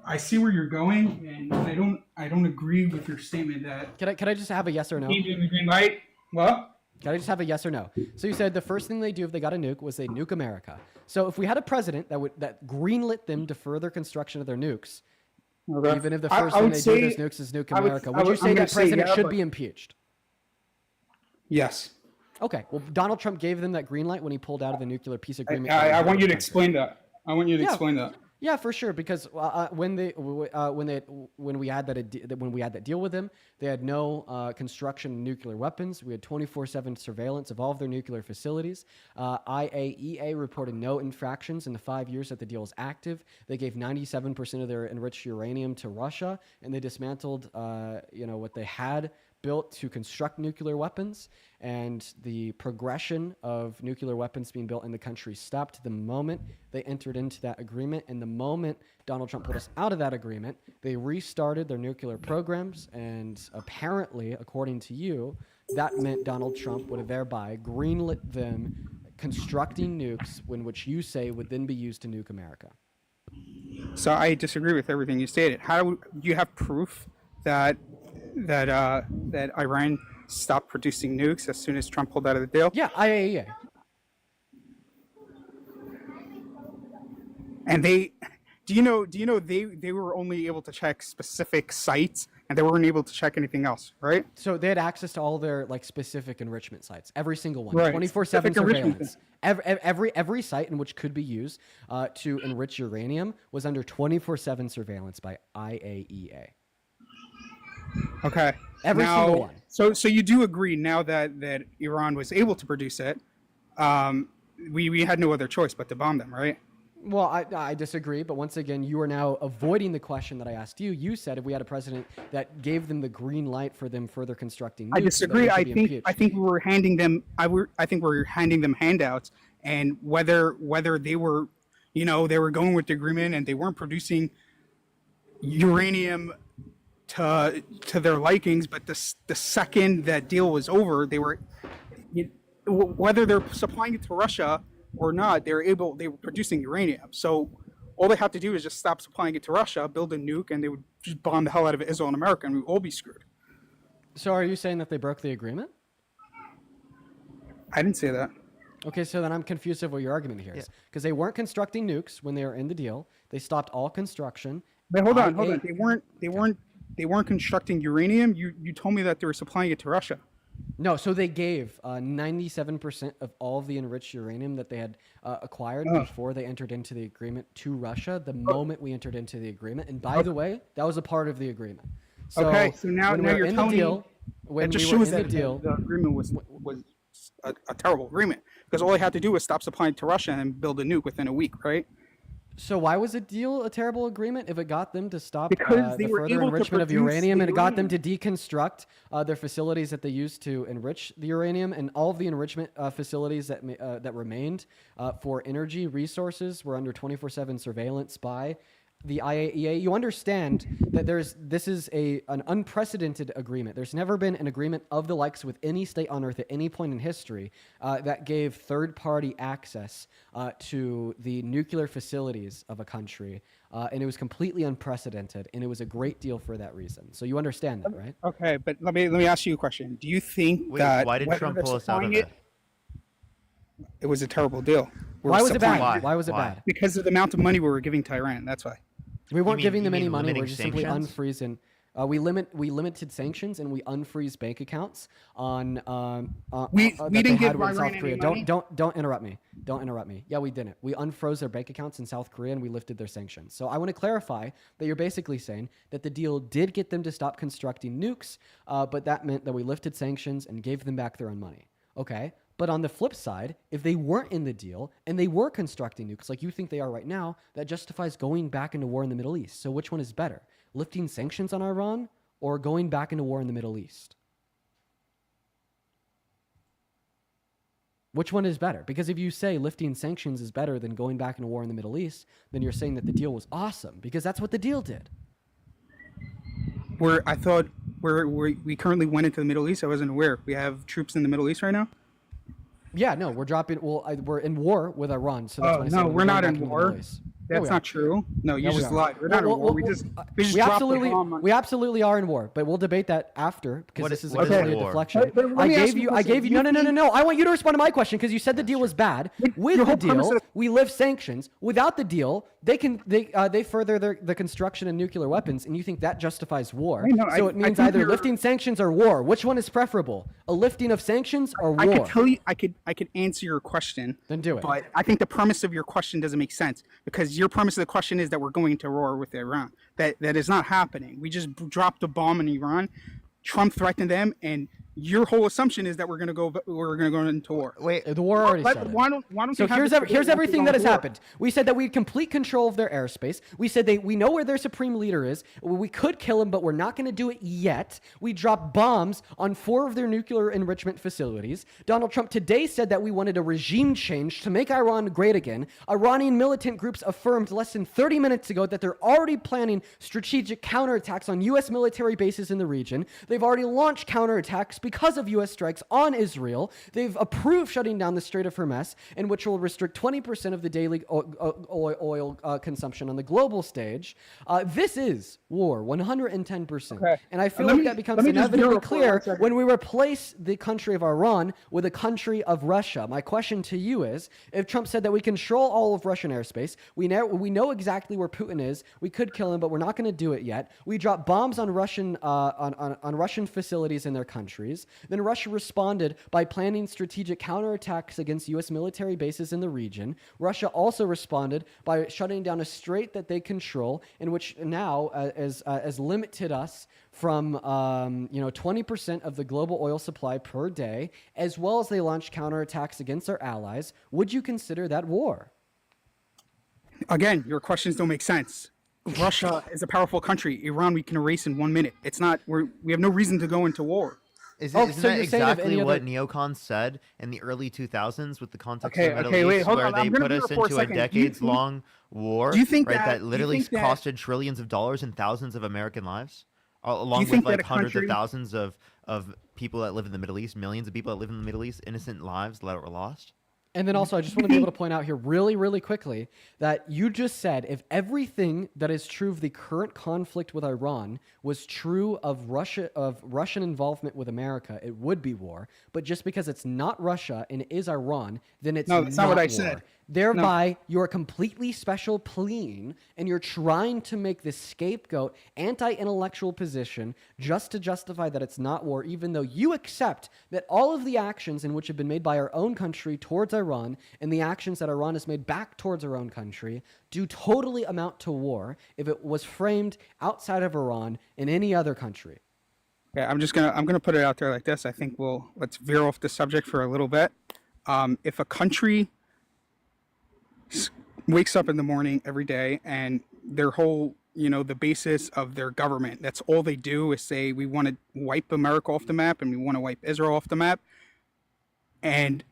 I see where you're going, and I don't agree with your statement that. Can I just have a yes or no? The green light. What? Can I just have a yes or no? So you said the first thing they do if they got a nuke was they nuke America. So if we had a president that greenlit them to further construction of their nukes, Okay. even if the first thing they do with those nukes is nuke America, would you say that president should be impeached? Yes. Okay. Well, Donald Trump gave them that green light when he pulled out of the nuclear peace agreement. I want you to explain that. I want you to explain that. Yeah, for sure. Because when we had that deal with them, they had no construction of nuclear weapons. We had 24/7 surveillance of all of their nuclear facilities. IAEA reported no infractions in the 5 years that the deal was active. They gave 97% of their enriched uranium to Russia, and they dismantled, what they had built to construct nuclear weapons, and the progression of nuclear weapons being built in the country stopped the moment they entered into that agreement. And the moment Donald Trump put us out of that agreement, they restarted their nuclear programs. And apparently, according to you, that meant Donald Trump would have thereby greenlit them constructing nukes, which you say would then be used to nuke America. So I disagree with everything you stated. How do you have proof that Iran stopped producing nukes as soon as Trump pulled out of the deal? Yeah, IAEA. And do you know they were only able to check specific sites, and they weren't able to check anything else, right? So they had access to all their specific enrichment sites, every single one, Right. 24/7 Specific enrichment. surveillance. Every site in which could be used to enrich uranium was under 24/7 surveillance by IAEA. Okay. Every single one. So you do agree now that Iran was able to produce it, we had no other choice but to bomb them, right? Well, I disagree, but once again, you are now avoiding the question that I asked you. You said if we had a president that gave them the green light for them further constructing nukes, I disagree. I think we were handing them. I think we were handing them handouts, and whether they were, they were going with the agreement and they weren't producing uranium to their likings, but the second that deal was over, they were, whether they're supplying it to Russia or not, they were producing uranium. So all they had to do is just stop supplying it to Russia, build a nuke, and they would just bomb the hell out of Israel and America, and we'd all be screwed. So are you saying that they broke the agreement? I didn't say that. Okay, so then I'm confused of what your argument here is. Because they weren't constructing nukes when they were in the deal. They stopped all construction. But hold on. They weren't constructing uranium. You told me that they were supplying it to Russia. No, so they gave 97% of all of the enriched uranium that they had acquired before they entered into the agreement to Russia the moment we entered into the agreement. And by the way, that was a part of the agreement. So now you're telling me when it just we were shows in that the deal, the agreement was a terrible agreement, because all they had to do was stop supplying to Russia and build a nuke within a week, right? So why was the deal a terrible agreement if it got them to stop Because they the were further able to enrichment of produce uranium the and it got them to uranium. deconstruct their facilities that they used to enrich the uranium, and all of the enrichment facilities that remained for energy resources were under 24/7 surveillance by the IAEA. You understand that this is an unprecedented agreement. There's never been an agreement of the likes with any state on earth at any point in history that gave third-party access to the nuclear facilities of a country, and it was completely unprecedented, and it was a great deal for that reason. So you understand that, right? Okay, but let me ask you a question. Do you think that why did Trump pull us out of it? It was a terrible deal. Why was it bad? Why? Why was it Why? bad? Because of the amount of money we were giving to Iran. That's why. We weren't giving them you any mean money. We're limiting just simply sanctions? unfreezing. We limited sanctions and we unfreeze bank accounts on We that didn't they give had with Iran South any Korea. money? Don't interrupt me. Don't interrupt me. Yeah, we didn't. We unfroze their bank accounts in South Korea and we lifted their sanctions. So I want to clarify that you're basically saying that the deal did get them to stop constructing nukes, but that meant that we lifted sanctions and gave them back their own money. Okay. But on the flip side, if they weren't in the deal and they were constructing nukes like you think they are right now, that justifies going back into war in the Middle East. So which one is better? Lifting sanctions on Iran or going back into war in the Middle East? Which one is better? Because if you say lifting sanctions is better than going back into war in the Middle East, then you're saying that the deal was awesome because that's what the deal did. I thought we currently went into the Middle East. I wasn't aware. We have troops in the Middle East right now. Yeah, no, we're dropping. Well, we're in war with Iran, so that's why I said No, we're not going in back into the war. Middle East. That's we not are. true. No, you Yeah, we just are. lied. We're not in war. We just dropped the bomb on. we absolutely are in war, but we'll debate that after because What this is- is what is clearly a war? deflection. But let me ask you a I question. gave Do you you no. I want you to respond to my question because you said the deal was bad. With your the whole premise deal, of- we lift sanctions. Without the deal, they further the construction of nuclear weapons, and you think that justifies war. No, So I it means think either you're- lifting sanctions or war. Which one is preferable? A lifting of sanctions or war? I could tell you. I could answer your question. Then do it. But I think the premise of your question doesn't make sense because your premise of the question is that we're going to war with Iran. That is not happening. We just dropped a bomb in Iran. Trump threatened them, and your whole assumption is that we're going to go into war. Wait, The war already started. Why don't So we have here's this debate here's after everything going that to has war? happened. We said that we had complete control of their airspace. We said we know where their supreme leader is. We could kill him, but we're not going to do it yet. We dropped bombs on 4 of their nuclear enrichment facilities. Donald Trump today said that we wanted a regime change to make Iran great again. Iranian militant groups affirmed less than 30 minutes ago that they're already planning strategic counterattacks on U.S. military bases in the region. They've already launched counterattacks because of U.S. strikes on Israel. They've approved shutting down the Strait of Hormuz, and which will restrict 20% of the daily oil consumption on the global stage. This is war, 110%. Okay. And I feel Let like me- that becomes let me just inevitably zero for clear 1 second. when we replace the country of Iran with a country of Russia. My question to you is, if Trump said that we control all of Russian airspace, we know exactly where Putin is, we could kill him, but we're not going to do it yet. We drop bombs on Russian Russian facilities in their countries. Then Russia responded by planning strategic counterattacks against U.S. military bases in the region. Russia also responded by shutting down a strait that they control, in which now has limited us from 20% of the global oil supply per day, as well as they launched counterattacks against our allies. Would you consider that war? Again, your questions don't make sense. Russia is a powerful country. Iran we can erase in 1 minute. It's not. We have no reason to go into war. Isn't so that you're saying of exactly any what other- neocons said in the early 2000s with the context Okay, of the Middle okay, wait, East, hold where on. they I'm gonna put be us here for a into a second. decades-long war, do you think right? that- That do you literally think that- costed trillions of dollars and thousands of American lives, along think with that like a hundreds of country- thousands of people that live in the Middle East, millions of people that live in the Middle East, innocent lives that were lost. And then also, I just want to be able to point out here really, really quickly that you just said if everything that is true of the current conflict with Iran was true of Russian involvement with America, it would be war. But just because it's not Russia and it is Iran, then it's No, that's not what I war. said. Thereby, you're completely special pleading, and you're trying to make this scapegoat anti-intellectual position just to justify that it's not war, even though you accept that all of the actions in which have been made by our own country towards Iran and the actions that Iran has made back towards our own country do totally amount to war if it was framed outside of Iran in any other country. Okay, I'm gonna put it out there like this. I think let's veer off the subject for a little bit. If a country wakes up in the morning every day and their whole, the basis of their government, that's all they do is say we want to wipe America off the map and we want to wipe Israel off the map. And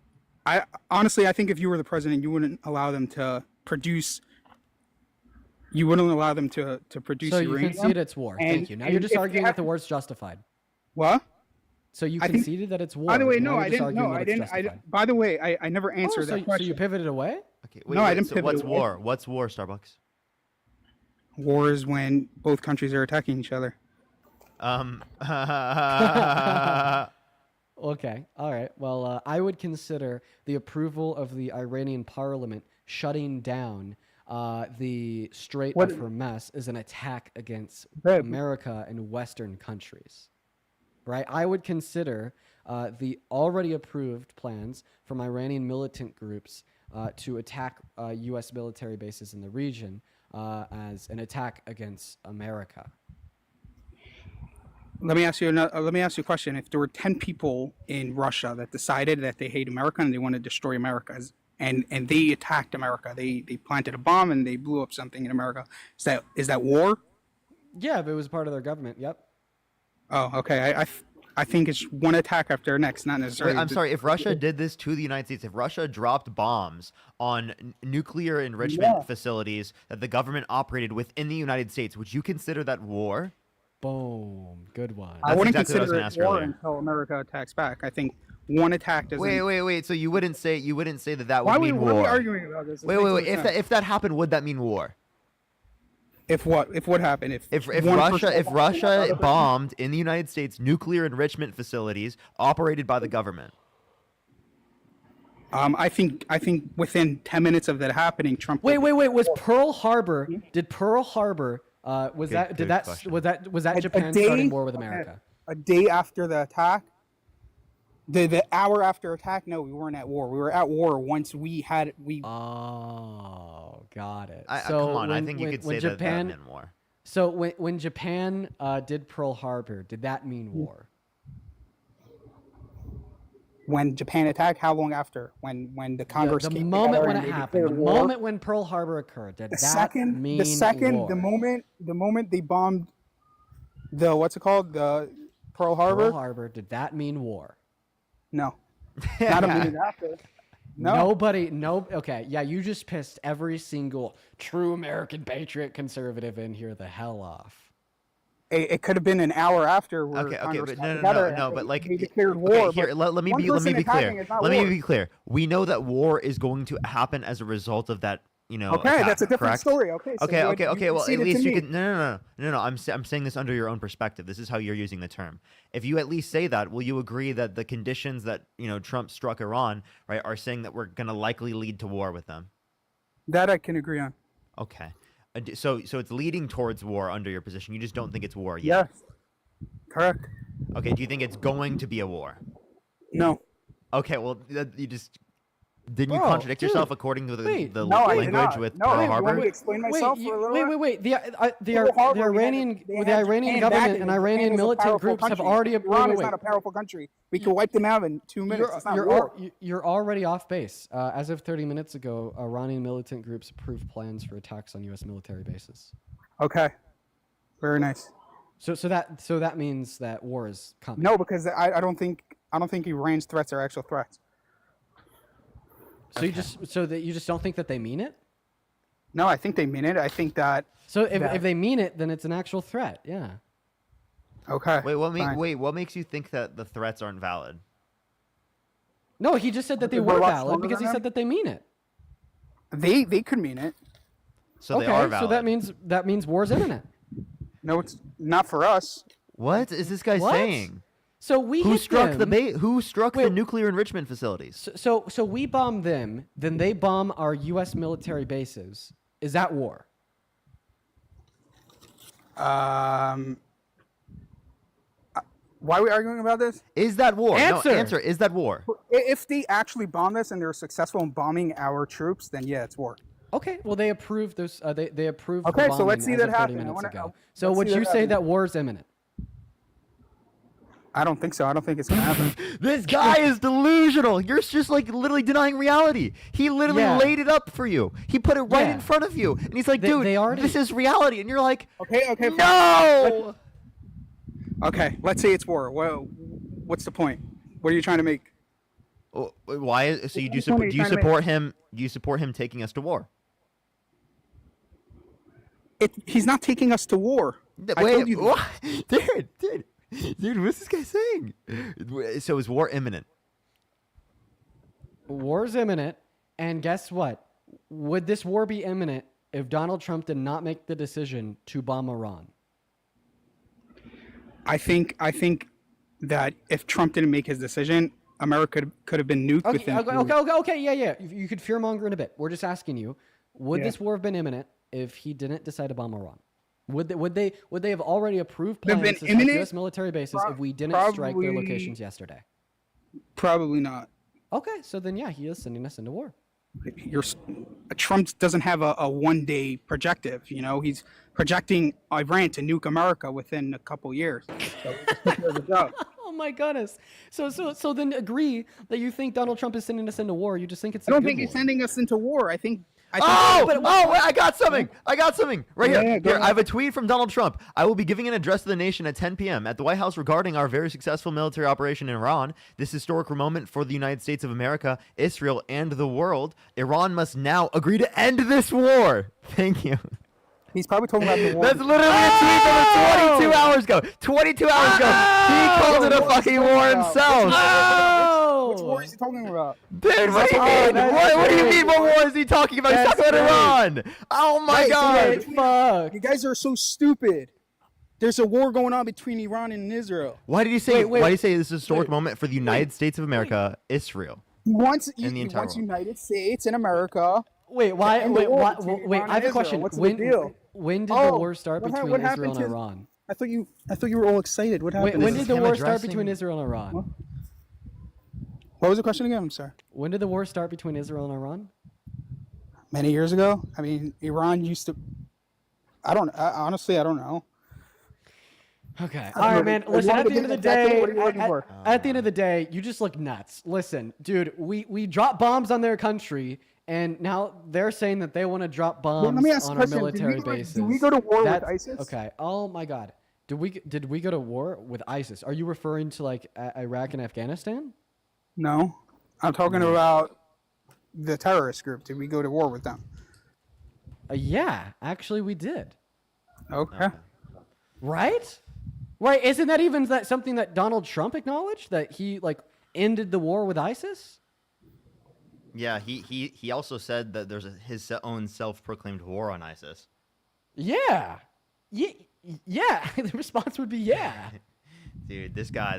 I honestly think if you were the president, you wouldn't allow them to produce. You wouldn't allow them to produce So you uranium. concede it's war. And- Thank you. Now and you're just if they arguing have- that the war's justified. What? So you I think- conceded that it's war. By the way, Now no, you're I just didn't. arguing No, that I it's didn't. justified. By the way, I never answered so that question. you pivoted away? Okay, No, I didn't So pivot what's away. war? What's war, Starbucks? War is when both countries are attacking each other. Okay. All right. Well, I would consider the approval of the Iranian parliament shutting down the Strait What- of Hormuz as an attack against Babe. America and Western countries. Right? I would consider the already approved plans from Iranian militant groups to attack U.S. military bases in the region as an attack against America. Let me ask you a question. If there were 10 people in Russia that decided that they hate America and they want to destroy America, and they attacked America, they planted a bomb and they blew up something in America, is that war? Yeah, if it was part of their government. Yep. Oh, okay. I think it's one attack after the next, not necessarily. Wait, I'm sorry. If Russia did this to the United States, if Russia dropped bombs on nuclear enrichment facilities that the government operated within the United States, would you consider that war? Boom. Good one. I wouldn't exactly what I was consider gonna it ask war earlier. until America attacks back. I think one attack doesn't. Wait. So you wouldn't say that Why would mean why are we war? arguing about this? This Wait. makes no sense. If that happened, would that mean war? If what happened? If one person- Russia bombed in the United States nuclear enrichment facilities operated by the government. I think within 10 minutes of that happening, Trump. Wait. Was Pearl Harbor? Did Pearl Harbor? Was that Japan starting war with America? A day after the attack. The hour after attack, no, we weren't at war. We were at war once we. Oh, got it. Come on, I think you could say that meant war. So when Japan did Pearl Harbor, did that mean war? When Japan attacked, how long after? When the Congress the came moment together when and it they happened, the declared war? moment when Pearl Harbor occurred, did that mean war? the moment they bombed the what's it called, the Pearl Harbor? Pearl Harbor, did that mean war? No, not a minute after. No. Okay, yeah, you just pissed every single true American patriot conservative in here the hell off. It could have been an hour after. Okay, Congress but got together no, and but like they declared war. okay, here, let me be clear. Let me be clear. We know that war is going to happen as a result of that. Okay, attack, that's a different correct? story. Okay. So Okay. Well, at least you can. can. No. I'm saying this under your own perspective. This is how you're using the term. If you at least say that, will you agree that the conditions that Trump struck Iran, right, are saying that we're going to likely lead to war with them? That I can agree on. Okay. So it's leading towards war under your position. You just don't think it's war yet. Yes. Correct. Okay. Do you think it's going to be a war? No. Okay. Well, you just. Didn't you Bro, contradict dude, yourself according to the No, I did language not. with No, Pearl wait, Harbor? want me to explain myself for a little bit? Wait. The Pearl Harbor, Iranian they had the Iranian Japan government backing and it. Iranian Japan is a militant powerful groups have country. already Iran is not a powerful country. We could wipe them out in 2 minutes. It's not war. You're already off base. As of 30 minutes ago, Iranian militant groups approved plans for attacks on U.S. military bases. Okay. Very nice. So that means that war is coming. No, because I don't think Iran's threats are actual threats. So you just don't think that they mean it? No, I think they mean it. I think that. So if they mean it, then it's an actual threat. Yeah. Okay. What makes you think that the threats aren't valid? No, he just said that they We're were a lot valid stronger because he than said that they mean it. They could mean it. So they are valid. So that means war's imminent. No, it's not for us. What is this guy What? saying? So we Who hit struck them. Who struck the Wait. nuclear enrichment facilities? So we bomb them, then they bomb our U.S. military bases. Is that war? Why are we arguing about this? Is that war? Answer. No, answer. Is that war? If they actually bomb us and they're successful in bombing our troops, then yeah, it's war. Okay. Well, they approved those. They approved. Okay, the so bombing let's see as that of 30 happen. minutes I ago. wanna- So let's would see you that say happen. that war is imminent? I don't think so. I don't think it's gonna happen. This guy is delusional. You're just like literally denying reality. He literally Yeah. laid it up for you. He put it right Yeah. in front of you, and he's like, They- "Dude, they already- this is reality." And you're like, Okay, fine. "No." Okay, let's say it's war. Well, what's the point? What are you trying to make? Why? So you do Tell me support? Do you you're trying to support him? Do you support him taking us to war? He's not taking us to war. I told you. what? Dude, what's this guy saying? So is war imminent? War's imminent, and guess what? Would this war be imminent if Donald Trump did not make the decision to bomb Iran? I think that if Trump didn't make his decision, America could have been nuked within. Okay, yeah. You could fearmonger in a bit. We're just asking you, would this war have been imminent if he didn't decide to bomb Iran? Would they have already approved They've plans been to strike imminent? U.S. military bases if we didn't strike their Probably- locations yesterday? Probably not. Okay, so then yeah, he is sending us into war. Trump doesn't have a one-day projective. He's projecting Iran to nuke America within a couple years. So just take care of the job. Oh my goodness. So then agree that you think Donald Trump is sending us into war. You just think it's. I don't think he's sending us into war. I think. Wait, I got something right Yeah, here. go Here, ahead. I have a tweet from Donald Trump. I will be giving an address to the nation at 10 p.m. at the White House regarding our very successful military operation in Iran. This historic moment for the United States of America, Israel, and the world. Iran must now agree to end this war. Thank you. He's probably talking about the war. That's literally a tweet from 22 hours ago. 22 hours ago. He called it a fucking war himself. Oh! Which war is he talking about? Dude, what do you mean? What do you mean? What war is he talking about? He's That's talking about great. Iran. Oh my Right, God. so Fuck. You guys are so stupid. There's a war going on between Iran and Israel. Why did you say? Wait. Why do you say this is a historic Wait. moment for the United States of America, Israel? He wants, And the entire world. United States and America. Wait, why? And the Wait, war why, between wait. Iran I have and a question. Israel. What's the deal? When did the Oh, war start what between happened Israel and to- Iran? I thought you were all excited. What happened? When This did is the him war start addressing- between Israel and Iran? What? What was the question again? I'm sorry. When did the war start between Israel and Iran? Many years ago. I mean, Iran used to. Honestly, I don't know. Okay. All right, man. Listen, at the end of the Exactly day, what are you looking for? at the end of the day, you just look nuts. Listen, dude, we dropped bombs on their country, and now they're saying that they want to drop bombs let me ask on a our question. military bases. Do we go to war with That's- ISIS? Okay. Oh my God. Did we go to war with ISIS? Are you referring to like Iraq and Afghanistan? No, I'm talking about the terrorist group. Did we go to war with them? Yeah, actually, we did. Okay. Right? Right? Isn't that even something that Donald Trump acknowledged, that he like ended the war with ISIS? Yeah, he also said that there's his own self-proclaimed war on ISIS. Yeah. Yeah. The response would be yeah. Dude, this guy,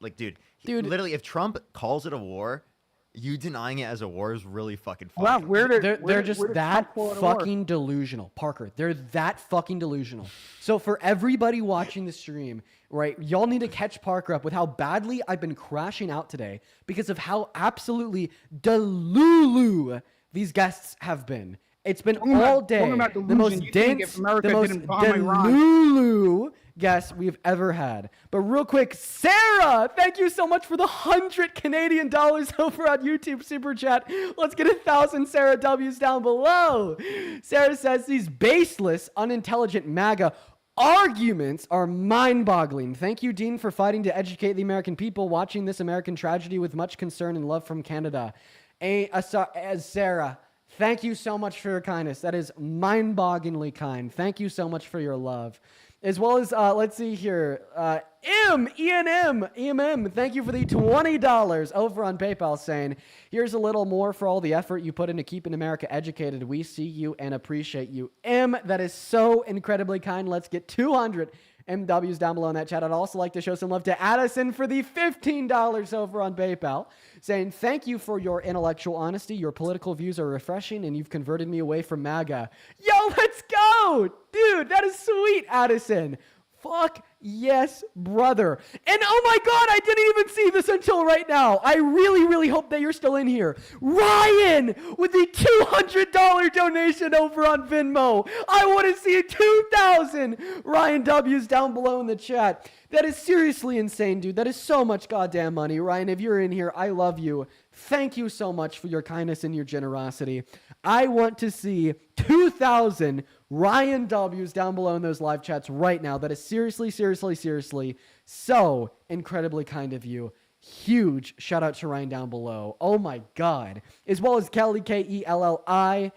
like, dude, Dude. literally, if Trump calls it a war, you denying it as a war is really fucking funny. Well, They're just that fucking delusional, Parker. They're that fucking delusional. So for everybody watching the stream, right, y'all need to catch Parker up with how badly I've been crashing out today because of how absolutely delulu these guests have been. It's been Talking about- all day talking about the most delusion, you think dense, if America the most didn't bomb Iran- delulu guests we've ever had. But real quick, Sarah, thank you so much for the 100 Canadian dollars over on YouTube Super Chat. Let's get 1,000 Sarah W's down below. Sarah says these baseless, unintelligent MAGA arguments are mind-boggling. Thank you, Dean, for fighting to educate the American people, watching this American tragedy with much concern and love from Canada. As Sarah, thank you so much for your kindness. That is mind-bogglingly kind. Thank you so much for your love. As well as, let's see here, EMM, thank you for the $20 over on PayPal, saying, here's a little more for all the effort you put into keeping America educated. We see you and appreciate you. That is so incredibly kind. Let's get 200 MWs down below in that chat. I'd also like to show some love to Addison for the $15 over on PayPal, saying, thank you for your intellectual honesty. Your political views are refreshing, and you've converted me away from MAGA. Yo, let's go! Dude, that is sweet, Addison. Fuck yes, brother. And oh my God, I didn't even see this until right now. I really, really hope that you're still in here. Ryan with the $200 donation over on Venmo. I want to see 2,000 Ryan W's down below in the chat. That is seriously insane, dude. That is so much goddamn money. Ryan, if you're in here, I love you. Thank you so much for your kindness and your generosity. I want to see 2,000 Ryan W's down below in those live chats right now. That is seriously, seriously, seriously so incredibly kind of you. Huge shout out to Ryan down below. Oh my God. As well as Kelly, Kelli,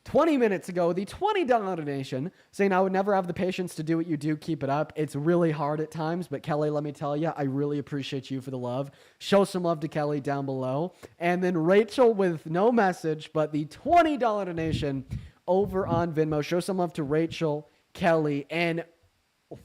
20 minutes ago, the $20 donation, saying, I would never have the patience to do what you do. Keep it up. It's really hard at times, but Kelly, let me tell you, I really appreciate you for the love. Show some love to Kelly down below. And then Rachel with no message, but the $20 donation over on Venmo. Show some love to Rachel, Kelly, and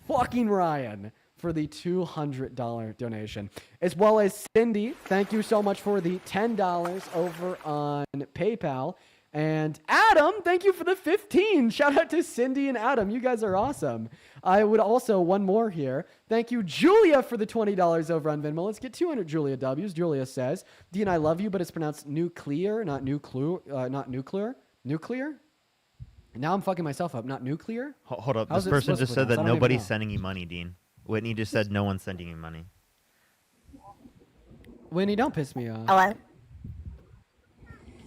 fucking Ryan for the $200 donation. As well as Cindy, thank you so much for the $10 over on PayPal. And Adam, thank you for the 15. Shout out to Cindy and Adam. You guys are awesome. I would also, one more here. Thank you, Julia, for the $20 over on Venmo. Let's get 200 Julia W's. Julia says, Dean, I love you, but it's pronounced nuclear, not nuclear. Nuclear? Now I'm fucking myself up. Not nuclear? Hold up. How's This it person supposed to just said pronounce? that I don't even nobody's know. sending you money, Dean. Whitney just said no one's sending you money. Winnie, don't piss me off. Hello?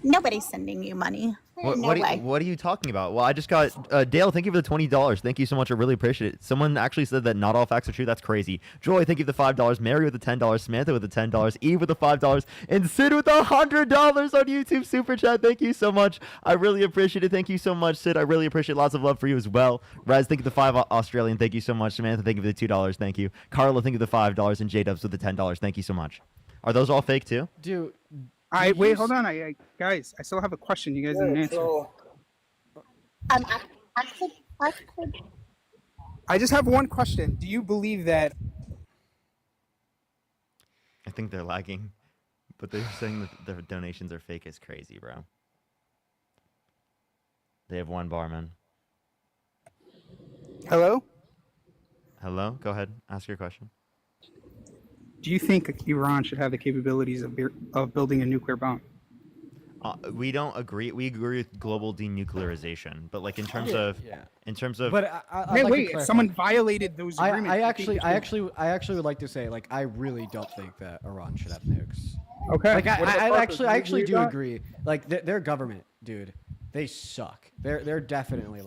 Nobody's sending you money. No way. What are you talking about? Well, I just got Dale. Thank you for the $20. Thank you so much. I really appreciate it. Someone actually said that not all facts are true. That's crazy. Joy, thank you for the $5. Mary with the $10. Samantha with the $10. Eve with the $5, and Sid with the $100 on YouTube Super Chat. Thank you so much. I really appreciate it. Thank you so much, Sid. I really appreciate it. Lots of love for you as well. Raz, thank you for the $5 Australian. Thank you so much. Samantha, thank you for the $2. Thank you. Carla, thank you for the $5, and J Dubs with the $10. Thank you so much. Are those all fake too? Dude, Wait, hold on. Guys, I still have a question. You guys didn't answer. I could. I just have one question. Do you believe that? I think they're lagging, but they're saying that their donations are fake is crazy, bro. They have one barman. Hello? Hello? Go ahead. Ask your question. Do you think Iran should have the capabilities of building a nuclear bomb? We don't agree. We agree with global denuclearization, but like in terms of, But wait, if someone violated those agreements. I actually would like to say, like, I really don't think that Iran should have nukes. Okay. Like, I actually do that? agree. Like, their government, dude, they suck. They're definitely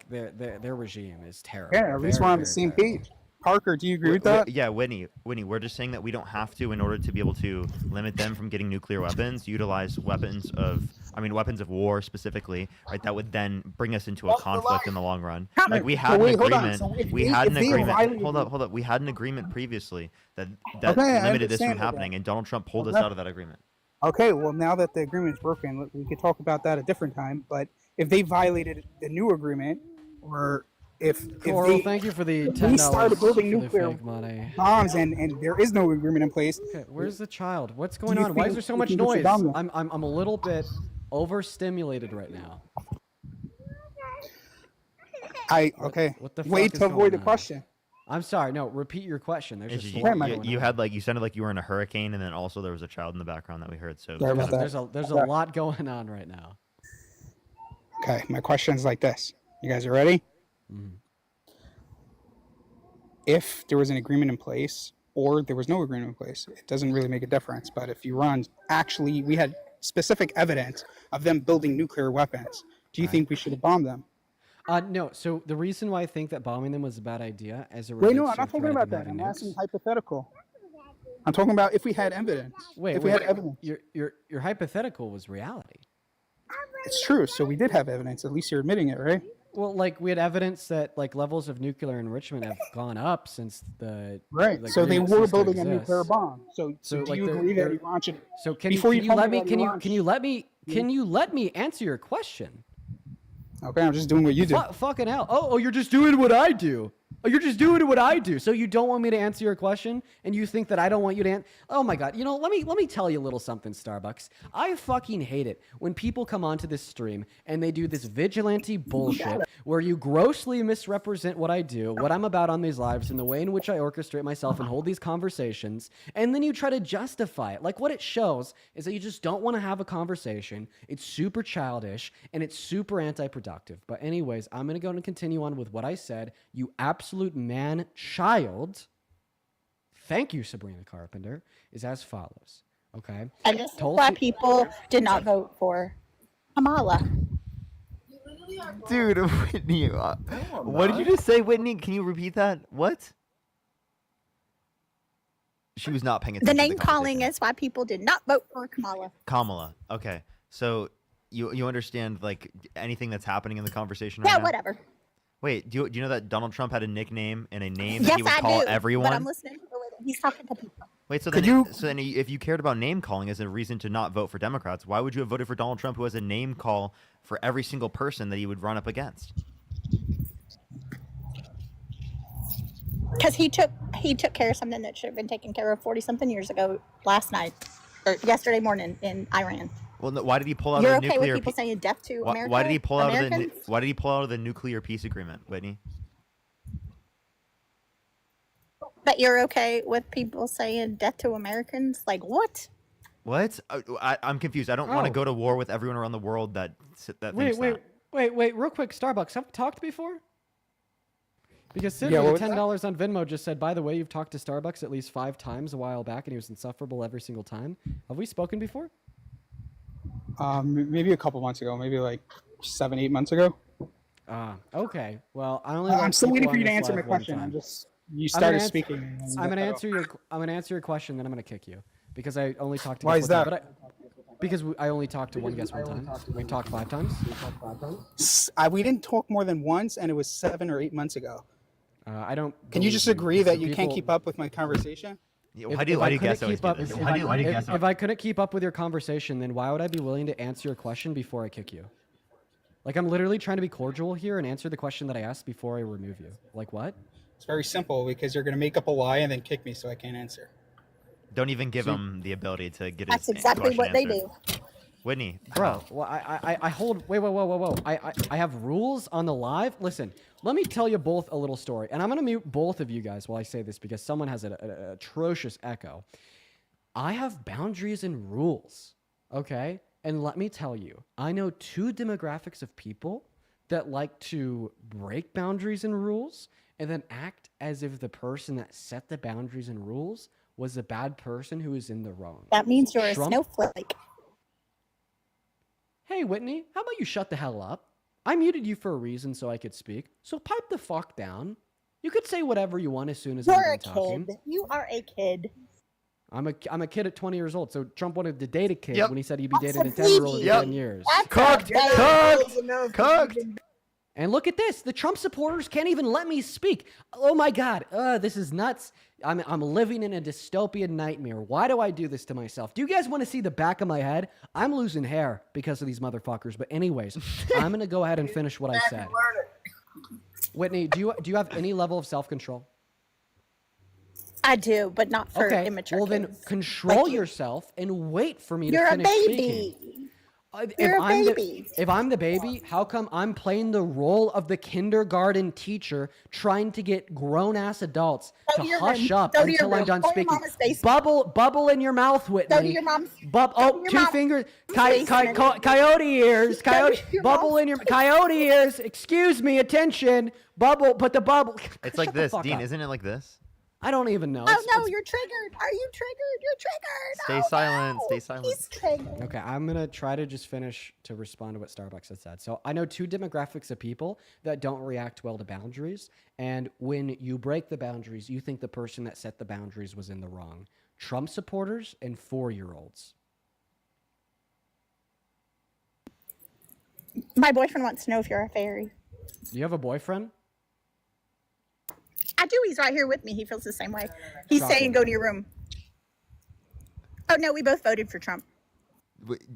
their regime is terrible. Yeah, at least we're on the same page. Parker, do you agree with that? Yeah, Whitney, we're just saying that we don't have to, in order to be able to limit them from getting nuclear weapons, utilize weapons of war specifically, right? That would then bring us into a conflict in the long run. Like we had an agreement. Hold up. We had an agreement previously that limited this from happening, and Donald Trump pulled us out of that agreement. Okay, well, now that the agreement is broken, we could talk about that a different time. But if they violated the new agreement, or Coral, thank you for the $10 we started building nuclear money. bombs and there is no agreement in place. Okay, where's the child? What's going on? Why is there so much noise? I'm a little bit overstimulated right now. What the fuck Wait is to avoid the going on? question. I'm sorry. No, repeat your question. There's just you sounded like you were in a hurricane, and then also there was a child in the background that we heard. So there's a lot going on right now. Okay, my question's like this. You guys are ready? Mm-hmm. If there was an agreement in place or there was no agreement in place, it doesn't really make a difference. But if Iran we had specific evidence of them building nuclear weapons, do you think we should have bombed them? No. So the reason why I think that bombing them was a bad idea, as a wait, no, I'm not talking about that. I'm asking hypothetical. I'm talking about if we had evidence. We had evidence. Your hypothetical was reality. It's true. So we did have evidence. At least you're admitting it, right? Well, like we had evidence that like levels of nuclear enrichment have gone up since the right. So they were building a nuclear bomb. So do like you agree that Iran should? So can you let me answer your question? Okay, I'm just doing what you do. Fucking hell! Oh, you're just doing what I do. Oh, you're just doing what I do. So you don't want me to answer your question, and you think that I don't want you to answer? Oh my God! You know, let me tell you a little something, Starbucks. I fucking hate it when people come onto this stream and they do this vigilante bullshit where you grossly misrepresent what I do, what I'm about on these lives, and the way in which I orchestrate myself and hold these conversations, and then you try to justify it. Like what it shows is that you just don't want to have a conversation. It's super childish and it's super anti-productive. But anyways, I'm gonna go and continue on with what I said. You absolute man-child, thank you, Sabrina Carpenter, is as follows. Okay? And this is why people did not vote for Kamala. Dude, Whitney, what did you just say, Whitney? Can you repeat that? What? She was not paying attention. The name calling is why people did not vote for Kamala. Kamala. Okay. So you understand like anything that's happening in the conversation right Yeah, now? whatever. Wait, do you know that Donald Trump had a nickname and a name that Yes, he would I call do, everyone? but I'm listening to the way that he's talking to people. Wait, so then if you cared about name calling as a reason to not vote for Democrats, why would you have voted for Donald Trump, who has a name call for every single person that he would run up against? Because he took care of something that should have been taken care of 40-something years ago, last night or yesterday morning in Iran. Well, no, why did he pull out You're of the okay nuclear? with people saying death to America? Why did he pull out Americans? Why did he pull out of the nuclear peace agreement, Whitney? But you're okay with people saying death to Americans? Like what? What? I'm confused. I don't want to go to war with everyone around the world that thinks that. Wait, real quick, Starbucks, have we talked before? Because Sidney, with $10 on Venmo, just said, by the way, you've talked to Starbucks at least 5 times a while back, and he was insufferable every single time. Have we spoken before? Maybe a couple months ago, maybe like 7-8 months ago. Okay. Well, I'm still waiting for you to answer my question. You started speaking. I'm gonna answer your question, then I'm gonna kick you because I only talked to. Why is that? Because I only talked to one guest one time. We talked 5 times. We didn't talk more than once, and it was 7 or 8 months ago. I don't. Can you just agree that you can't keep up with my conversation? Why do you guys always do this? If I couldn't keep up with your conversation, then why would I be willing to answer your question before I kick you? Like, I'm literally trying to be cordial here and answer the question that I asked before I remove you. Like, what? It's very simple because you're going to make up a lie and then kick me so I can't answer. Don't even give him the ability to get his That's exactly what they answered. do. Whitney, Bro, well, I hold. Wait, whoa. I have rules on the live. Listen, let me tell you both a little story, and I'm gonna mute both of you guys while I say this because someone has an atrocious echo. I have boundaries and rules, okay? And let me tell you, I know two demographics of people that like to break boundaries and rules and then act as if the person that set the boundaries and rules was a bad person who is in the wrong. That means you're Trump- a snowflake. Hey, Whitney, how about you shut the hell up? I muted you for a reason so I could speak. So pipe the fuck down. You could say whatever you want as soon as I'm You're done a talking. kid. You are a kid. I'm a kid at 20 years old. So Trump wanted to date a kid Yep. when he said he'd be That's dating a a 10-year-old in baby. 10 years. Cooked! Cooked! And look at this. The Trump supporters can't even let me speak. Oh my God. This is nuts. I'm living in a dystopian nightmare. Why do I do this to myself? Do you guys want to see the back of my head? I'm losing hair because of these motherfuckers. But anyways, I'm going to go ahead and finish what I said. Whitney, do you have any level of self-control? I do, but not for Okay. immature Well, kids. then control Like you. yourself and wait for me You're to a finish baby. speaking. You're a baby. If I'm the baby, how come I'm playing the role of the kindergarten teacher trying to get grown-ass adults Go to to your hush room. up Go to your until I'm room. done Go to your speaking? mama's basement. Bubble in your mouth, Whitney. Go to your mom's. Oh, go to your two mom's fingers. basement. Coyote ears. Go to Coyote. your Bubble mom's in your coyote ears. Excuse me. Attention. Bubble. Put the bubble. it's Shut like the this, fuck Dean. up. Isn't it like this? I don't even know. Oh It's- no, it's- you're triggered. Are you triggered? You're triggered. Stay Oh, silent, no. stay silent. He's triggered. Okay, I'm gonna try to just finish to respond to what Starbucks has said. So I know two demographics of people that don't react well to boundaries, and when you break the boundaries, you think the person that set the boundaries was in the wrong. Trump supporters and 4-year-olds. My boyfriend wants to know if you're a fairy. Do you have a boyfriend? I do. He's right here with me. He feels the same way. He's Shocking. saying go to your room. Oh no, we both voted for Trump.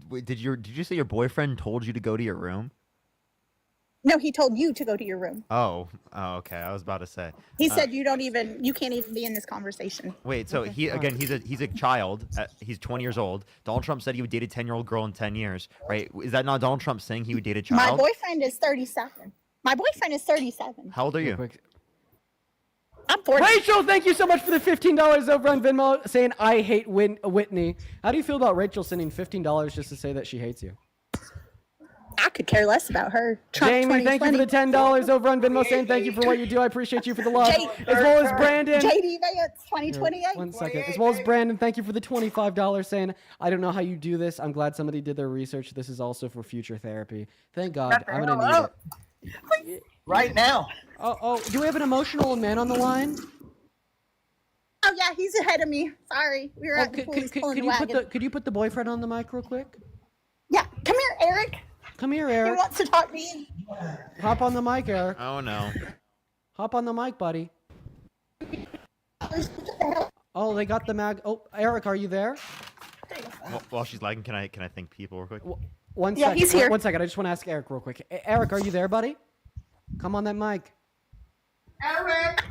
Wait, did you say your boyfriend told you to go to your room? No, he told you to go to your room. Oh, okay. I was about to say. He said you can't even be in this conversation. Wait, so he's a child. He's 20 years old. Donald Trump said he would date a 10-year-old girl in 10 years, right? Is that not Donald Trump saying he would date a My child? boyfriend is 37. My boyfriend is 37. How old are Real you? quick. I'm 40. Rachel, thank you so much for the $15 over on Venmo saying I hate Whitney. How do you feel about Rachel sending $15 just to say that she hates you? I could care less about her. Trump Jamie, thank you for the 2020. $10 over on Venmo saying thank you for what you do. I appreciate you for the love. As well as Brandon. JD Vance 2028. 1 second. As well as Brandon, thank you for the $25 saying, I don't know how you do this. I'm glad somebody did their research. This is also for future therapy. Thank God. I'm going to need it. Right now. Oh, do we have an emotional man on the line? Oh yeah, he's ahead of me. Sorry, we were Oh, at the police pulling a wagon. could you put the boyfriend on the mic real quick? Yeah, come here, Eric. Come here, He Eric. wants to talk to you. Hop on the mic, Eric. Oh no. Hop on the mic, buddy. Oh, they got the mag. Oh, Eric, are you there? While she's lagging, can I thank people real quick? One Yeah, second. he's here. One second. I just want to ask Eric real quick. Eric, are you there, buddy? Come on that mic. Eric!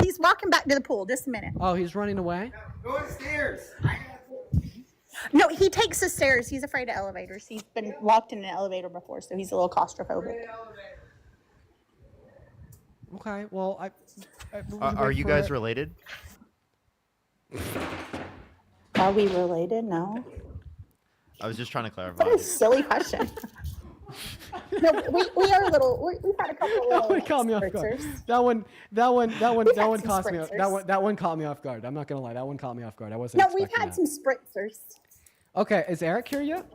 He's walking back to the pool. Just a minute. Oh, he's running away. Go upstairs. No, he takes the stairs. He's afraid of elevators. He's been locked in an elevator before, so he's a little claustrophobic. Okay. Well, Are you guys related? Are we related? No. I was just trying to clarify. What a silly question. No, we are a little. We've had a couple of That little one caught me off guard. spritzers. That one We've had some cost me. spritzers. That one caught me off guard. I'm not gonna lie. That one caught me off guard. I wasn't. No, we've expecting had that. some spritzers. Okay, is Eric here yet?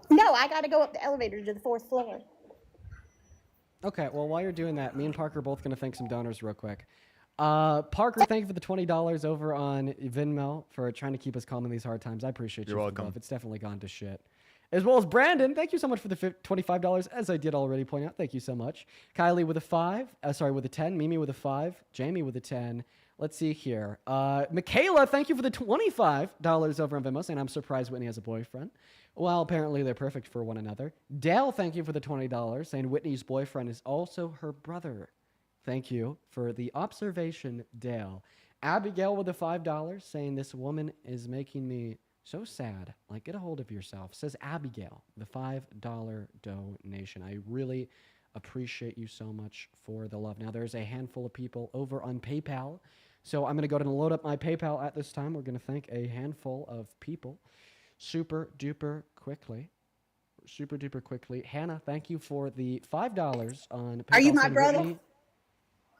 No, I got to go up the elevator to the 4th floor. Okay, well, while you're doing that, me and Parker are both going to thank some donors real quick. Parker, thank you for the $20 over on Venmo for trying to keep us calm in these hard times. I appreciate You're you. for the welcome. love. It's definitely gone to shit. As well as Brandon, thank you so much for the $25, as I did already point out. Thank you so much. Kylie with a 5, with a 10. Mimi with a 5. Jamie with a 10. Let's see here. Michaela, thank you for the $25 over on Venmo, saying I'm surprised Whitney has a boyfriend. Well, apparently they're perfect for one another. Dale, thank you for the $20, saying Whitney's boyfriend is also her brother. Thank you for the observation, Dale. Abigail with the $5, saying this woman is making me so sad. Like, get a hold of yourself. Says Abigail, the $5 donation. I really appreciate you so much for the love. Now, there's a handful of people over on PayPal. So I'm going to go ahead and load up my PayPal at this time. We're going to thank a handful of people super duper quickly. Hannah, thank you for the $5 on PayPal. Are you my Saying brother? Whitney-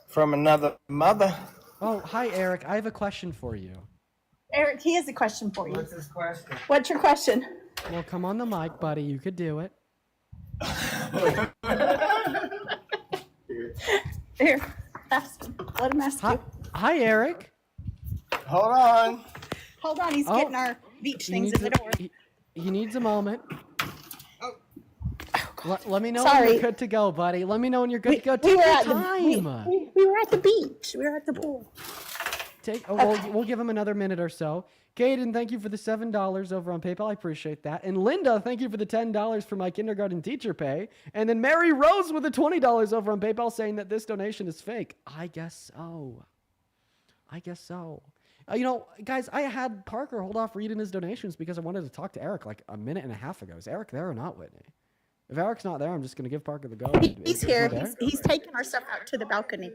From another mother. Oh, hi, Eric. I have a question for you. Eric, he has a question for you. What's his question? What's your question? Well, come on the mic, buddy. You could do it. Here, ask him. Let him ask you. Hi, Eric. Hold on. Hold on, he's getting our beach things in the door. He needs a moment. Let me know Sorry. when you're good to go, buddy. Let me know when you're good to go. We Take were your at time. we were at the beach. We were at the pool. We'll give him another minute or so. Caden, thank you for the $7 over on PayPal. I appreciate that. And Linda, thank you for the $10 for my kindergarten teacher pay. And then Mary Rose with the $20 over on PayPal saying that this donation is fake. I guess so. Guys, I had Parker hold off reading his donations because I wanted to talk to Eric like a minute and a half ago. Is Eric there or not, Whitney? If Eric's not there, I'm just going to give Parker the go. He's here. He's taking our stuff out to the balcony.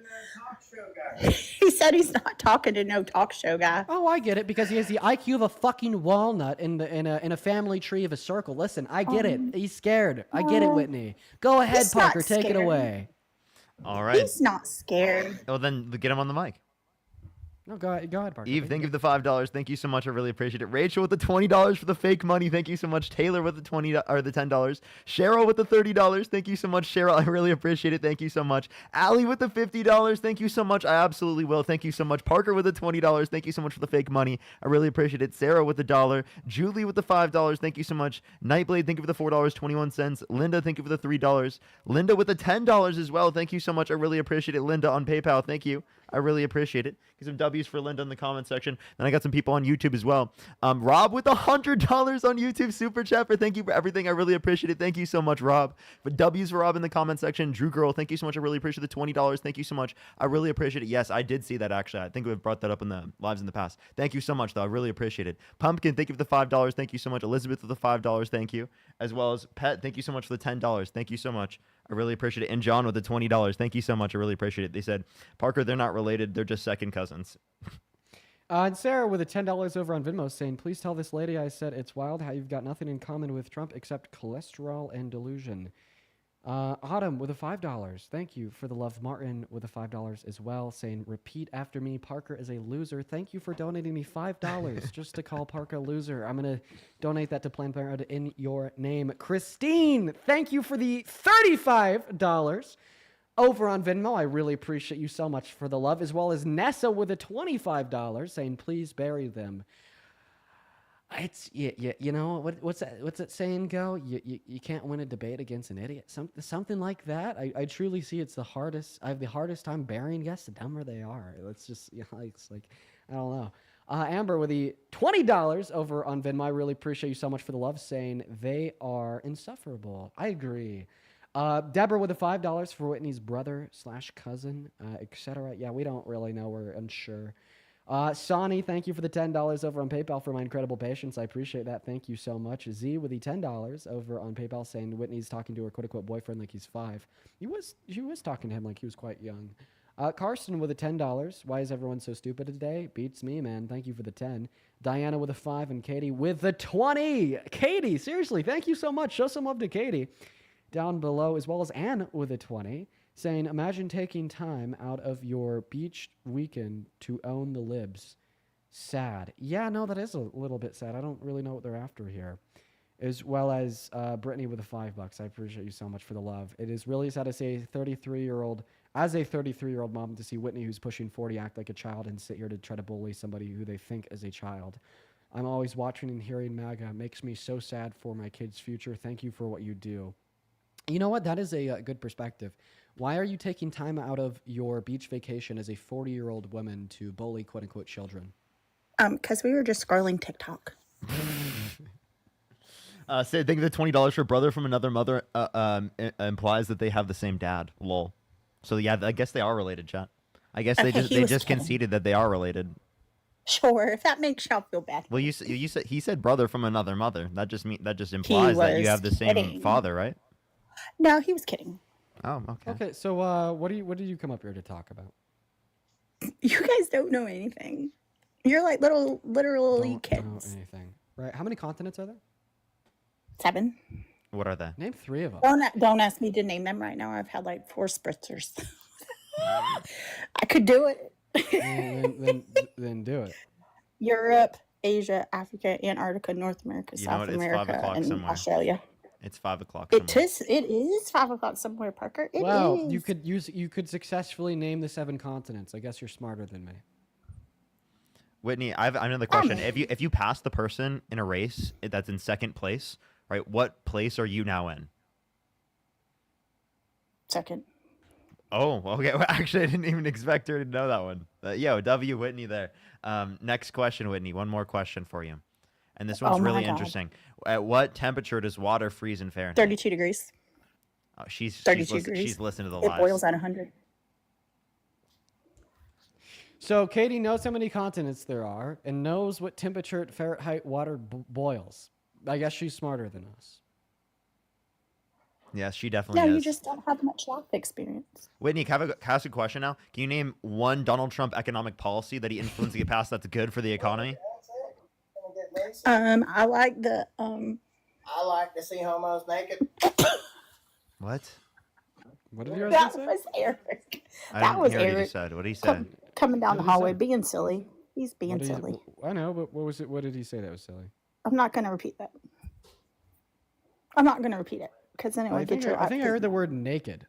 He said he's not talking to no talk show guy. Oh, I get it, because he has the IQ of a fucking walnut in a family tree of a circle. Listen, I get it. He's scared. I get it, Whitney. Go ahead, He's not Parker. Take it scared. away. All right. He's not scared. Well, then get him on the mic. No, go ahead, Parker. Eve, thank you for the $5. Thank you so much. I really appreciate it. Rachel with the $20 for the fake money. Thank you so much. Taylor with the $10. Cheryl with the $30. Thank you so much, Cheryl. I really appreciate it. Thank you so much. Allie with the $50. Thank you so much. I absolutely will. Thank you so much. Parker with the $20. Thank you so much for the fake money. I really appreciate it. Sarah with the $1. Julie with the $5. Thank you so much. Nightblade, thank you for the $4.21. Linda, thank you for the $3. Linda with the $10 as well. Thank you so much. I really appreciate it. Linda on PayPal. Thank you. I really appreciate it. Get some W's for Linda in the comment section. Then I got some people on YouTube as well. Rob with $100 on YouTube super chat for thank you for everything. I really appreciate it. Thank you so much, Rob. But W's for Rob in the comment section. Drew Girl, thank you so much. I really appreciate the $20. Thank you so much. I really appreciate it. Yes, I did see that actually. I think we've brought that up in the lives in the past. Thank you so much, though. I really appreciate it. Pumpkin, thank you for the $5. Thank you so much. Elizabeth with the $5. Thank you. As well as Pet, thank you so much for the $10. Thank you so much. I really appreciate it. And John with the $20. Thank you so much. I really appreciate it. They said, Parker, they're not related. They're just second cousins. And Sarah with the $10 over on Venmo saying, please tell this lady I said it's wild how you've got nothing in common with Trump except cholesterol and delusion. Autumn with a $5. Thank you for the love. Martin with a $5 as well, saying, repeat after me, Parker is a loser. Thank you for donating me $5 just to call Parker a loser. I'm going to donate that to Planned Parenthood in your name. Christine, thank you for the $35 over on Venmo. I really appreciate you so much for the love, as well as Nessa with a $25 saying, please bury them. It's you know what's that saying go? You can't win a debate against an idiot. Something like that. I truly see it's the hardest. I have the hardest time burying guests. The dumber they are. It's just it's like I don't know. Amber with the $20 over on Venmo. I really appreciate you so much for the love, saying they are insufferable. I agree. Deborah with the $5 for Whitney's brother/cousin, etc. Yeah, we don't really know. We're unsure. Sonny, thank you for the $10 over on PayPal for my incredible patience. I appreciate that. Thank you so much. Z with the $10 over on PayPal saying Whitney's talking to her quote-unquote boyfriend like he's 5. She was talking to him like he was quite young. Carson with the $10. Why is everyone so stupid today? Beats me, man. Thank you for the 10. Diana with a 5 and Katie with the 20. Katie, seriously, thank you so much. Show some love to Katie. Down below, as well as Anne with a 20. Saying, imagine taking time out of your beach weekend to own the libs. Sad. Yeah, no, that is a little bit sad. I don't really know what they're after here. As well as Brittany with the $5. I appreciate you so much for the love. It is really sad to say as a 33-year-old mom, to see Whitney, who's pushing 40, act like a child and sit here to try to bully somebody who they think is a child. I'm always watching and hearing MAGA. It makes me so sad for my kids' future. Thank you for what you do. You know what? That is a good perspective. Why are you taking time out of your beach vacation as a 40-year-old woman to bully quote unquote children? Because we were just scrolling TikTok. Say, think the $20 for brother from another mother implies that they have the same dad. Lol. So yeah, I guess they are related, chat. I guess Okay, he they was just kidding. conceded that they are related. Sure, if that makes y'all feel bad. Well, you said he said brother from another mother. That just implies that you was have the same kidding. father, right? No, he was kidding. Oh, okay. Okay, so what did you come up here to talk about? You guys don't know anything. You're like literally Don't know kids. anything. Right? How many continents are there? 7. What are they? Name 3 of them. Don't ask me to name them right now. I've had like 4 spritzers. I could do it. then do it. Europe, Asia, Africa, Antarctica, North America, You know South what? It's 5 America, o'clock and somewhere. Australia. It's 5 o'clock. It is 5 o'clock somewhere, Parker. It Wow, is. you could successfully name the 7 continents. I guess you're smarter than me. Whitney, I have another question. If you pass the person in a race that's in second place, right? What place are you now in? Second. Oh, okay. Well, actually, I didn't even expect her to know that one. Yo, W. Whitney there. Next question, Whitney. One more question for you. And this one's Oh my really God. interesting. At what temperature does water freeze in Fahrenheit? 32 degrees. Oh, she's 32 she's degrees. listened to the It lives. boils at 100. So Katie knows how many continents there are and knows what temperature at Fahrenheit water boils. I guess she's smarter than us. Yes, she definitely No, is. you just don't have much life experience. Whitney, can I ask a question now? Can you name one Donald Trump economic policy that he influenced to get passed that's good for the economy? I like the I like to see homos naked. What? What did your that husband say? was Eric. I That didn't was hear what he Eric just said. What did he say? coming down the What did he hallway say? being silly. He's What being did he- silly. I know, but what was it? What did he say that was silly? I'm not going to repeat that. I'm not going to repeat it because then it I would think get your. I think I heard the word naked.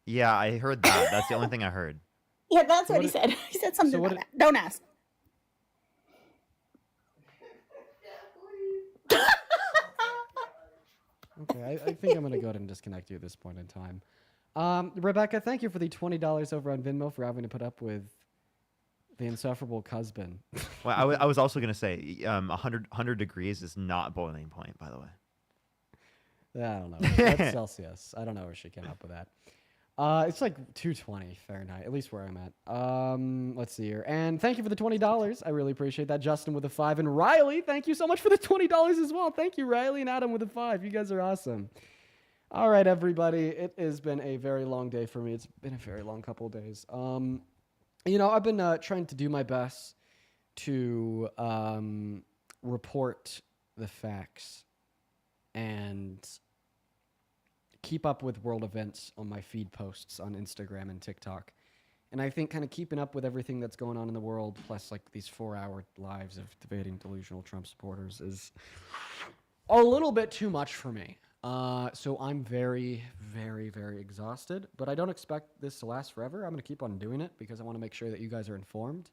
Yeah, I heard that. That's the only thing I heard. Yeah, that's what he what said. He said something what about that. Don't ask. Okay, I think I'm gonna go ahead and disconnect you at this point in time. Rebecca, thank you for the $20 over on Venmo for having to put up with the insufferable husband. Well, I was also going to say 100 degrees is not boiling point, by the way. I don't know. That's Celsius. I don't know where she came up with that. It's like 220 Fahrenheit, at least where I'm at. Let's see here. And thank you for the $20. I really appreciate that. Justin with a 5. And Riley, thank you so much for the $20 as well. Thank you, Riley and Adam with a 5. You guys are awesome. All right, everybody. It has been a very long day for me. It's been a very long couple of days. You know, I've been trying to do my best to report the facts and keep up with world events on my feed posts on Instagram and TikTok. And I think kind of keeping up with everything that's going on in the world, plus like these 4-hour lives of debating delusional Trump supporters is a little bit too much for me. So I'm very, very, very exhausted, but I don't expect this to last forever. I'm going to keep on doing it because I want to make sure that you guys are informed.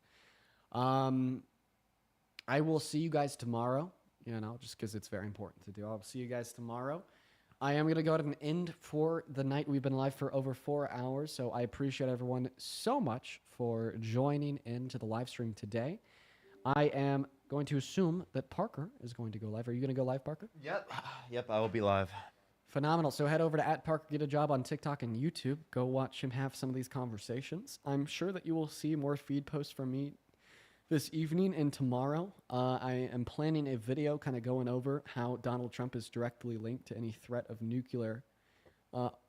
I will see you guys tomorrow, you know, just because it's very important to do. I'll see you guys tomorrow. I am going to go to an end for the night. We've been live for over 4 hours, so I appreciate everyone so much for joining into the live stream today. I am going to assume that Parker is going to go live. Are you going to go live, Parker? Yep, I will be live. Phenomenal. So head over to @ParkerGetAJob on TikTok and YouTube. Go watch him have some of these conversations. I'm sure that you will see more feed posts from me this evening and tomorrow. I am planning a video kind of going over how Donald Trump is directly linked to any threat of nuclear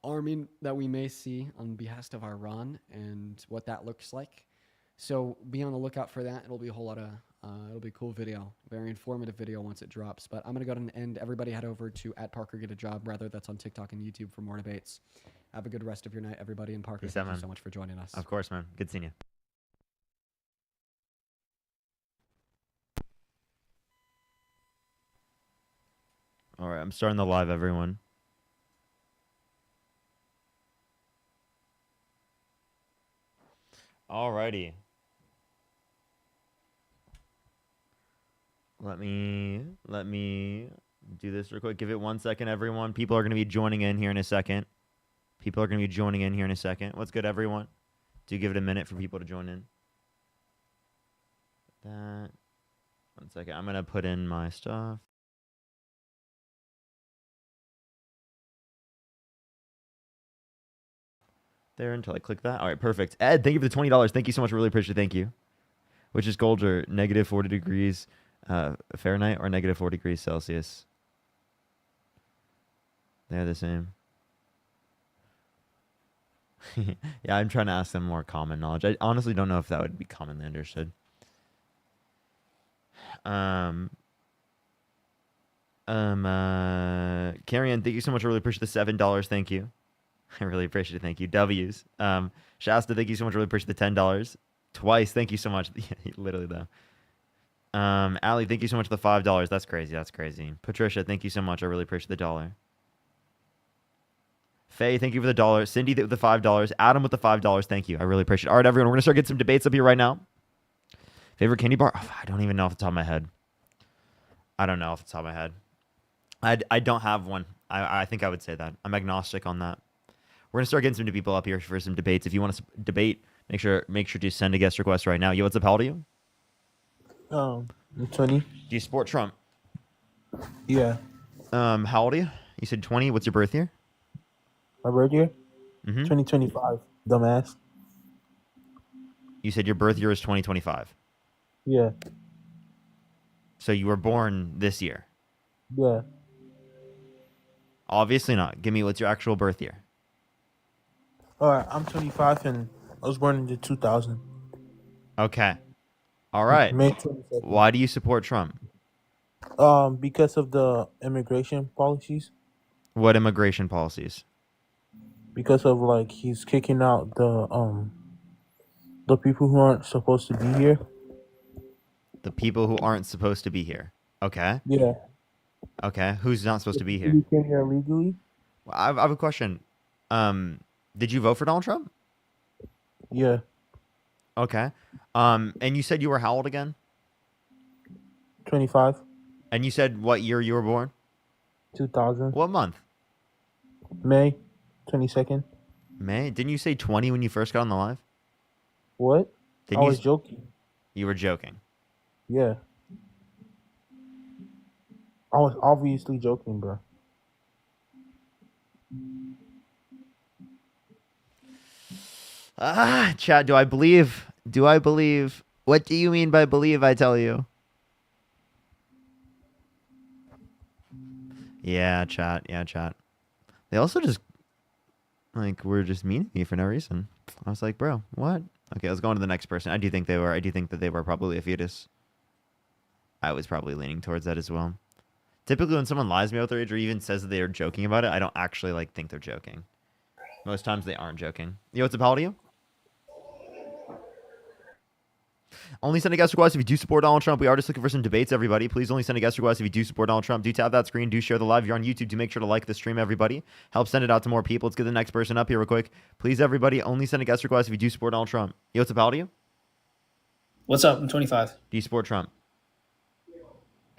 arming that we may see on behalf of Iran and what that looks like. So be on the lookout for that. It'll be a whole lot of, it'll be a cool video, very informative video once it drops. But I'm going to go ahead and end. Everybody head over to @ParkerGetAJob, rather. That's on TikTok and YouTube for more debates. Have a good rest of your night, everybody. And Parker, Peace thank out, you man. so much for joining us. Of course, man. Good seeing you. All right, I'm starting the live, everyone. Alrighty. Let me do this real quick. Give it 1 second, everyone. People are going to be joining in here in a second. People are going to be joining in here in a second. What's good, everyone? Do give it a minute for people to join in. That. 1 second. I'm going to put in my stuff. There until I click that. All right, perfect. Ed, thank you for the $20. Thank you so much. Really appreciate it. Thank you. Which is colder, negative 40 degrees Fahrenheit or negative 4 degrees Celsius? They're the same. Yeah, I'm trying to ask them more common knowledge. I honestly don't know if that would be commonly understood. Carrion, thank you so much. I really appreciate the $7. Thank you. I really appreciate it. Thank you. W's. Shasta, thank you so much. I really appreciate the $10. Twice. Thank you so much. Literally, though. Allie, thank you so much for the $5. That's crazy. That's crazy. Patricia, thank you so much. I really appreciate the $1. Faye, thank you for the $1. Cindy with the $5. Adam with the $5. Thank you. I really appreciate it. All right, everyone. We're going to start getting some debates up here right now. Favorite candy bar? Oh, I don't even know off the top of my head. I don't know off the top of my head. I don't have one. I think I would say that. I'm agnostic on that. We're going to start getting some people up here for some debates. If you want to debate, make sure to send a guest request right now. Yo, what's up? How old are you? I'm 20. Do you support Trump? Yeah. How old are you? You said 20. What's your birth year? My birth year? Mm-hmm. 2025. Dumbass. You said your birth year is 2025. Yeah. So you were born this year? Yeah. Obviously not. Give me what's your actual birth year? All right. I'm 25 and I was born in the 2000. Okay. All right. May 22nd. Why do you support Trump? Because of the immigration policies. What immigration policies? Because of like he's kicking out the people who aren't supposed to be here. The people who aren't supposed to be here. Okay. Yeah. Okay. Who's not supposed to be here? You came here illegally? I have a question. Did you vote for Donald Trump? Yeah. Okay. And you said you were how old again? 25. And you said what year you were born? 2000. What month? May 22nd. May? Didn't you say 20 when you first got on the live? What? Didn't I you was joking. You were joking. Yeah. I was obviously joking, bro. Chad, do I believe? What do you mean by believe, I tell you? Yeah, chat. They also just, were just mean to me for no reason. I was like, bro, what? Okay, let's go on to the next person. I do think that they were probably a fetus. I was probably leaning towards that as well. Typically, when someone lies to me about their age or even says that they are joking about it, I don't actually, think they're joking. Most times they aren't joking. Yo, what's up? How old are you? Only send a guest request if you do support Donald Trump. We are just looking for some debates, everybody. Please only send a guest request if you do support Donald Trump. Do tap that screen. Do share the live. If you're on YouTube, do make sure to like the stream, everybody. Help send it out to more people. Let's get the next person up here real quick. Please, everybody, only send a guest request if you do support Donald Trump. Yo, what's up? How old are you? What's up? I'm 25. Do you support Trump?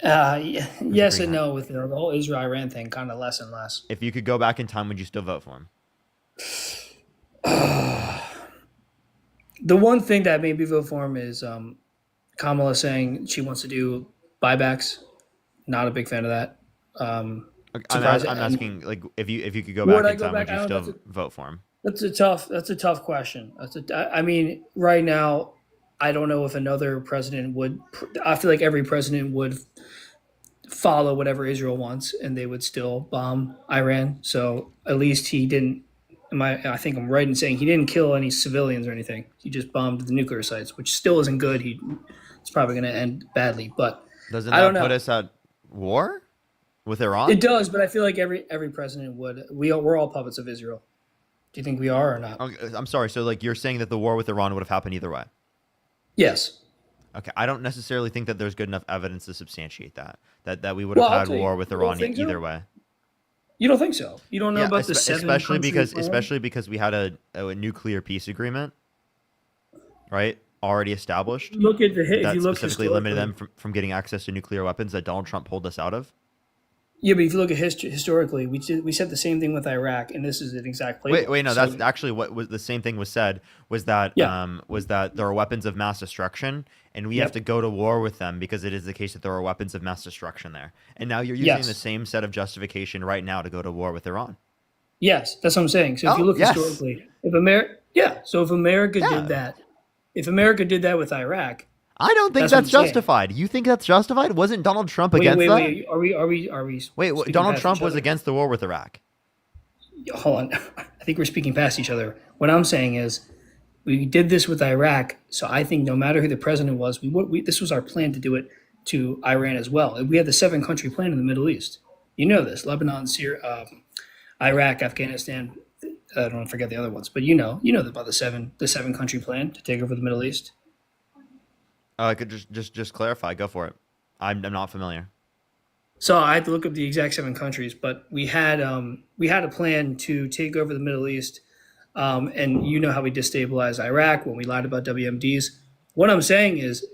Yes and no with the whole Israel-Iran thing, kind of less and less. If you could go back in time, would you still vote for him? The one thing that made me vote for him is Kamala saying she wants to do buybacks. Not a big fan of that. I'm asking, if you could go back in time, would you still vote for him? That's a tough question. I mean, right now, I don't know if another president would. I feel like every president would follow whatever Israel wants, and they would still bomb Iran. So at least he didn't. I think I'm right in saying he didn't kill any civilians or anything. He just bombed the nuclear sites, which still isn't good. It's probably going to end badly. But doesn't I don't that know. put us at war with Iran? It does, but I feel like every president would. We're all puppets of Israel. Do you think we are or not? Okay, I'm sorry. So you're saying that the war with Iran would have happened either way? Yes. Okay, I don't necessarily think that there's good enough evidence to substantiate that we would have had war with Iran either way. You don't think so? You don't know about the seven especially because we had a nuclear peace agreement, right? Already established. Look at the hit. That specifically limited them from getting access to nuclear weapons that Donald Trump pulled us out of. Yeah, but if you look at historically, we said the same thing with Iraq, and this is an exact playbook. Wait, no, So, that's actually what was the same thing was said was that Yeah. there are weapons of mass destruction, and we have Yep. to go to war with them because it is the case that there are weapons of mass destruction there. And now you're using Yes. the same set of justification right now to go to war with Iran. Yes, that's what I'm saying. So if Oh, you look yes. historically, if America Yeah. did that, if America did that with Iraq, I don't think That's what that's I'm saying. justified. You think that's justified? Wasn't Donald Trump wait, against wait, that? wait, are we? Wait, speaking Donald past Trump each was other? against the war with Iraq. Hold on, I think we're speaking past each other. What I'm saying is, we did this with Iraq, so I think no matter who the president was, this was our plan to do it to Iran as well. We had the 7-country plan in the Middle East. You know this: Lebanon, Syria, Iraq, Afghanistan. I don't forget the other ones, but you know about the 7-country plan to take over the Middle East. I could just clarify. Go for it. I'm not familiar. So I had to look up the exact 7 countries, but we had a plan to take over the Middle East, and you know how we destabilized Iraq when we lied about WMDs. What I'm saying is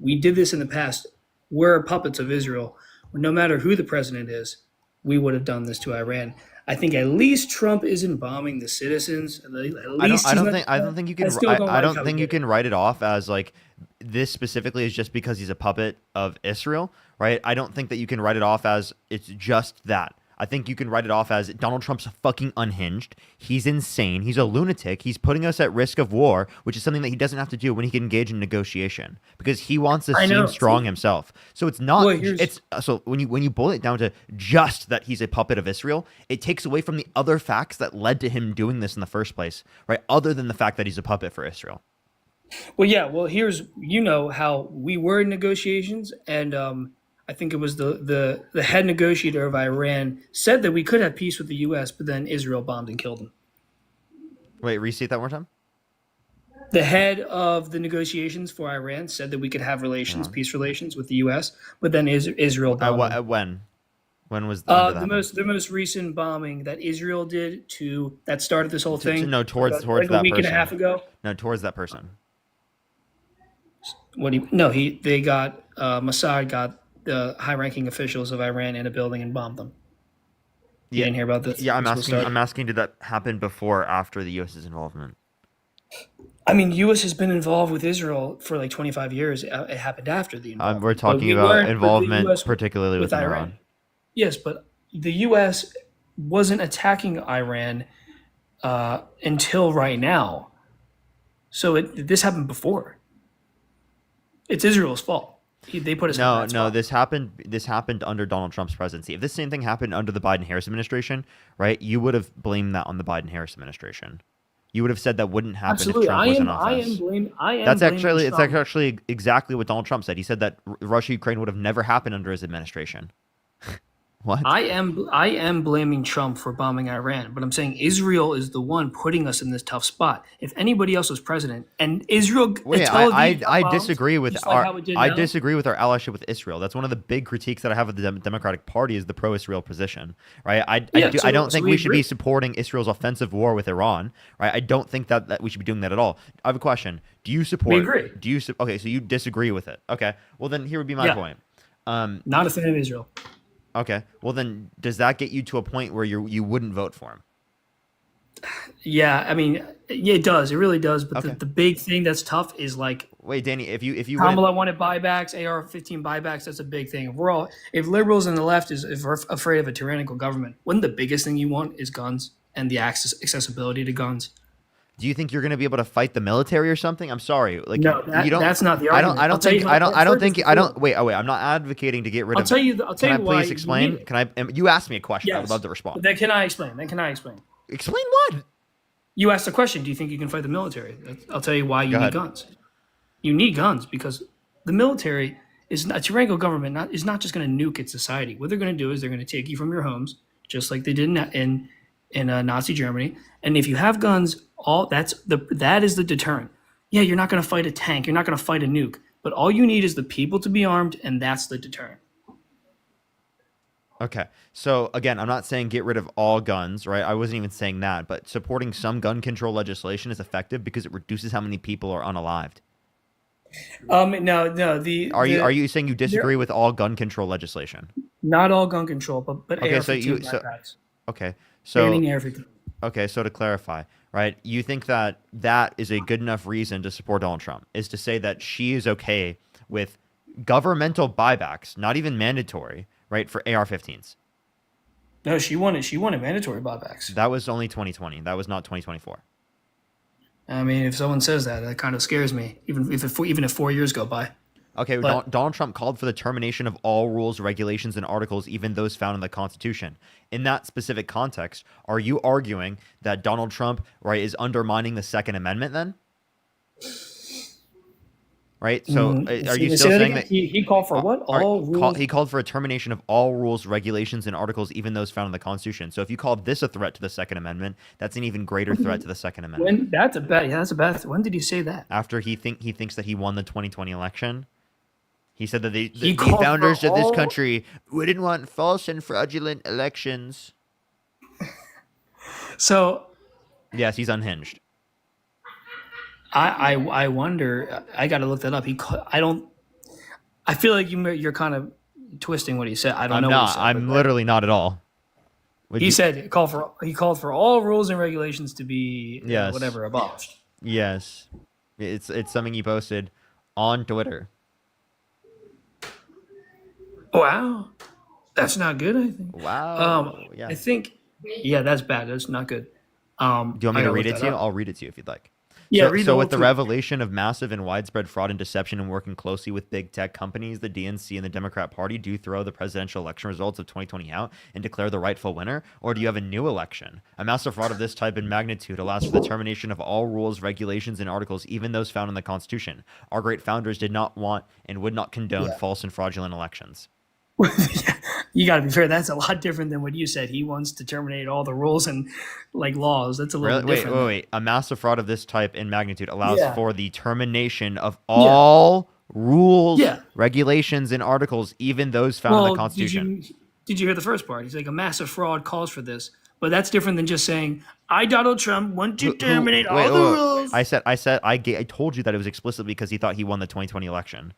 we did this in the past. We're puppets of Israel. No matter who the president is, we would have done this to Iran. I think at least Trump isn't bombing the citizens. At least I don't think you can. I don't think you can write it off as like this specifically is just because he's a puppet of Israel, right? I don't think that you can write it off as it's just that. I think you can write it off as Donald Trump's fucking unhinged. He's insane. He's a lunatic. He's putting us at risk of war, which is something that he doesn't have to do when he can engage in negotiation because he wants to seem strong himself. So it's not. So when you boil it down to just that he's a puppet of Israel, it takes away from the other facts that led to him doing this in the first place, right? Other than the fact that he's a puppet for Israel. Well, yeah. Well, here's how we were in negotiations, and I think it was the head negotiator of Iran said that we could have peace with the U.S., but then Israel bombed and killed him. Wait, restate that one more time. The head of the negotiations for Iran said that we could have relations, peace relations with the U.S., but then Israel bombed him. When was the most recent bombing that Israel did that started this whole thing? No, towards like that a week person. and a half ago. No, towards that person. Mossad got the high-ranking officials of Iran in a building and bombed them. You didn't hear about this? Yeah, I'm asking, did that happen before or after the U.S.'s involvement? I mean, U.S. has been involved with Israel for like 25 years. It happened after the involvement. We're talking about involvement, particularly with Iran. Yes, but the U.S. wasn't attacking Iran until right now. So this happened before. It's Israel's fault. They put us in that spot. This happened under Donald Trump's presidency. If this same thing happened under the Biden-Harris administration, right, you would have blamed that on the Biden-Harris administration. You would have said that wouldn't happen Absolutely. if Trump was in office. That's actually exactly what Donald Trump said. He said that Russia-Ukraine would have never happened under his administration. What? I am blaming Trump for bombing Iran, but I'm saying Israel is the one putting us in this tough spot. If anybody else was president and Israel, I disagree with disagree with our allyship with Israel. That's one of the big critiques that I have of the Democratic Party is the pro-Israel position, right? I don't think we should be supporting Israel's offensive war with Iran, right? I don't think that we should be doing that at all. I have a question. Do you support? We agree. Okay, so you disagree with it. Okay, well then here would be my point. Not a fan of Israel. Okay. Well, then does that get you to a point where you wouldn't vote for him? Yeah, I mean, yeah, it does. It really does. But the big thing that's tough is like, wait, Danny, if you Kamala wanted buybacks, AR-15 buybacks. That's a big thing. If liberals and the left if we're afraid of a tyrannical government, wouldn't the biggest thing you want is guns and the accessibility to guns? Do you think you're going to be able to fight the military or something? I'm sorry, like no, that's not the argument. Wait. I'm not advocating to get rid of. I'll tell you can I please explain? You asked me a question. Yes. I would love to respond. Then can I explain? Explain what? You asked the question. Do you think you can fight the military? I'll tell you why you need guns. You need guns because the military is a tyrannical government. Is not just going to nuke its society. What they're going to do is they're going to take you from your homes, just like they did in Nazi Germany. And if you have guns, that is the deterrent. Yeah, you're not going to fight a tank. You're not going to fight a nuke. But all you need is the people to be armed, and that's the deterrent. Okay. So again, I'm not saying get rid of all guns, right? I wasn't even saying that. But supporting some gun control legislation is effective because it reduces how many people are unalived. No. Are you saying you disagree with all gun control legislation? Not all gun control, but Okay, AR-15 backpacks. Okay, so Banning AR-15. okay, so to clarify, right? You think that that is a good enough reason to support Donald Trump, is to say that she is okay with governmental buybacks, not even mandatory, right, for AR-15s. No, she wanted mandatory buybacks. That was only 2020. That was not 2024. I mean, if someone says that, that kind of scares me. Even if 4 years go by. Okay, But- Donald Trump called for the termination of all rules, regulations, and articles, even those found in the Constitution. In that specific context, are you arguing that Donald Trump, right, is undermining the Second Amendment then? Right? So are you still saying that he called for what? All rules. he called for a termination of all rules, regulations, and articles, even those found in the Constitution? So if you called this a threat to the Second Amendment, that's an even greater threat to the Second Amendment. When that's a bad. When did he say that? After he thinks that he won the 2020 election. He said that the called for founders of this all- country wouldn't want false and fraudulent elections. So Yes, he's unhinged. I wonder. I got to look that up. I feel like you're kind of twisting what he said. I don't I'm know. not. What he said, I'm but literally not at all. He said he called for all rules and regulations to be Yes. whatever abolished. Yes, it's something he posted on Twitter. Wow, that's not good. I think. Wow. Yeah. I think. Yeah, that's bad. That's not good. Do you want me I to gotta read look it that to you? up. I'll read it to you if you'd like. Yeah, So, read so the with the whole tweet. revelation of massive and widespread fraud and deception and working closely with big tech companies, the DNC and the Democrat Party do throw the presidential election results of 2020 out and declare the rightful winner? Or do you have a new election? A massive fraud of this type and magnitude allows for the termination of all rules, regulations, and articles, even those found in the Constitution. Our great founders did not want and would not condone false and fraudulent elections. You got to be fair. That's a lot different than what you said. He wants to terminate all the rules and laws. That's a little Really? different. Wait. A massive fraud of this type and magnitude allows Yeah. for the termination of all rules, Yeah. regulations, and articles, even those found in the Constitution. Did you hear the first part? He's like, a massive fraud calls for this. But that's different than just saying, I, Donald Trump, want to terminate all the rules. I told you that it was explicitly because he thought he won the 2020 election.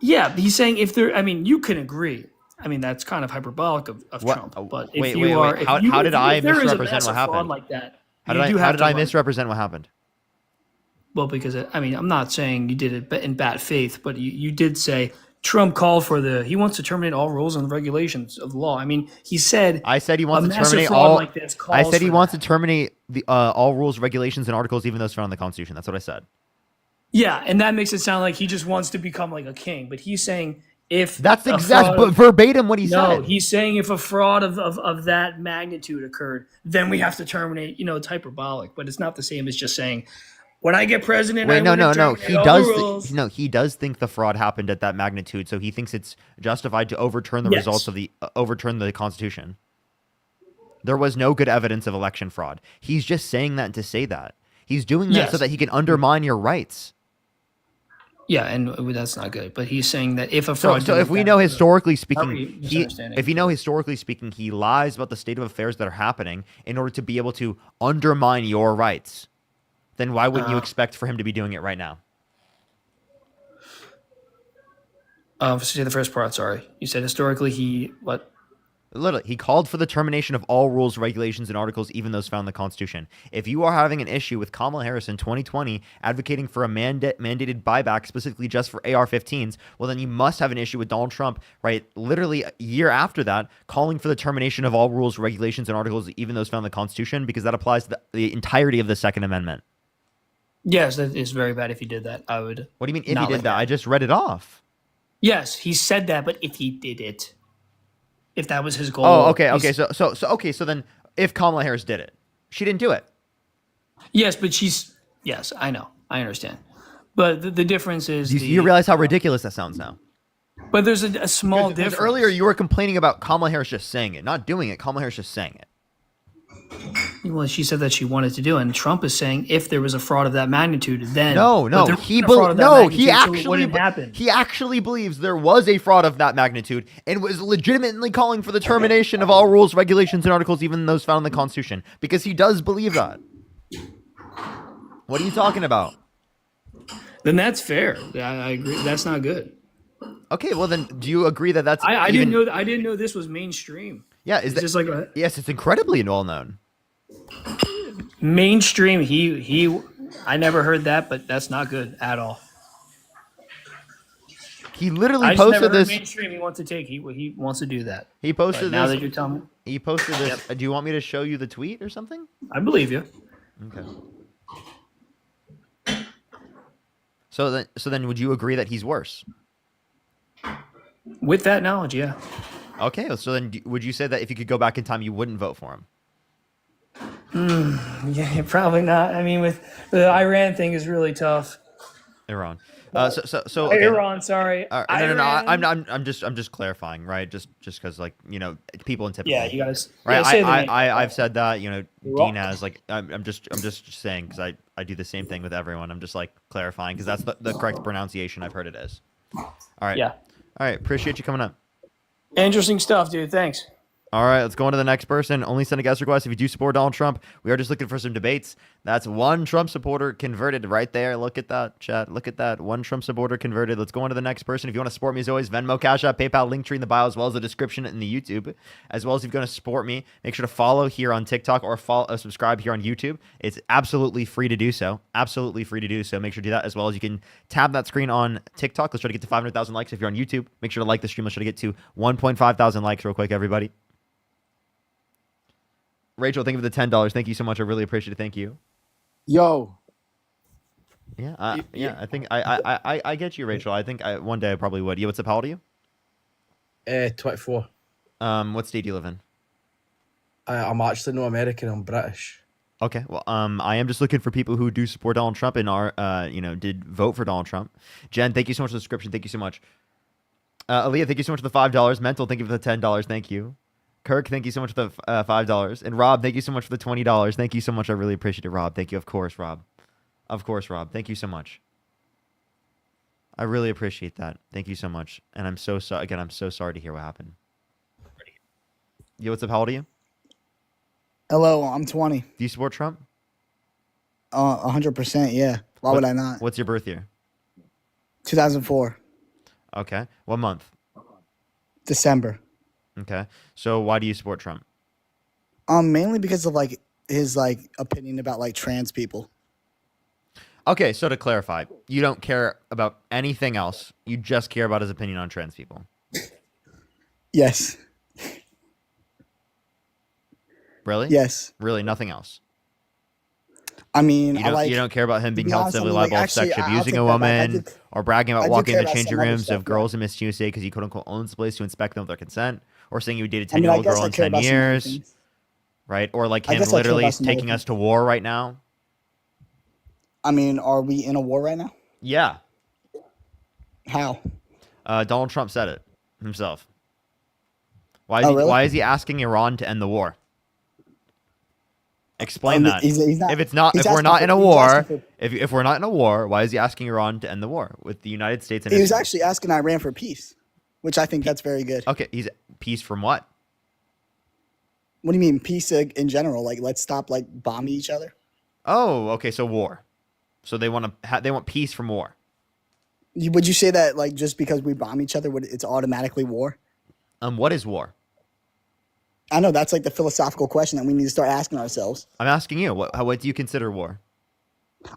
Yeah, he's saying if there, I mean, you can agree. I mean, that's kind of hyperbolic of What? Trump. But Wait, if you are, How did I there is a misrepresent massive what fraud happened? like that, How you did do I have to, misrepresent what happened? Well, because I mean, I'm not saying you did it in bad faith, but you did say Trump called for he wants to terminate all rules and regulations of the law. I mean, he said I said he wants a to massive terminate fraud all. like this I calls said he for wants that. to terminate the all rules, regulations, and articles, even those found in the Constitution. That's what I said. Yeah, and that makes it sound like he just wants to become like a king. But he's saying if That's a exact, fraud but of- verbatim what he no, said. he's saying if a fraud of that magnitude occurred, then we have to terminate. It's hyperbolic, but it's not the same as just saying, when I get president, Wait, I no. want to terminate He all does. the rules. He does think the fraud happened at that magnitude, so he thinks it's justified to overturn the Yes. results of the overturn the Constitution. There was no good evidence of election fraud. He's just saying that to say that. He's doing that so Yes. that he can undermine your rights. Yeah, and that's not good. But he's saying that if a So, fraud, so did if we that- know historically Are we speaking, misunderstanding? if you know historically speaking, he lies about the state of affairs that are happening in order to be able to undermine your rights, then why wouldn't you expect for him to be doing it right now? say the first part. Sorry, you said historically he what? Literally, he called for the termination of all rules, regulations, and articles, even those found in the Constitution. If you are having an issue with Kamala Harris in 2020 advocating for a mandated buyback specifically just for AR-15s, well, then you must have an issue with Donald Trump, right? Literally a year after that, calling for the termination of all rules, regulations, and articles, even those found in the Constitution, because that applies to the entirety of the Second Amendment. Yes, that is very bad. If he did that, I would. What do you mean if Not he did like that? I just read it off. Yes, he said that, but if he did it, if that was his goal. Oh, okay. So then if Kamala Harris did it, she didn't do it. Yes, but yes, I know, I understand, but the difference is You realize how ridiculous that sounds now. But there's a small Because difference. earlier you were complaining about Kamala Harris just saying it, not doing it. Kamala Harris just saying it. Well, she said that she wanted to do it, and Trump is saying if there was a fraud of that magnitude, then No, but there he wasn't a fraud of that magnitude, so it wouldn't happen. he actually believes there was a fraud of that magnitude and was legitimately calling for the termination of all rules, regulations, and articles, even those found in the Constitution, because he does believe that. What are you talking about? Then that's fair. I agree. That's not good. Okay, well then, do you agree that that's? I even, didn't know. I didn't know this was mainstream. Yeah, is It's that just like a yes? It's incredibly well known. mainstream. He. I never heard that, but that's not good at all. He literally I just never posted heard this. mainstream. He wants to take. He wants to do that. He posted But now this. that you're telling me, He posted this. Do you want me to show you the tweet or something? I believe you. Okay. So then, would you agree that he's worse? With that knowledge, yeah. Okay. So then, would you say that if you could go back in time, you wouldn't vote for him? Yeah, probably not. I mean, with the Iran thing is really tough. Iran. So okay. Iran, sorry. No. Iran. I'm just clarifying, right? Just because like people in typical. Yeah, you guys. Right. Yeah, say the name. I've said that. Dean welcome. has like. I'm just saying because I do the same thing with everyone. I'm just like clarifying because that's the correct pronunciation I've heard it as. All right. Yeah. All right. Appreciate you coming up. Interesting stuff, dude. Thanks. All right, let's go on to the next person. Only send a guest request if you do support Donald Trump. We are just looking for some debates. That's one Trump supporter converted right there. Look at that, chat. Look at that. One Trump supporter converted. Let's go on to the next person. If you want to support me, as always, Venmo, Cash App, PayPal, link tree in the bio, as well as the description in the YouTube. As well as if you're going to support me, make sure to follow here on TikTok or subscribe here on YouTube. It's absolutely free to do so. Absolutely free to do so. Make sure to do that, as well as you can tab that screen on TikTok. Let's try to get to 500,000 likes. If you're on YouTube, make sure to like the stream. Let's try to get to 1.5 thousand likes real quick, everybody. Rachel, thank you for the $10. Thank you so much. I really appreciate it. Thank you. Yo. Yeah, I think I get you, Rachel. I think one day I probably would. Yeah, what's up? How old are you? 24. What state do you live in? I'm actually no American. I'm British. Okay, well, I am just looking for people who do support Donald Trump and are, did vote for Donald Trump. Jen, thank you so much for the subscription. Thank you so much. Aaliyah, thank you so much for the $5. Mental, thank you for the $10. Thank you. Kirk, thank you so much for the $5. And Rob, thank you so much for the $20. Thank you so much. I really appreciate it, Rob. Thank you. Of course, Rob. Of course, Rob. Thank you so much. I really appreciate that. Thank you so much. And I'm so sorry. Again, I'm so sorry to hear what happened. Yo, what's up? How old are you? Hello, I'm 20. Do you support Trump? 100%, yeah. Why would I not? What's your birth year? 2004, Okay. What month? December. Okay. So why do you support Trump? Mainly because of his opinion about trans people. Okay, so to clarify, you don't care about anything else. You just care about his opinion on trans people. Yes. Really? Yes. Really, nothing else. I mean, You don't care about him being be held honest, civilly I mean, liable for actually, sexually I'll abusing take a that back. I woman do- or bragging I about do walking care in the about changing some other rooms stuff, of girls in Miss USA because he quote unquote owns the place to inspect them with their consent, or saying you would date a I mean, I 10-year-old guess girl I in care 10 about some other years, things. right? Or like I him guess I care literally about some other taking us things. to war right now. I mean, are we in a war right now? Yeah. How? Donald Trump said it himself. Why Oh, really? Why is he asking Iran to end the war? Explain that. He's not, If it's not, he's if we're asking not for- in a he's war, asking for- if we're not in a war, why is he asking Iran to end the war with the United States and He was Israel? actually asking Iran for peace, which I think that's very good. Okay, he's peace from what? What do you mean peace in general? Let's stop bombing each other. Oh, okay, so war. So they want they want peace from war. Would you say that just because we bomb each other, it's automatically war? What is war? I know that's the philosophical question that we need to start asking ourselves. I'm asking you. What do you consider war?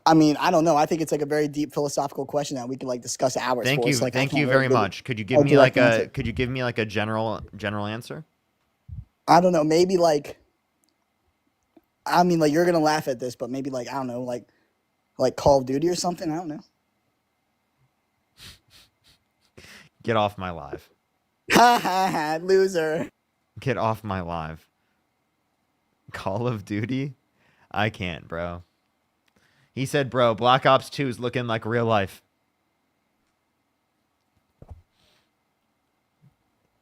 I mean, I don't know. I think it's a very deep philosophical question that we can discuss hours. Thank for. you, It's I thank can't you really very give much. Could you a give me direct answer. a general answer? I don't know. Maybe I mean, you're gonna laugh at this, but maybe I don't know, like Call of Duty or something. I don't know. Get off my live. Ha ha ha! Loser. Get off my live. Call of Duty? I can't, bro. He said, bro, Black Ops 2 is looking like real life.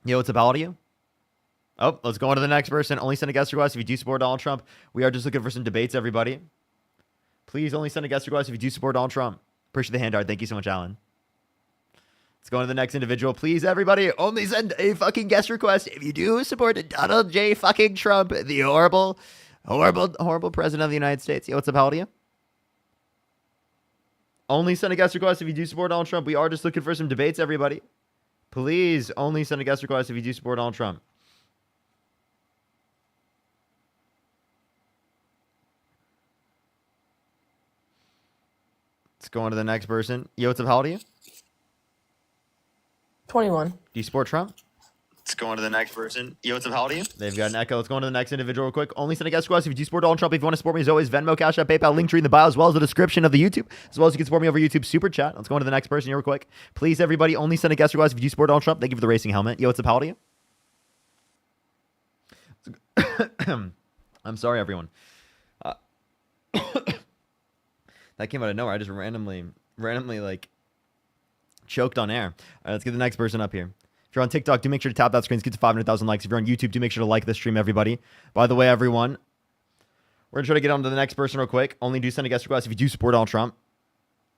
Yo, what's up, how old are you? Oh, let's go on to the next person. Only send a guest request if you do support Donald Trump. We are just looking for some debates, everybody. Please only send a guest request if you do support Donald Trump. Appreciate the hand art. Thank you so much, Alan. Let's go on to the next individual. Please, everybody, only send a fucking guest request if you do support Donald J. fucking Trump, the horrible, horrible, horrible president of the United States. Yo, what's up, how old are you? Only send a guest request if you do support Donald Trump. We are just looking for some debates, everybody. Please only send a guest request if you do support Donald Trump. Let's go on to the next person. Yo, what's up? How old are you? 21. Do you support Trump? Let's go on to the next person. Yo, what's up? How old are you? They've got an echo. Let's go on to the next individual real quick. Only send a guest request if you do support Donald Trump. If you want to support me, as always, Venmo, Cash App, PayPal, Linktree in the bio, as well as the description of the YouTube, as well as you can support me over YouTube Super Chat. Let's go on to the next person here real quick. Please, everybody, only send a guest request if you do support Donald Trump. Thank you for the racing helmet. Yo, what's up? How old are you? I'm sorry, everyone. That came out of nowhere. I just randomly like choked on air. All right, let's get the next person up here. If you're on TikTok, do make sure to tap that screen. Let's get to 500,000 likes. If you're on YouTube, do make sure to like this stream, everybody. By the way, everyone, we're going to try to get on to the next person real quick. Only do send a guest request if you do support Donald Trump.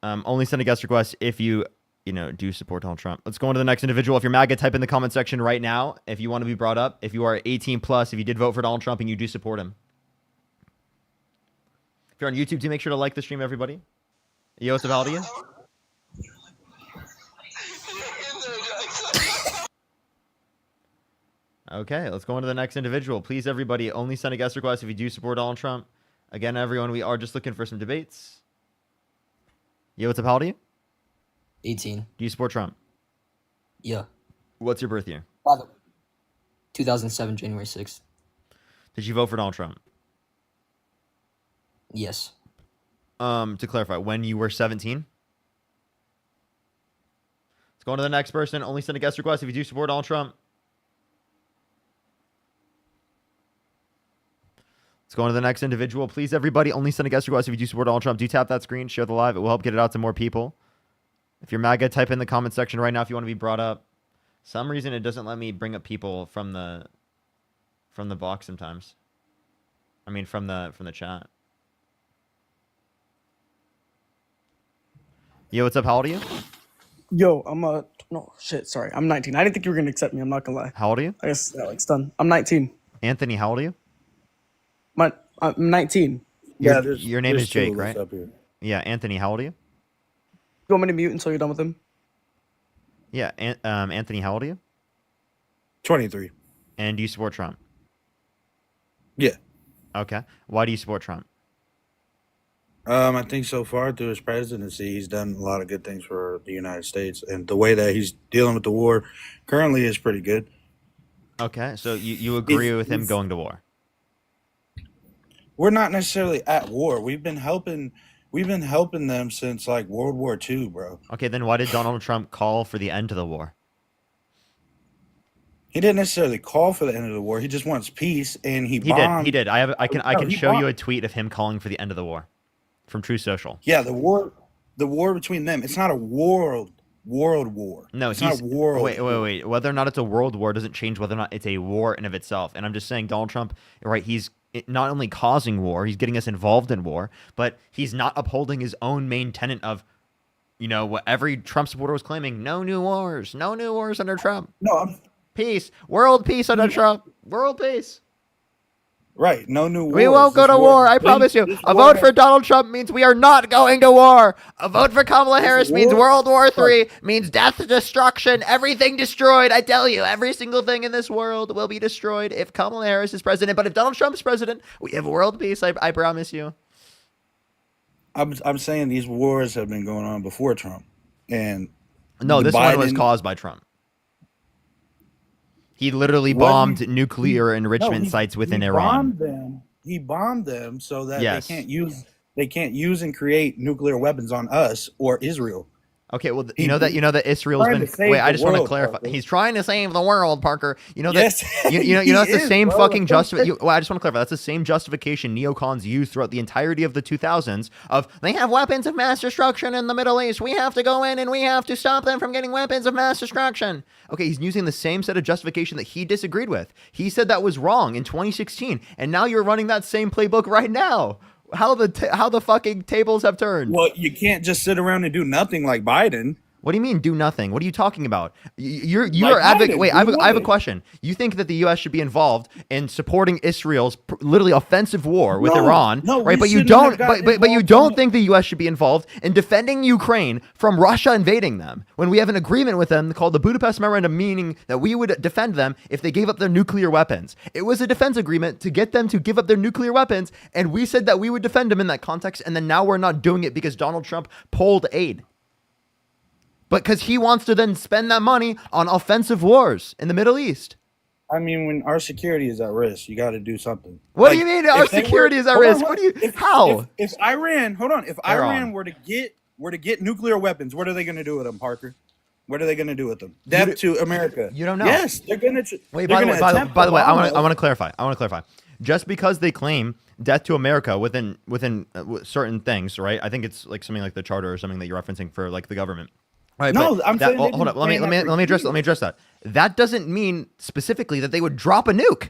Only send a guest request if you do support Donald Trump. Let's go on to the next individual. If you're MAGA, type in the comment section right now if you want to be brought up. If you are 18 plus, if you did vote for Donald Trump and you do support him. If you're on YouTube, do make sure to like the stream, everybody. Yo, what's up? How old are you? Okay, let's go on to the next individual. Please, everybody, only send a guest request if you do support Donald Trump. Again, everyone, we are just looking for some debates. Yo, what's up? How old are you? 18. Do you support Trump? Yeah. What's your birth year? 2007, January 6th. Did you vote for Donald Trump? Yes. To clarify, when you were 17? Let's go on to the next person. Only send a guest request if you do support Donald Trump. Let's go on to the next individual. Please, everybody, only send a guest request if you do support Donald Trump. Do tap that screen, share the live. It will help get it out to more people. If you're MAGA, type in the comment section right now if you want to be brought up. Some reason it doesn't let me bring up people from the box sometimes. I mean, from the chat. Yo, what's up? How old are you? Yo, no, shit, sorry. I'm 19. I didn't think you were going to accept me. I'm not going to lie. How old are you? I guess that like done. I'm 19. Anthony, how old are you? I'm 19. Your name is Jake, right? Yeah, Anthony, how old are you? You want me to mute until you're done with him? Yeah, Anthony, how old are you? 23. And do you support Trump? Yeah. Okay. Why do you support Trump? I think so far through his presidency, he's done a lot of good things for the United States, and the way that he's dealing with the war currently is pretty good. Okay, so you agree with him going to war? We're not necessarily at war. We've been helping them since like World War II, bro. Okay, then why did Donald Trump call for the end of the war? He didn't necessarily call for the end of the war. He just wants peace, and he did. He did. I can show you a tweet of him calling for the end of the war from True Social. Yeah, the war between them. It's not a world war. No, it's not a world. Wait. Whether or not it's a world war doesn't change whether or not it's a war in of itself. And I'm just saying, Donald Trump, right? He's not only causing war, he's getting us involved in war, but he's not upholding his own main tenet of, what every Trump supporter was claiming: no new wars under Trump. No, peace, world peace under Trump, world peace. Right, no new wars. We won't go to war, I promise you. A vote for Donald Trump means we are not going to war. A vote for Kamala Harris means World War III, means death, destruction, everything destroyed. I tell you, every single thing in this world will be destroyed if Kamala Harris is president. But if Donald Trump is president, we have world peace, I promise you. I'm saying these wars have been going on before Trump. And no, this one was caused by Trump. He literally bombed nuclear enrichment sites within Iran. He bombed them so that they can't use and create nuclear weapons on us or Israel. Okay, well, you know that Israel's been. Wait, I just want to clarify. Parker. He's trying to save the world, Parker. You know that. Yes, you know that's the same fucking justification. Well, I just want to clarify. That's the same justification neocons used throughout the entirety of the 2000s. Of they have weapons of mass destruction in the Middle East. We have to go in and we have to stop them from getting weapons of mass destruction. Okay, he's using the same set of justification that he disagreed with. He said that was wrong in 2016, and now you're running that same playbook right now. How the fucking tables have turned. Well, you can't just sit around and do nothing like Biden. What do you mean do nothing? What are you talking about? You're Like, advocating. Wait, I have a nothing. question. You think that the U.S. should be involved in supporting Israel's literally offensive war with No, Iran, no, right? we But you shouldn't don't. have gotten But you involved don't in it. think the U.S. should be involved in defending Ukraine from Russia invading them when we have an agreement with them called the Budapest Memorandum, meaning that we would defend them if they gave up their nuclear weapons. It was a defense agreement to get them to give up their nuclear weapons, and we said that we would defend them in that context, and then now we're not doing it because Donald Trump pulled aid. But because he wants to then spend that money on offensive wars in the Middle East. I mean, when our security is at risk, you got to do something. What Like, do you mean our if they security were- is at hold on, risk? hold What on. do you? How? If Iran, hold on, if Iran. Iran were to get nuclear weapons, what are they going to do with them, Parker? What are they going to do with them? Death to America. You don't know. Yes, they're going to. Wait, by the way, I want to clarify. Just because they claim death to America within certain things, right? I think it's like something like the charter or something that you're referencing for like the government. Right, No, but I'm saying they've hold been up. Let me saying that for address that. That doesn't mean specifically that they would drop a nuke.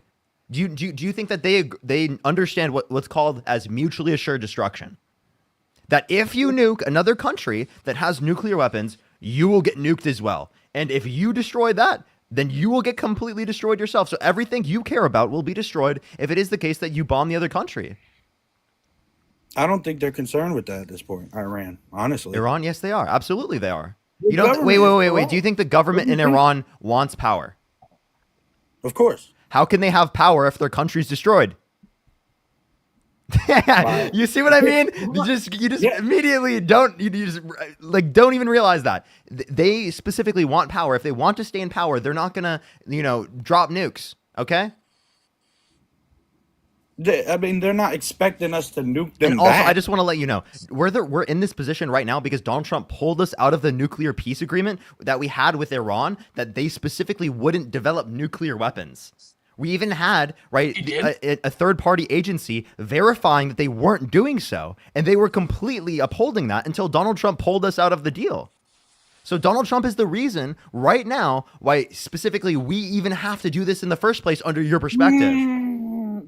Do you think that they understand what's called as mutually assured destruction? That if you nuke another country that has nuclear weapons, you will get nuked as well. And if you destroy that, then you will get completely destroyed yourself. So everything you care about will be destroyed if it is the case that you bomb the other country. I don't think they're concerned with that at this point. Iran, honestly. Iran, yes, they are. Absolutely, they are. The You don't. Wait. government is Do you think the government in Iran wants power? Of course. How can they have power if their country's destroyed? You see what I mean? You just immediately don't even realize that they specifically want power. If they want to stay in power, they're not gonna drop nukes. Okay. I mean, they're not expecting us to nuke them And also, back. I just want to let you know, we're in this position right now because Donald Trump pulled us out of the nuclear peace agreement that we had with Iran, that they specifically wouldn't develop nuclear weapons. We even had a third-party agency verifying that they weren't doing so, and they were completely upholding that until Donald Trump pulled us out of the deal. So Donald Trump is the reason right now why specifically we even have to do this in the first place under your perspective.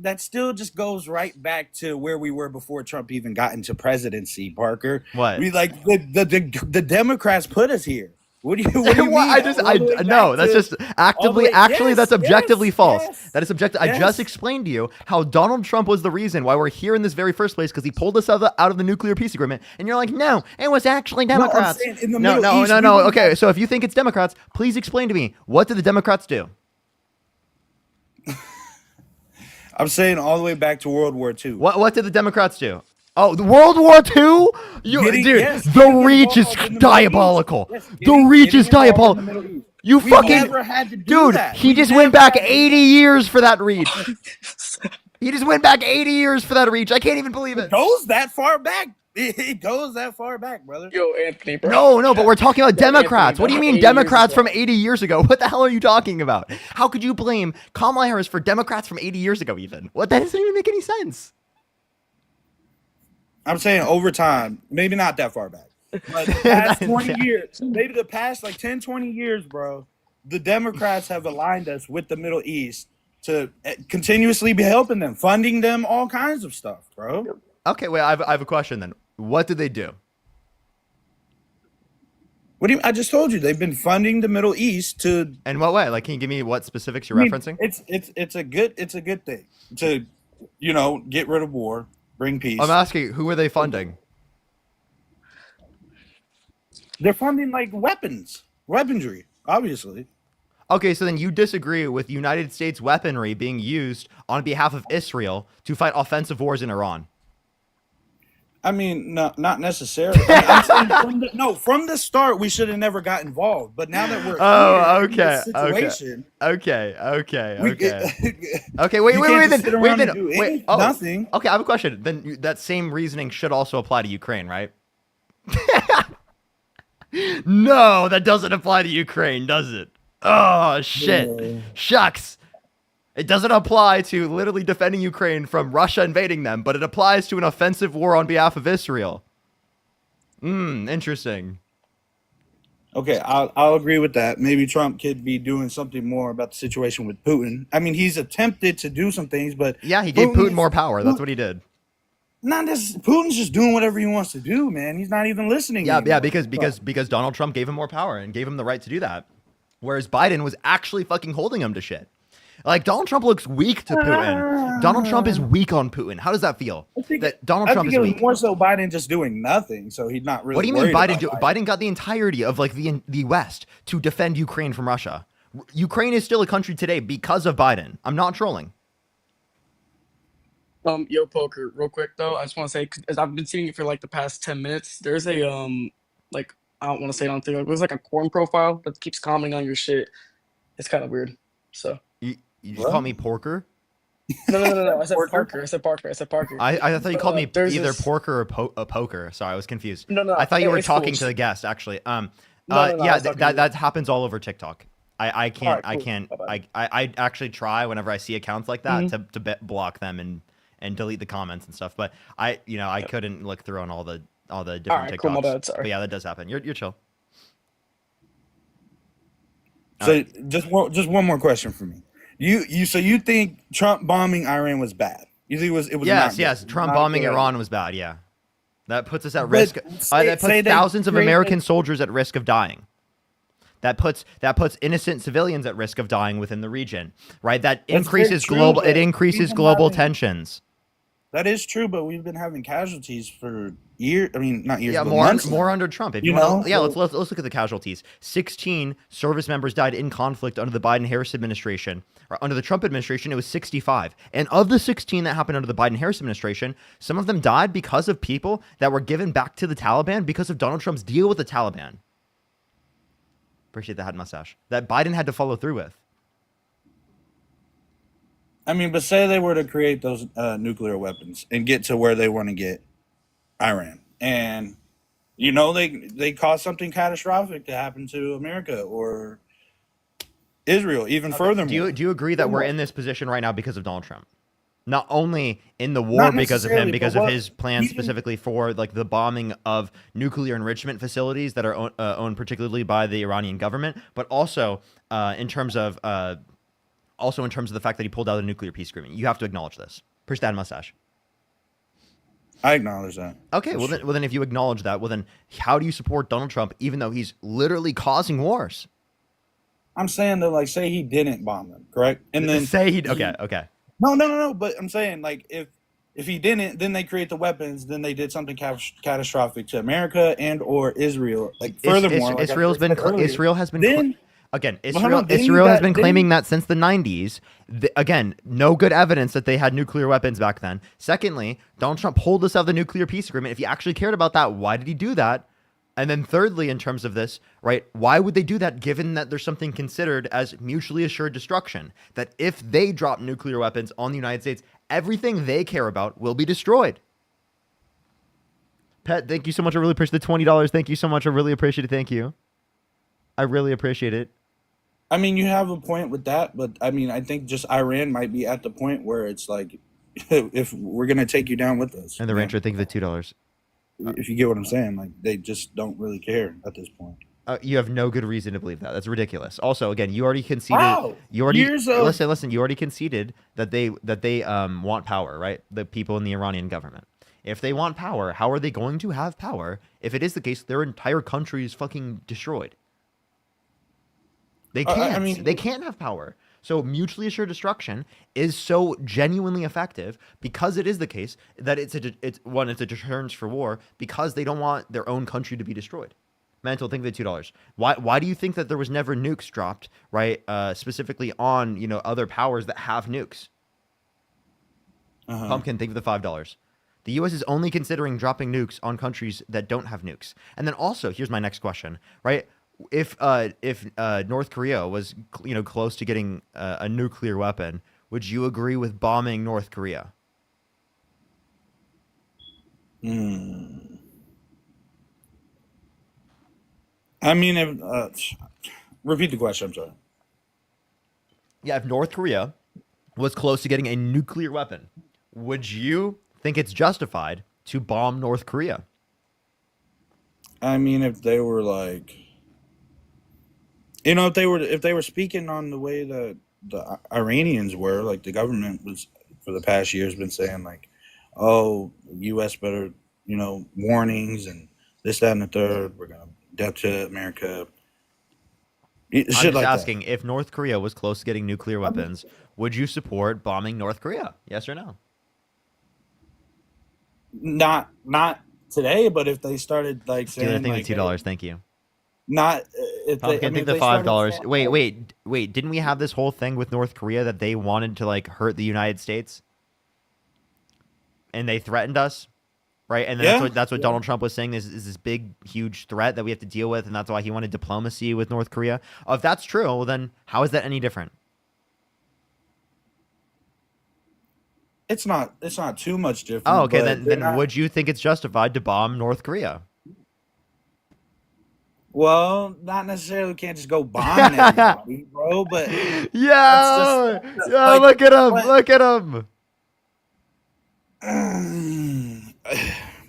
That still just goes right back to where we were before Trump even got into presidency, Parker. What? We the Democrats put us here. What do you mean? No, that's just actively. Actually, that's objectively false. yes, That is subjective. I yes. just explained to you how Donald Trump was the reason why we're here in this very first place because he pulled us out of the nuclear peace agreement. And you're like, no, it was actually Democrats. saying in the No. Middle East, we wouldn't Okay, have- so if you think it's Democrats, please explain to me, what did the Democrats do? I'm saying all the way back to World War II. What did the Democrats do? Oh, the World War II? Yes, The getting reach is involved in the Middle diabolical. East. Yes, The reach is getting involved in the diabolical. Middle East. You We fucking never had to do that. He We just never went back had to do 80 years for that reach. He just went back 80 years for that reach. I can't even believe it. Goes that far back. It goes that far back, brother. Yo, Anthony, bro. No, but we're talking about Democrats. Anthony, What do you mean 80 years Democrats ago. from 80 years ago? What the hell are you talking about? How could you blame Kamala Harris for Democrats from 80 years ago even? What? That doesn't even make any sense. I'm saying over time, maybe not that far back, but the past 20 years, maybe the past like 10, 20 years, bro, the Democrats have aligned us with the Middle East to continuously be helping them, funding them, all kinds of stuff, bro. Okay, wait, I have a question then. What did they do? What do you? I just told you they've been funding the Middle East to. In what way? Like, can you give me what specifics you're I mean, referencing? It's a good thing to, get rid of war, bring peace. I'm asking, who are they funding? They're funding like weaponry, obviously. Okay, so then you disagree with United States weaponry being used on behalf of Israel to fight offensive wars in Iran. I mean, no, not necessarily. I'm saying from the start, we should have never got involved. But now that we're in this situation, Okay, you can't just sit around and do nothing. Okay, I have a question. Then that same reasoning should also apply to Ukraine, right? No, that doesn't apply to Ukraine, does it? Oh, shit. Yeah. Shucks. It doesn't apply to literally defending Ukraine from Russia invading them, but it applies to an offensive war on behalf of Israel. Interesting. Okay, I'll agree with that. Maybe Trump could be doing something more about the situation with Putin. I mean, he's attempted to do some things, but Yeah, he gave Putin more power. That's what he did. not this. Putin's just doing whatever he wants to do, man. He's not even listening. Yeah, anymore. because Donald Trump gave him more power and gave him the right to do that, whereas Biden was actually fucking holding him to shit. Like, Donald Trump looks weak to Putin. Donald Trump is weak on Putin. How does that feel? That Donald Trump is it was weak. more so Biden just doing nothing, so he's not really. What do you mean worried Biden? about Biden got the entirety of like the West to defend Ukraine from Russia. Ukraine is still a country today because of Biden. I'm not trolling. Yo, Poker, real quick though, I just want to say, cause I've been seeing it for like the past 10 minutes. There's a like I don't want to say it on TikTok. There's like a corn profile that keeps commenting on your shit. It's kind of weird. So You just call me Porker? no. I said Parker. I said Parker. I thought you called me there's either this- Porker or a Poker. Sorry, I was confused. No, I thought you were it's talking cool. to the guest actually. No, yeah, I was talking to you. that happens all over TikTok. I can't Alright, cool. I actually try whenever I see accounts like that Mm-hmm. to block them and delete the comments and stuff. But I couldn't look through on all the different Alright, TikToks. cool, my bad, sorry. But yeah, that does happen. You're chill. So just one more question for me. So you think Trump bombing Iran was bad? You think it was Yes, not yes. good? Trump Not bombing good. Iran was bad. Yeah, that puts us at But risk. say- That say puts they thousands of created- American soldiers at risk of dying. That puts innocent civilians at risk of dying within the region. Right. That That's very increases true, global. but It increases we've been global having- tensions. That is true, but we've been having casualties for years. I mean, not years. Yeah, but more months. more under Trump. If you, You want, know? yeah, So- let's look at the casualties. 16 service members died in conflict under the Biden-Harris administration. Or under the Trump administration, it was 65. And of the 16 that happened under the Biden-Harris administration, some of them died because of people that were given back to the Taliban because of Donald Trump's deal with the Taliban. Appreciate the head mustache that Biden had to follow through with. I mean, but say they were to create those nuclear weapons and get to where they want to get Iran, and they cause something catastrophic to happen to America or Israel, even furthermore. Do you agree that we're in this position right now because of Donald Trump? Not only in the war Not because of him, necessarily, because but of what- his plans even- specifically for like the bombing of nuclear enrichment facilities that are owned particularly by the Iranian government, but also in terms of the fact that he pulled out of the nuclear peace agreement. You have to acknowledge this. Push that mustache. I acknowledge that. Okay, For well sure. then if you acknowledge that, well then how do you support Donald Trump even though he's literally causing wars? I'm saying that, like, say he didn't bomb them, correct? And then Say he okay. No. But I'm saying, like, if he didn't, then they create the weapons. Then they did something catastrophic to America and or Israel. Like, furthermore, like I Israel has been Then- again, Well, hold on, then you Israel has got- been then claiming you- that since the 90s. Again, no good evidence that they had nuclear weapons back then. Secondly, Donald Trump pulled us out of the nuclear peace agreement. If he actually cared about that, why did he do that? And then thirdly, in terms of this, right, why would they do that given that there's something considered as mutually assured destruction? That if they drop nuclear weapons on the United States, everything they care about will be destroyed. Pet, thank you so much. I really appreciate the $20. Thank you so much. I really appreciate it. Thank you. I really appreciate it. I mean, you have a point with that, but I mean, I think just Iran might be at the point where it's like, if we're gonna take you down with us, And the rancher, thank you for the $2. if you get what I'm saying, like they just don't really care at this point. You have no good reason to believe that. That's ridiculous. Also, again, you already conceded. Wow. You already Years of- listen. You already conceded that they want power, right? The people in the Iranian government. If they want power, how are they going to have power if it is the case their entire country is fucking destroyed? They can't. I mean- they can't have power. So mutually assured destruction is so genuinely effective because it is the case that it's a deterrence for war because they don't want their own country to be destroyed. Mantle, think of the $2. Why do you think that there was never nukes dropped, right? Specifically on other powers that have nukes. Pumpkin, think of the $5. The U.S. is only considering dropping nukes on countries that don't have nukes. And then also, here's my next question, right? If North Korea was close to getting a nuclear weapon, would you agree with bombing North Korea? I mean, repeat the question. I'm sorry. Yeah, if North Korea was close to getting a nuclear weapon, would you think it's justified to bomb North Korea? I mean, if they were like, if they were speaking on the way that the Iranians were, like the government was for the past years been saying like, oh, U.S. better, warnings and this, that, and the third. We're gonna death to America. I'm Shit just like asking, if North Korea was close to getting nuclear weapons, would you support bombing North Korea? Yes or no? that. Not today, but if they started like Steven, I saying think the like, hey, $2. Thank you. not if they, I Pumpkin, mean, take if the they started $5. saying, Wait, like, wait. Didn't we have this whole thing with North Korea that they wanted to like hurt the United States, and they threatened us, right? And then yeah, that's what Donald Trump was saying is this big, huge threat that we have to deal with, and that's why he wanted diplomacy with North Korea. If that's true, well, then how is that any different? it's not too much different. Oh, okay. But Then would you think it's justified to bomb North Korea? well, not necessarily. We can't just go bombing everybody, bro. But that's Yeah, just yeah. like Look at him. what Look at him.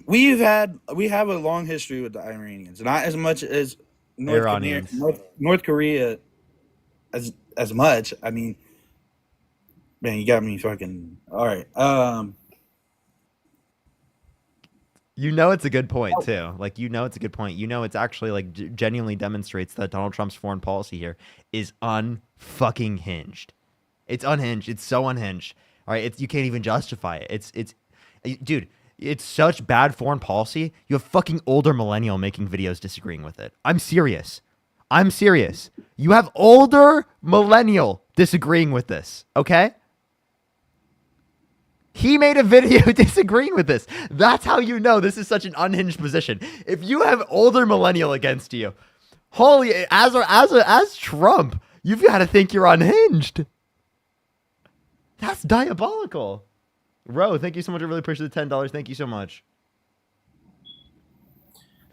we have a long history with the Iranians, not as much as Iranians. North Korea as much. I mean, man, you got me fucking all right. You know it's a good point too. Like it's a good point. It's actually like genuinely demonstrates that Donald Trump's foreign policy here is unfucking hinged. It's unhinged. It's so unhinged. All right, you can't even justify it. Dude, it's such bad foreign policy. You have fucking older millennial making videos disagreeing with it. I'm serious. You have older millennial disagreeing with this. Okay. He made a video disagreeing with this. That's how you know this is such an unhinged position. If you have older millennial against you, holy, as Trump, you've got to think you're unhinged. That's diabolical. Ro, thank you so much. I really appreciate the $10. Thank you so much.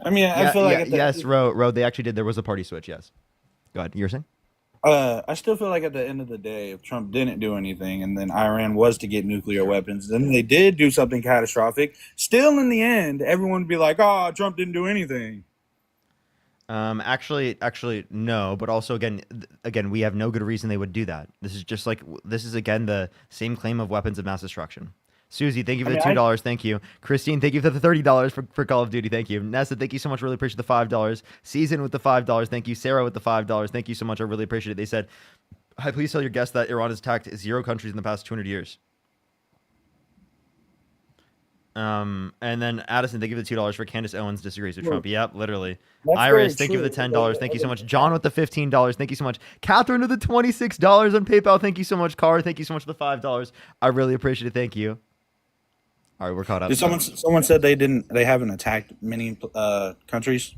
I mean, I feel like yes, Ro, they actually did. There was a party switch. Yes. Go ahead. You were saying? I still feel like at the end of the day, if Trump didn't do anything and then Iran was to get nuclear weapons, then they did do something catastrophic. Still, in the end, everyone would be like, "Oh, Trump didn't do anything." Actually, no. But also, again, we have no good reason they would do that. This is again the same claim of weapons of mass destruction. Susie, thank you for the $2. Thank you. Christine, thank you for the $30 for Call of Duty. Thank you. Nessa, thank you so much. Really appreciate the $5. Season with the $5. Thank you. Sarah with the $5. Thank you so much. I really appreciate it. They said, "Hi, please tell your guests that Iran has attacked 0 countries in the past 200 years." And then Addison, thank you for the $2 for Candace Owens disagrees with Trump. Yep, literally. That's Iris, very thank you for the true. $10. Thank you so much. John with the $15. Thank you so much. Catherine with the $26 on PayPal. Thank you so much. Cara, thank you so much for the $5. I really appreciate it. Thank you. All right, we're caught up. Someone said they haven't attacked many countries.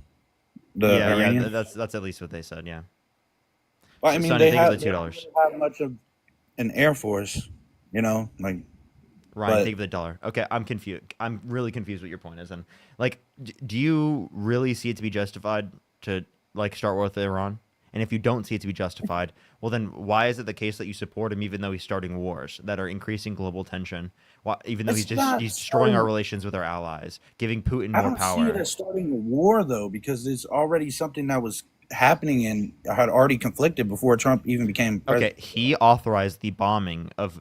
Yeah, that's at least what they said. Yeah. Well, I So mean, Sonny, they thank you have for the $2. have much of an air force, like. Ryan, thank you for the $1. Okay, I'm confused. I'm really confused what your point is. And like, do you really see it to be justified to like start war with Iran? And if you don't see it to be justified, well, then why is it the case that you support him even though he's starting wars that are increasing global tension? Why, even though he's destroying our relations with our allies, giving Putin more power? I don't see it as starting a war though, because it's already something that was happening and had already conflicted before Trump even became president. Okay, he authorized the bombing of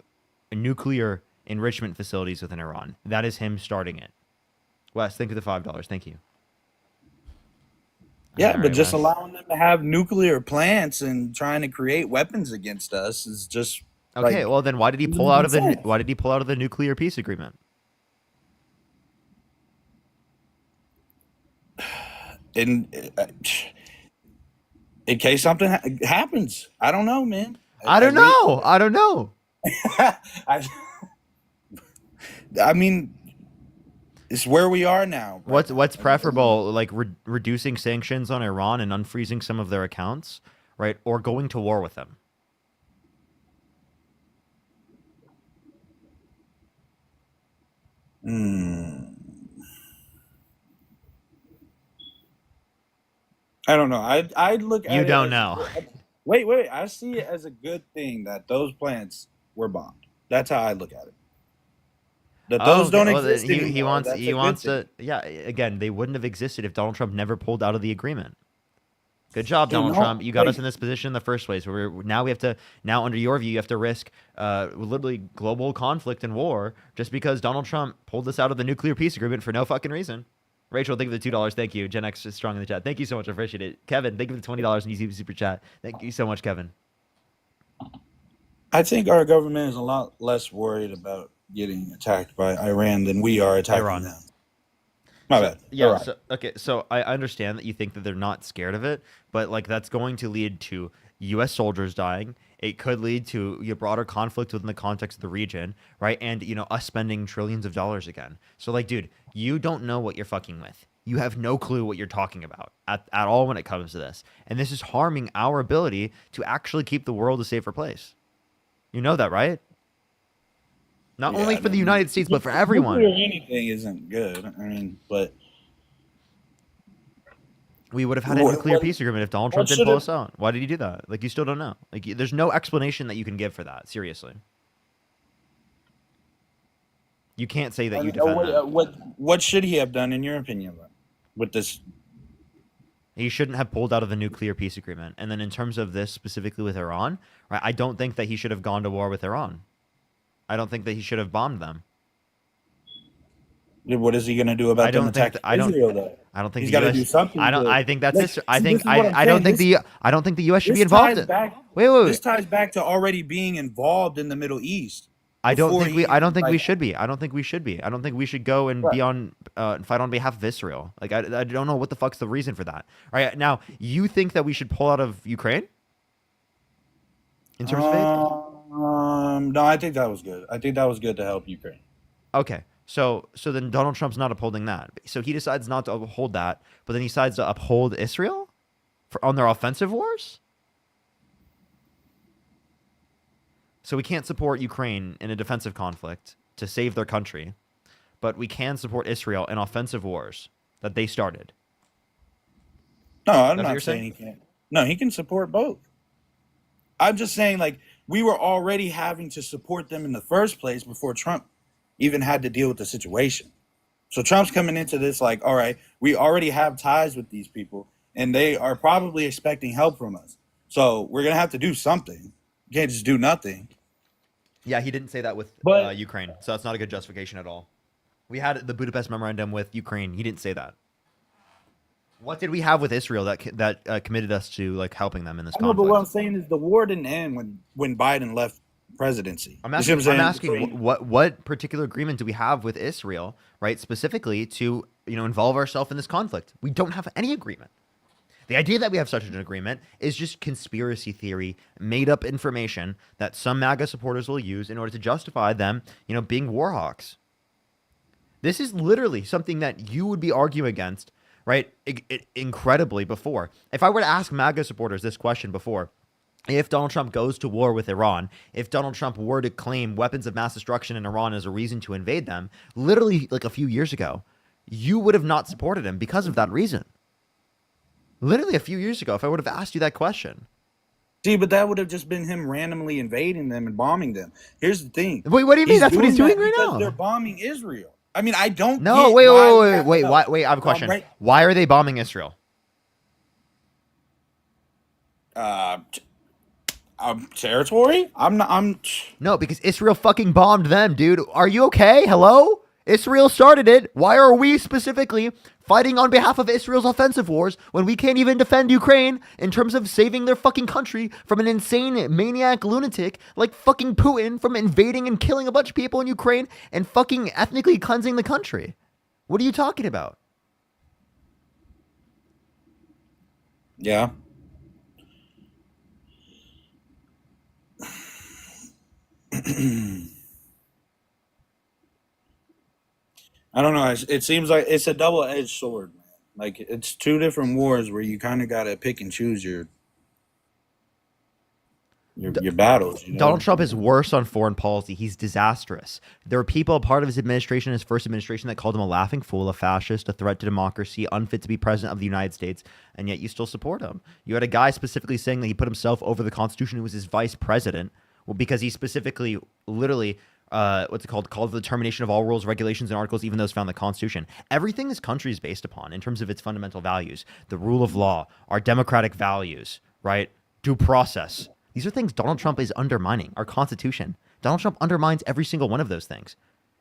nuclear enrichment facilities within Iran. That is him starting it. Wes, thank you for the $5. Thank you. Yeah, but just allowing them to have nuclear plants and trying to create weapons against us is just okay. Well, then why did he pull out of the nuclear peace agreement? In case something happens, I don't know, man. I don't know. I mean, it's where we are now. What's preferable, like reducing sanctions on Iran and unfreezing some of their accounts, right? Or going to war with them? I don't know. I'd look at You it don't as, know. Wait. I see it as a good thing that those plants were bombed. That's how I look at it. That those don't exist anymore. He wants to. Yeah. Again, they wouldn't have existed if Donald Trump never pulled out of the agreement. Good job, Dude, Donald no, Trump. You got like- us in this position in the first place. Now under your view, you have to risk literally global conflict and war just because Donald Trump pulled us out of the nuclear peace agreement for no fucking reason. Rachel, thank you for the $2. Thank you. Gen X is strong in the chat. Thank you so much. I appreciate it. Kevin, thank you for the $20 in YouTube super chat. Thank you so much, Kevin. I think our government is a lot less worried about getting attacked by Iran than we are attacking Iran. them. My bad. Yeah. Iran. So I understand that you think that they're not scared of it, but like that's going to lead to U.S. soldiers dying. It could lead to a broader conflict within the context of the region, right? And us spending trillions of dollars again. So like, dude, you don't know what you're fucking with. You have no clue what you're talking about at all when it comes to this, and this is harming our ability to actually keep the world a safer place. You know that, right? Not only for the United States, but for everyone. Nuclear anything isn't good. I mean, but we would have had a nuclear peace agreement if Donald Trump didn't pull us out. Why did he do that? Like, you still don't know. Like, there's no explanation that you can give for that. Seriously. You can't say that you defend that. What should he have done, in your opinion, with this? He shouldn't have pulled out of the nuclear peace agreement. And then in terms of this specifically with Iran, right, I don't think that he should have gone to war with Iran. I don't think that he should have bombed them. What is he going to do about them attacking Israel, though? I don't think he's the got to US, do something. I think that's like, I think this is what I'm I don't saying. think I don't think the US should be involved in. Wait. This ties back to already being involved in the Middle East. I don't think we should be. I don't think we should be. I don't think we should go and be on fight on behalf of Israel. Like I don't know what the fuck's the reason for that. All right, now you think that we should pull out of Ukraine? In terms of aid? No, I think that was good. I think that was good to help Ukraine. Okay. So then Donald Trump's not upholding that. So he decides not to uphold that, but then he decides to uphold Israel on their offensive wars? So we can't support Ukraine in a defensive conflict to save their country, but we can support Israel in offensive wars that they started. No, I'm not saying he can't. No, he can support both. I'm just saying, like, we were already having to support them in the first place before Trump even had to deal with the situation. So Trump's coming into this like, all right, we already have ties with these people, and they are probably expecting help from us. So we're going to have to do something. You can't just do nothing. Yeah, he didn't say that with Ukraine, so that's not a good justification at all. We had the Budapest Memorandum with Ukraine. He didn't say that. What did we have with Israel that committed us to like helping them in this conflict? No, but what I'm saying is the war didn't end when Biden left presidency. I'm asking what particular agreement do we have with Israel, right? Specifically to involve ourselves in this conflict. We don't have any agreement. The idea that we have such an agreement is just conspiracy theory, made up information that some MAGA supporters will use in order to justify them, being war hawks. This is literally something that you would be arguing against, right? Incredibly before. If I were to ask MAGA supporters this question before, if Donald Trump goes to war with Iran, if Donald Trump were to claim weapons of mass destruction in Iran as a reason to invade them, literally like a few years ago, you would have not supported him because of that reason. Literally a few years ago, if I would have asked you that question. See, but that would have just been him randomly invading them and bombing them. Here's the thing. Wait, what do you mean? That's what he's doing right now? They're bombing Israel. I mean, I don't. No, wait. I have a question. Why are they bombing Israel? Territory? No, because Israel fucking bombed them, dude. Are you okay? Hello? Israel started it. Why are we specifically fighting on behalf of Israel's offensive wars when we can't even defend Ukraine in terms of saving their fucking country from an insane maniac lunatic like fucking Putin from invading and killing a bunch of people in Ukraine and fucking ethnically cleansing the country? What are you talking about? Yeah. I don't know. It seems like it's a double-edged sword, man. Like, it's two different wars where you kind of got to pick and choose your battles. Donald Trump is worse on foreign policy. He's disastrous. There were people, part of his administration, his first administration, that called him a laughing fool, a fascist, a threat to democracy, unfit to be president of the United States, and yet you still support him. You had a guy specifically saying that he put himself over the Constitution who was his vice president, well, because he specifically, literally, what's it called? Called the termination of all rules, regulations, and articles, even those found in the Constitution. Everything this country is based upon in terms of its fundamental values, the rule of law, our democratic values, right? Due process. These are things Donald Trump is undermining. Our Constitution. Donald Trump undermines every single one of those things.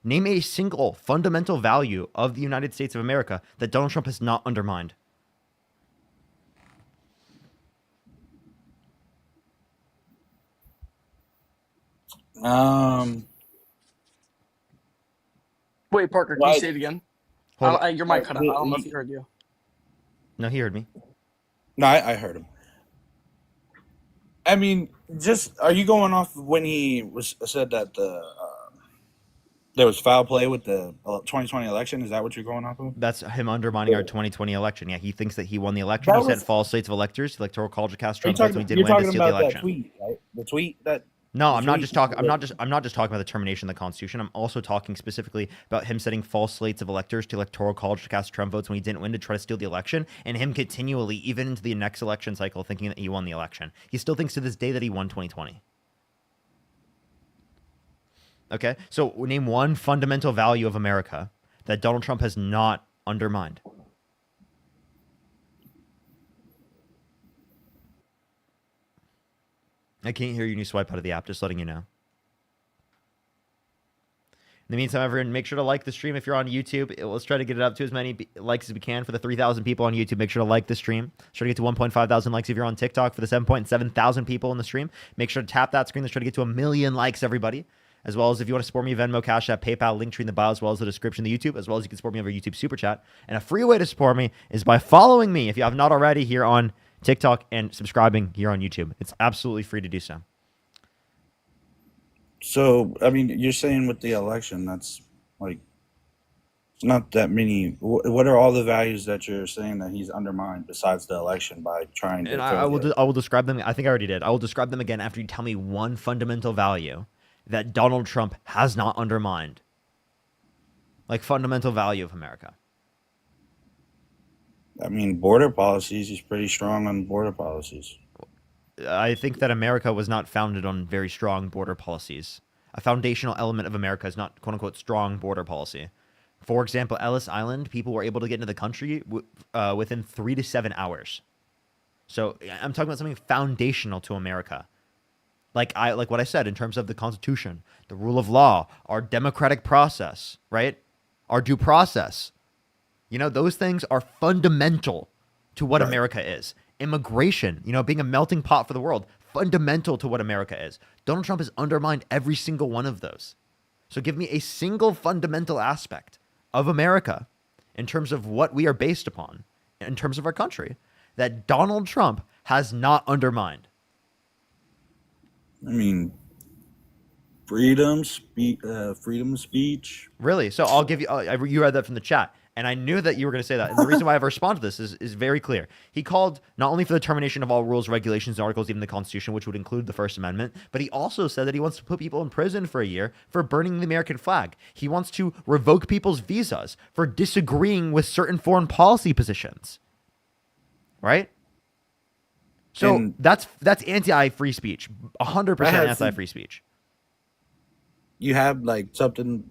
Name a single fundamental value of the United States of America that Donald Trump has not undermined. Wait, Parker, can you say it again? Your mic cut out. I don't know if he heard you. No, he heard me. No, I heard him. I mean, just are you going off when he said that there was foul play with the 2020 election? Is that what you're going off of? That's him undermining our 2020 election. Yeah, he thinks that he won the election. He sent false slates of electors, the Electoral College to cast Trump votes when he didn't win to steal the election. That tweet, right? The tweet that. No, I'm not just talking about the termination of the Constitution. I'm also talking specifically about him setting false slates of electors to Electoral College to cast Trump votes when he didn't win to try to steal the election, and him continually, even into the next election cycle, thinking that he won the election. He still thinks to this day that he won 2020. Okay, so name one fundamental value of America that Donald Trump has not undermined. I can't hear you when you swipe out of the app, just letting you know. In the meantime, everyone, make sure to like the stream if you're on YouTube. Let's try to get it up to as many likes as we can for the 3,000 people on YouTube. Make sure to like the stream. Let's try to get to 1.5 thousand likes if you're on TikTok for the 7.7 thousand people in the stream. Make sure to tap that screen. Let's try to get to 1 million likes, everybody. As well as if you want to support me, Venmo, Cash App, PayPal, link tree in the bio, as well as the description of the YouTube, as well as you can support me over YouTube Super Chat. And a free way to support me is by following me, if you have not already, here on TikTok and subscribing here on YouTube. It's absolutely free to do so. So, I mean, you're saying with the election, that's like, it's not that many. What are all the values that you're saying that he's undermined besides the election by trying to? And I will describe them. I think I already did. I will describe them again after you tell me one fundamental value that Donald Trump has not undermined. Like fundamental value of America. I mean, border policies, he's pretty strong on border policies. I think that America was not founded on very strong border policies. A foundational element of America is not, quote unquote, strong border policy. For example, Ellis Island, people were able to get into the country within 3 to 7 hours. So I'm talking about something foundational to America. Like what I said in terms of the Constitution, the rule of law, our democratic process, right? Our due process. You know, those things are fundamental to what America is. Immigration, you know, being a melting pot for the world, fundamental to what America is. Donald Trump has undermined every single one of those. So give me a single fundamental aspect of America in terms of what we are based upon, in terms of our country, that Donald Trump has not undermined. I mean, freedom of speech. Really? So I'll give you, you read that from the chat. And I knew that you were going to say that. And the reason why I've responded to this is very clear. He called not only for the termination of all rules, regulations, and articles, even the Constitution, which would include the First Amendment, but he also said that he wants to put people in prison for a year for burning the American flag. He wants to revoke people's visas for disagreeing with certain foreign policy positions. Right? So And that's anti-free speech. 100% anti-free speech. You have like something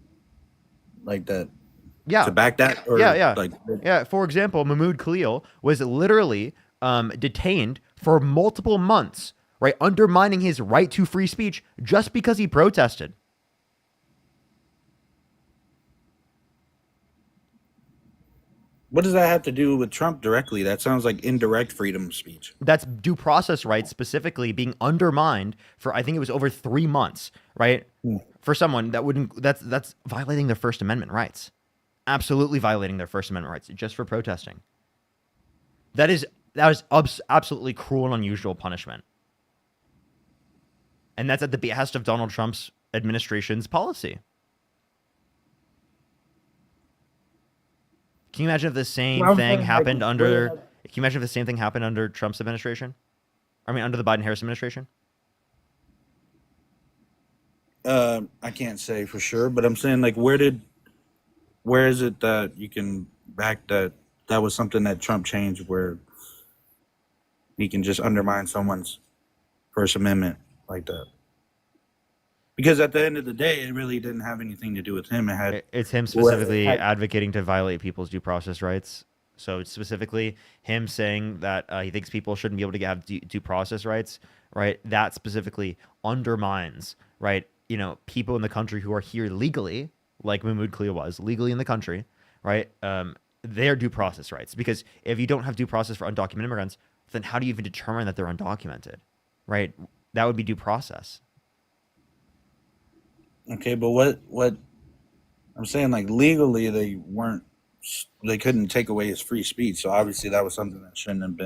like that. Yeah. To back that? Or Yeah. For example, Mahmoud Khalil was literally detained for multiple months, right? Undermining his right to free speech just because he protested. What does that have to do with Trump directly? That sounds like indirect freedom of speech. That's due process rights specifically being undermined for, I think it was over 3 months, right? For someone that wouldn't, that's violating their First Amendment rights. Absolutely violating their First Amendment rights just for protesting. That is absolutely cruel and unusual punishment. And that's at the behest of Donald Trump's administration's policy. Can you imagine if the same thing happened under? Can you imagine if the same thing happened under Trump's administration? I mean, under the Biden-Harris administration? I can't say for sure, but I'm saying like, where is it that you can back that was something that Trump changed where he can just undermine someone's First Amendment like that? because at the end of the day, it really didn't have anything to do with him. It had It's him specifically advocating to violate people's due process rights. So it's specifically him saying that he thinks people shouldn't be able to have due process rights, right? That specifically undermines, right, people in the country who are here legally, like Mahmoud Khalil was, legally in the country, right? Their due process rights. Because if you don't have due process for undocumented immigrants, then how do you even determine that they're undocumented, right? That would be due process. Okay, but what I'm saying, like, legally they couldn't take away his free speech. So obviously that was something that shouldn't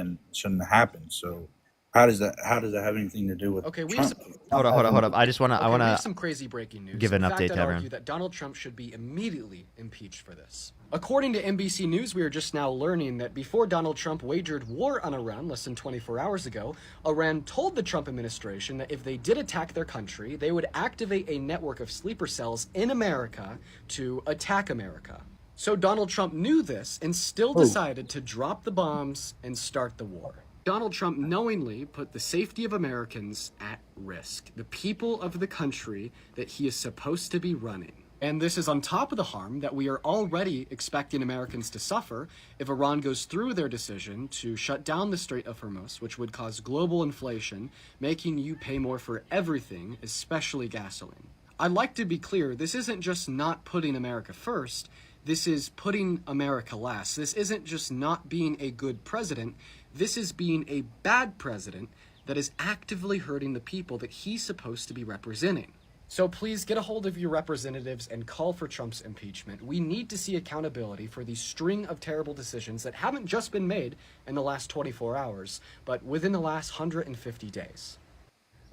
have happened. So how does that have anything to do with Okay, we Trump? have Hold up. I just want to we have some crazy breaking news. give an In fact, update to I'd everyone. argue that Donald Trump should be immediately impeached for this. According to NBC News, we are just now learning that before Donald Trump wagered war on Iran less than 24 hours ago, Iran told the Trump administration that if they did attack their country, they would activate a network of sleeper cells in America to attack America. So Donald Trump knew this and still decided to drop the bombs and start the war. Donald Trump knowingly put the safety of Americans at risk, the people of the country that he is supposed to be running. And this is on top of the harm that we are already expecting Americans to suffer if Iran goes through their decision to shut down the Strait of Hormuz, which would cause global inflation, making you pay more for everything, especially gasoline. I'd like to be clear, this isn't just not putting America first, this is putting America last. This isn't just not being a good president, this is being a bad president that is actively hurting the people that he's supposed to be representing. So please get a hold of your representatives and call for Trump's impeachment. We need to see accountability for the string of terrible decisions that haven't just been made in the last 24 hours, but within the last 150 days.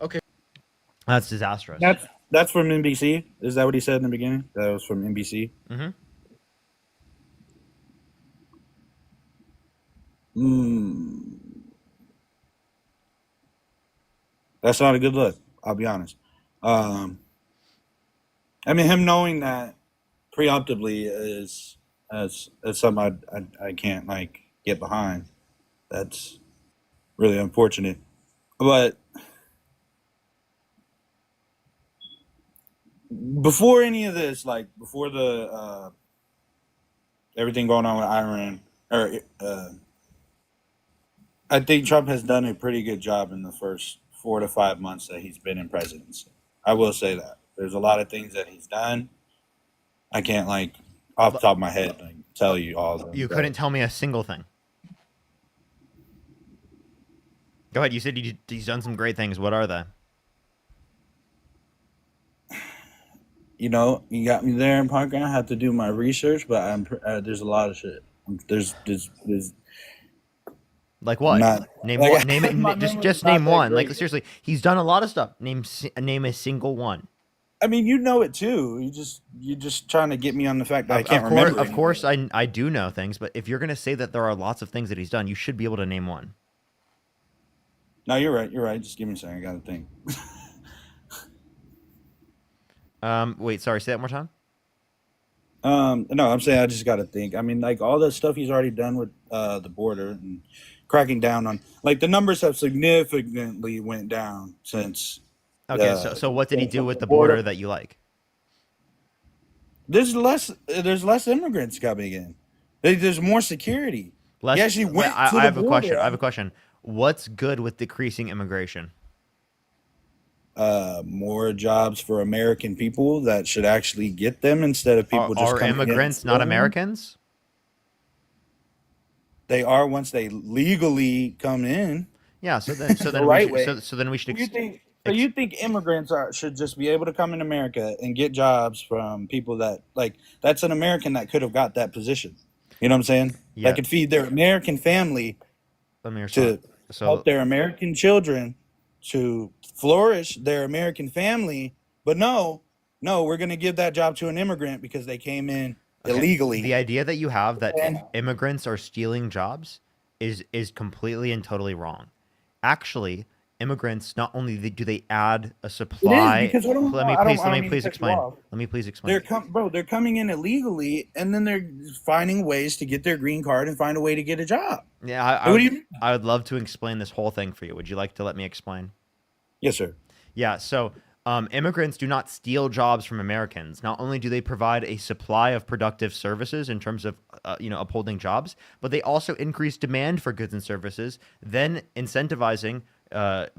Okay. That's disastrous. That's from NBC. Is that what he said in the beginning? That was from NBC. Mm-hmm. That's not a good look. I'll be honest. I mean, him knowing that preemptively is something I can't get behind. That's really unfortunate. But before any of this, before the everything going on with Iran, I think Trump has done a pretty good job in the first 4 to 5 months that he's been in presidency. I will say that. There's a lot of things that he's done. I can't, off the top of my head, tell you all of them. You couldn't tell me a single thing. Go ahead. You said he's done some great things. What are they? You got me there in Parker. I have to do my research, but there's a lot of shit. There's like what? Name one. Name it. Just name one. Great. Seriously, he's done a lot of stuff. Name a single one. I mean, you know it too. You're just trying to get me on the fact that I can't remember. Of course, I do know things, but if you're gonna say that there are lots of things that he's done, you should be able to name one. No, you're right. You're right. Just give me a second. I got to think. Wait. Sorry. Say that one more time. No, I'm saying I just got to think. I mean, all the stuff he's already done with the border and cracking down on, the numbers have significantly went down since. Okay, so what did he do with the border that you like? There's less immigrants coming in. There's more security. I have a question. I have a question. What's good with decreasing immigration? More jobs for American people that should actually get them instead of people just coming in. Are immigrants not Americans? They are once they legally come in. Yeah. So then we should. You think immigrants should just be able to come in America and get jobs from people that that's an American that could have got that position. You know what I'm saying? Yeah. That could feed their American family to help their American children to flourish their American family. But no, we're going to give that job to an immigrant because they came in illegally. The idea that you have that immigrants are stealing jobs is completely and totally wrong. Actually, immigrants not only do they add a supply. Let me please explain. They're coming in illegally, and then they're finding ways to get their green card and find a way to get a job. Yeah, I would love to explain this whole thing for you. Would you like to let me explain? Yes, sir. Yeah. So Immigrants do not steal jobs from Americans. Not only do they provide a supply of productive services in terms of, upholding jobs, but they also increase demand for goods and services, then incentivizing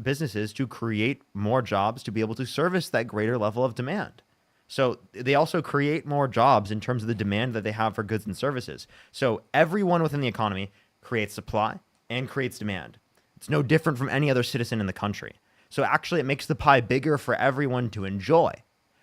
businesses to create more jobs to be able to service that greater level of demand. So they also create more jobs in terms of the demand that they have for goods and services. So everyone within the economy creates supply and creates demand. It's no different from any other citizen in the country. So actually, it makes the pie bigger for everyone to enjoy,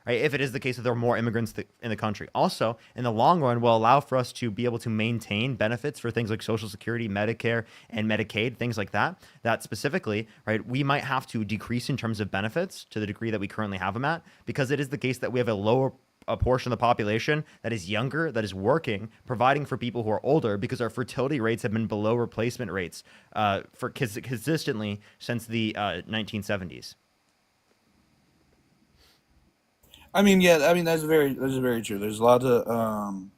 right? If it is the case that there are more immigrants in the country. Also, in the long run, will allow for us to be able to maintain benefits for things like Social Security, Medicare, and Medicaid, things like that. That specifically, right, we might have to decrease in terms of benefits to the degree that we currently have them at, because it is the case that we have a portion of the population that is younger, that is working, providing for people who are older, because our fertility rates have been below replacement rates for consistently since the 1970s. I mean, yeah, I mean that's very true. There's a lot of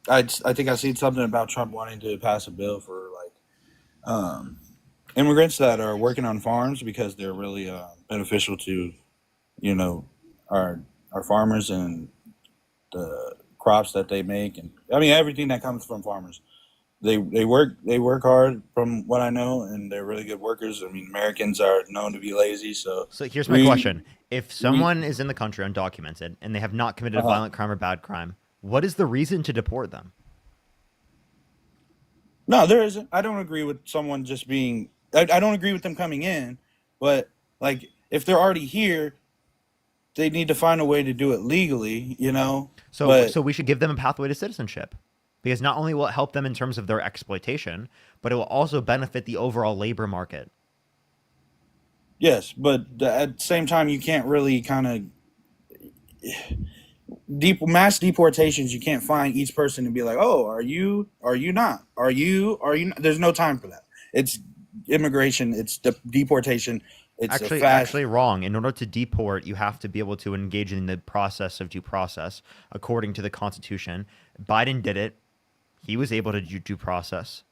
I think I seen something about Trump wanting to pass a bill for like immigrants that are working on farms because they're really beneficial to, you know, our farmers and the crops that they make, and I mean everything that comes from farmers. They work hard from what I know, and they're really good workers. I mean, Americans are known to be lazy, so here's my question: if someone is in the country undocumented and they have not committed a violent crime or bad crime, what is the reason to deport them? No, there isn't. I don't agree with someone just being. I don't agree with them coming in, but like if they're already here, they need to find a way to do it legally, you know. So we should give them a pathway to citizenship, because not only will it help them in terms of their exploitation, but it will also benefit the overall labor market. Yes, but at the same time, you can't really kind of mass deportations. You can't find each person and be like, "Oh, are you not? Are you not?" There's no time for that. It's immigration. It's deportation. It's actually wrong. In order to deport, you have to be able to engage in the process of due process according to the Constitution. Biden did it. He was able to do due process.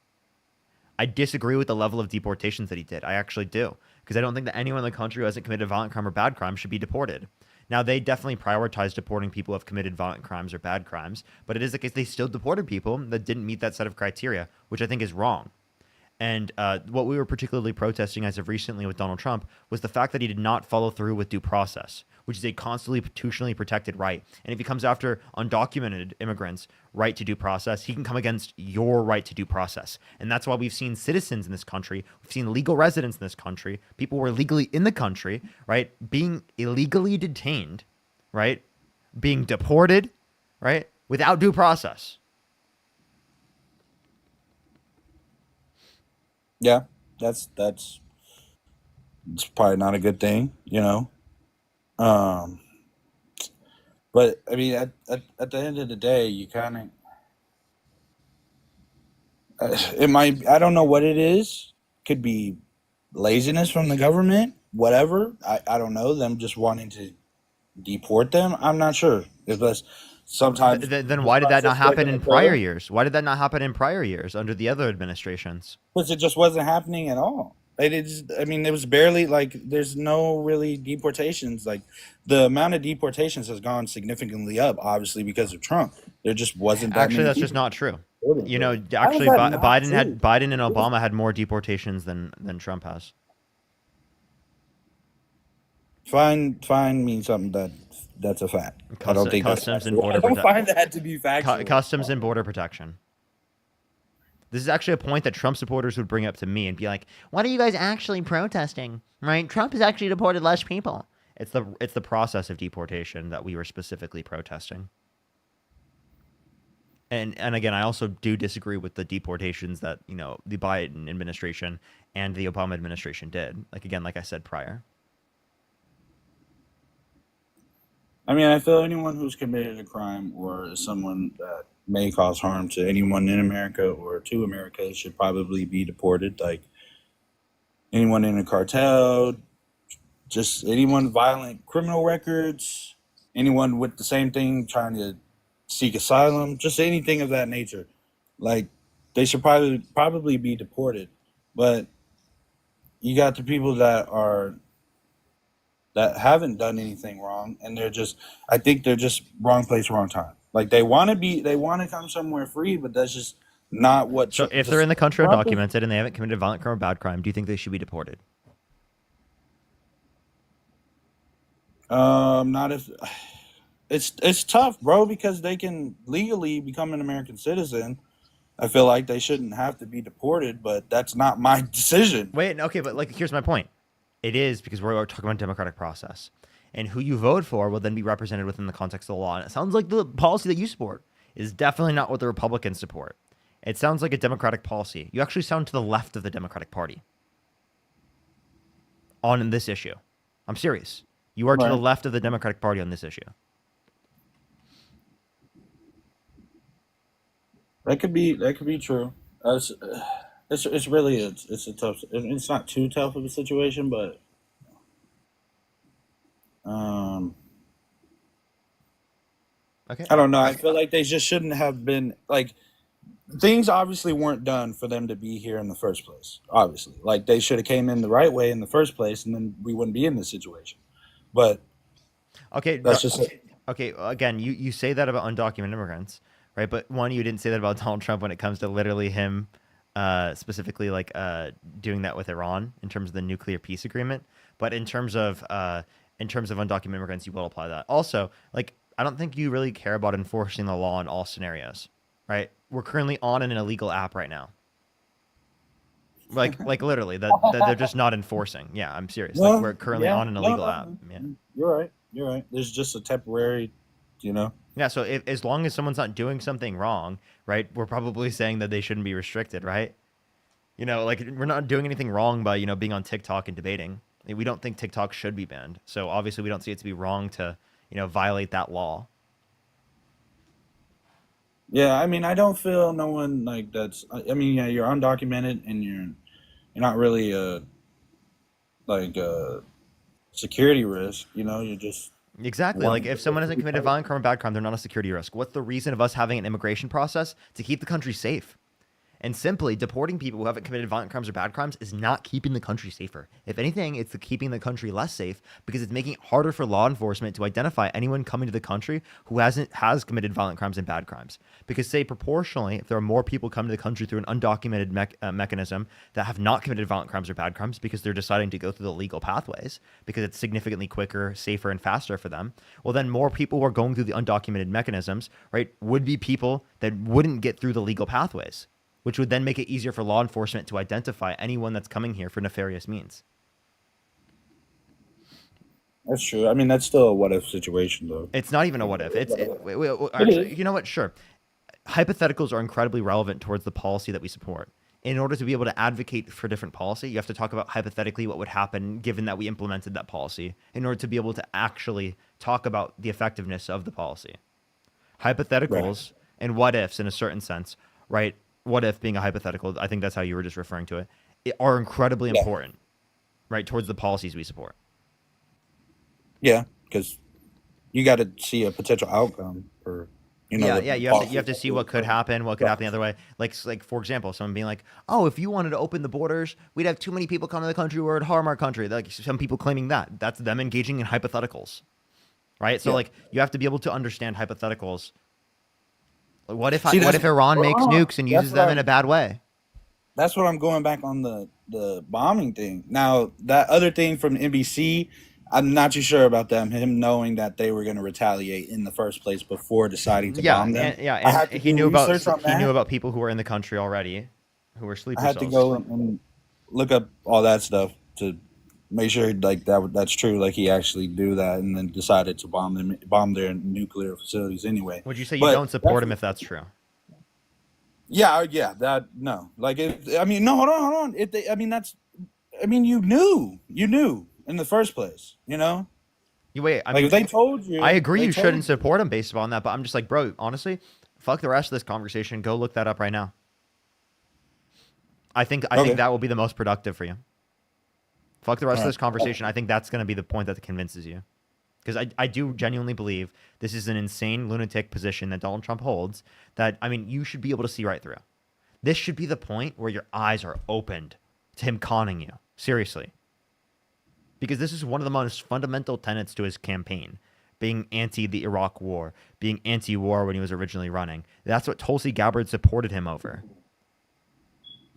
I disagree with the level of deportations that he did. I actually do, because I don't think that anyone in the country who hasn't committed a violent crime or bad crime should be deported. Now, they definitely prioritize deporting people who have committed violent crimes or bad crimes, but it is the case they still deported people that didn't meet that set of criteria, which I think is wrong. And what we were particularly protesting as of recently with Donald Trump was the fact that he did not follow through with due process, which is a constitutionally protected right. And if he comes after undocumented immigrants' right to due process, he can come against your right to due process. And that's why we've seen citizens in this country, we've seen legal residents in this country, people who are legally in the country, right, being illegally detained, right, being deported, right, without due process. Yeah, that's it's probably not a good thing, you know. But I mean, at the end of the day, you kind of it might. I don't know what it is. Could be laziness from the government. Whatever. I don't know. Them just wanting to deport them. I'm not sure. Because sometimes. Then why did that not happen in prior years? Why did that not happen in prior years under the other administrations? Because it just wasn't happening at all. I mean, it was barely like there's no really deportations. Like the amount of deportations has gone significantly up, obviously because of Trump. There just wasn't that. Actually, that's just not true. You know, actually, Biden and Obama had more deportations than Trump has. Find me something that's a fact. I don't think customs and border. I don't find that to be factual. Customs and border protection. This is actually a point that Trump supporters would bring up to me and be like, "What are you guys actually protesting? Right? Trump has actually deported less people." It's the process of deportation that we were specifically protesting. And again, I also do disagree with the deportations that, you know, the Biden administration and the Obama administration did. Like I said prior. I mean, I feel anyone who's committed a crime or is someone that may cause harm to anyone in America or to America should probably be deported. Like anyone in a cartel, just anyone violent criminal records, anyone with the same thing trying to seek asylum, just anything of that nature. Like they should probably be deported. But you got the people that that haven't done anything wrong, and I think they're just wrong place, wrong time. Like they want to come somewhere free, but that's just not what. So if they're in the country undocumented and they haven't committed a violent crime or bad crime, do you think they should be deported? Not if it's tough, bro, because they can legally become an American citizen. I feel like they shouldn't have to be deported, but that's not my decision. Wait, okay, but like, here's my point. It is because we're talking about democratic process, and who you vote for will then be represented within the context of the law. And it sounds like the policy that you support is definitely not what the Republicans support. It sounds like a democratic policy. You actually sound to the left of the Democratic Party on this issue. I'm serious. You are to the left of the Democratic Party on this issue. That could be true. It's really a tough. It's not too tough of a situation, but Okay. I don't know. I feel like they just shouldn't have been like things. Obviously, weren't done for them to be here in the first place. Obviously, like they should have came in the right way in the first place, and then we wouldn't be in this situation. But okay, that's just it. Okay. Again, you say that about undocumented immigrants, right? But one, you didn't say that about Donald Trump when it comes to literally him, specifically like doing that with Iran in terms of the nuclear peace agreement. But in terms of undocumented immigrants, you will apply that. Also, like I don't think you really care about enforcing the law in all scenarios, right? We're currently on an illegal app right now. Like literally, that they're just not enforcing. Yeah, I'm serious. Like we're currently on an illegal app. Yeah. You're right. There's just a temporary, Yeah, so as long as someone's not doing something wrong, right, we're probably saying that they shouldn't be restricted, right? Like we're not doing anything wrong by, being on TikTok and debating. We don't think TikTok should be banned. So obviously we don't see it to be wrong to, violate that law. Yeah, I mean, I don't feel no one like that's. I mean, yeah, you're undocumented and you're not really a security risk. You're just Exactly. Like if someone hasn't committed a violent crime or bad crime, they're not a security risk. What's the reason of us having an immigration process? To keep the country safe. And simply deporting people who haven't committed violent crimes or bad crimes is not keeping the country safer. If anything, it's keeping the country less safe because it's making it harder for law enforcement to identify anyone coming to the country who has committed violent crimes and bad crimes. Because say proportionally, if there are more people coming to the country through an undocumented mechanism that have not committed violent crimes or bad crimes because they're deciding to go through the legal pathways because it's significantly quicker, safer, and faster for them, well then more people who are going through the undocumented mechanisms, right, would be people that wouldn't get through the legal pathways, which would then make it easier for law enforcement to identify anyone that's coming here for nefarious means. That's true. I mean, that's still a what if situation, though. It's not even a what if. Actually, you know what? Sure. Hypotheticals are incredibly relevant towards the policy that we support. In order to be able to advocate for different policy, you have to talk about hypothetically what would happen given that we implemented that policy in order to be able to actually talk about the effectiveness of the policy. Hypotheticals and what ifs in a certain sense, right? What if being a hypothetical, I think that's how you were just referring to it, are incredibly important, right, towards the policies we support. Yeah, because you got to see a potential outcome for, you have to see what could happen, what could happen the other way. Like for example, someone being like, oh, if you wanted to open the borders, we'd have too many people come to the country or it'd harm our country. Like some people claiming that's them engaging in hypotheticals, right? So like you have to be able to understand hypotheticals. What if Iran makes nukes and uses them in a bad way? That's what I'm going back on the bombing thing. Now, that other thing from NBC, I'm not too sure about them. Him knowing that they were going to retaliate in the first place before deciding to bomb them. And he knew about people who were in the country already, who were sleeper cells. I had to go and look up all that stuff to make sure like that's true. Like he actually do that, and then decided to bomb their nuclear facilities anyway. Would you say you don't support him if that's true? Yeah. That no. Like hold on. You knew in the first place. If they told you. I agree you shouldn't support him based upon that, but I'm just like, bro, honestly, fuck the rest of this conversation. Go look that up right now. I think that will be the most productive for you. Fuck the rest of this conversation. I think that's going to be the point that convinces you. Because I do genuinely believe this is an insane lunatic position that Donald Trump holds that, you should be able to see right through. This should be the point where your eyes are opened to him conning you. Seriously. because this is one of the most fundamental tenets to his campaign, being anti the Iraq War, being anti-war when he was originally running. That's what Tulsi Gabbard supported him over,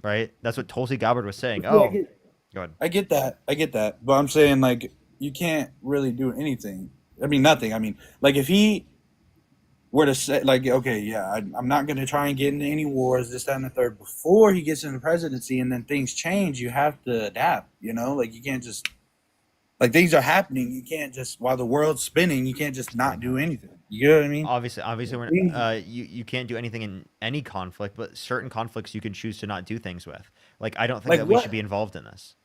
right? That's what Tulsi Gabbard was saying. Yeah, Oh, go ahead. I get that, but I'm saying like you can't really do anything. I mean, nothing. I mean, like if he were to say like, okay, yeah, I'm not going to try and get into any wars, this, that, and the third, before he gets into the presidency, and then things change, you have to adapt. You know, like you can't just like things are happening. You can't just while the world's spinning, you can't just not do anything. You know what I mean? Obviously, you can't do anything in any conflict, but certain conflicts you can choose to not do things with. Like, I don't think Like that we what? should be involved in this.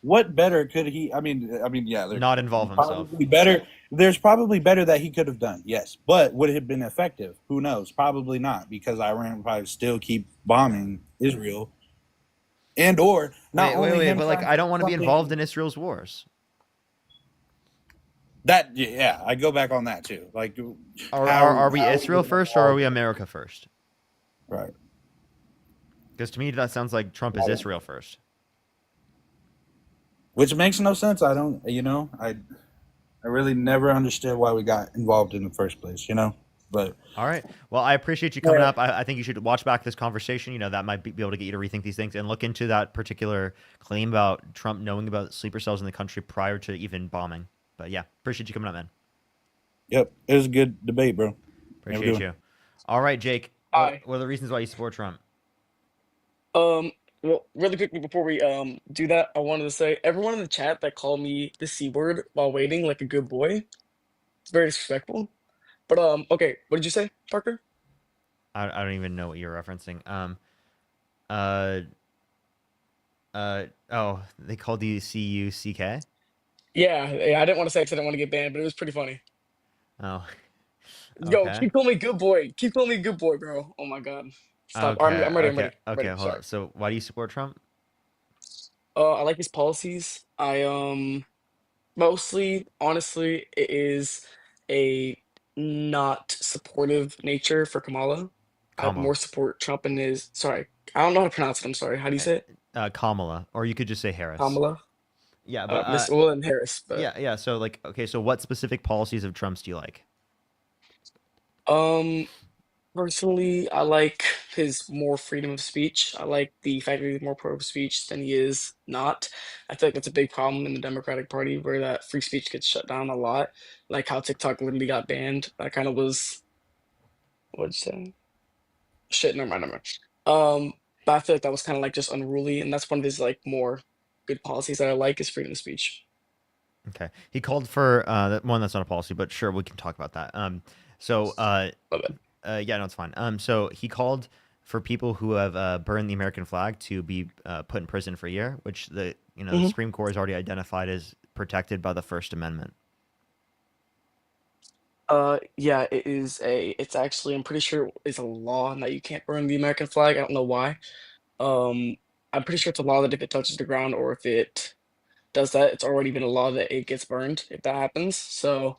What better could he? I mean, yeah. Not involve himself. Probably better. There's probably better that he could have done. Yes, but would it have been effective? Who knows? Probably not, because Iran would probably still keep bombing Israel, and or not only him but like, trying I don't want to be something- involved in Israel's wars. That yeah, I go back on that too. Like, Are we Israel first or are we America first? Right. Because to me, that sounds like Trump is Israel first. Which makes no sense. I don't. You know, I really never understood why we got involved in the first place. You know, but all right. Well, I appreciate you coming up. I think you should watch back this conversation. You know, that might be able to get you to rethink these things and look into that particular claim about Trump knowing about sleeper cells in the country prior to even bombing. But yeah, appreciate you coming up, man. Yep, it was a good debate, bro. Appreciate you. All right, Jake. Hi. What are the reasons why you support Trump? Well, really quickly before we do that, I wanted to say everyone in the chat that called me the C word while waiting like a good boy, it's very disrespectful. But okay, what did you say, Parker? I don't even know what you're referencing. Oh, they called you CUCK? Yeah, I didn't want to say it 'cause I didn't want to get banned, but it was pretty funny. Oh. Yo, Okay. keep calling me good boy. Keep calling me good boy, bro. Oh my God. Stop. I'm ready. I'm ready. Okay, Ready. hold Sorry. on. So why do you support Trump? I like his policies. I mostly, honestly, it is a not supportive nature for Kamala. I Kamala. more support Trump and his. Sorry, I don't know how to pronounce it. I'm sorry. How do you say it? Kamala, or you could just say Harris. Kamala. Yeah, but Miss Will and Harris. But yeah. So like, okay, so what specific policies of Trump's do you like? Personally, I like his more freedom of speech. I like the fact that he's more pro speech than he is not. I feel like that's a big problem in the Democratic Party where that free speech gets shut down a lot. Like how TikTok literally got banned. That kind of was what'd you say? Shit, never mind, never mind. But I feel like that was kind of like just unruly, and that's one of his like more good policies that I like is freedom of speech. Okay, he called for one that's not a policy, but sure, we can talk about that. Yeah, no, it's fine. So he called for people who have burned the American flag to be put in prison for a year, which the Supreme Court has already identified as protected by the First Amendment. Yeah, it's actually, I'm pretty sure it's a law that you can't burn the American flag. I don't know why. I'm pretty sure it's a law that if it touches the ground or if it does that, it's already been a law that it gets burned if that happens. So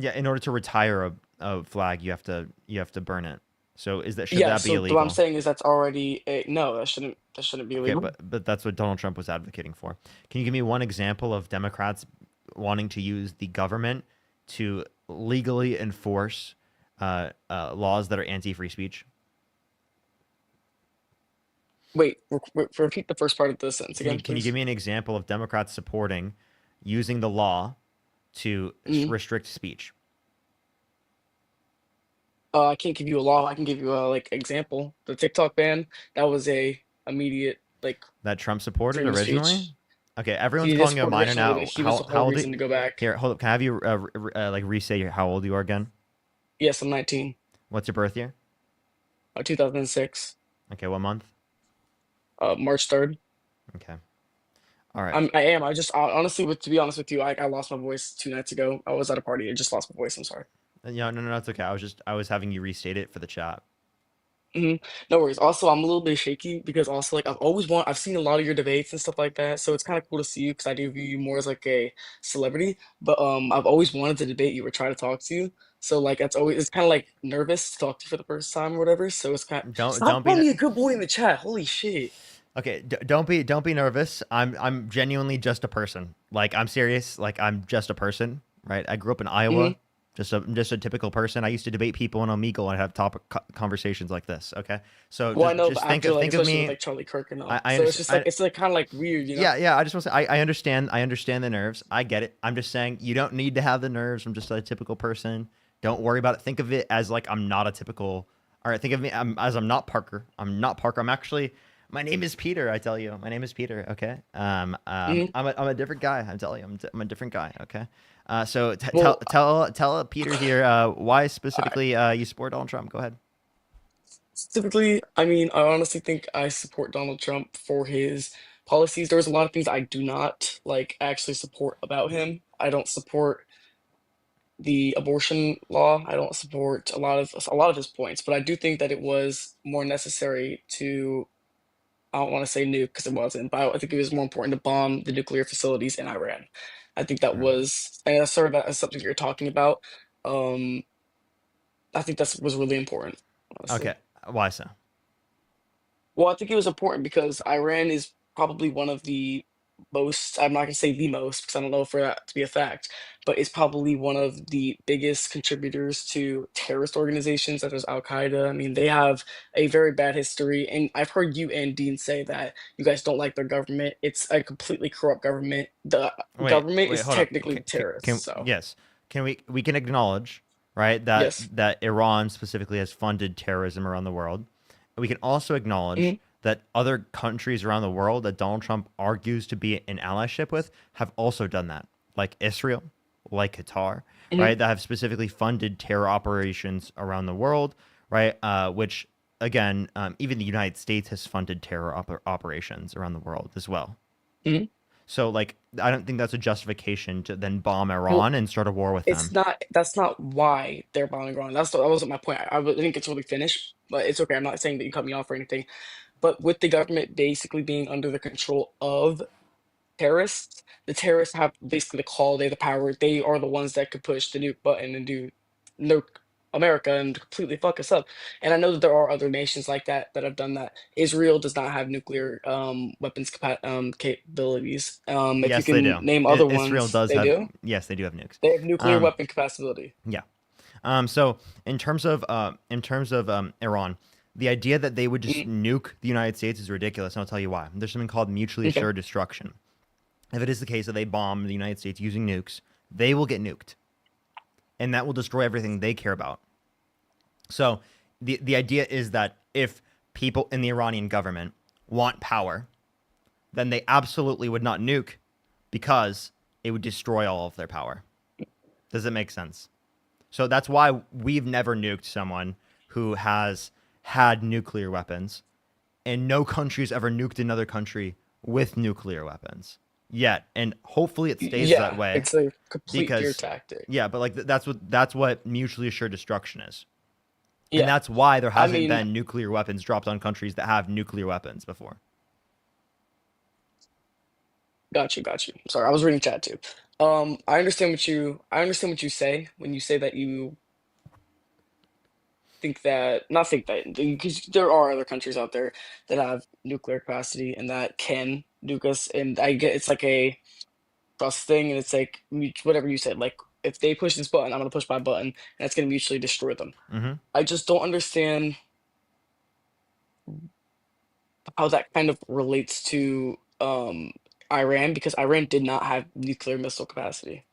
yeah, in order to retire a flag, you have to burn it. So should that be so illegal? what I'm saying is that's already no, that shouldn't be Okay, illegal. but that's what Donald Trump was advocating for. Can you give me one example of Democrats wanting to use the government to legally enforce laws that are anti-free speech? Wait, repeat the first part of the sentence again, Can you please. give me an example of Democrats supporting using the law to restrict speech? I can't give you a law. I can give you a like example. The TikTok ban, that was a immediate like That Trump supported freedom of originally? speech. Okay, everyone's He did calling you a support minor originally, now. but he was the How whole old? reason to go back. Here, hold up. Can I have you like re-say how old you are again? Yes, I'm 19. What's your birth year? 2006. Okay, what month? March 3rd. Okay. All right. I am. Honestly, to be honest with you, I lost my voice 2 nights ago. I was at a party. I just lost my voice. I'm sorry. Yeah, no, it's okay. I was having you restate it for the chat. No worries. Also, I'm a little bit shaky because also like I've seen a lot of your debates and stuff like that. So it's kind of cool to see you because I do view you more as like a celebrity. But I've always wanted to debate you or try to talk to you. So like it's kind of like nervous to talk to you for the first time or whatever. So it's kind of Don't stop be calling me a good boy in the chat. Holy shit. Okay, don't be nervous. I'm genuinely just a person. Like, I'm serious. Like, I'm just a person, right? I grew up in Iowa. Just a typical person. I used to debate people on Omegle and have topic conversations like this. Okay, so Well, I know, just but think after like think of especially with me. like Charlie Kirk and all, I so it's just like understand. it's like kind of like weird, you know? Yeah. I just want to say I understand. I understand the nerves. I get it. I'm just saying you don't need to have the nerves. I'm just a typical person. Don't worry about it. Think of it as like I'm not a typical. All right. Think of me as I'm not Parker. I'm not Parker. I'm actually. My name is Peter. I tell you, my name is Peter. Okay. I'm a different guy. I tell you, I'm a different guy. Okay. So Well, tell Peter here why specifically you support Donald Trump. Go ahead. Typically, I mean, I honestly think I support Donald Trump for his policies. There's a lot of things I do not like actually support about him. I don't support the abortion law. I don't support a lot of his points, but I do think that it was more necessary to, I don't want to say nuke because it wasn't, but I think it was more important to bomb the nuclear facilities in Iran. I think that was, and that's sort of that something you're talking about. Um, I think that was really important, honestly. Okay. Why so? Well, I think it was important because Iran is probably one of the most, I'm not going to say the most, because I don't know for that to be a fact, but it's probably one of the biggest contributors to terrorist organizations such as Al Qaeda. I mean, they have a very bad history. And I've heard you and Dean say that you guys don't like their government. It's a completely corrupt government. The government Wait, is hold up. technically terrorists. So, Yes. Can we can acknowledge, right, that yes. Iran specifically has funded terrorism around the world. We can also acknowledge Mhm. that other countries around the world that Donald Trump argues to be in allyship with have also done that, like Israel, like Qatar, Mhm. right, that have specifically funded terror operations around the world, right, which, again, even the United States has funded terror operations around the world as well. Mhm. So, like, I don't think that's a justification to then bomb Well, Iran and start a war with it's them. not. That's not why they're bombing Iran. That wasn't my point. I didn't get to really finish, but it's okay. I'm not saying that you cut me off or anything. But with the government basically being under the control of terrorists, the terrorists have basically the call. They have the power. They are the ones that could push the nuke button and do nuke America and completely fuck us up. And I know that there are other nations like that that have done that. Israel does not have nuclear weapons capabilities. If you Yes, they can do. name other Israel ones, does they have. do. Yes, they do have nukes. They have nuclear Um, weapon capacity. yeah. So in terms of Iran, the idea that they would just Mhm. nuke the United States is ridiculous, and I'll tell you why. There's something called mutually Okay. assured destruction. If it is the case that they bomb the United States using nukes, they will get nuked, and that will destroy everything they care about. So the idea is that if people in the Iranian government want power, then they absolutely would not nuke because it would destroy all of their power. Does it make sense? So that's why we've never nuked someone who has had nuclear weapons, and no country's ever nuked another country with nuclear weapons yet, and hopefully it stays that Yeah, way it's a complete fear because tactic. yeah, but like that's what mutually assured destruction is. And Yeah, that's why there I hasn't mean, been nuclear weapons dropped on countries that have nuclear weapons before. got you. Sorry, I was reading chat too. I understand what you say when you say that you think that, not think that, because there are other countries out there that have nuclear capacity and that can nuke us, and I get it's like a trust thing, and it's like whatever you said, like if they push this button, I'm gonna push my button, and that's gonna mutually destroy them. Mm-hmm. I just don't understand how that kind of relates to Iran because Iran did not have nuclear missile capacity.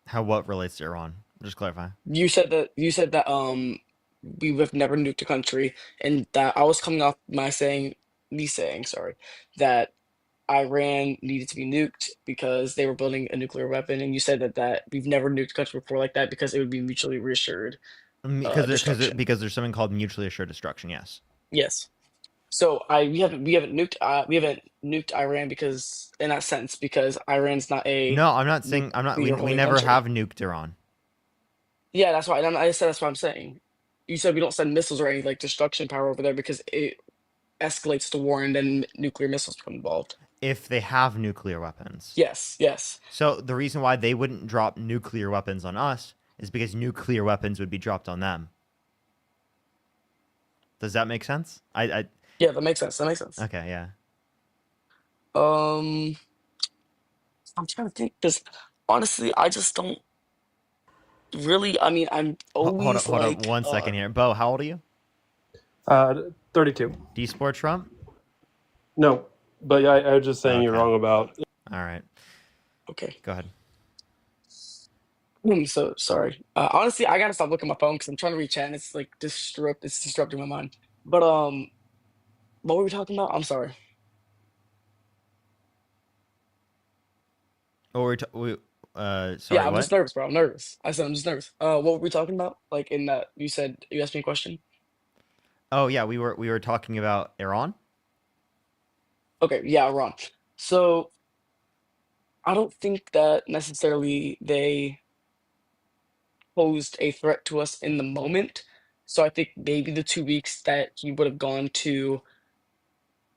How what relates to Iran? Just clarify. You said that we have never nuked a country, and that I was coming off me saying, sorry, that Iran needed to be nuked because they were building a nuclear weapon, and you said that we've never nuked a country before like that because it would be mutually reassured destruction. Because there's something called mutually assured destruction. Yes. Yes. So we haven't nuked Iran because in that sense because Iran's not a No, I'm not saying I'm not. nuclear We holding never country. have nuked Iran. Yeah, that's why I said that's what I'm saying. You said we don't send missiles or any like destruction power over there because it escalates to war and then nuclear missiles become involved. If they have nuclear weapons. Yes. So the reason why they wouldn't drop nuclear weapons on us is because nuclear weapons would be dropped on them. Does that make sense? Yeah, that makes sense. That makes sense. Okay, yeah. I'm trying to think because honestly, I just don't really. I mean, I'm always Hold up like, 1 second here. Bo, how old are you? 32. Do you support Trump? No, but I was just saying you're Okay. wrong about. All right. okay. Go ahead. I'm so sorry. Honestly, I gotta stop looking at my phone because I'm trying to read chat and it's like it's disrupting my mind. But what were we talking about? I'm sorry. Oh, sorry, Yeah, I'm what? just nervous, bro. I'm nervous. I said I'm just nervous. What were we talking about? Like in that you said you asked me a question. Oh, yeah, we were talking about Iran. Okay, yeah, Ron. So I don't think that necessarily they posed a threat to us in the moment. So I think maybe the 2 weeks that he would have gone to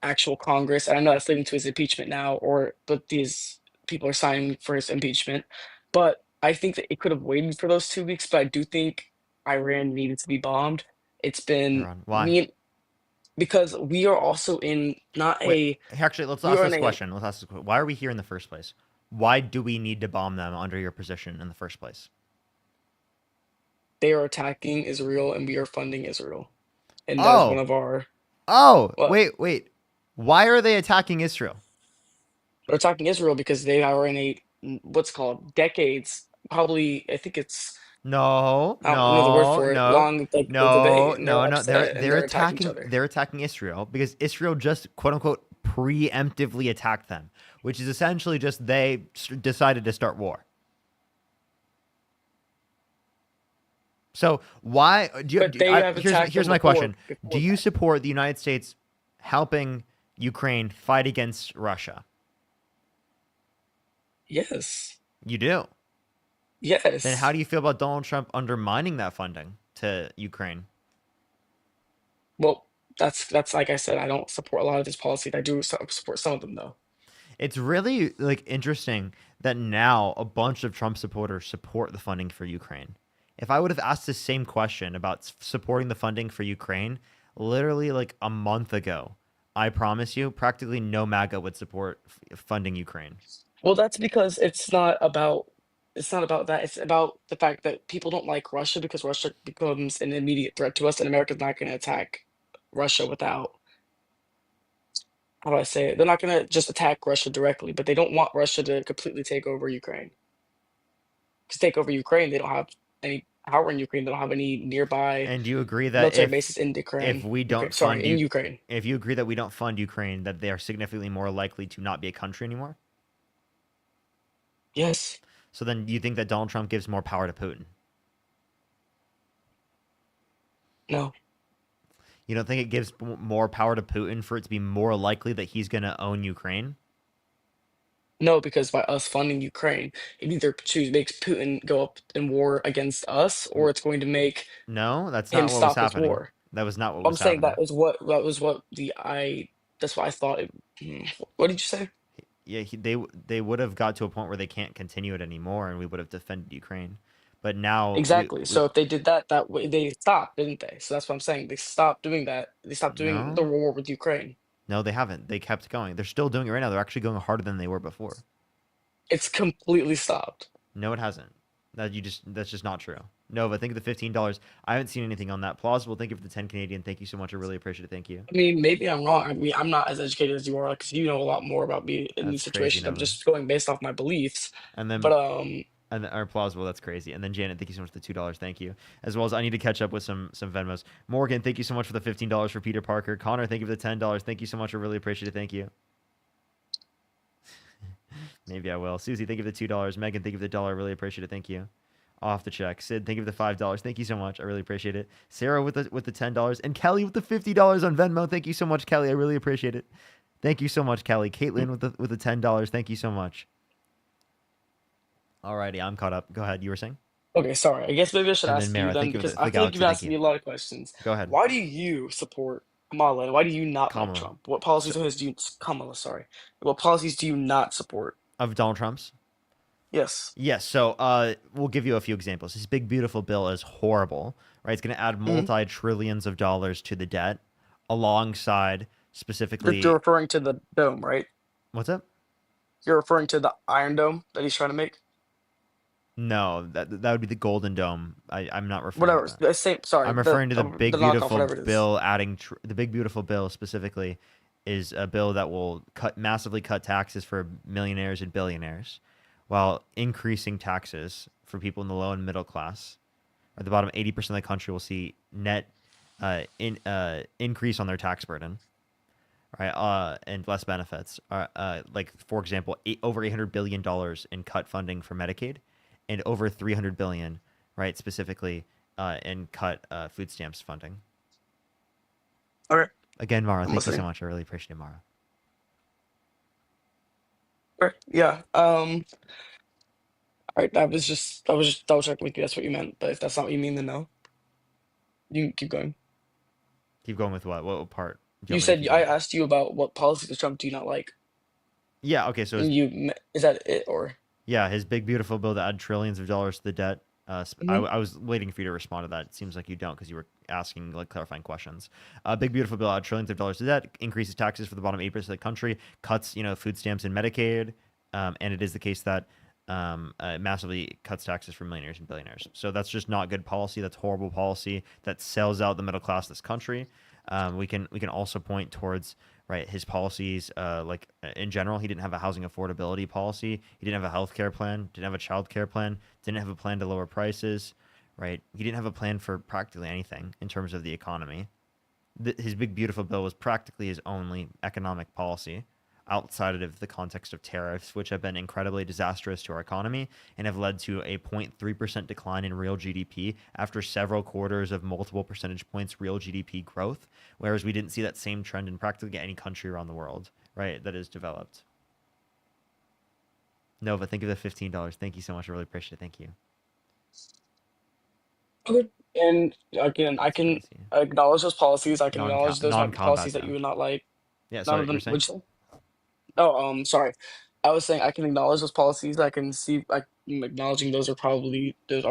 actual Congress, and I know that's leading to his impeachment now, but these people are signing for his impeachment. But I think that it could have waited for those 2 weeks, but I do think Iran needed to be bombed. It's been Iran. Why? me and because we are also in not Wait, a actually, let's we ask are this in a question. Let's ask this question. Why are we here in the first place? Why do we need to bomb them under your position in the first place? they are attacking Israel and we are funding Israel. And that is one of our what? Wait. Why are they attacking Israel? They're attacking Israel because they are in a what's called decades, probably I think it's No, I don't know the word no, for it, no, long like the no, debate and they're no, no. upset and they're attacking each other. They're attacking Israel because Israel just quote unquote preemptively attacked them, which is essentially just decided to start war. So why do you? But they have attacked Here's them my before question: do you support the United States helping Ukraine fight against Russia? Yes. You do. Yes. Then how do you feel about Donald Trump undermining that funding to Ukraine? Well, that's like I said, I don't support a lot of his policies. I do support some of them though. It's really like interesting that now a bunch of Trump supporters support the funding for Ukraine. If I would have asked the same question about supporting the funding for Ukraine literally like a month ago, I promise you practically no MAGA would support funding Ukraine. Well, that's because it's not about that. It's about the fact that people don't like Russia because Russia becomes an immediate threat to us, and America's not going to attack Russia without, how do I say it? They're not going to just attack Russia directly, but they don't want Russia to completely take over Ukraine. To take over Ukraine, they don't have any power in Ukraine. They don't have any nearby And do you agree that military bases in Ukraine. if we don't Sorry, fund in Ukraine. if you agree that we don't fund Ukraine, that they are significantly more likely to not be a country anymore? Yes. So then you think that Donald Trump gives more power to Putin? No. You don't think it gives more power to Putin for it to be more likely that he's going to own Ukraine? No, because by us funding Ukraine, it either makes Putin go up in war against us, or it's going to make No, that's him not what was stop his happening. war. That was not what I'm was saying happening. that was what that's what I thought. What did you say? Yeah, they would have got to a point where they can't continue it anymore, and we would have defended Ukraine. But now Exactly. So if they did that way, they stopped, didn't they? So that's what I'm saying. They stopped doing that. They stopped doing the no, war with Ukraine. no, they haven't. They kept going. They're still doing it right now. They're actually going harder than they were before. It's completely stopped. No, it hasn't. That's just not true. Nova, think of the $15. I haven't seen anything on that. Plausible, thank you for the 10 Canadian. Thank you so much. I really appreciate it. Thank you. I mean, maybe I'm wrong. I mean, I'm not as educated as you are because you know a lot more about me in these That's crazy, situations. I'm Nova. just going based off my beliefs. And then But or plausible, that's crazy. And then Janet, thank you so much for the $2. Thank you. As well as I need to catch up with some Venmos. Morgan, thank you so much for the $15 for Peter Parker. Connor, thank you for the $10. Thank you so much. I really appreciate it. Thank you. Maybe I will. Susie, thank you for the $2. Megan, thank you for the $1. I really appreciate it. Thank you. I'll have to check. Sid, thank you for the $5. Thank you so much. I really appreciate it. Sarah with the $10. And Kelly with the $50 on Venmo. Thank you so much, Kelly. I really appreciate it. Thank you so much, Kelly. Caitlin with the $10. Thank you so much. Alrighty, I'm caught up. Go ahead. You were saying? okay, sorry. I guess maybe I should And ask then Mara, you then thank you for because the I feel like Galaxy. you've Thank asked you. me a lot of questions. Go ahead. Why do you support Kamala and why do you not like Kamala. Trump? What policies do you Kamala? Sorry, what policies do you not support? Of Donald Trump's? Yes. Yes. So we'll give you a few examples. This big, beautiful bill is horrible, right? It's going to add multi-trillions of dollars to the debt alongside You're specifically referring to the dome, right? what's up? You're referring to the Iron Dome that he's trying to make. No, that would be the Golden Dome. I'm not referring to Whatever. that. The same. Sorry. I'm referring to the The big knockoff, beautiful whatever it is. bill adding the big beautiful bill specifically is a bill that will massively cut taxes for millionaires and billionaires while increasing taxes for people in the low and middle class. At the bottom, 80% of the country will see net increase on their tax burden, right? And less benefits. Like for example, over $800 billion in cut funding for Medicaid, and over $300 billion, right, specifically in cut food stamps funding. Okay. Again, Mara, I'm thank you so listening. much. I really appreciate it, Mara. Okay. Yeah. All right. I was just double checking with you. That's what you meant. But if that's not what you mean, then no. You can keep going. Keep going with what? What part? Do You want me to said keep I going? asked you about what policies of Trump do you not like, Yeah. Okay. So and is that it or? yeah, his big beautiful bill to add trillions of dollars to the debt. Mhm. I was waiting for you to respond to that. It seems like you don't because you were asking like clarifying questions. Big beautiful bill add trillions of dollars to debt, increases taxes for the bottom 8% of the country, cuts food stamps and Medicaid, and it is the case that massively cuts taxes for millionaires and billionaires. So that's just not good policy. That's horrible policy that sells out the middle class of this country. We can also point towards right his policies. Like in general, he didn't have a housing affordability policy. He didn't have a health care plan. Didn't have a child care plan. Didn't have a plan to lower prices. Right. He didn't have a plan for practically anything in terms of the economy. His big beautiful bill was practically his only economic policy outside of the context of tariffs, which have been incredibly disastrous to our economy and have led to a 0.3% decline in real GDP after several quarters of multiple percentage points real GDP growth, whereas we didn't see that same trend in practically any country around the world, right, that is developed. Nova, think of the $15. Thank you so much. I really appreciate it. Thank you. Okay. And again, I can acknowledge those policies. I can acknowledge those might be Non-combat policies that you zone. would not like. Yeah, None sorry, of you were them. saying? Which? Oh, sorry. I was saying I can acknowledge those policies. I can see. I'm acknowledging those are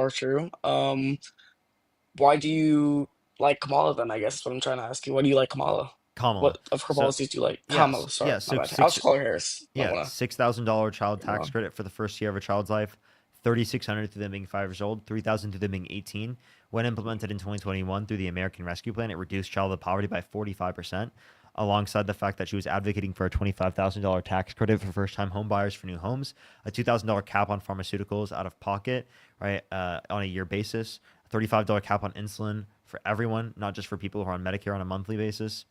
true. Why do you like Kamala then? I guess is what I'm trying to ask you. Why do you like Kamala? Kamala. What of her So, policies do you like? yes, Kamala. Sorry, yeah, my so bad. I'll just call her Harris. I don't Yeah, wanna. $6,000 child tax wrong. credit for the first year of a child's life, $3,600 through them being 5 years old, $3,000 through them being 18. When implemented in 2021 through the American Rescue Plan, it reduced childhood poverty by 45%, alongside the fact that she was advocating for a $25,000 tax credit for first-time home buyers for new homes, a $2,000 cap on pharmaceuticals out of pocket, right, on a year basis, a $35 cap on insulin for everyone, not just for people who are on Medicare on a monthly basis.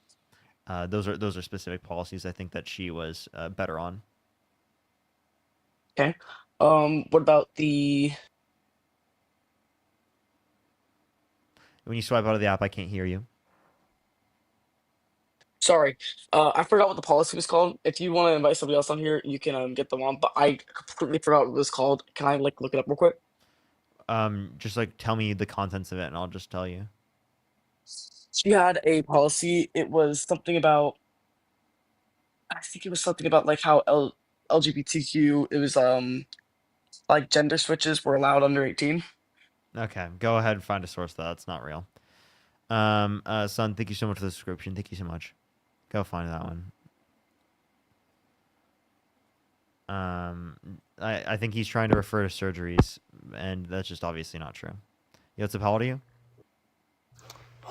Those are specific policies I think that she was better on. Okay. What about the? When you swipe out of the app, I can't hear you. Sorry, I forgot what the policy was called. If you want to invite somebody else on here, you can get them on. But I completely forgot what it was called. Can I look it up real quick? Just like tell me the contents of it, and I'll just tell you. She had a policy. It was something about. I think it was something about like how LGBTQ. It was like gender switches were allowed under 18. Okay, go ahead and find a source that's not real. Son, thank you so much for the subscription. Thank you so much. Go find that one. I think he's trying to refer to surgeries, and that's just obviously not true. Yosef, how old are you?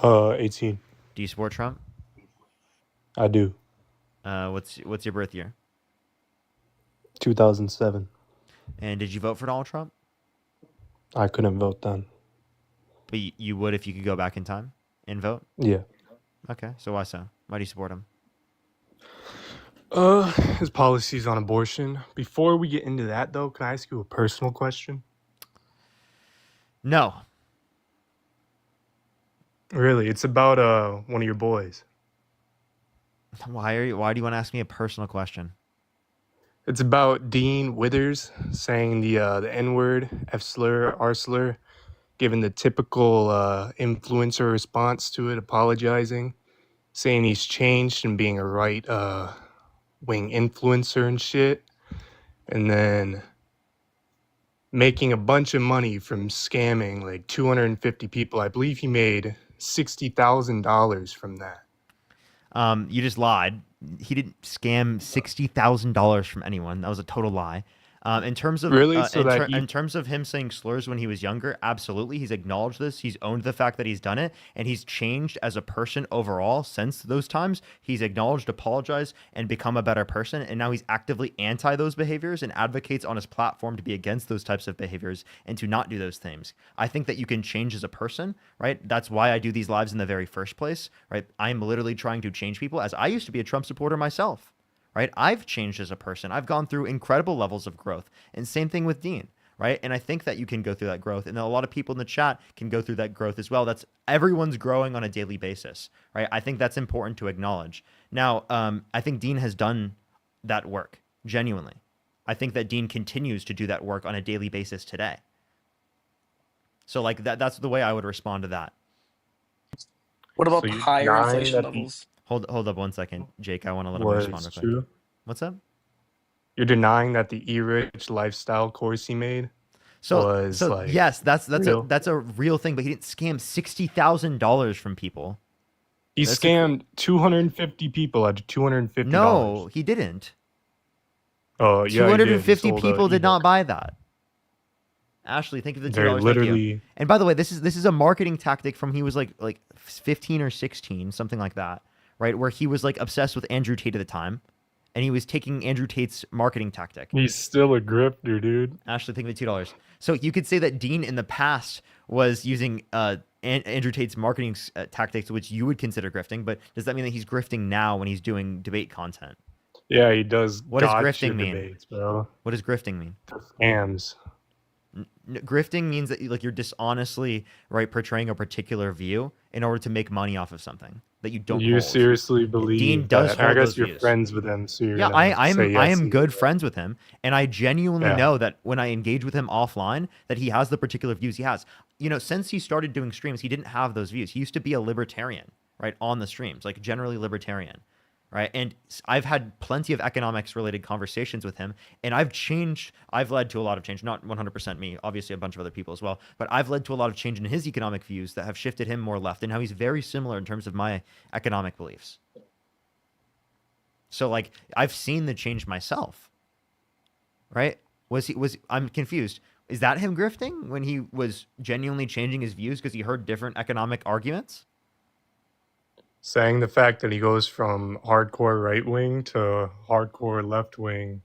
18. Do you support Trump? I do. What's your birth year? 2007. And did you vote for Donald Trump? I couldn't vote then. But you would if you could go back in time and vote? Yeah. Okay, so why so? Why do you support him? His policies on abortion. Before we get into that, though, can I ask you a personal question? No. Really? It's about one of your boys. Why do you want to ask me a personal question? It's about Dean Withers saying the N-word, F-slur, R-slur, giving the typical influencer response to it, apologizing, saying he's changed and being a right-wing influencer and shit, and then making a bunch of money from scamming like 250 people. I believe he made $60,000 from that. You just lied. He didn't scam $60,000 from anyone. That was a total lie. In terms of Really? So that in terms of him saying slurs when he was younger, absolutely, he's acknowledged this. He's owned the fact that he's done it, and he's changed as a person overall since those times. He's acknowledged, apologized, and become a better person. And now he's actively anti those behaviors and advocates on his platform to be against those types of behaviors and to not do those things. I think that you can change as a person, right? That's why I do these lives in the very first place, right? I'm literally trying to change people, as I used to be a Trump supporter myself. Right? I've changed as a person. I've gone through incredible levels of growth. And same thing with Dean, right? And I think that you can go through that growth. And a lot of people in the chat can go through that growth as well. That's everyone's growing on a daily basis, right? I think that's important to acknowledge. Now, I think Dean has done that work, genuinely. I think that Dean continues to do that work on a daily basis today. So like that's the way I would respond to that. What about So you higher deny inflation that levels? Hold up 1 second, Jake. I want to let him respond real was quick. true? What's up? You're denying that the E-Rich lifestyle course he made was like yes, that's real? a real thing, but he didn't scam $60,000 from people. He scammed 250 people at $250. No, he didn't. Oh, yeah, 250 he did. people did not buy that. Ashley, think of the $2. They're Thank you. literally. And by the way, this is a marketing tactic from he was like 15 or 16, something like that, right? Where he was like obsessed with Andrew Tate at the time, and he was taking Andrew Tate's marketing tactic. He's still a grifter, dude. Ashley, think of the $2. So you could say that Dean in the past was using Andrew Tate's marketing tactics, which you would consider grifting, but does that mean that he's grifting now when he's doing debate content? Yeah, he does. What does gotcha grifting mean? Debates, bro. What does grifting mean? Scams. Grifting means that like you're dishonestly portraying a particular view in order to make money off of something that you don't. You hold. seriously believe Dean does that? hold I guess those you're views. friends with him, so you're Yeah, gonna I say yes am and good yes. friends with him, and I genuinely Yeah. know that when I engage with him offline, that he has the particular views he has. You know, since he started doing streams, he didn't have those views. He used to be a libertarian, right, on the streams, like generally libertarian, right? And I've had plenty of economics related conversations with him, and I've led to a lot of change, not 100% me, obviously a bunch of other people as well, but I've led to a lot of change in his economic views that have shifted him more left, and how he's very similar in terms of my economic beliefs. So like I've seen the change myself, right? I'm confused. Is that him grifting when he was genuinely changing his views because he heard different economic arguments? Saying the fact that he goes from hardcore right wing to hardcore left wing,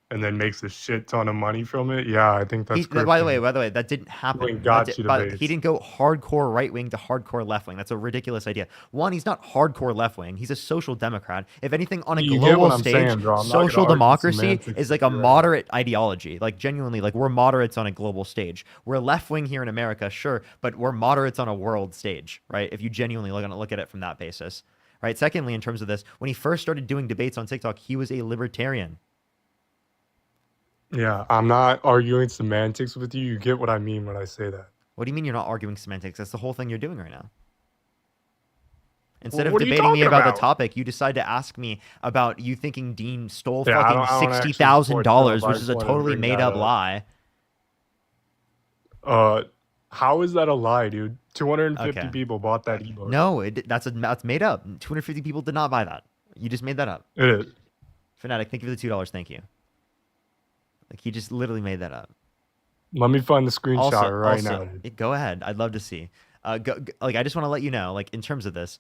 and then makes a shit ton of money from it. Yeah, I think that's. By the way, that didn't happen. Doing gotcha He debates. didn't go hardcore right wing to hardcore left wing. That's a ridiculous idea. One, he's not hardcore left wing. He's a social democrat. If anything, on a You get global what I'm stage, saying, bro. I'm not gonna social argue democracy semantics is like with a you. moderate ideology. Like genuinely, like we're moderates on a global stage. We're left wing here in America, sure, but we're moderates on a world stage, right? If you genuinely look at it from that basis. Right. Secondly, in terms of this, when he first started doing debates on TikTok, he was a libertarian. Yeah, I'm not arguing semantics with you. You get what I mean when I say that. What do you mean you're not arguing semantics? That's the whole thing you're doing right now. Instead Well, of what are you debating me talking about about? the topic, you decide to ask me about you thinking Dean stole Yeah, I fucking don't actually $60,000, support which is a Trump. I just wanted to totally bring made that up up. lie. How is that a lie, dude? 250 Okay. people bought that ebook. No, that's made up. 250 people did not buy that. You just made that up. It is. Fanatic, thank you for the $2. Thank you. Like he just literally made that up. Let me find the screenshot right now. Dude. Go ahead. I'd love to see. I just want to let you know, like in terms of this,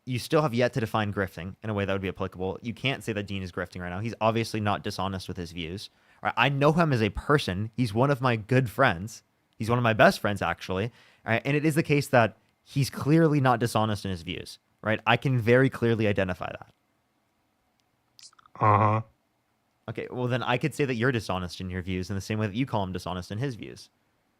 you still have yet to define grifting in a way that would be applicable. You can't say that Dean is grifting right now. He's obviously not dishonest with his views. All right? I know him as a person. He's one of my good friends. He's one of my best friends, actually. All right? And it is the case that he's clearly not dishonest in his views. Right? I can very clearly identify that. Uh-huh. Okay, well then I could say that you're dishonest in your views in the same way that you call him dishonest in his views.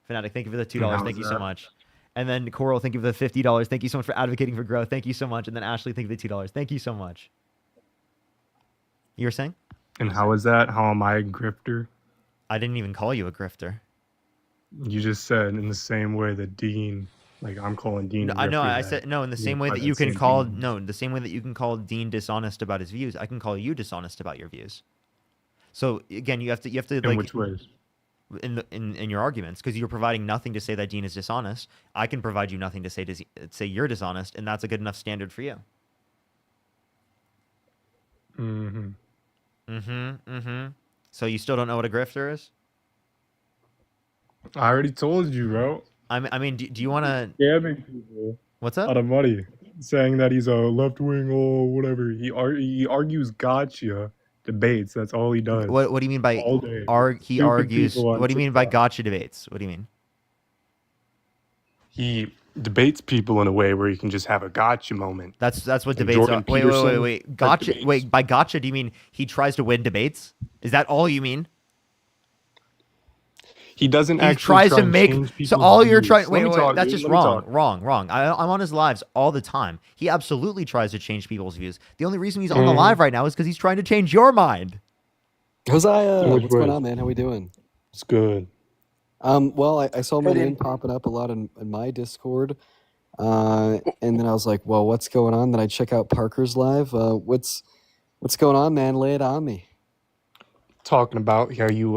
Fanatic, thank you for the $2. Thank you so much. And then Coral, thank you for the $50. Thank you so much for advocating for growth. Thank you so much. And then Ashley, thank you for the $2. Thank you so much. You were saying? And how is that? How am I a grifter? I didn't even call you a grifter. You just said in the same way that Dean, like I'm calling Dean. I know. I said no. In the same way that you can call the same way that you can call Dean dishonest about his views, I can call you dishonest about your views. So again, you have to In like which ways? in your arguments, because you're providing nothing to say that Dean is dishonest. I can provide you nothing to say you're dishonest, and that's a good enough standard for you. Mm-hmm. So you still don't know what a grifter is? I already told you, bro. I mean, do you want to? Scamming people What's up? out of money, saying that he's a left wing or whatever. He argues gotcha debates. That's all he does. What do you mean by all day? he Stupid argues? people on What do you mean by TikTok. gotcha debates? What do you mean? He debates people in a way where you can just have a gotcha moment. That's what Like debates Jordan are. Peterson Wait. type Gotcha. debates. Wait, by gotcha, do you mean he tries to win debates? Is that all you mean? He doesn't He actually tries try to and make change so people's all you're views. trying. Let Wait, me talk, that's dude. just Let me talk. wrong. I'm on his lives all the time. He absolutely tries to change people's views. The only reason he's on the live right now is because he's trying to change your mind. Josiah, Which what's going way? on, man? How we doing? It's good. Well, I saw my Good name in- popping up a lot in my Discord, and then I was like, well, what's going on? Then I check out Parker's live. What's going on, man? Lay it on me. Talking about how you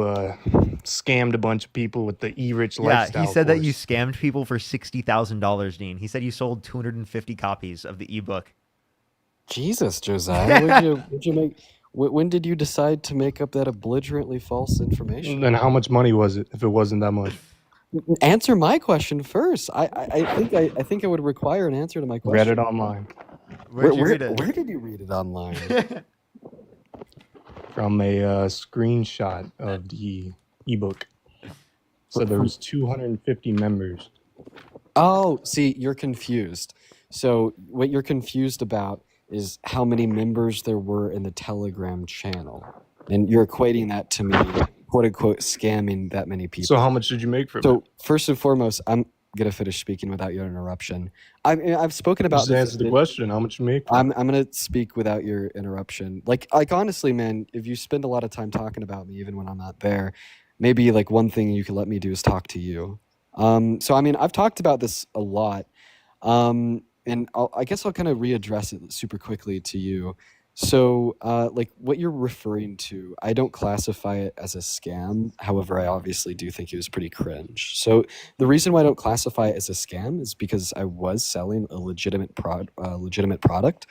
scammed a bunch of people with the E-Rich Yeah, lifestyle he said that you course. scammed people for $60,000, Dean. He said you sold 250 copies of the ebook. Jesus, Josiah, what'd you make? When did you decide to make up that belligerently false information? Then how much money was it if it wasn't that much? Answer my question first. I think I would require an answer to my question. Read it online Where'd you read it? Where did you read it online? from a screenshot of the ebook. So there was 250 members. Oh, see, you're confused. So what you're confused about is how many members there were in the Telegram channel. And you're equating that to me, quote unquote, scamming that many people. So how much did you make from it? So first and foremost, I'm going to finish speaking without your interruption. I've spoken about Just this. answer the question. How much you make from it? I'm going to speak without your interruption. Like honestly, man, if you spend a lot of time talking about me, even when I'm not there, maybe like one thing you could let me do is talk to you. So I mean, I've talked about this a lot, and I guess I'll kind of readdress it super quickly to you. So, like what you're referring to, I don't classify it as a scam. However, I obviously do think it was pretty cringe. So the reason why I don't classify it as a scam is because I was selling a legitimate product,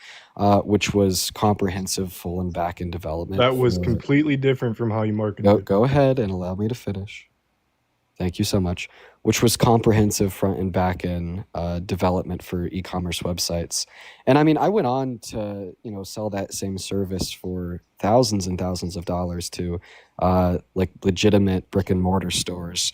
which was comprehensive, full and back end development. That was for- completely different from how you marketed it. Go ahead and allow me to finish. Thank you so much. Which was comprehensive front and back end development for e-commerce websites. And I mean, I went on to, sell that same service for thousands and thousands of dollars to like legitimate brick and mortar stores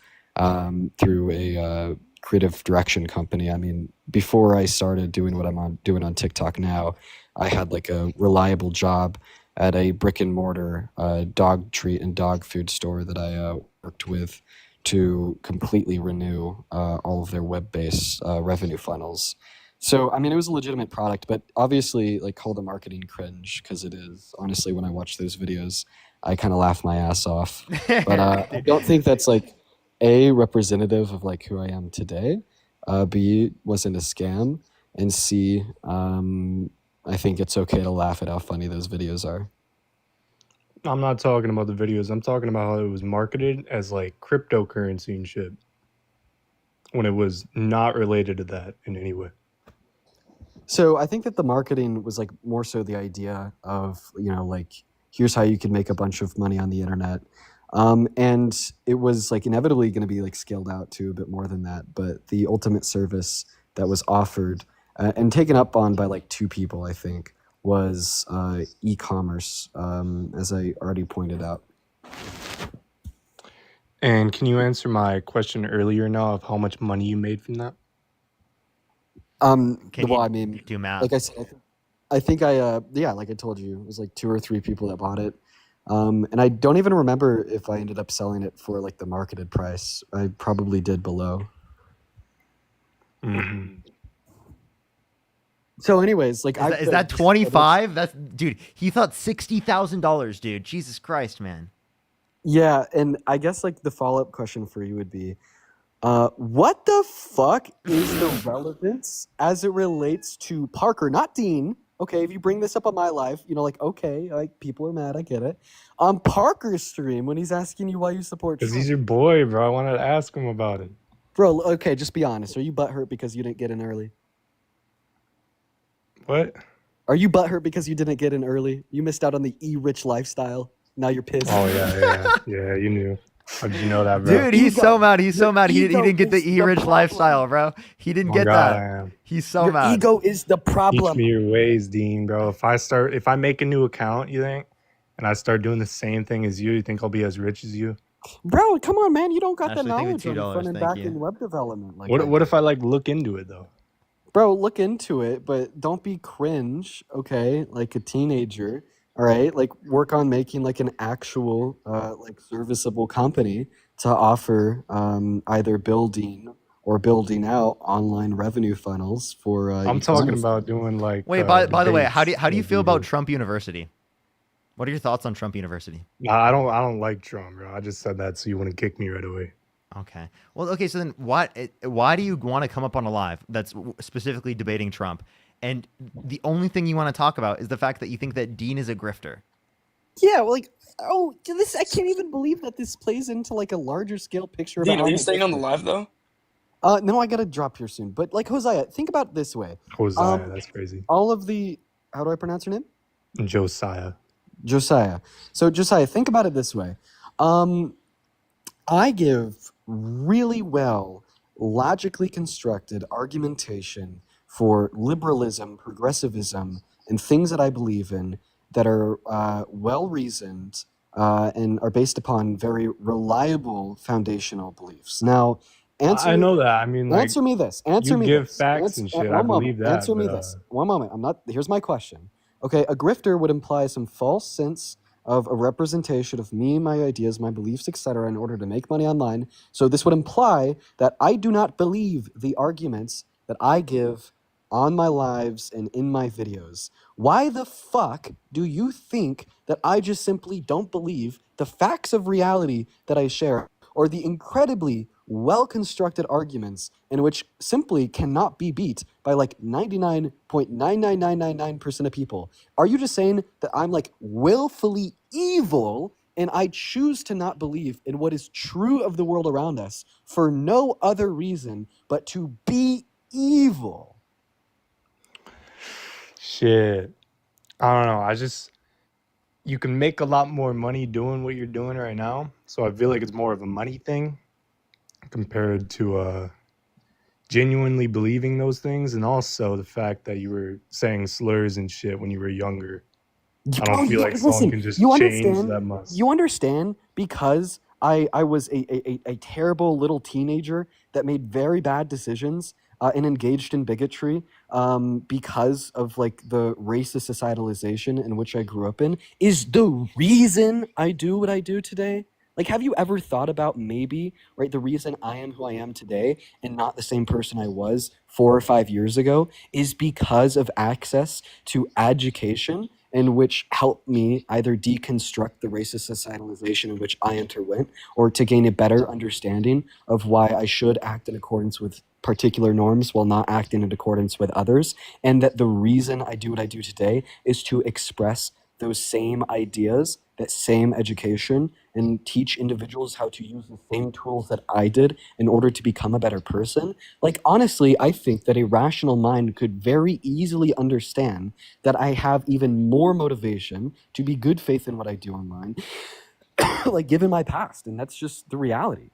through a creative direction company. I mean, before I started doing what I'm doing on TikTok now, I had like a reliable job at a brick and mortar dog treat and dog food store that I worked with to completely renew all of their web-based revenue funnels. So, I mean, it was a legitimate product, but obviously, like, call the marketing cringe, because it is. Honestly, when I watch those videos, I kind of laugh my ass off. But I don't think that's, like, A, representative of, like, who I am today, B, wasn't a scam, and C, I think it's okay to laugh at how funny those videos are. I'm not talking about the videos. I'm talking about how it was marketed as like cryptocurrency and shit, when it was not related to that in any way. So I think that the marketing was like more so the idea of, like, here's how you can make a bunch of money on the internet. And it was like inevitably going to be like scaled out to a bit more than that. But the ultimate service that was offered and taken up on by like two people, I think, was e-commerce, as I already pointed out. And can you answer my question earlier now of how much money you made from that? Can Well, you I mean, do math? like I said, like I told you, it was like 2 or 3 people that bought it. And I don't even remember if I ended up selling it for like the marketed price. I probably did below. Mm-hmm. So anyways, like Is that 25? That's dude. He thought $60,000, dude. Jesus Christ, man. Yeah, and I guess like the follow-up question for you would be, what the fuck is the relevance as it relates to Parker, not Dean? Okay, if you bring this up on my live, like, okay, like people are mad, I get it. On Parker's stream when he's asking you why you support Because Trump. he's your boy, bro. I wanted to ask him about it. Bro, okay, just be honest. Are you butthurt because you didn't get in early? What? Are you butthurt because you didn't get in early? You missed out on the e-rich lifestyle. Now you're pissed. Oh yeah. You knew. How did you know that, bro? Dude, he's so mad. He's so mad. He ego didn't get the is the e-rich problem. lifestyle, bro. He didn't Oh get God, I that. am. He's so Your mad. ego is the Teach problem. me your ways, Dean, bro. If I make a new account, you think, and I start doing the same thing as you think I'll be as rich as you? Bro, come on, man. You don't got the Ashley, thank knowledge you on $2. front and Thank back you. end web development. Like What if I like look into it though? Bro, look into it, but don't be cringe, okay? Like a teenager, all right? Like work on making like an actual like serviceable company to offer either building or building out online revenue funnels for I'm talking e-commerce. about doing like. Wait, by the way, how debates do you like feel we about do. Trump University? What are your thoughts on Trump University? Nah, I don't like Trump, bro. I just said that so you wouldn't kick me right away. Okay. Well, okay. So then, why do you want to come up on a live that's specifically debating Trump, and the only thing you want to talk about is the fact that you think that Dean is a grifter? Yeah, well, like, oh, this I can't even believe that this plays into like a larger scale picture of Dean, how are I'm you a staying on the grifter. live though? No, I gotta drop here soon. But like Hosea, think about it this way. Hosea, that's crazy. All of the how do I pronounce your name? Josiah. Josiah. So Josiah, think about it this way. I give really well, logically constructed argumentation for liberalism, progressivism, and things that I believe in that are well reasoned and are based upon very reliable foundational beliefs. Now, I know that. I mean, like, answer me this. Answer you me give this. facts and shit. I One believe moment. that. Answer me but, this. One moment. I'm not. Here's my question. Okay, a grifter would imply some false sense of a representation of me, my ideas, my beliefs, etc., in order to make money online. So this would imply that I do not believe the arguments that I give on my lives and in my videos. Why the fuck do you think that I just simply don't believe the facts of reality that I share, or the incredibly well-constructed arguments in which simply cannot be beat by like 99.99999% of people? Are you just saying that I'm like willfully evil and I choose to not believe in what is true of the world around us for no other reason but to be evil? Shit. I don't know. You can make a lot more money doing what you're doing right now. So I feel like it's more of a money thing compared to genuinely believing those things. And also the fact that you were saying slurs and shit when you were younger. I don't feel like someone can just change that much. You understand because I was a terrible little teenager that made very bad decisions and engaged in bigotry because of like the racist societalization in which I grew up in is the reason I do what I do today. Like, have you ever thought about maybe, right, the reason I am who I am today and not the same person I was 4 or 5 years ago is because of access to education, in which helped me either deconstruct the racist societalization in which I underwent, or to gain a better understanding of why I should act in accordance with particular norms while not acting in accordance with others. And that the reason I do what I do today is to express those same ideas, that same education, and teach individuals how to use the same tools that I did in order to become a better person. Like, honestly, I think that a rational mind could very easily understand that I have even more motivation to be good faith in what I do online, like, given my past, and that's just the reality.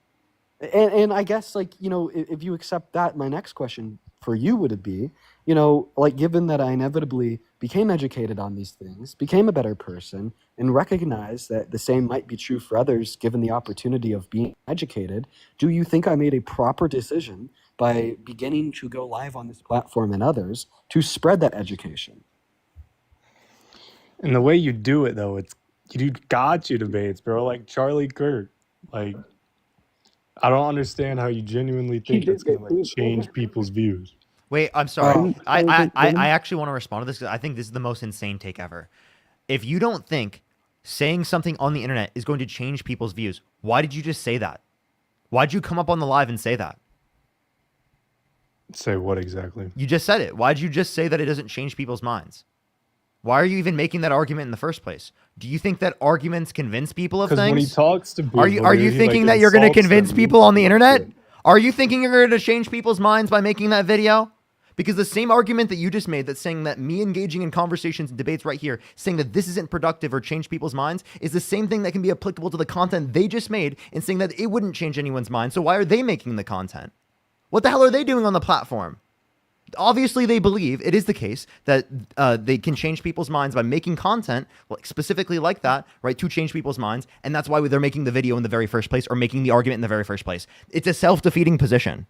And I guess, like, you know, if you accept that, my next question for you would be, you know, like, given that I inevitably became educated on these things, became a better person, and recognized that the same might be true for others given the opportunity of being educated, do you think I made a proper decision by beginning to go live on this platform and others to spread that education? And the way you do it, though, you do gotcha debates, bro. Like Charlie Kirk. Like, I don't understand how you genuinely think that's gonna like change people's views. Wait, I'm sorry. I actually want to respond to this because I think this is the most insane take ever. If you don't think saying something on the internet is going to change people's views, why did you just say that? Why'd you come up on the live and say that? Say what exactly? You just said it. Why'd you just say that it doesn't change people's minds? Why are you even making that argument in the first place? Do you think that arguments convince people of things? Because when he talks to people, are you thinking that you're going to convince people on the internet? Are you thinking you're going to change people's minds by making that video? Because the same argument that you just made, that's saying that me engaging in conversations and debates right here, saying that this isn't productive or change people's minds, is the same thing that can be applicable to the content they just made and saying that it wouldn't change anyone's mind. So why are they making the content? What the hell are they doing on the platform? Obviously, they believe it is the case that they can change people's minds by making content, like specifically like that, right, to change people's minds. And that's why they're making the video in the very first place or making the argument in the very first place. It's a self-defeating position.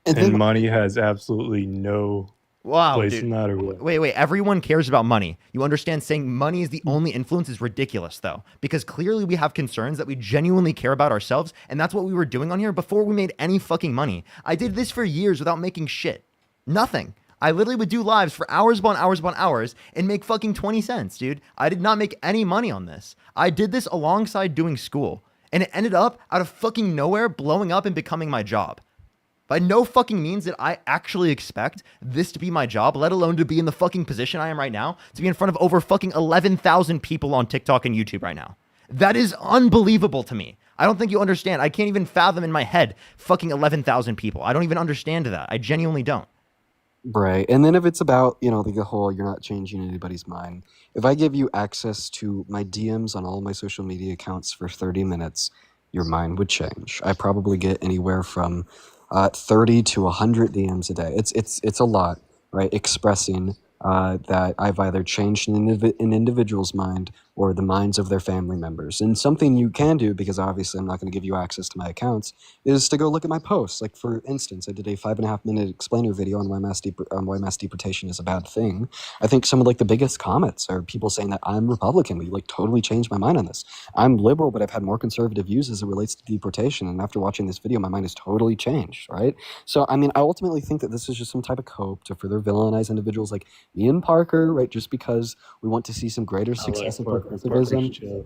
And money has absolutely no place dude. in that or what. Wait. Everyone cares about money. You understand saying money is the only influence is ridiculous, though, because clearly we have concerns that we genuinely care about ourselves. And that's what we were doing on here before we made any fucking money. I did this for years without making shit. Nothing. I literally would do lives for hours upon hours upon hours and make fucking 20 cents, dude. I did not make any money on this. I did this alongside doing school. And it ended up out of fucking nowhere blowing up and becoming my job. By no fucking means did I actually expect this to be my job, let alone to be in the fucking position I am right now, to be in front of over fucking 11,000 people on TikTok and YouTube right now. That is unbelievable to me. I don't think you understand. I can't even fathom in my head fucking 11,000 people. I don't even understand that. I genuinely don't. Right. And then if it's about, the whole you're not changing anybody's mind, if I give you access to my DMs on all my social media accounts for 30 minutes, your mind would change. I probably get anywhere from 30 to 100 DMs a day. It's a lot, right? Expressing that I've either changed an individual's mind or the minds of their family members. And something you can do, because obviously I'm not going to give you access to my accounts, is to go look at my posts. Like, for instance, I did a 5.5-minute explainer video on why mass deportation is a bad thing. I think some of the biggest comments are people saying that I'm Republican. We totally changed my mind on this. I'm liberal, but I've had more conservative views as it relates to deportation. And after watching this video, my mind has totally changed, right? So, I ultimately think that this is just some type of cope to further villainize individuals like me and Parker, right? Just because we want to see some greater success and progressivism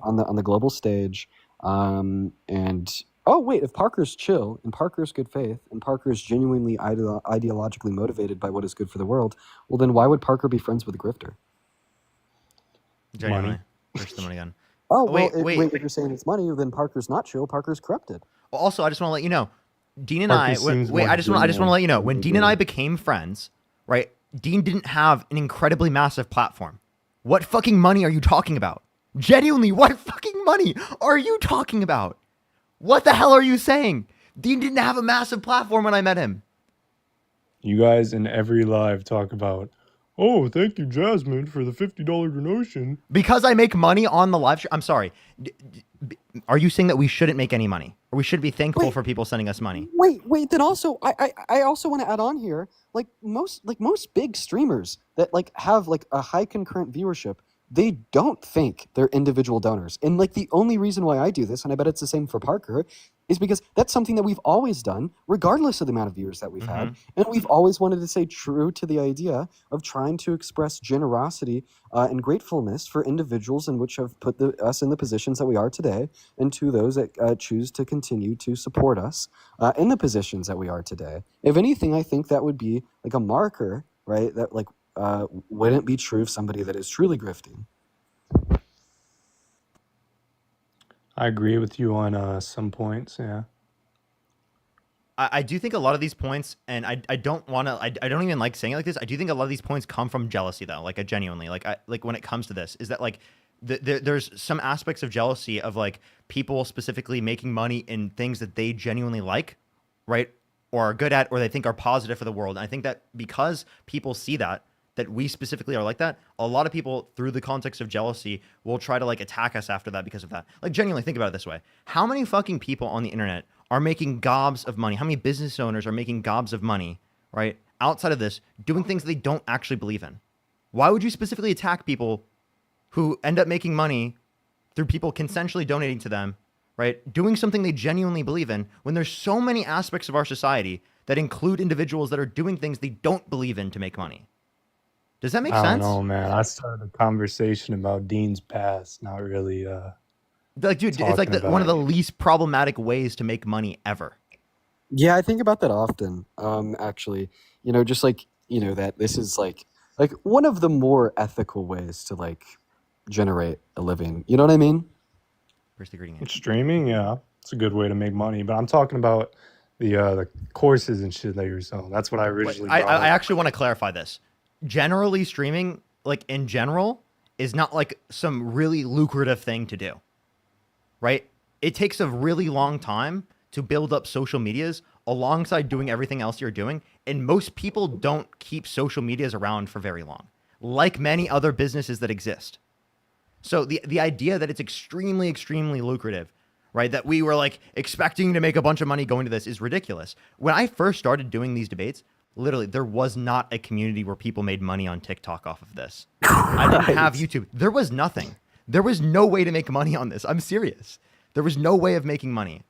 on the global stage. If Parker's chill and Parker's good faith and Parker's genuinely ideologically motivated by what is good for the world, well, then why would Parker be friends with a grifter? Genuinely. Where's the money gun? If you're saying it's money, then Parker's not chill. Parker's corrupted. Well, also, I just want to let you know, Dean and Parker I seems more I just want to genuine let you know, than when the Dean and I good. became friends, right? Dean didn't have an incredibly massive platform. What fucking money are you talking about? Genuinely, what fucking money are you talking about? What the hell are you saying? Dean didn't have a massive platform when I met him. You guys in every live talk about, oh, thank you, Jasmine, for the $50 donation. Because I make money on the live stream. I'm sorry. Are you saying that we shouldn't make any money? Or we should be thankful for people sending us money? Wait. Then also, I also want to add on here, most big streamers that have a high concurrent viewership, they don't thank their individual donors. And the only reason why I do this, and I bet it's the same for Parker, is because that's something that we've always done, regardless of the amount of viewers that we've had. And we've always wanted to stay true to the idea of trying to express generosity and gratefulness for individuals in which have put us in the positions that we are today, and to those that choose to continue to support us in the positions that we are today. If anything, I think that would be a marker, right, that wouldn't be true of somebody that is truly grifting. I agree with you on some points, yeah. I do think a lot of these points, and I don't want to, I don't even like saying it like this. I do think a lot of these points come from jealousy, though. Genuinely, when it comes to this, is that there's some aspects of jealousy of people specifically making money in things that they genuinely like, right, or are good at, or they think are positive for the world. And I think that because people see that we specifically are like that, a lot of people, through the context of jealousy, will try to attack us after that because of that. Genuinely, think about it this way: how many fucking people on the internet are making gobs of money? How many business owners are making gobs of money, right, outside of this, doing things they don't actually believe in? Why would you specifically attack people who end up making money through people consensually donating to them, right, doing something they genuinely believe in, when there's so many aspects of our society that include individuals that are doing things they don't believe in to make money? Does that make sense? I don't know, man. I started a conversation about Dean's past, not really dude, it's one of the least problematic ways to make money ever. Yeah, I think about that often. Actually, just that this is one of the more ethical ways to generate a living. You know what I mean? Where's the greeting? Streaming, yeah, it's a good way to make money. But I'm talking about the courses and shit that you were selling. That's what I originally. I actually want to clarify this. Generally, streaming, like in general, is not like some really lucrative thing to do, right? It takes a really long time to build up social medias alongside doing everything else you're doing. And most people don't keep social medias around for very long, like many other businesses that exist. So the idea that it's extremely, extremely lucrative, right, that we were like expecting to make a bunch of money going to this is ridiculous. When I first started doing these debates, literally, there was not a community where people made money on TikTok off of this. I didn't have YouTube. There was nothing. There was no way to make money on this. I'm serious. There was no way of making money.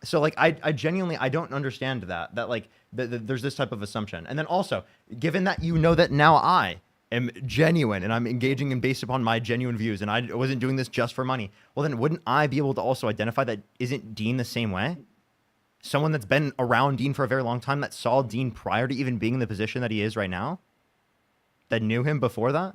So like, I genuinely, I don't understand that like there's this type of assumption. And then also, given that you know that now I am genuine and I'm engaging in based upon my genuine views and I wasn't doing this just for money, well then wouldn't I be able to also identify that isn't Dean the same way? Someone that's been around Dean for a very long time, that saw Dean prior to even being in the position that he is right now, that knew him before that?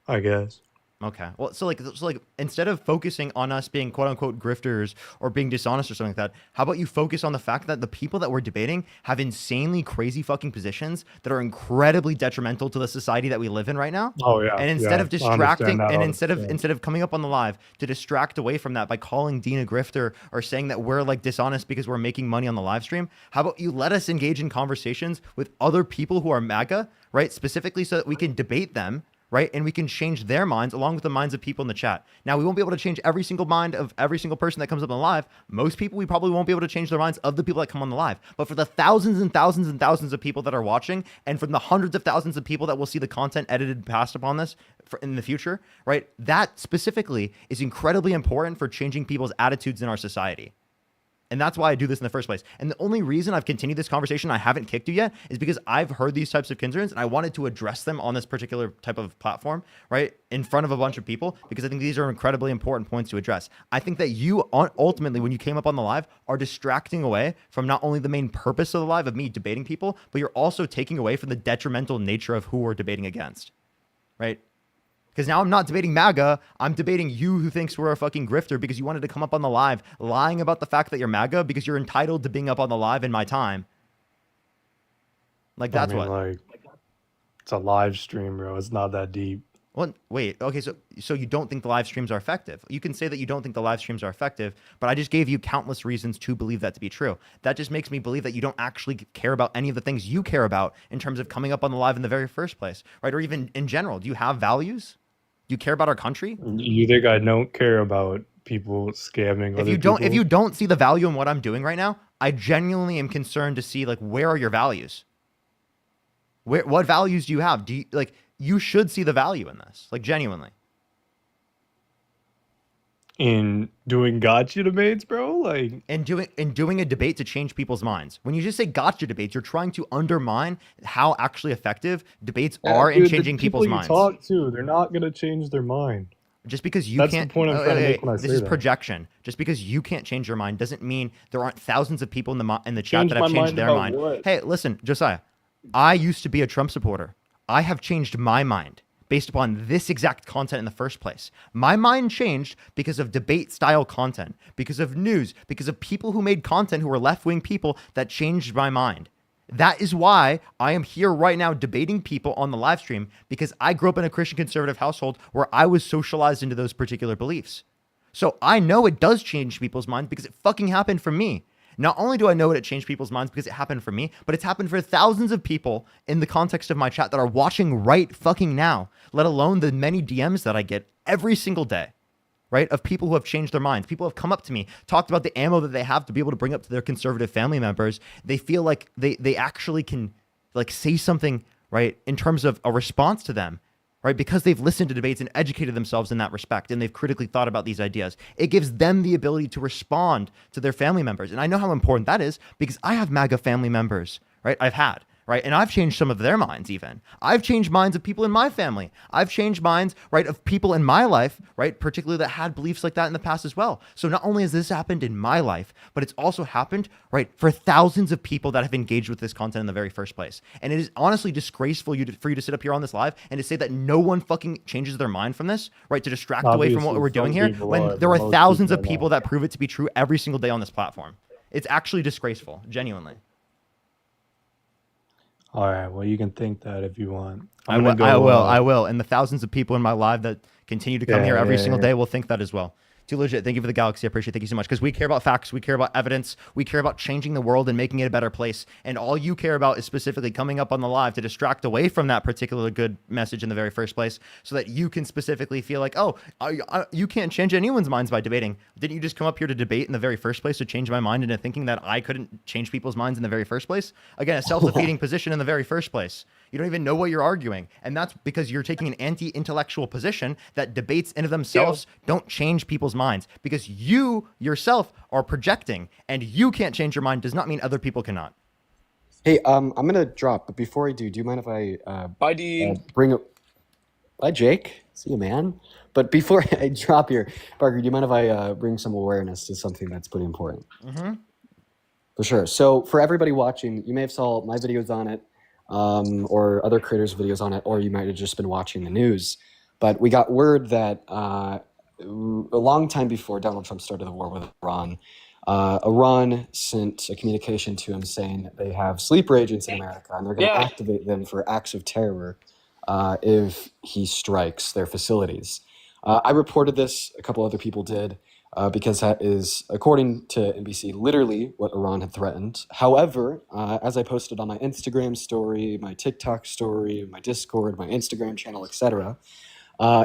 I guess. Okay. Well, so like instead of focusing on us being quote unquote grifters or being dishonest or something like that, how about you focus on the fact that the people that we're debating have insanely crazy fucking positions that are incredibly detrimental to the society that we live in right now? Oh yeah. And instead of distracting, and instead of of coming up on the live to distract away from that by calling Dean a grifter or saying that we're like dishonest because we're making money on the live stream, how about you let us engage in conversations with other people who are MAGA, right? Specifically so that we can debate them, right? And we can change their minds along with the minds of people in the chat. Now, we won't be able to change every single mind of every single person that comes up on the live. Most people, we probably won't be able to change their minds of the people that come on the live. But for the thousands and thousands and thousands of people that are watching, and from the hundreds of thousands of people that will see the content edited passed upon this in the future, right? That specifically is incredibly important for changing people's attitudes in our society. And that's why I do this in the first place. And the only reason I've continued this conversation, I haven't kicked you yet, is because I've heard these types of concerns and I wanted to address them on this particular type of platform, right? In front of a bunch of people, because I think these are incredibly important points to address. I think that you ultimately, when you came up on the live, are distracting away from not only the main purpose of the live of me debating people, but you're also taking away from the detrimental nature of who we're debating against, right? Because now I'm not debating MAGA, I'm debating you who thinks we're a fucking grifter because you wanted to come up on the live lying about the fact that you're MAGA because you're entitled to being up on the live in my time. Like, that's like, it's a live stream, bro. It's not that deep. Well, wait, okay, so you don't think the live streams are effective. You can say that you don't think the live streams are effective, but I just gave you countless reasons to believe that to be true. That just makes me believe that you don't actually care about any of the things you care about in terms of coming up on the live in the very first place, right? Or even in general, do you have values? Do you care about our country? You think I don't care about people scamming? If you don't see the value in what I'm doing right now, I genuinely am concerned to see like where are your values? What values do you have? You should see the value in this, like genuinely. In doing gotcha debates, bro, like and doing a debate to change people's minds. When you just say gotcha debates, you're trying to undermine how actually effective debates are in changing people's minds. Talk to, they're not gonna change their mind. Just because you That's can't. The point I'm trying to make when I say this is that. projection. Just because you can't change your mind doesn't mean there aren't thousands of people in the chat that have changed their mind. What? Hey, listen, Josiah, I used to be a Trump supporter. I have changed my mind based upon this exact content in the first place. My mind changed because of debate style content, because of news, because of people who made content who were left-wing people that changed my mind. That is why I am here right now debating people on the live stream, because I grew up in a Christian conservative household where I was socialized into those particular beliefs. So I know it does change people's minds because it fucking happened for me. Not only do I know it changed people's minds because it happened for me, but it's happened for thousands of people in the context of my chat that are watching right fucking now, let alone the many DMs that I get every single day, right? Of people who have changed their minds. People have come up to me, talked about the ammo that they have to be able to bring up to their conservative family members. They feel like they actually can like say something, right, in terms of a response to them, right? Because they've listened to debates and educated themselves in that respect, and they've critically thought about these ideas. It gives them the ability to respond to their family members. And I know how important that is because I have MAGA family members, right? I've had, right? And I've changed some of their minds even. I've changed minds of people in my family. I've changed minds, right, of people in my life, right, particularly that had beliefs like that in the past as well. So not only has this happened in my life, but it's also happened, right, for thousands of people that have engaged with this content in the very first place. And it is honestly disgraceful for you to sit up here on this live and to say that no one fucking changes their mind from this, right, to distract away from what Obviously, we're doing some here, people when are, there but are most thousands people of are people not. that prove it to be true every single day on this platform. It's actually disgraceful, genuinely. All right. Well, you can think that if you want. I will. And the thousands of people in my live that continue to come here every single day will think that as well. Too legit. Thank you for the galaxy. I appreciate it. Thank you so much. Because we care about facts. We care about evidence. We care about changing the world and making it a better place. And all you care about is specifically coming up on the live to distract away from that particular good message in the very first place, so that you can specifically feel like, oh, you can't change anyone's minds by debating. Didn't you just come up here to debate in the very first place to change my mind into thinking that I couldn't change people's minds in the very first place? Again, a self-defeating position in the very first place. You don't even know what you're arguing. And that's because you're taking an anti-intellectual position that debates in of themselves don't change people's minds, because you yourself are projecting, and you can't change your mind does not mean other people cannot. Hey, I'm gonna drop, but before I do you mind if I Bye, Dean. bring up? Bye, Jake. See you, man. But before I drop here, Parker, do you mind if I bring some awareness to something that's pretty important? Mm-hmm. For sure. So for everybody watching, you may have saw my videos on it, or other creators' videos on it, or you might have just been watching the news. But we got word that a long time before Donald Trump started the war with Iran, Iran sent a communication to him saying that they have sleeper agents in America, and they're going to activate them for acts of terror if he strikes their facilities. I reported this, a couple other people did, because that is, according to NBC, literally what Iran had threatened. However, as I posted on my Instagram story, my TikTok story, my Discord, my Instagram channel, etc.,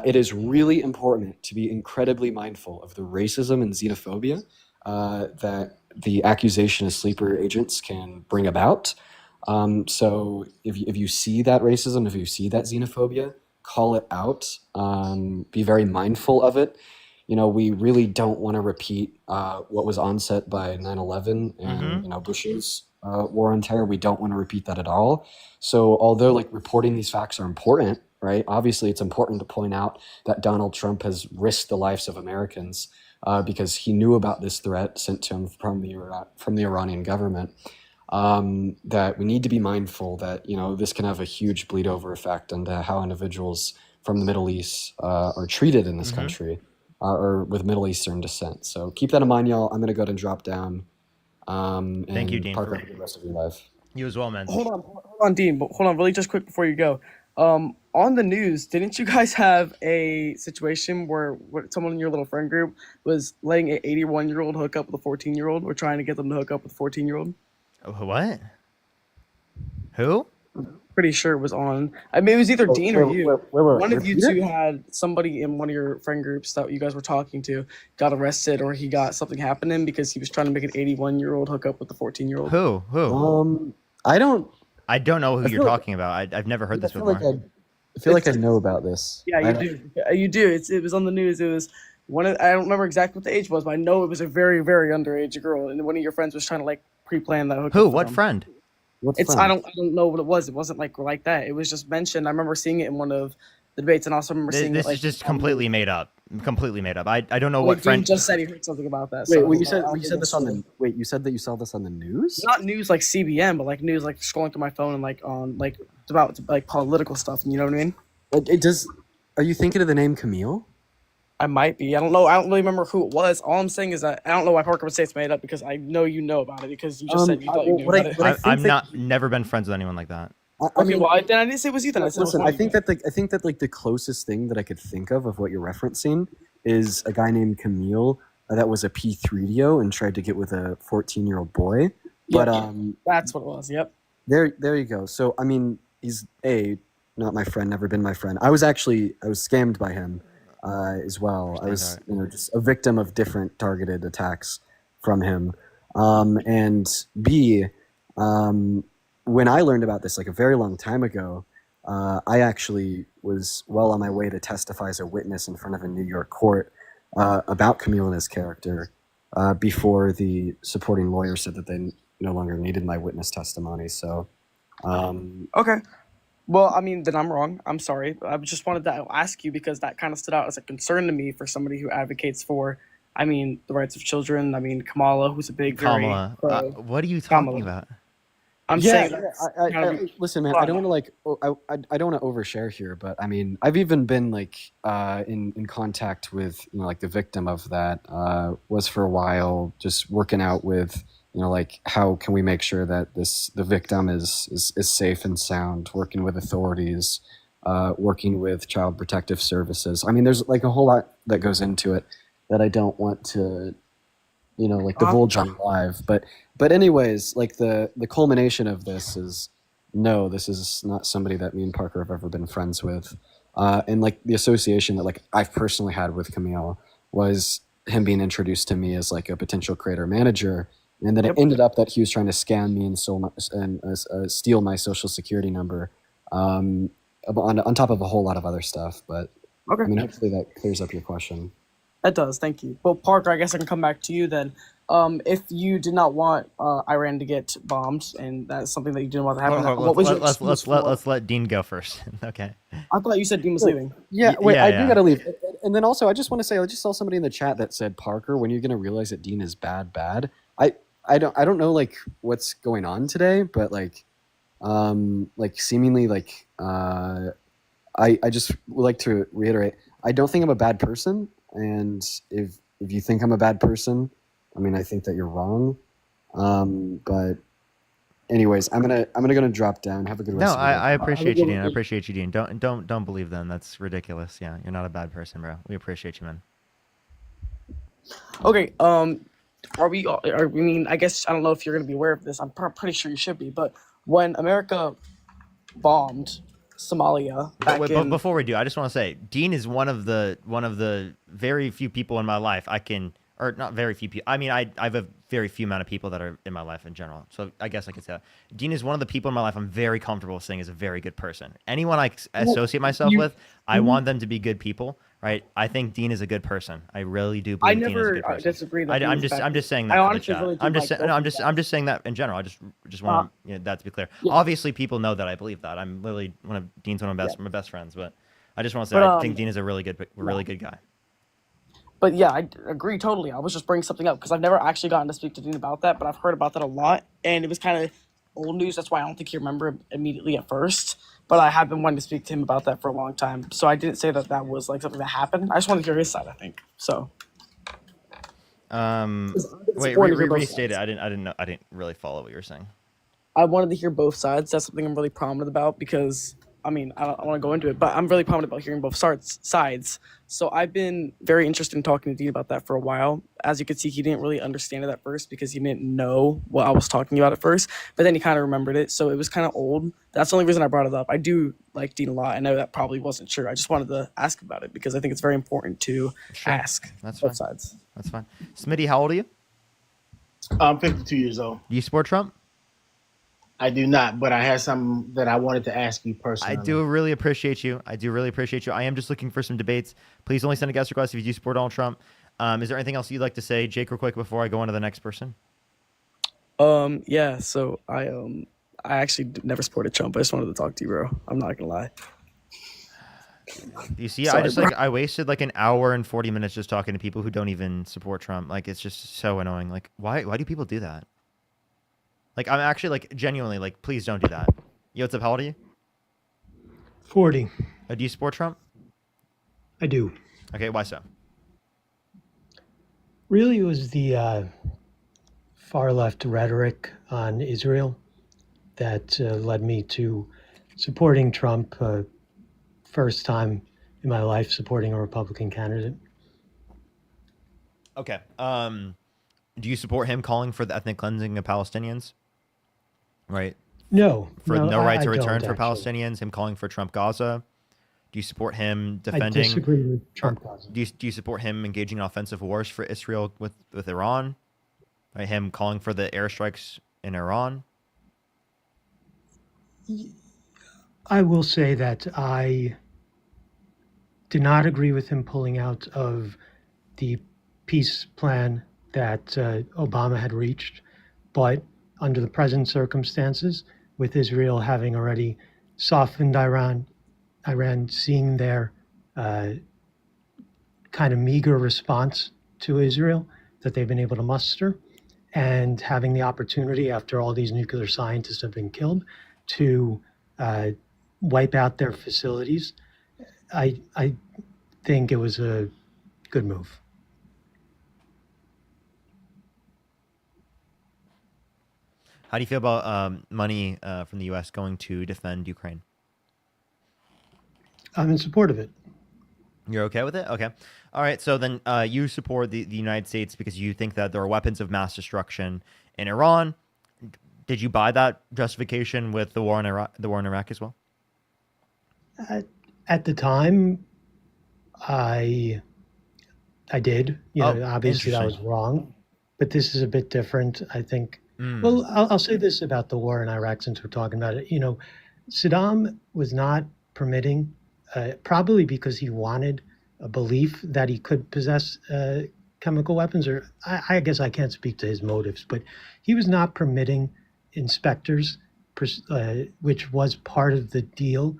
it is really important to be incredibly mindful of the racism and xenophobia that the accusation of sleeper agents can bring about. So if you see that racism, if you see that xenophobia, call it out. Be very mindful of it. You know, we really don't want to repeat what was onset by 9/11 and you know, Bush's war on terror. We don't want to repeat that at all. So although like reporting these facts are important, right? Obviously, it's important to point out that Donald Trump has risked the lives of Americans because he knew about this threat sent to him from the Iranian government. That we need to be mindful that, you know, this can have a huge bleed over effect into how individuals from the Middle East are treated in this country. Or with Middle Eastern descent. So keep that in mind, y'all. I'm going to go ahead and drop down. Thank you, Dean. Parker, for the rest of your life. You as well, man. Hold on, Dean. But hold on, really, just quick before you go. On the news, didn't you guys have a situation where someone in your little friend group was letting an 81-year-old hook up with a 14-year-old, or trying to get them to hook up with a 14-year-old? What? Who? Pretty sure it was on. I mean, it was either Dean or you. wait, One of you repeat it? two had somebody in one of your friend groups that you guys were talking to got arrested, or he got something happening because he was trying to make an 81-year-old hook up with a 14-year-old. Who? I don't know who you're like- talking about. I've never heard this I feel before. I feel like I know about this. Yeah, you do. You do. It was on the news. It was I don't remember exactly what the age was, but I know it was a very, very underage girl, and one of your friends was trying to like pre-plan that hookup. Who? for What them. friend? I don't know what it was. It wasn't like that. It was just mentioned. I remember seeing it in one of the debates, and also remember seeing This it, like, is just completely made up. Completely made up. I don't know Like, what Dean friend. just said he heard something about that. Wait, so you said I'll you give said it this to on him. the wait. You said that you saw this on the news? Not news like CBN, but like news like scrolling through my phone and like on like about like political stuff. You know what I mean? It does. Are you thinking of the name Camille? I might be. I don't know. I don't really remember who it was. All I'm saying is that I don't know why Parker would say it's made up, because I know you know about it, because you just said you thought you knew about it. I've never been friends with anyone like that. I mean, then I didn't say it was Ethan. I said it was Listen, one I of think you. that like the closest thing that I could think of what you're referencing is a guy named Camille that was a P3DO and tried to get with a 14-year-old boy. But That's what it was. Yep. there you go. So I mean, he's not my friend, never been my friend. I was scammed by him as well. I was just a victim of different targeted attacks from him. And B, when I learned about this like a very long time ago, I actually was well on my way to testify as a witness in front of a New York court about Camille and his character before the supporting lawyer said that they no longer needed my witness testimony. So Okay. Well, I mean, then I'm wrong. I'm sorry. I just wanted to ask you because that kind of stood out as a concern to me for somebody who advocates for, I mean, the rights of children. I mean, Kamala, who's a big, Kamala, what are you talking Kamala. about? I'm Yeah, saying yeah. that's kind of Listen, man. I don't want to I don't want to overshare here, but I mean, I've even been like in contact with like the victim of that. Was for a while just working out with like how can we make sure that the victim is safe and sound. Working with authorities, working with child protective services. I mean, there's like a whole lot that goes into it that I don't want to like divulge on live, but anyways, like the culmination of this is no, this is not somebody that me and Parker have ever been friends with, and like the association that like I've personally had with Camille was him being introduced to me as like a potential creator manager, and then it ended up that he was trying to scam me and steal my social security number, on top of a whole lot of other stuff. But Okay. I mean, hopefully that clears up your question. That does, thank you. Well, Parker, I guess I can come back to you then. If you did not want Iran to get bombed, and that's something that you didn't want to happen, what was your excuse for? Let's let Dean go first. Okay. I thought you said Dean was leaving. Yeah, wait, I do yeah. gotta leave. And then also, I just want to say, I just saw somebody in the chat that said, Parker, when you're gonna realize that Dean is bad. I don't know like what's going on today, but like seemingly like I just would like to reiterate, I don't think I'm a bad person, and if you think I'm a bad person, I mean, I think that you're wrong. But anyways, I'm gonna drop down. Have a good rest. No, I appreciate you, Dean. I appreciate you, Dean. Don't believe them. That's ridiculous. Yeah, you're not a bad person, bro. We appreciate you, man. Okay. Are we? I mean, I guess I don't know if you're going to be aware of this. I'm pretty sure you should be. But when America bombed Somalia back But before we do, I just want to say, Dean is one of the very few people in my life or not very few people. I mean, I have a very few amount of people that are in my life in general. So I guess I could say that. Dean is one of the people in my life I'm very comfortable saying is a very good person. Anyone I associate myself with, I want them to be good people, right? I think Dean is a good person. I really do believe Dean is a good person. Disagree. I'm just saying that. I'm just saying that in general. I just want that to be clear. Yeah. Obviously, people know that I believe that. I'm literally Dean's one of my best friends, but I just want to say I think Dean is a really good guy. But yeah, I agree totally. I was just bringing something up because I've never actually gotten to speak to Dean about that, but I've heard about that a lot, and it was kind of old news. That's why I don't think he remembered immediately at first. But I have been wanting to speak to him about that for a long time. So I didn't say that was like something that happened. I just wanted to hear his side, I think. So. Wait, restate it. I didn't know. I didn't really follow what you were saying. I wanted to hear both sides. That's something I'm really prominent about because, I mean, I don't want to go into it, but I'm really prominent about hearing both sides. So I've been very interested in talking to Dean about that for a while. As you can see, he didn't really understand it at first because he didn't know what I was talking about at first, but then he kind of remembered it. So it was kind of old. That's the only reason I brought it up. I do like Dean a lot. I know that probably wasn't true. I just wanted to ask about it because I think it's very important to ask both sides. That's fine. Smitty, how old are you? I'm 52 years old. Do you support Trump? I do not, but I had something that I wanted to ask you personally. I do really appreciate you. I am just looking for some debates. Please only send a guest request if you do support Donald Trump. Is there anything else you'd like to say, Jake, real quick before I go on to the next person? Yeah. So I actually never supported Trump. I just wanted to talk to you, bro. I'm not gonna lie. You see, Sorry, I wasted like an hour and 40 minutes just talking to people who don't even support Trump. Like, it's just so annoying. Like, why do people do that? Like, I'm actually, like, genuinely, like, please don't do that. Yo, what's up? How old are you? 40. Do you support Trump? I do. Okay, why so? Really, it was the far left rhetoric on Israel that led me to supporting Trump. First time in my life supporting a Republican candidate. Okay. Do you support him calling for the ethnic cleansing of Palestinians? Right. No. For no right to I return don't, for actually. Palestinians, him calling for Trump Gaza. Do you support him defending? I disagree with Trump Gaza. Do you support him engaging in offensive wars for Israel with Iran? Right, him calling for the airstrikes in Iran? I will say that I did not agree with him pulling out of the peace plan that Obama had reached, but under the present circumstances, with Israel having already softened Iran, seeing their kind of meager response to Israel that they've been able to muster, and having the opportunity after all these nuclear scientists have been killed to wipe out their facilities. I think it was a good move. How do you feel about money from the U.S. going to defend Ukraine? I'm in support of it. You're okay with it? Okay. All right. So then you support the United States because you think that there are weapons of mass destruction in Iran. Did you buy that justification with the war in Iraq as well? At the time, I did. Obviously that was wrong, but this is a bit different, I think. Well, I'll say this about the war in Iraq since we're talking about it. Saddam was not permitting, probably because he wanted a belief that he could possess chemical weapons, or I guess I can't speak to his motives, but he was not permitting inspectors, which was part of the deal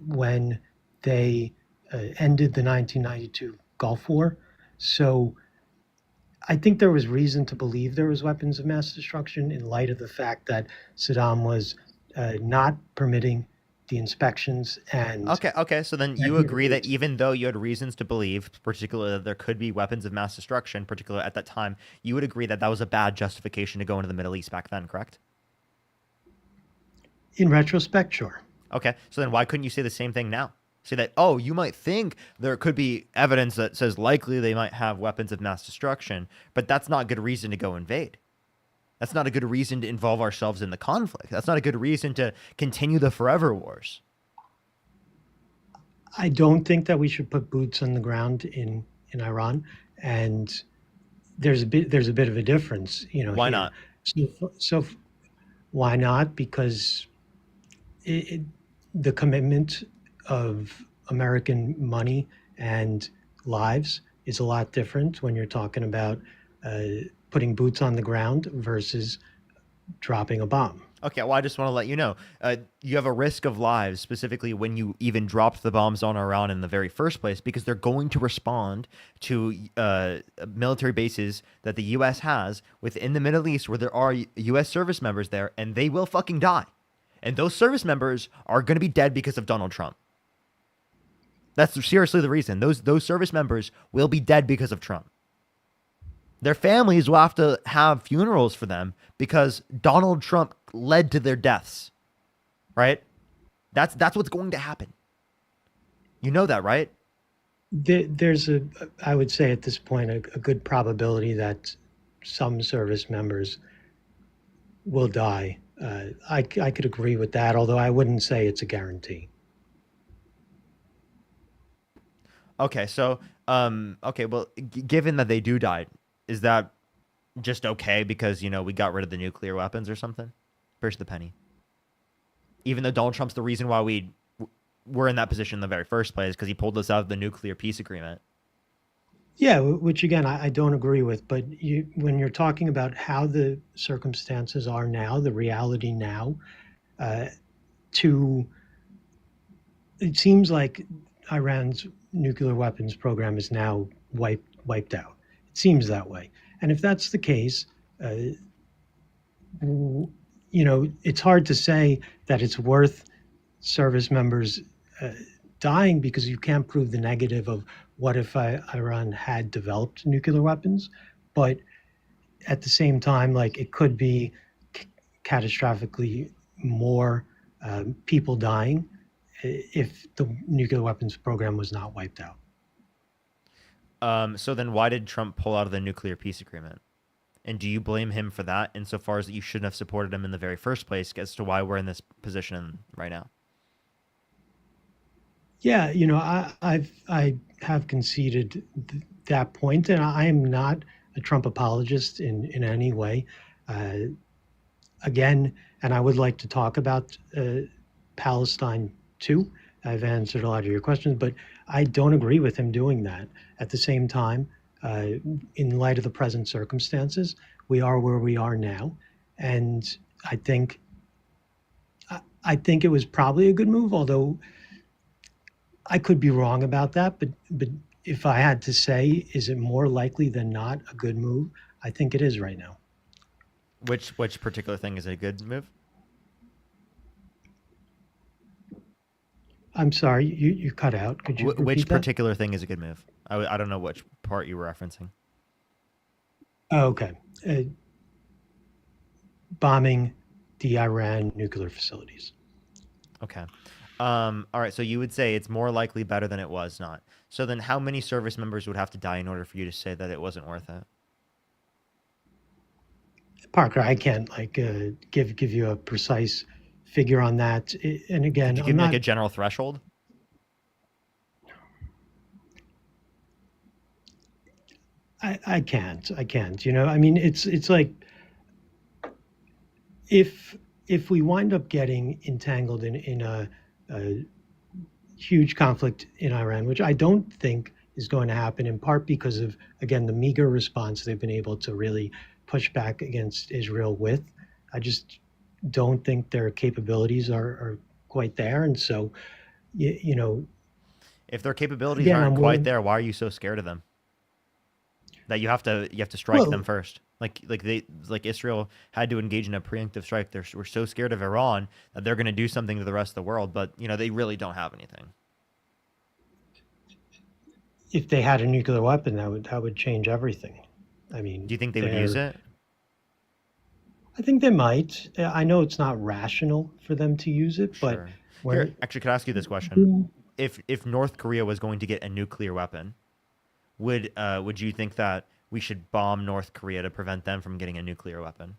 when they ended the 1992 Gulf War. So I think there was reason to believe there was weapons of mass destruction in light of the fact that Saddam was not permitting the inspections. And okay. So then you agree that even though you had reasons to believe, particularly that there could be weapons of mass destruction, particularly at that time, you would agree that that was a bad justification to go into the Middle East back then, correct? In retrospect, sure. Okay. So then why couldn't you say the same thing now? Say that, oh, you might think there could be evidence that says likely they might have weapons of mass destruction, but that's not good reason to go invade. That's not a good reason to involve ourselves in the conflict. That's not a good reason to continue the forever wars. I don't think that we should put boots on the ground in Iran, and there's a bit of a difference, Why not? So why not? Because the commitment of American money and lives is a lot different when you're talking about putting boots on the ground versus dropping a bomb. Okay, well, I just want to let you know, you have a risk of lives, specifically when you even dropped the bombs on Iran in the very first place, because they're going to respond to military bases that the U.S. has within the Middle East where there are U.S. service members there, and they will fucking die. And those service members are going to be dead because of Donald Trump. That's seriously the reason. Those service members will be dead because of Trump. Their families will have to have funerals for them because Donald Trump led to their deaths. Right? That's what's going to happen. You know that, right? There's I would say at this point, a good probability that some service members will die. I could agree with that, although I wouldn't say it's a guarantee. Okay, so, well, given that they do die, is that just okay because, we got rid of the nuclear weapons or something? Where's the penny? Even though Donald Trump's the reason why we were in that position in the very first place, because he pulled us out of the nuclear peace agreement. Yeah, which again, I don't agree with, but when you're talking about how the circumstances are now, the reality now, it seems like Iran's nuclear weapons program is now wiped out. It seems that way. And if that's the case, it's hard to say that it's worth service members dying because you can't prove the negative of what if Iran had developed nuclear weapons. But at the same time, it could be catastrophically more people dying if the nuclear weapons program was not wiped out. So then why did Trump pull out of the nuclear peace agreement? And do you blame him for that insofar as that you shouldn't have supported him in the very first place as to why we're in this position right now? Yeah, I have conceded that point, and I am not a Trump apologist in any way. Again, and I would like to talk about Palestine too. I've answered a lot of your questions, but I don't agree with him doing that. At the same time, in light of the present circumstances, we are where we are now. And I think I think it was probably a good move, although I could be wrong about that. But if I had to say, is it more likely than not a good move? I think it is right now. Which particular thing is a good move? I'm sorry, you cut out. Could you repeat Which that? particular thing is a good move? I don't know which part you were referencing. Oh, okay. Bombing the Iran nuclear facilities. Okay. All right. So you would say it's more likely better than it was not. So then how many service members would have to die in order for you to say that it wasn't worth it? Parker, I can't give you a precise figure on that. And again, Could you give me like a general threshold? I can't. You know, I mean, it's like if we wind up getting entangled in a huge conflict in Iran, which I don't think is going to happen, in part because of, again, the meager response they've been able to really push back against Israel with. I just don't think their capabilities are quite there. And so, you know, if their capabilities again, aren't I'm quite willing- there, why are you so scared of them? That you have to strike Well- them first. Like Israel had to engage in a preemptive strike. We're so scared of Iran that they're going to do something to the rest of the world, but you know they really don't have anything. If they had a nuclear weapon, that would change everything. I mean, Do you think they would use it? I think they might. I know it's not rational for them to use it, but Sure. when Here, actually, could I ask you this question? If North Korea was going to get a nuclear weapon, would you think that we should bomb North Korea to prevent them from getting a nuclear weapon?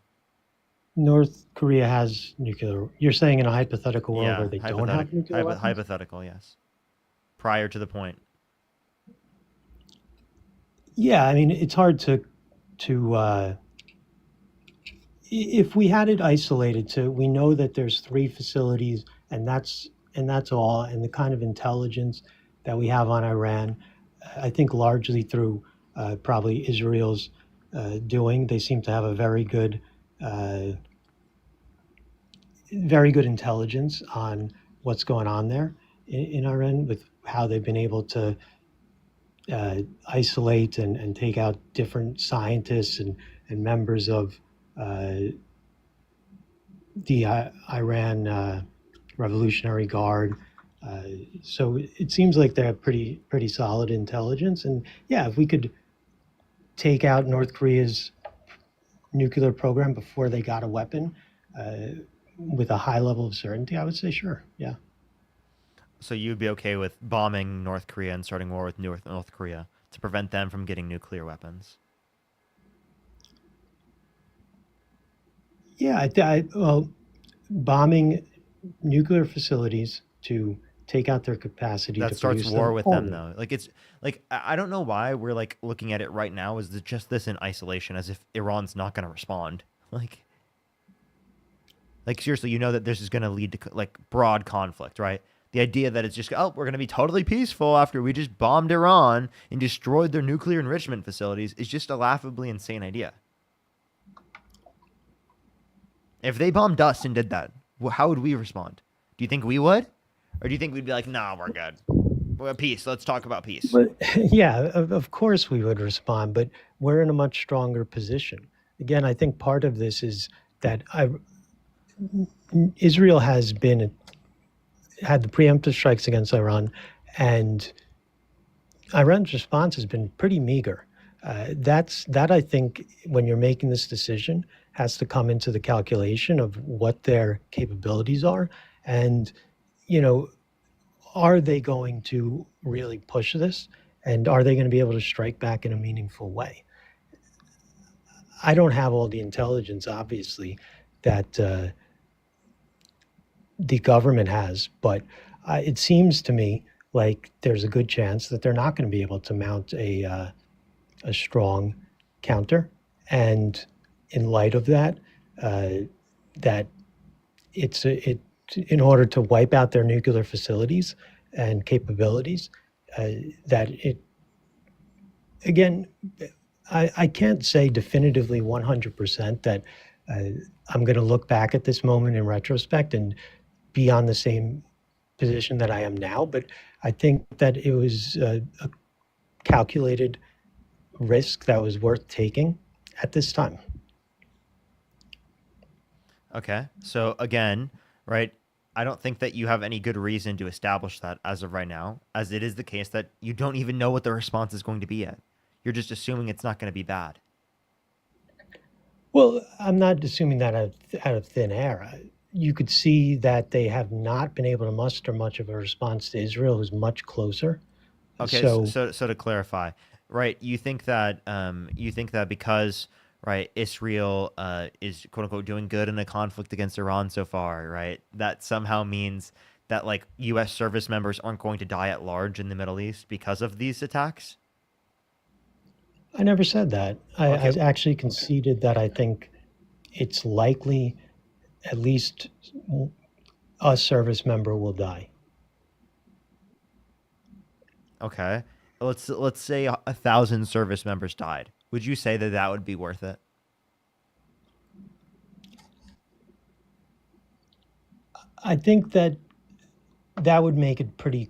North Korea has nuclear, you're saying in a hypothetical world where they don't have nuclear weapons? Hypothetical, yes. Prior to the point. Yeah, I mean, it's hard to if we had it isolated to, we know that there's 3 facilities and that's all, and the kind of intelligence that we have on Iran, I think largely through probably Israel's doing. They seem to have a very good intelligence on what's going on there in Iran, with how they've been able to isolate and take out different scientists and members of the Iran Revolutionary Guard. So it seems like they have pretty solid intelligence. And yeah, if we could take out North Korea's nuclear program before they got a weapon with a high level of certainty, I would say sure, yeah. So you'd be okay with bombing North Korea and starting war with North Korea to prevent them from getting nuclear weapons? Yeah, well, bombing nuclear facilities to take out their capacity That to starts produce war with Oh, them, though. Like it's like I don't know why we're like looking at it right now as just this in isolation, as if Iran's not going to respond. Like seriously, you know that this is going to lead to like broad conflict, right? The idea that it's just, oh, we're going to be totally peaceful after we just bombed Iran and destroyed their nuclear enrichment facilities is just a laughably insane idea. If they bombed us and did that, how would we respond? Do you think we would? Or do you think we'd be like, nah, we're good. We're peace. Let's talk about peace. But yeah, of course we would respond, but we're in a much stronger position. Again, I think part of this is that Israel has had the preemptive strikes against Iran, and Iran's response has been pretty meager. That I think, when you're making this decision, has to come into the calculation of what their capabilities are, and you know, are they going to really push this, and are they going to be able to strike back in a meaningful way? I don't have all the intelligence, obviously, that the government has, but it seems to me like there's a good chance that they're not going to be able to mount a strong counter. And in light of that, that it's in order to wipe out their nuclear facilities and capabilities, that it, again, I can't say definitively 100% that I'm going to look back at this moment in retrospect and be on the same position that I am now, but I think that it was a calculated risk that was worth taking at this time. Okay. So again, right, I don't think that you have any good reason to establish that as of right now, as it is the case that you don't even know what the response is going to be yet. You're just assuming it's not going to be bad. Well, I'm not assuming that out of thin air. You could see that they have not been able to muster much of a response to Israel, who's much closer. Okay, so to clarify, right? You think that because right Israel is quote unquote doing good in a conflict against Iran so far, right? That somehow means that like U.S. service members aren't going to die at large in the Middle East because of these attacks? I never said that. I actually conceded that I think it's likely at least a service member will die. Okay, let's say 1,000 service members died. Would you say that that would be worth it? I think that would make it pretty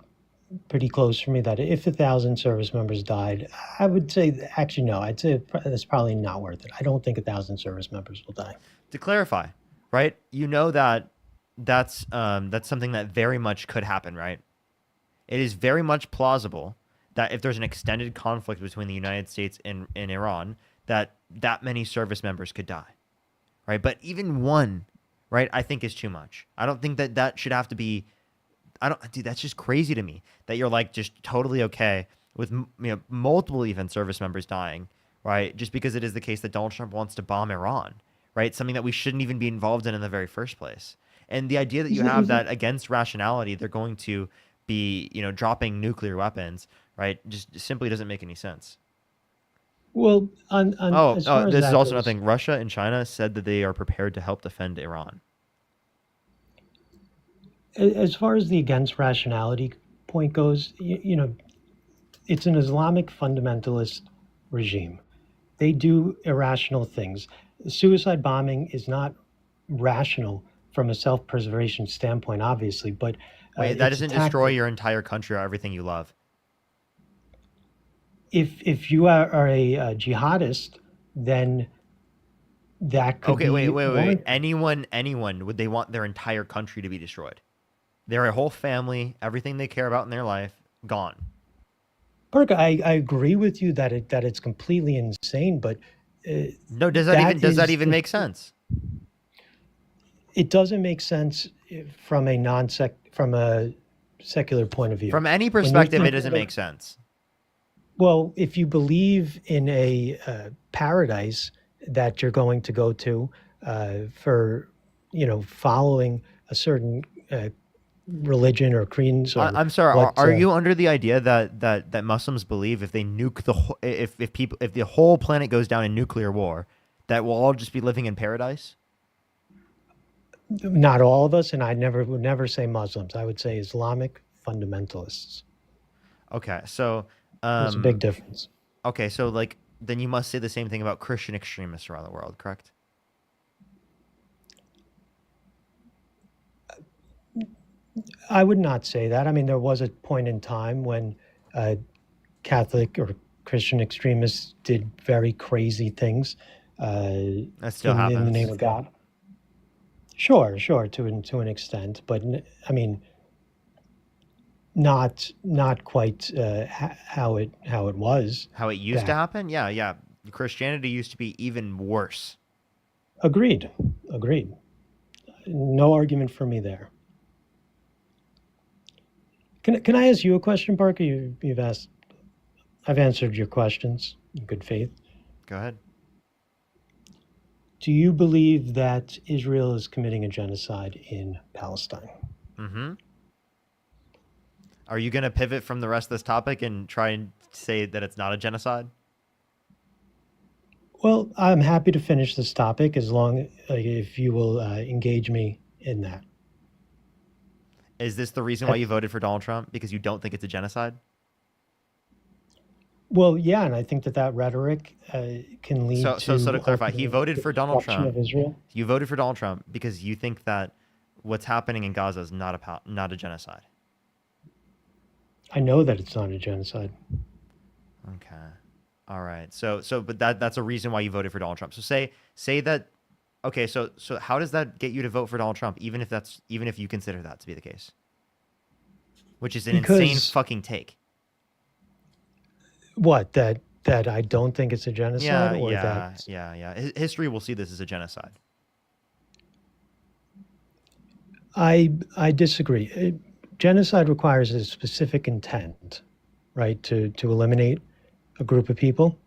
close for me, that if 1,000 service members died, I would say, actually, no, I'd say that's probably not worth it. I don't think 1,000 service members will die. To clarify, right? You know that that's something that very much could happen, right? It is very much plausible that if there's an extended conflict between the United States and Iran, that many service members could die, right? But even one, right, I think is too much. I don't think that should have to be. Dude, that's just crazy to me that you're like just totally okay with multiple even service members dying, right? Just because it is the case that Donald Trump wants to bomb Iran, right? Something that we shouldn't even be involved in the very first place. And the idea that you have that against rationality, they're going to be, dropping nuclear weapons, right? Just simply doesn't make any sense. Well, as far as this is that also goes, nothing. Russia and China said that they are prepared to help defend Iran. As far as the against rationality point goes, it's an Islamic fundamentalist regime. They do irrational things. Suicide bombing is not rational from a self-preservation standpoint, obviously, but wait, that doesn't destroy your entire country or everything you love. If you are a jihadist, then that could be... Okay, wait. Anyone, would they want their entire country to be destroyed? Their whole family, everything they care about in their life, gone. Parker, I agree with you that it's completely insane, but no, does that even make sense? It doesn't make sense from a secular point of view. From any perspective, it doesn't make sense. Well, if you believe in a paradise that you're going to go to for following a certain religion or creeds, or I'm sorry. Are you under the idea that Muslims believe if they nuke if the whole planet goes down in nuclear war, that we'll all just be living in paradise? Not all of us, and I would never say Muslims. I would say Islamic fundamentalists. Okay, so there's a big difference. Okay, so then you must say the same thing about Christian extremists around the world, correct? I would not say that. I mean, there was a point in time when Catholic or Christian extremists did very crazy things. That still happens in the name of God. Sure, to an extent, but I mean, not quite how it was. How it used to happen? Yeah. Christianity used to be even worse. Agreed. No argument for me there. Can I ask you a question, Parker? You've asked. I've answered your questions in good faith. Go ahead. Do you believe that Israel is committing a genocide in Palestine? Mm-hmm. Are you going to pivot from the rest of this topic and try and say that it's not a genocide? Well, I'm happy to finish this topic as long if you will engage me in that. Is this the reason why you voted for Donald Trump? Because you don't think it's a genocide? Well, yeah, and I think that rhetoric can lead So to clarify, he voted for Donald Trump. Of Israel. You voted for Donald Trump because you think that what's happening in Gaza is not a genocide. I know that it's not a genocide. Okay. All right. But that's a reason why you voted for Donald Trump. So say that. Okay. So how does that get you to vote for Donald Trump, even if you consider that to be the case? Which is an insane fucking take. What, that I don't think it's a genocide, or that History will see this as a genocide. I disagree. Genocide requires a specific intent, right? To eliminate a group of people.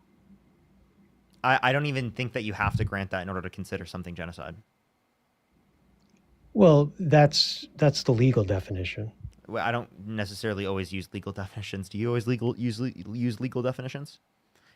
I don't even think that you have to grant that in order to consider something genocide. Well, that's the legal definition. Well, I don't necessarily always use legal definitions. Do you always use legal definitions?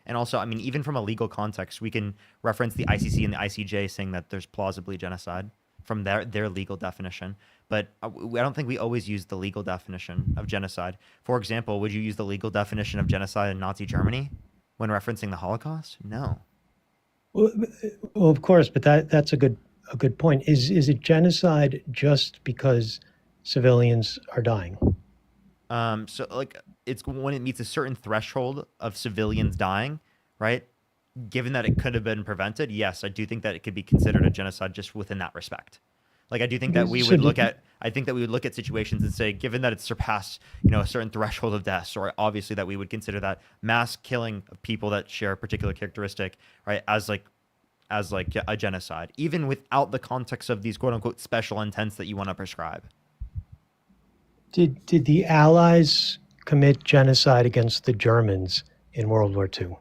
And also, I mean, even from a legal context, we can reference the ICC and the ICJ saying that there's plausibly genocide from their legal definition. But I don't think we always use the legal definition of genocide. For example, would you use the legal definition of genocide in Nazi Germany when referencing the Holocaust? No. Well, of course, but that's a good point. Is it genocide just because civilians are dying? So like it's when it meets a certain threshold of civilians dying, right? Given that it could have been prevented, yes, I do think that it could be considered a genocide just within that respect. Like I do think that we would look at situations and say, given that it's surpassed, a certain threshold of deaths, or obviously that we would consider that mass killing of people that share a particular characteristic, right, as a genocide, even without the context of these quote unquote special intents that you want to prescribe. Did the Allies commit genocide against the Germans in World War II?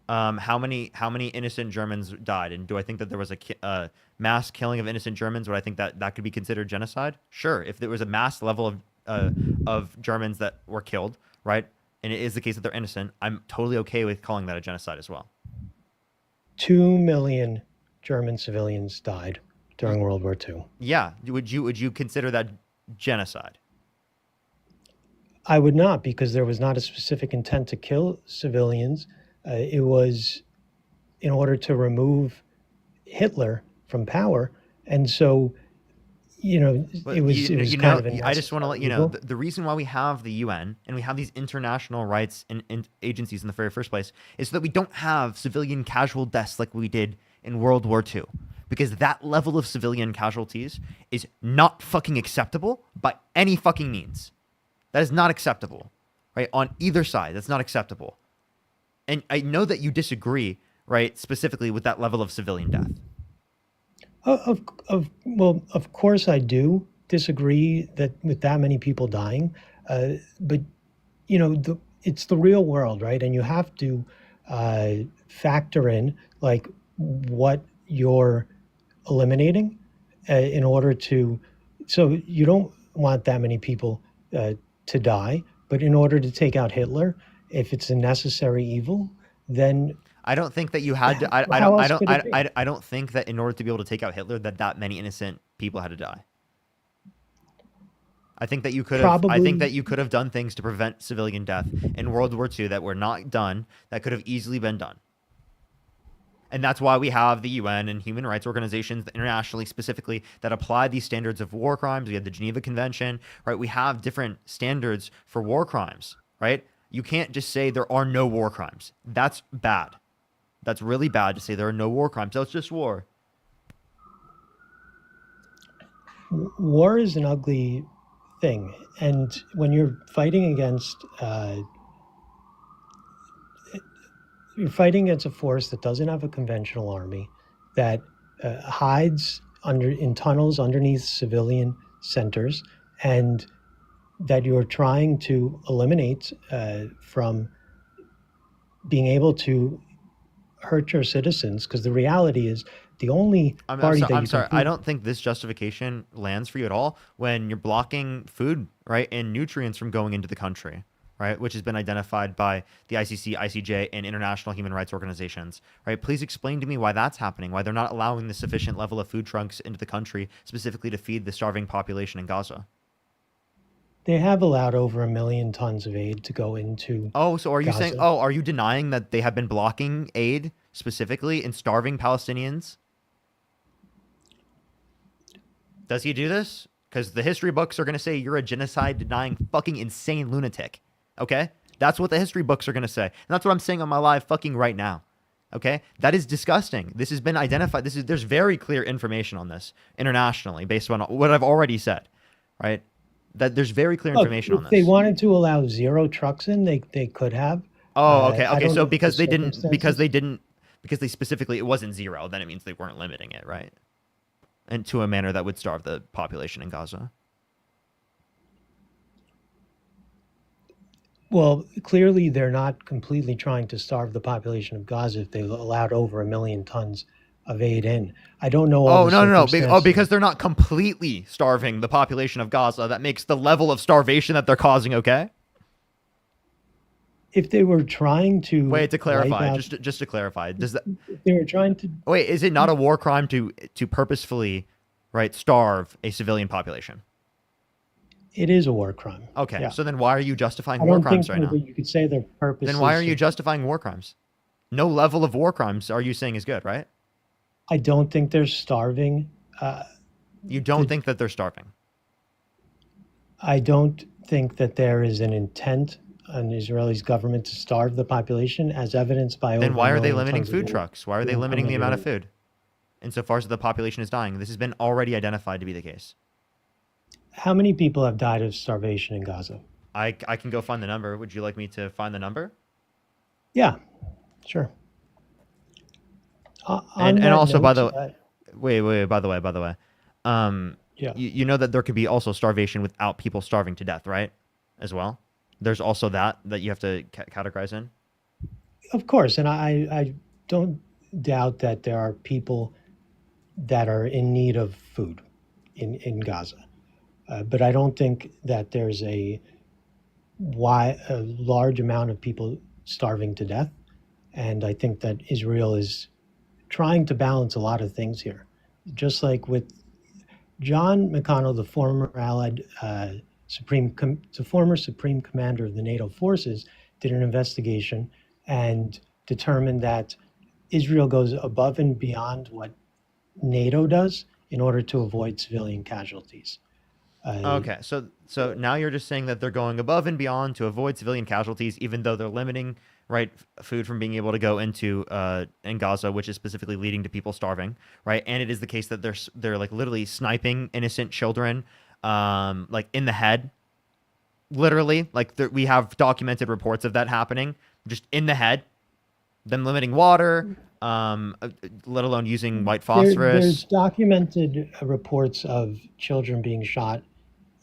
How many innocent Germans died, and do I think that there was a mass killing of innocent Germans? Would I think that could be considered genocide? Sure, if there was a mass level of Germans that were killed, right, and it is the case that they're innocent, I'm totally okay with calling that a genocide as well. 2 million German civilians died during World War II. Yeah, would you consider that genocide? I would not, because there was not a specific intent to kill civilians. It was in order to remove Hitler from power, and so it was kind of a I just want to let you know the reason why we have the UN and we have these international rights and agencies in the very first place is so that we don't have civilian casual deaths like we did in World War II, because that level of civilian casualties is not fucking acceptable by any fucking means. That is not acceptable, right? On either side, that's not acceptable. And I know that you disagree, right, specifically with that level of civilian death. Of course I do disagree with that many people dying, but it's the real world, right? And you have to factor in like what you're eliminating in order to. So you don't want that many people to die, but in order to take out Hitler, if it's a necessary evil, then I don't think that you had to. I don't think that in order to be able to take out Hitler, that many innocent people had to die. I think that you could have. I think that you could have done things to prevent civilian death in World War II that were not done. That could have easily been done. And that's why we have the UN and human rights organizations internationally, specifically, that apply these standards of war crimes. We have the Geneva Convention, right? We have different standards for war crimes, right? You can't just say there are no war crimes. That's bad. That's really bad to say there are no war crimes. So it's just war. War is an ugly thing. And when you're fighting against a force that doesn't have a conventional army, that hides in tunnels underneath civilian centers, and that you're trying to eliminate from being able to hurt your citizens, because the reality is the only party I'm sorry. I don't think this justification lands for you at all when you're blocking food, right, and nutrients from going into the country, right, which has been identified by the ICC, ICJ, and international human rights organizations, right? Please explain to me why that's happening, why they're not allowing the sufficient level of food trunks into the country specifically to feed the starving population in Gaza. They have allowed over 1 million tons of aid to go into. Oh, so are you Gaza. saying? Oh, are you denying that they have been blocking aid specifically and starving Palestinians? Does he do this? Because the history books are going to say you're a genocide-denying fucking insane lunatic. Okay? That's what the history books are going to say. And that's what I'm saying on my live fucking right now. Okay? That is disgusting. This has been identified. There's very clear information on this internationally based on what I've already said. Right? That there's very clear information on If this. they wanted to allow 0 trucks in, they could have. Oh, okay. I Okay. don't So know because the they didn't, because they specifically, it wasn't 0, then it means they weren't limiting it, right? And to a manner that would starve the population in Gaza. Well, clearly they're not completely trying to starve the population of Gaza if they allowed over 1 million tons of aid in. I don't know all Oh, the no. circumstances. Oh, because they're not completely starving the population of Gaza. That makes the level of starvation that they're causing okay? If they were trying to Wait, to clarify, out, just to clarify, does that, if they were trying to wait, is it not a war crime to purposefully, right, starve a civilian population? it is a war crime. Okay, Yeah. so then why are you justifying I war don't crimes think right now? you could say their purpose. Then why is are you justifying war crimes? No level of war crimes are you saying is good, right? I don't think they're starving. You don't think that they're starving? I don't think that there is an intent on Israel's government to starve the population, as evidenced by. Then over why 1 are they million limiting tons of food aid trucks? Why are they being limiting the coming amount of in. food? Insofar as the population is dying, this has been already identified to be the case. How many people have died of starvation in Gaza? I can go find the number. Would you like me to find the number? Yeah, sure. On And that also, by the note, way, by the way, Yeah. you know that there could be also starvation without people starving to death, right? As well. There's also that you have to categorize in. Of course, and I don't doubt that there are people that are in need of food in Gaza. But I don't think that there's a large amount of people starving to death. And I think that Israel is trying to balance a lot of things here. Just like with John McConnell, the former Allied former Supreme Commander of the NATO forces, did an investigation and determined that Israel goes above and beyond what NATO does in order to avoid civilian casualties. Okay, so now you're just saying that they're going above and beyond to avoid civilian casualties, even though they're limiting right food from being able to go into in Gaza, which is specifically leading to people starving, right? And it is the case that they're like literally sniping innocent children, like in the head, literally. Like we have documented reports of that happening, just in the head. Them limiting water, let alone using white phosphorus. There's documented reports of children being shot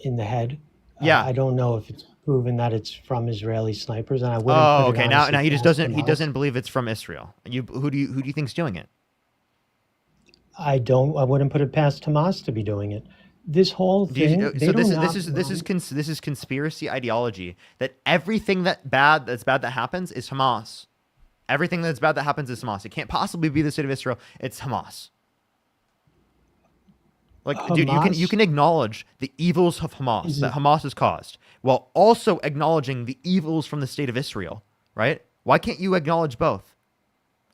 in the head. Yeah. I don't know if it's proven that it's from Israeli snipers, and I wouldn't. Oh, put it okay. Now honestly he just past doesn't Hamas. believe it's from Israel. Who do you think's doing it? I wouldn't put it past Hamas to be doing it. This whole thing. So this is conspiracy ideology that everything that's bad that happens is Hamas. Everything that's bad that happens is Hamas. It can't possibly be the state of Israel. It's Hamas. Like, dude, you can acknowledge the evils of Hamas that Hamas has caused, while also acknowledging the evils from the state of Israel, right? Why can't you acknowledge both?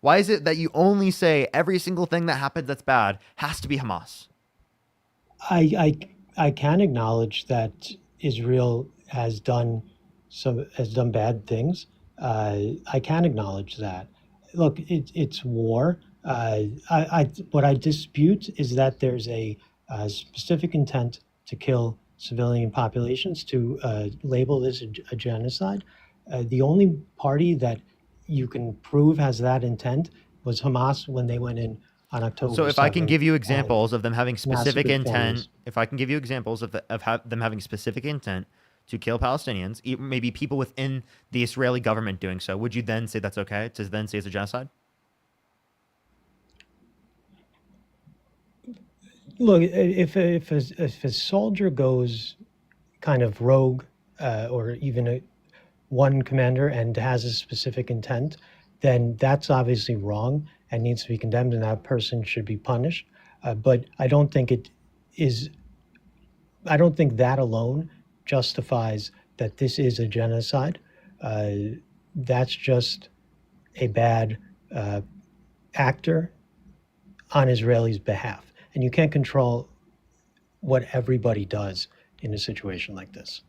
Why is it that you only say every single thing that happens that's bad has to be Hamas? I can acknowledge that Israel has done bad things. I can acknowledge that. Look, it's war. What I dispute is that there's a specific intent to kill civilian populations, to label this a genocide. The only party that you can prove has that intent was Hamas when they went in on October. So if I can 7th give you examples of them having specific massacred intent, families. if I can give you examples of them having specific intent to kill Palestinians, maybe people within the Israeli government doing so, would you then say that's okay to then say it's a genocide? Look, if a soldier goes kind of rogue, or even one commander and has a specific intent, then that's obviously wrong and needs to be condemned, and that person should be punished. But I don't think that alone justifies that this is a genocide. That's just a bad actor on Israelis' behalf. And you can't control what everybody does in a situation like this.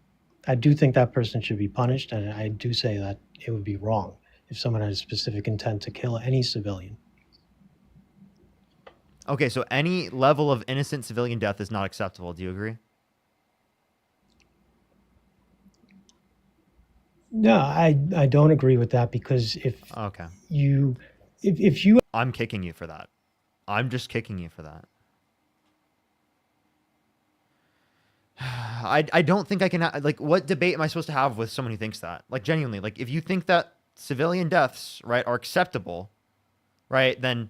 I do think that person should be punished, and I do say that it would be wrong if someone had a specific intent to kill any civilian. Okay, so any level of innocent civilian death is not acceptable. Do you agree? No, I don't agree with that, because if Okay. if you I'm kicking you for that. I'm just kicking you for that. I don't think I can like, what debate am I supposed to have with someone who thinks that? Like, genuinely, like, if you think that civilian deaths, right, are acceptable, right, then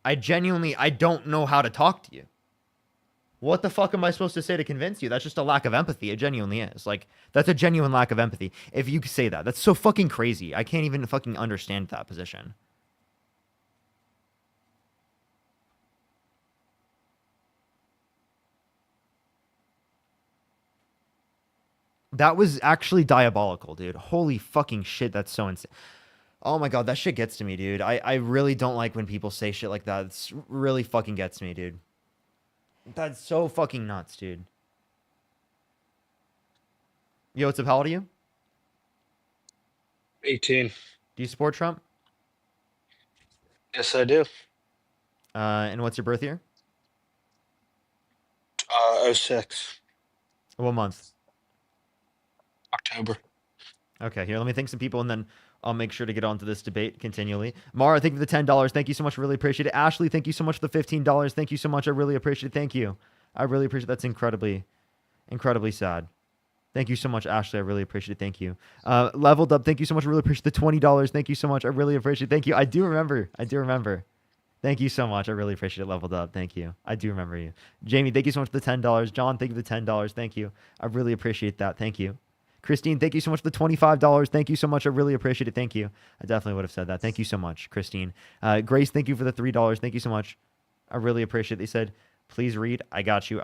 I don't know how to talk to you. What the fuck am I supposed to say to convince you? That's just a lack of empathy. It genuinely is. Like, that's a genuine lack of empathy. If you say that, that's so fucking crazy. I can't even fucking understand that position. That was actually diabolical, dude. Holy fucking shit, that's so insane. Oh my god, that shit gets to me, dude. I really don't like when people say shit like that. It's really fucking gets me, dude. That's so fucking nuts, dude. Yo, what's up? How old are you? 18. Do you support Trump? Yes, I do. And what's your birth year? 06. What month? October. Okay, here, let me thank some people, and then I'll make sure to get onto this debate continually. Mara, thank you for the $10. Thank you so much. Really appreciate it. Ashley, thank you so much for the $15. Thank you so much. I really appreciate it. Thank you. I really appreciate it. That's incredibly sad. Thank you so much, Ashley. I really appreciate it. Thank you. Leveled Up, thank you so much. I really appreciate the $20. Thank you so much. I really appreciate it. Thank you. I do remember. Thank you so much. I really appreciate it. Leveled Up. Thank you. I do remember you. Jamie, thank you so much for the $10. John, thank you for the $10. Thank you. I really appreciate that. Thank you. Christine, thank you so much for the $25. Thank you so much. I really appreciate it. Thank you. I definitely would have said that. Thank you so much, Christine. Grace, thank you for the $3. Thank you so much. I really appreciate it. They said, please read. I got you.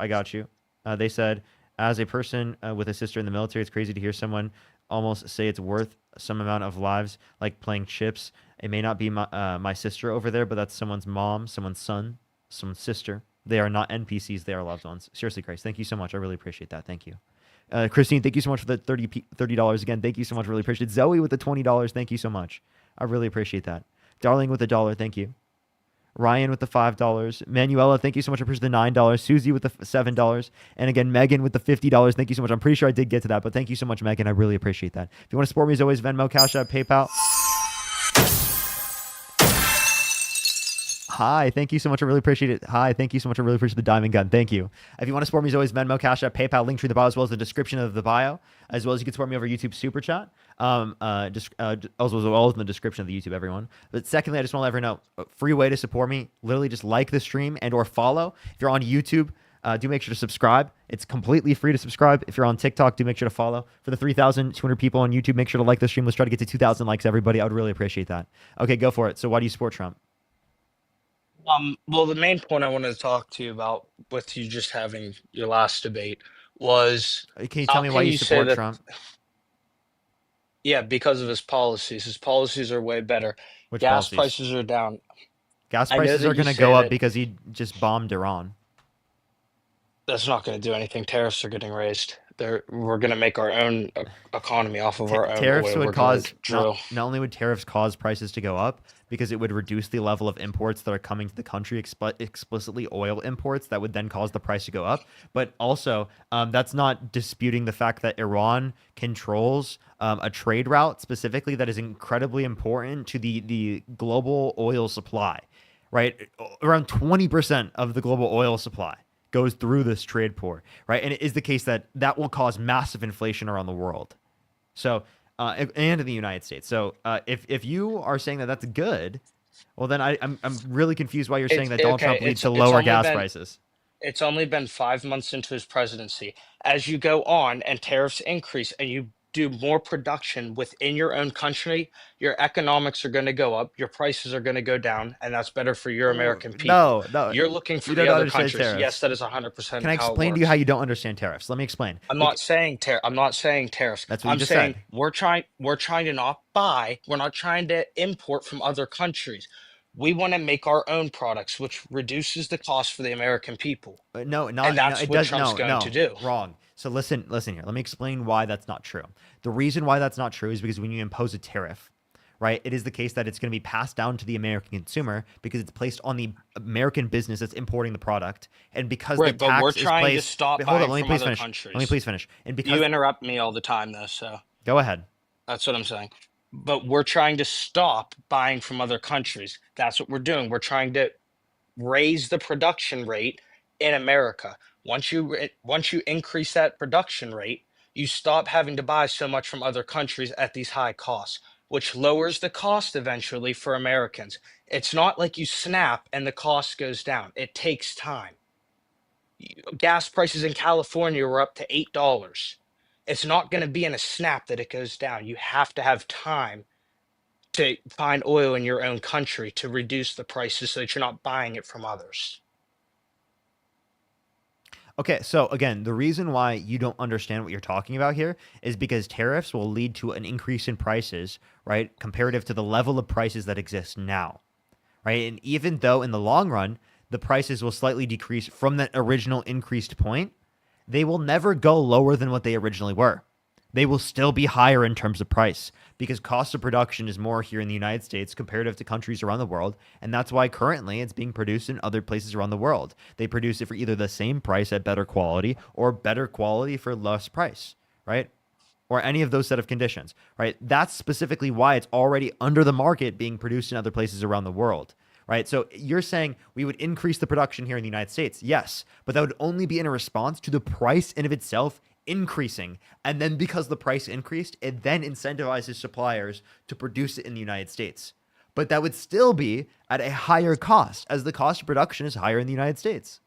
They said, as a person with a sister in the military, it's crazy to hear someone almost say it's worth some amount of lives, like playing chips. It may not be my sister over there, but that's someone's mom, someone's son, someone's sister. They are not NPCs. They are loved ones. Seriously, Grace, thank you so much. I really appreciate that. Thank you. Christine, thank you so much for the $30 again. Thank you so much. Really appreciate it. Zoe with the $20. Thank you so much. I really appreciate that. Darling with the $1. Thank you. Ryan with the $5. Manuela, thank you so much. I appreciate the $9. Susie with the $7. And again, Megan with the $50. Thank you so much. I'm pretty sure I did get to that, but thank you so much, Megan. I really appreciate that. If you want to support me, as always, Venmo, Cash App, PayPal. Hi, thank you so much. I really appreciate it. Hi, thank you so much. I really appreciate the diamond gun. Thank you. If you want to support me, as always, Venmo, Cash App, PayPal, link tree in the bio, as well as the description of the bio, as well as you can support me over YouTube Super Chat, as well as in the description of the YouTube, everyone. But secondly, I just want to let everyone know, a free way to support me, literally just like the stream and or follow. If you're on YouTube, do make sure to subscribe. It's completely free to subscribe. If you're on TikTok, do make sure to follow. For the 3,200 people on YouTube, make sure to like the stream. Let's try to get to 2,000 likes, everybody. I would really appreciate that. Okay, go for it. So why do you support Trump? Well, the main point I wanted to talk to you about with you just having your last debate was, Can you tell me why you support Trump? Yeah, because of his policies. His policies are way better. Which Gas policies? prices are down. Gas prices are going to go up because he just bombed Iran. That's not going to do anything. Tariffs are getting raised. We're going to make our own economy off of our own tariffs oil. would cause not only would tariffs cause prices to go up, because it would reduce the level of imports that are coming to the country, explicitly oil imports, that would then cause the price to go up. But also, that's not disputing the fact that Iran controls a trade route specifically that is incredibly important to the global oil supply, right? Around 20% of the global oil supply goes through this trade port, right? And it is the case that will cause massive inflation around the world. So, and in the United States. So if you are saying that that's good, well, then I'm really confused why you're saying that Donald Trump leads to lower gas prices. It's only been 5 months into his presidency. As you go on and tariffs increase and you do more production within your own country, your economics are going to go up, your prices are going to go down, and that's better for your American people. No. You're looking for the other countries. Tariffs. Yes, that is 100%. Can I explain to you how you don't understand tariffs? Let me explain. I'm not saying tariffs. That's what I'm you just saying said. we're trying to not buy. We're not trying to import from other countries. We want to make our own products, which reduces the cost for the American people. No, And no, that's it what does. Trump's No, going no, to do. wrong. So listen here. Let me explain why that's not true. The reason why that's not true is because when you impose a tariff, right, it is the case that it's going to be passed down to the American consumer because it's placed on the American business that's importing the product, and because Right, the but we're tax is trying to placed. stop Wait, hold on, buying let me from please other finish. countries. Let me please finish. And because You interrupt me all the time, though, so go ahead. that's what I'm saying. But we're trying to stop buying from other countries. That's what we're doing. We're trying to raise the production rate in America. Once you increase that production rate, you stop having to buy so much from other countries at these high costs, which lowers the cost eventually for Americans. It's not like you snap and the cost goes down. It takes time. Gas prices in California were up to $8. It's not going to be in a snap that it goes down. You have to have time to find oil in your own country to reduce the prices so that you're not buying it from others. Okay, so again, the reason why you don't understand what you're talking about here is because tariffs will lead to an increase in prices, right, comparative to the level of prices that exist now, right? And even though in the long run, the prices will slightly decrease from that original increased point, they will never go lower than what they originally were. They will still be higher in terms of price because cost of production is more here in the United States comparative to countries around the world. And that's why currently it's being produced in other places around the world. They produce it for either the same price at better quality or better quality for less price, right? Or any of those set of conditions, right? That's specifically why it's already under the market being produced in other places around the world. Right. So you're saying we would increase the production here in the United States. Yes. But that would only be in a response to the price in of itself increasing. And then because the price increased, it then incentivizes suppliers to produce it in the United States. But that would still be at a higher cost as the cost of production is higher in the United States.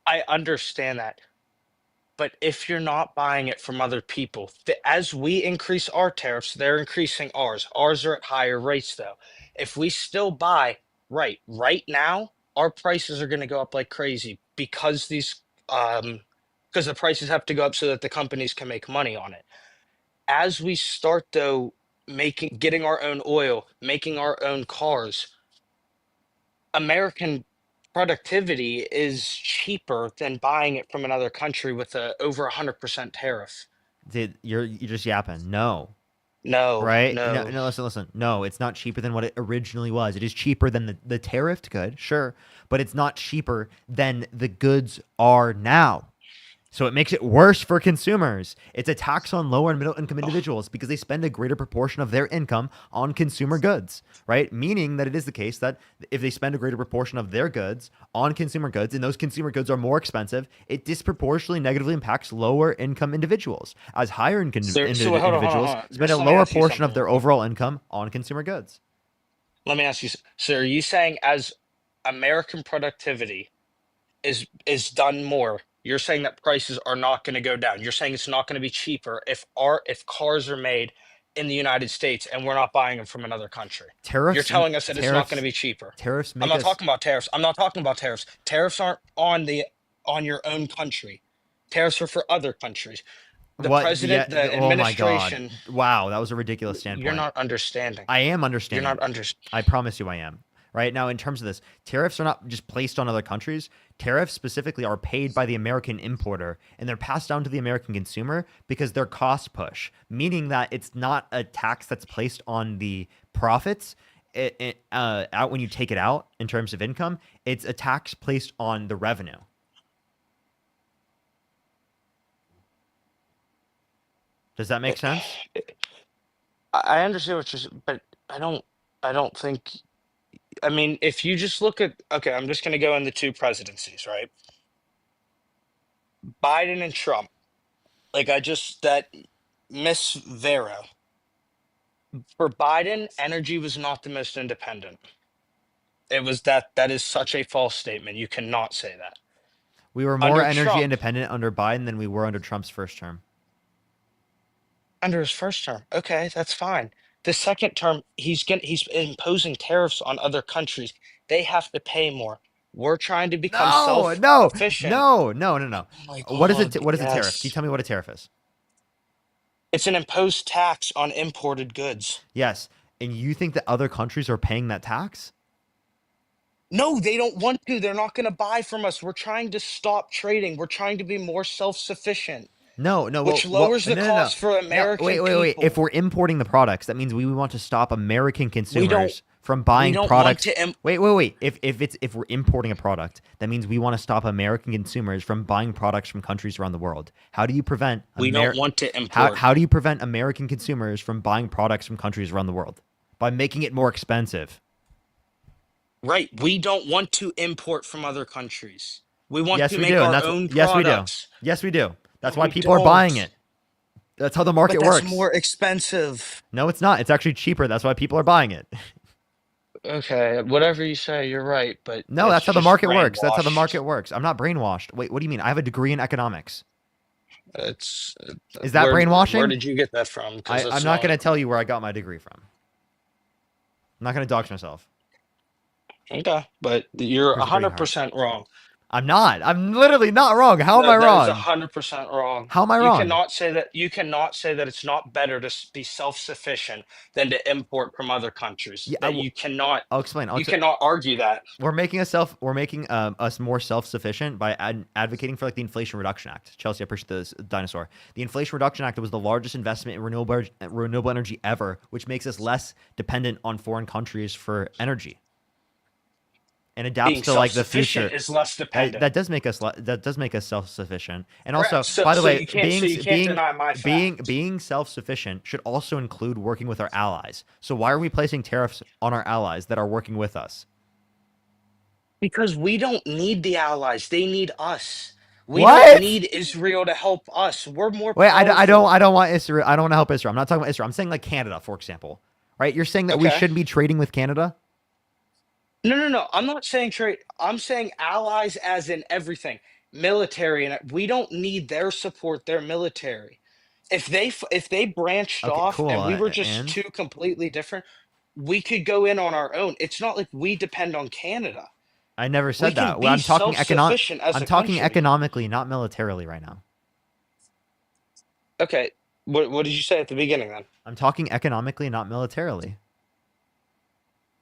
I understand that. But if you're not buying it from other people, as we increase our tariffs, they're increasing ours. Ours are at higher rates, though. If we still buy right now, our prices are going to go up like crazy because because the prices have to go up so that the companies can make money on it. As we start though getting our own oil, making our own cars, American productivity is cheaper than buying it from another country with a over 100% tariff. Dude, you're just yapping. No. No, Right? no. No, listen. No, it's not cheaper than what it originally was. It is cheaper than the tariffed good, sure, but it's not cheaper than the goods are now. So it makes it worse for consumers. It's a tax on lower and middle income individuals because they spend a greater proportion of their income on consumer goods, right? Meaning that it is the case that if they spend a greater proportion of their goods on consumer goods and those consumer goods are more expensive, it disproportionately negatively impacts lower income individuals as higher income individuals spend a lower portion of their overall income on consumer goods. Let me ask you, so are you saying as American productivity is done more, you're saying that prices are not going to go down? You're saying it's not going to be cheaper if cars are made in the United States and we're not buying them from another country? Tariffs. You're telling us that it's not going to be cheaper. Tariffs make I'm not us. talking about tariffs. I'm not talking about tariffs. Tariffs aren't on your own country. Tariffs are for other countries. The president, the administration. Oh my God. Wow, that was a ridiculous standpoint. You're not understanding. I am understanding. You're not understanding. I promise you I am. Right now, in terms of this, tariffs are not just placed on other countries. Tariffs specifically are paid by the American importer, and they're passed down to the American consumer because they're cost push, meaning that it's not a tax that's placed on the profits out when you take it out in terms of income. It's a tax placed on the revenue. Does that make sense? I understand what you're saying, but I don't think. I mean, if you just look at, okay, I'm just going to go in the two presidencies, right? Biden and Trump. That Miss Vera. For Biden, energy was not the most independent. It was that is such a false statement. You cannot say that. We were more energy independent under Biden than we were under Trump's first term. Under his first term. Okay, that's fine. The second term, he's imposing tariffs on other countries. They have to pay more. We're trying to become self-efficient. No. Oh my What is God, it? What is a tariff? yes. Can you tell me what a tariff is? It's an imposed tax on imported goods. Yes. And you think that other countries are paying that tax? No, they don't want to. They're not going to buy from us. We're trying to stop trading. We're trying to be more self-sufficient, No, no. which Well, lowers no, the no, no. cost for No, American wait. If people. we're importing the products, that means we want to stop American We consumers don't. from We buying don't want products. to. Wait. If we're importing a product, that means we want to stop American consumers from buying products from countries around the world. How do you prevent We don't want to import. how do you prevent American consumers from buying products from countries around the world? By making it more expensive. Right. We don't want to import from other countries. We want Yes, to we make do, and our that's own yes, we do. products. Yes, we do. That's No, why we people are buying don't. it. That's how the But market that's works. more expensive. No, it's not. It's actually cheaper. That's why people are buying it. Okay, whatever you say, you're right, but No, it's that's how the just market works. That's how the brainwashed. market works. I'm not brainwashed. Wait, what do you mean? I have a degree in economics. It's Is that where brainwashing? did you get that from? Because I'm it's not going to not. tell you where I got my degree from. I'm not going to dox myself. Okay, but you're Proof's pretty hard. 100% wrong. I'm not. I'm literally not wrong. How am I That is wrong? 100% wrong. How am I You wrong? cannot say that. You cannot say that it's not better to be self-sufficient than to import from other countries. Yeah, That you cannot. I'll explain. You cannot argue that. We're making us more self-sufficient by advocating for like the Inflation Reduction Act. Chelsea, I appreciate this dinosaur. The Inflation Reduction Act was the largest investment in renewable energy ever, which makes us less dependent on foreign countries for energy. And adapts Being to like the self-sufficient future. is less dependent. That does make us self-sufficient. And Correct. also, So, by the so way, you can't deny my fact. being self-sufficient should also include working with our allies. So why are we placing tariffs on our allies that are working with us? Because we don't need the allies; they need us. We What? don't need Israel to help us. We're more Wait, powerful. I don't want Israel. I don't want to help Israel. I'm not talking about Israel. I'm saying like Canada, for example. Right? You're saying that we Okay. shouldn't be trading with Canada? No. I'm not saying trade. I'm saying allies, as in everything, military, and we don't need their support. Their military. If they branched Okay, off cool. and we were just And two completely different, we could go in on our own. It's not like we depend on Canada. I never We said can that. be Well, I'm talking self-sufficient as I'm a talking country. economically, not militarily right now. Okay. What did you say at the beginning then? I'm talking economically, not militarily.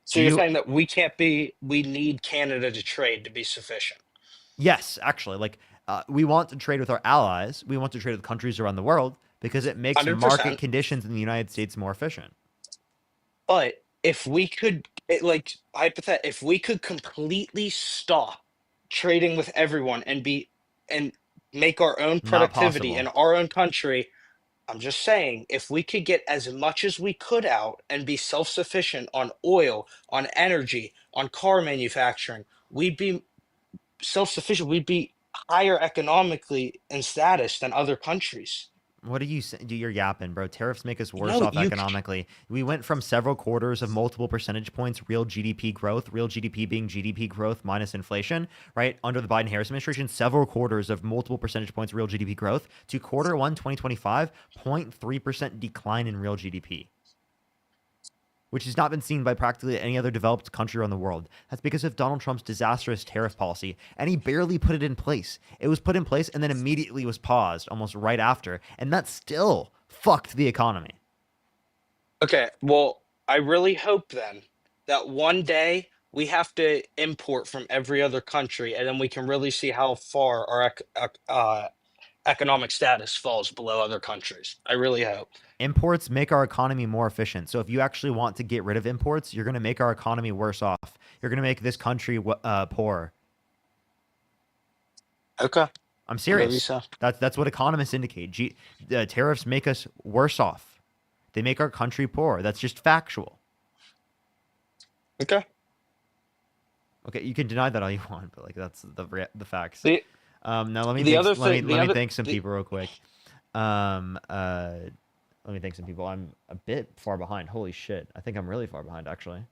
So you're saying that we need Canada to trade to be sufficient. Yes, actually, like we want to trade with our allies. We want to trade with countries around the world because it makes 100%. market conditions in the United States more efficient. But if we could, if we could completely stop trading with everyone and make our own Not productivity in possible. our own country, I'm just saying, if we could get as much as we could out and be self-sufficient on oil, on energy, on car manufacturing, we'd be self-sufficient. We'd be higher economically in status than other countries. What do you say? You're yapping, bro. Tariffs make us worse No, off economically. We went from several quarters of multiple percentage points real GDP growth, real GDP being GDP growth minus inflation, right? Under the Biden-Harris administration, several quarters of multiple percentage points real GDP growth to quarter one 2025, 0.3% decline in real GDP, which has not been seen by practically any other developed country around the world. That's because of Donald Trump's disastrous tariff policy, and he barely put it in place. It was put in place and then immediately was paused almost right after, and that still fucked the economy. Okay, well, I really hope then that one day we have to import from every other country, and then we can really see how far our economic status falls below other countries. I really hope. Imports make our economy more efficient. So if you actually want to get rid of imports, you're going to make our economy worse off. You're going to make this country poor. Okay. I'm serious. Maybe so. That's what economists indicate. Tariffs make us worse off. They make our country poor. That's just factual. Okay. Okay, you can deny that all you want, but like that's the facts. Now let me thank some people real quick. Let me thank some people. I'm a bit far behind. Holy shit. I think I'm really far behind, actually.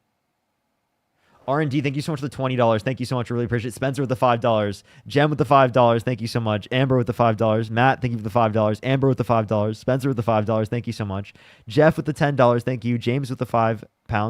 R&D, thank you so much for the $20. Thank you so much. I really appreciate it. Spencer with the $5. Jem with the $5. Thank you so much. Amber with the $5. Matt, thank you for the $5. Amber with the $5. Spencer with the $5. Thank you so much. Jeff with the $10. Thank you. James with the £5.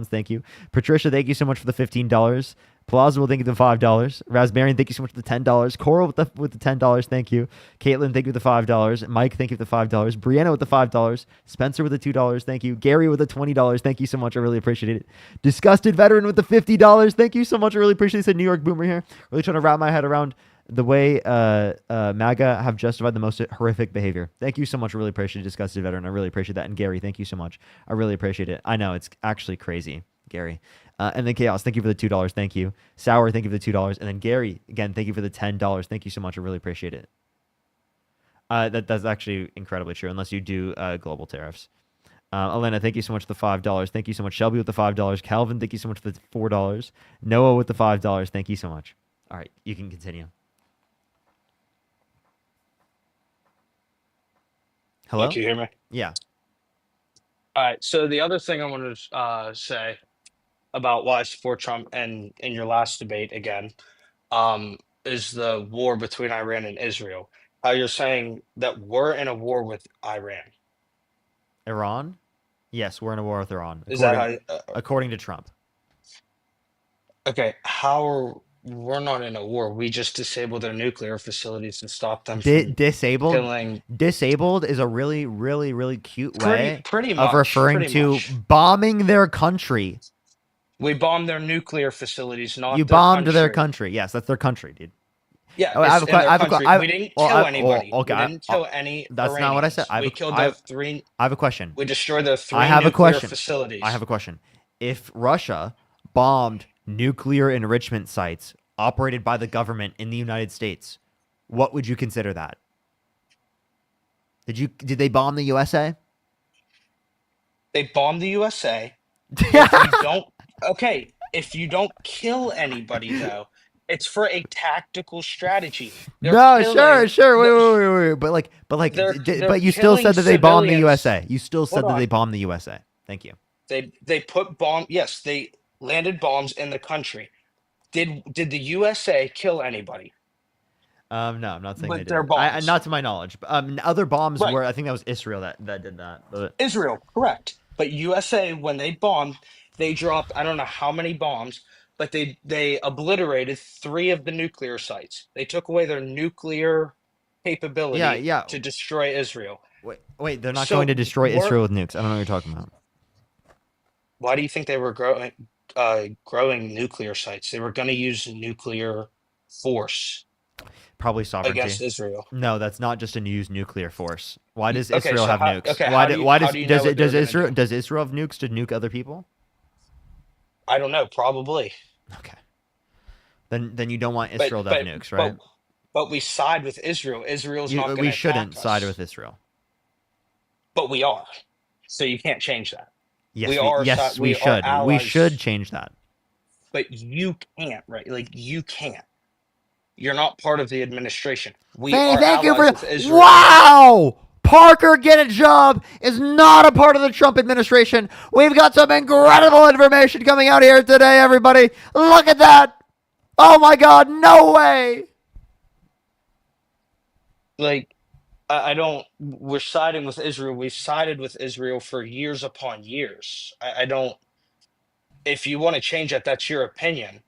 Thank you. Patricia, thank you so much for the $15. Plausible, thank you for the $5. Raspberry, thank you so much for the $10. Coral with the $10, thank you. Caitlin, thank you for the $5. Mike, thank you for the $5. Brianna with the $5. Spencer with the $2, thank you. Gary with the $20, thank you so much. I really appreciate it. Disgusted Veteran with the $50, thank you so much. I really appreciate it. Said New York Boomer here. Really trying to wrap my head around the way MAGA have justified the most horrific behavior. Thank you so much. I really appreciate it, Disgusted Veteran. I really appreciate that. And Gary, thank you so much. I really appreciate it. I know it's actually crazy, Gary. And then Chaos, thank you for the $2. Thank you. Sour, thank you for the $2. And then Gary, again, thank you for the $10. Thank you so much. I really appreciate it. That's actually incredibly true, unless you do global tariffs. Elena, thank you so much for the $5. Thank you so much. Shelby with the $5. Calvin, thank you so much for the $4. Noah with the $5. Thank you so much. All right, you can continue. Hello? Can you hear me? Yeah. All right. So the other thing I wanted to say about why I support Trump and in your last debate again, is the war between Iran and Israel. How you're saying that we're in a war with Iran. Iran? Yes, we're in a war with Iran. Is that how? According to Trump. Okay. We're not in a war. We just disabled their nuclear facilities and stopped them from killing. Disabled is a really, really, really cute way Pretty of much. referring Pretty to much. bombing their country. We bombed their nuclear facilities, not You their bombed their country. country. Yes, that's their country, dude. Yeah, Oh, I have a question. we didn't kill anybody. Okay, We didn't kill any that's not what I said. Iranians. We killed their three. I have a question. We destroyed their three I have nuclear a question. facilities. I have a question. If Russia bombed nuclear enrichment sites operated by the government in the United States, what would you consider that? Did they bomb the USA? They bombed the USA. If you don't kill anybody though, it's for a tactical strategy. Sure. Wait. But you still said that they bombed the USA. You still said that they bombed the USA. Thank you. They put bomb. Yes, they landed bombs in the country. Did the USA kill anybody? No, I'm not saying But they they're did. bombs. Not to my knowledge. Other bombs Right. were. I think that was Israel that did that. But... Israel, correct. But USA, when they bombed, they dropped I don't know how many bombs, but they obliterated 3 of the nuclear sites. They took away their nuclear capability to destroy Israel. Wait, they're not going to destroy Israel with nukes. I don't know what you're talking about. Why do you think they were growing nuclear sites? They were going to use nuclear force. Probably sovereignty against Israel. No, that's not just a use nuclear force. Why does Okay, Israel so have nukes? okay, Why how do you know what does they're gonna Israel have nukes to nuke other people? I don't know, probably. Okay. Then you don't want Israel to have nukes, right? But we side with Israel. Israel's not going to We shouldn't attack us. side with Israel. But we are. So you can't change that. Yes, we should. Are We allies, should change that. But you can't, right? Like you can't. You're not part of the administration. We are allies with Israel. Wow! Parker, get a job, is not a part of the Trump administration. We've got some incredible information coming out here today, everybody. Look at that. Oh my God, no way. Like, I don't, we're siding with Israel. We've sided with Israel for years upon years. I don't, if you want to change that, that's your opinion.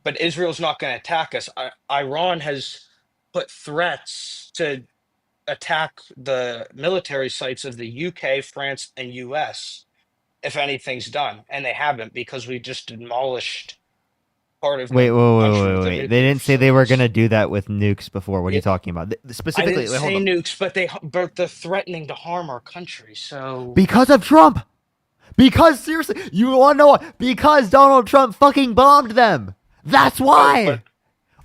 But Israel's not going to attack us. Iran has put threats to attack the military sites of the UK, France, and US if anything's done. And they haven't because we just demolished part of Wait. the country with the They nuclear didn't say they were going to do that with nukes before. What are you talking about? Specifically, I didn't say nukes, but they're threatening to harm our country. So because of Trump. Because seriously, you want to know what? Because Donald Trump fucking bombed them. That's why.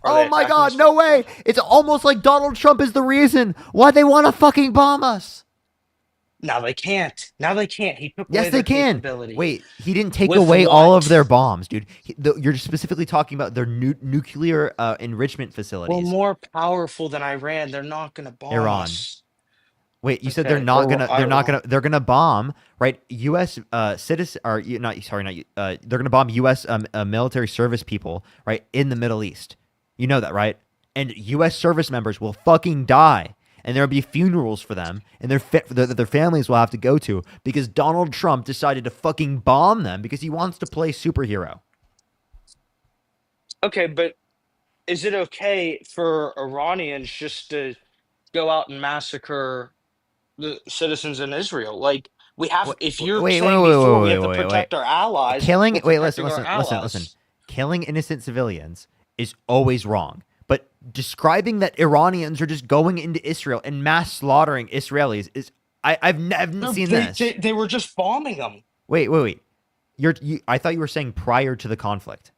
Oh my God, no way. It's almost like Donald Trump is the reason why they want to fucking bomb us. Now they can't. He took away Yes, they their can. capability. Wait, he didn't take With away what? all of their bombs, dude. You're specifically talking about their nuclear enrichment facilities. We're more powerful than Iran. They're not going to bomb Iran. us. Wait, you said Okay, they're not Iran. gonna they're gonna bomb, right? U.S. Citizen or they're gonna bomb U.S. Military service people, right, in the Middle East. You know that, right? And U.S. service members will fucking die, and there'll be funerals for them, and their families will have to go to because Donald Trump decided to fucking bomb them because he wants to play superhero. Okay, but is it okay for Iranians just to go out and massacre the citizens in Israel? Like, we have, Wait, if you're wait, wait, saying wait, before we wait, have wait, to wait, wait. protect our allies, Killing. we're Wait, listen, protecting our listen, listen, listen. allies. Killing innocent civilians is always wrong. But describing that Iranians are just going into Israel and mass slaughtering Israelis is I've never No, seen they, this. they were just bombing them. Wait. I thought you were saying prior to the conflict,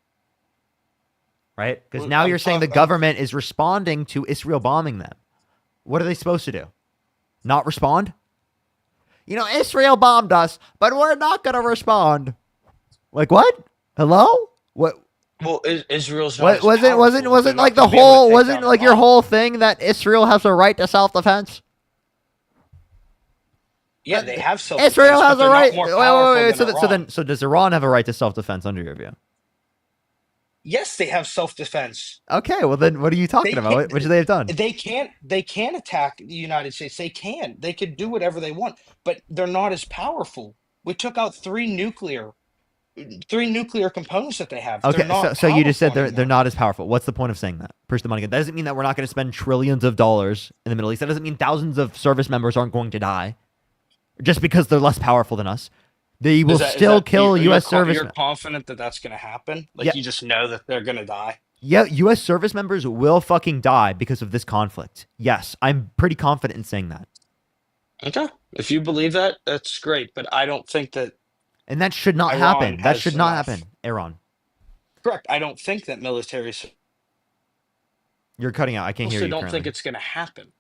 right? Because now you're saying the government is responding to Israel bombing them. What are they supposed to do? Not respond? Israel bombed us, but we're not going to respond. Like what? Hello? What? Well, Israel's not. Wasn't like the whole wasn't like your whole thing that Israel has a right to self-defense? Yeah, they have self-defense. Israel has but a they're right. not more powerful than Iran. So does Iran have a right to self-defense under your view? Yes, they have self-defense. Okay, well then, what are you talking about? What should they have done? They can't attack the United States. They could do whatever they want, but they're not as powerful. We took out three nuclear components that they have. Okay, They're not so you just said powerful they're not as powerful. What's the point of saying that? Push the money. That doesn't mean that we're not going to spend trillions of dollars in the Middle East. That doesn't mean thousands of service members aren't going to die just because they're less powerful than us. They will still kill U.S. service. You're confident that that's going to happen? Like, you just know that they're going to die? Yeah, U.S. service members will fucking die because of this conflict. Yes, I'm pretty confident in saying that. Okay. If you believe that, that's great. But I don't think that. And that should not happen. That should not happen, Iran. Correct. I don't think that military. You're cutting out. I can't hear you. I don't currently. think it's going to happen.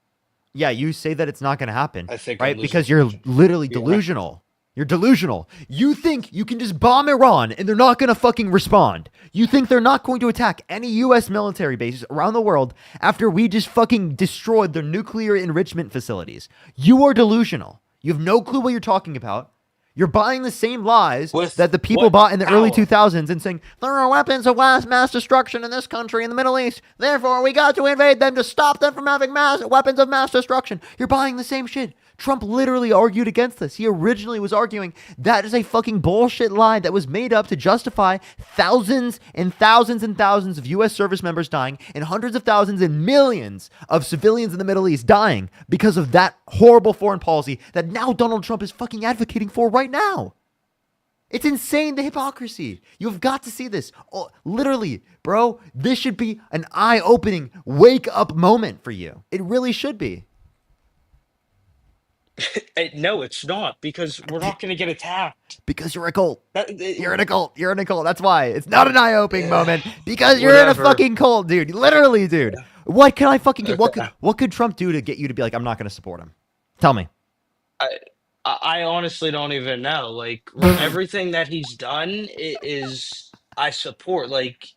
Yeah, you say that it's not going to happen. I think right because you're literally delusional. You're delusional. You think you can just bomb Iran and they're not going to fucking respond. You think they're not going to attack any U.S. military bases around the world after we just fucking destroyed their nuclear enrichment facilities. You are delusional. You have no clue what you're talking about. You're buying the same lies that the people bought in the early 2000s and saying, there are weapons of mass destruction in this country, in the Middle East. Therefore, we got to invade them to stop them from having weapons of mass destruction. You're buying the same shit. Trump literally argued against this. He originally was arguing that is a fucking bullshit lie that was made up to justify thousands and thousands and thousands of U.S. service members dying and hundreds of thousands and millions of civilians in the Middle East dying because of that horrible foreign policy that now Donald Trump is fucking advocating for right now. It's insane, the hypocrisy. You've got to see this. Oh, literally, bro, this should be an eye-opening wake-up moment for you. It really should be. No, it's not, because we're not going to get attacked. Because you're a cult. You're in a cult. You're in a cult. That's why. It's not an eye-opening moment. Because you're in a fucking cult, dude. Literally, dude. What can I fucking get? What could Trump do to get you to be like, I'm not going to support him? Tell me. I honestly don't even know. Like, everything that he's done is I support. Like,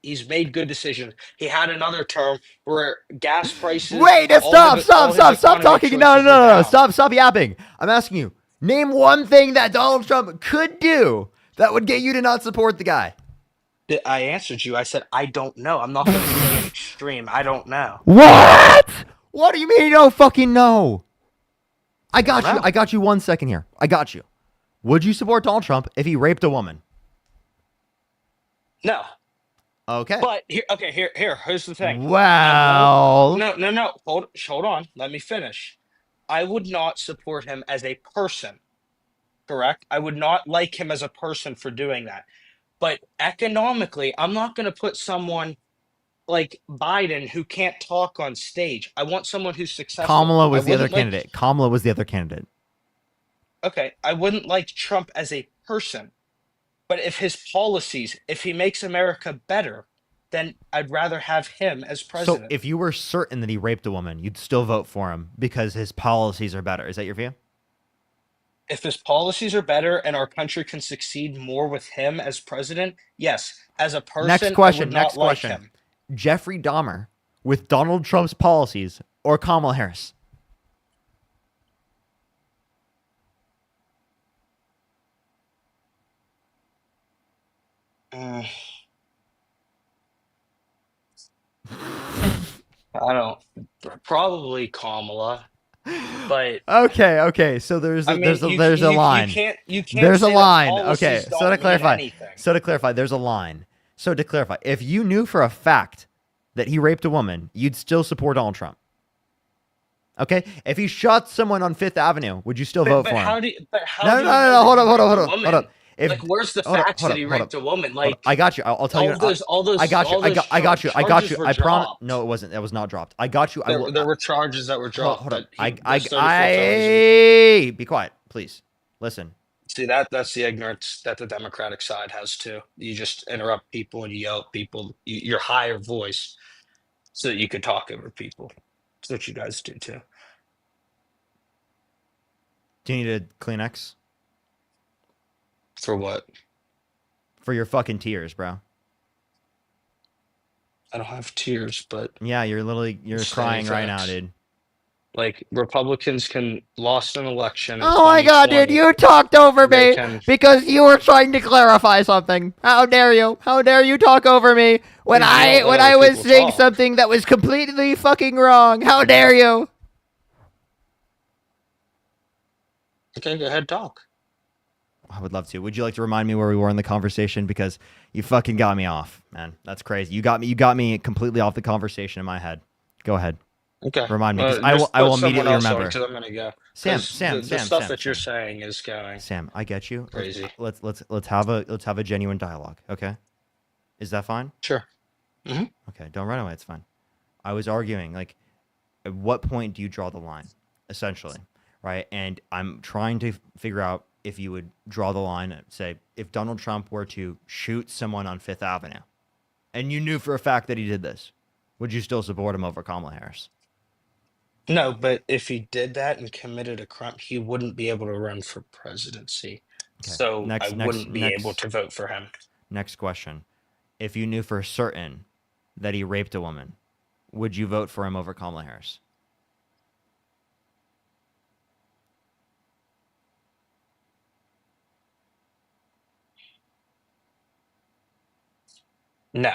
he's made good decisions. He had another term where gas prices. Wait, stop talking. No. Stop yapping. I'm asking you. Name one thing that Donald Trump could do that would get you to not support the guy. I answered you. I said, I don't know. I'm not going to say an extreme. I don't know. What? What do you mean you don't fucking know? I got you. I got you 1 second here. I got you. Would you support Donald Trump if he raped a woman? No. Okay. But here's the thing. Well. No. Hold on. Let me finish. I would not support him as a person. Correct? I would not like him as a person for doing that. But economically, I'm not going to put someone like Biden who can't talk on stage. I want someone who's successful. Kamala was the other candidate. Kamala was the other candidate. Okay. I wouldn't like Trump as a person. But if his policies, if he makes America better, then I'd rather have him as president. So if you were certain that he raped a woman, you'd still vote for him because his policies are better. Is that your view? If his policies are better and our country can succeed more with him as president, yes. As a person, next question. I would not like him. Jeffrey Dahmer with Donald Trump's policies or Kamala Harris? I don't. Probably Kamala, but okay. So there's a line. You can't. There's a say that line. policies Okay. don't So to mean clarify, anything. there's a line. So to clarify, if you knew for a fact that he raped a woman, you'd still support Donald Trump. Okay? If he shot someone on Fifth Avenue, would you still vote for him? No. Hold up. If, Like, where's the hold up, facts hold that up, he hold raped up. a woman? Hold up. Like, I got you. I'll tell you. all those I got you. charges were I promise. dropped. No, it wasn't. That was not dropped. I got you. I will. There were charges that were dropped. Hold up. That those 34 felonies were Be quiet, please. Listen. See, that's the ignorance that the Democratic side has too. You just interrupt people and you yell at people. Your higher voice, so that you could talk over people. That's what you guys do too. Do you need a Kleenex? For what? For your fucking tears, bro. I don't have tears, but yeah, you're crying right now, facts. dude. Like, Republicans can lost an election. In Oh my god, dude, 2020. you talked over They me can- because you were trying to clarify something. How dare you? How dare you talk over me when Because you don't let I other was people saying talk. something that was completely fucking wrong? How dare you? Okay, go ahead, talk. I would love to. Would you like to remind me where we were in the conversation, because you fucking got me off, man. That's crazy. You got me completely off the conversation in my head. Go ahead. Okay. Remind me, because Just I will put someone immediately else on, remember. 'cause I'm gonna go. Sam, 'Cause Sam, the Sam, stuff Sam, that you're Sam. saying is going. Sam, I get you. Crazy. Let's have a genuine dialogue, okay? Is that fine? Sure. Mm-hmm. Okay, don't run away. It's fine. I was arguing, like, at what point do you draw the line, essentially, right? And I'm trying to figure out if you would draw the line and say, if Donald Trump were to shoot someone on Fifth Avenue, and you knew for a fact that he did this, would you still support him over Kamala Harris? No, but if he did that and committed a crime, he wouldn't be able to run for presidency. Okay. So I wouldn't be able to vote for him. Next question. If you knew for certain that he raped a woman, would you vote for him over Kamala Harris? No.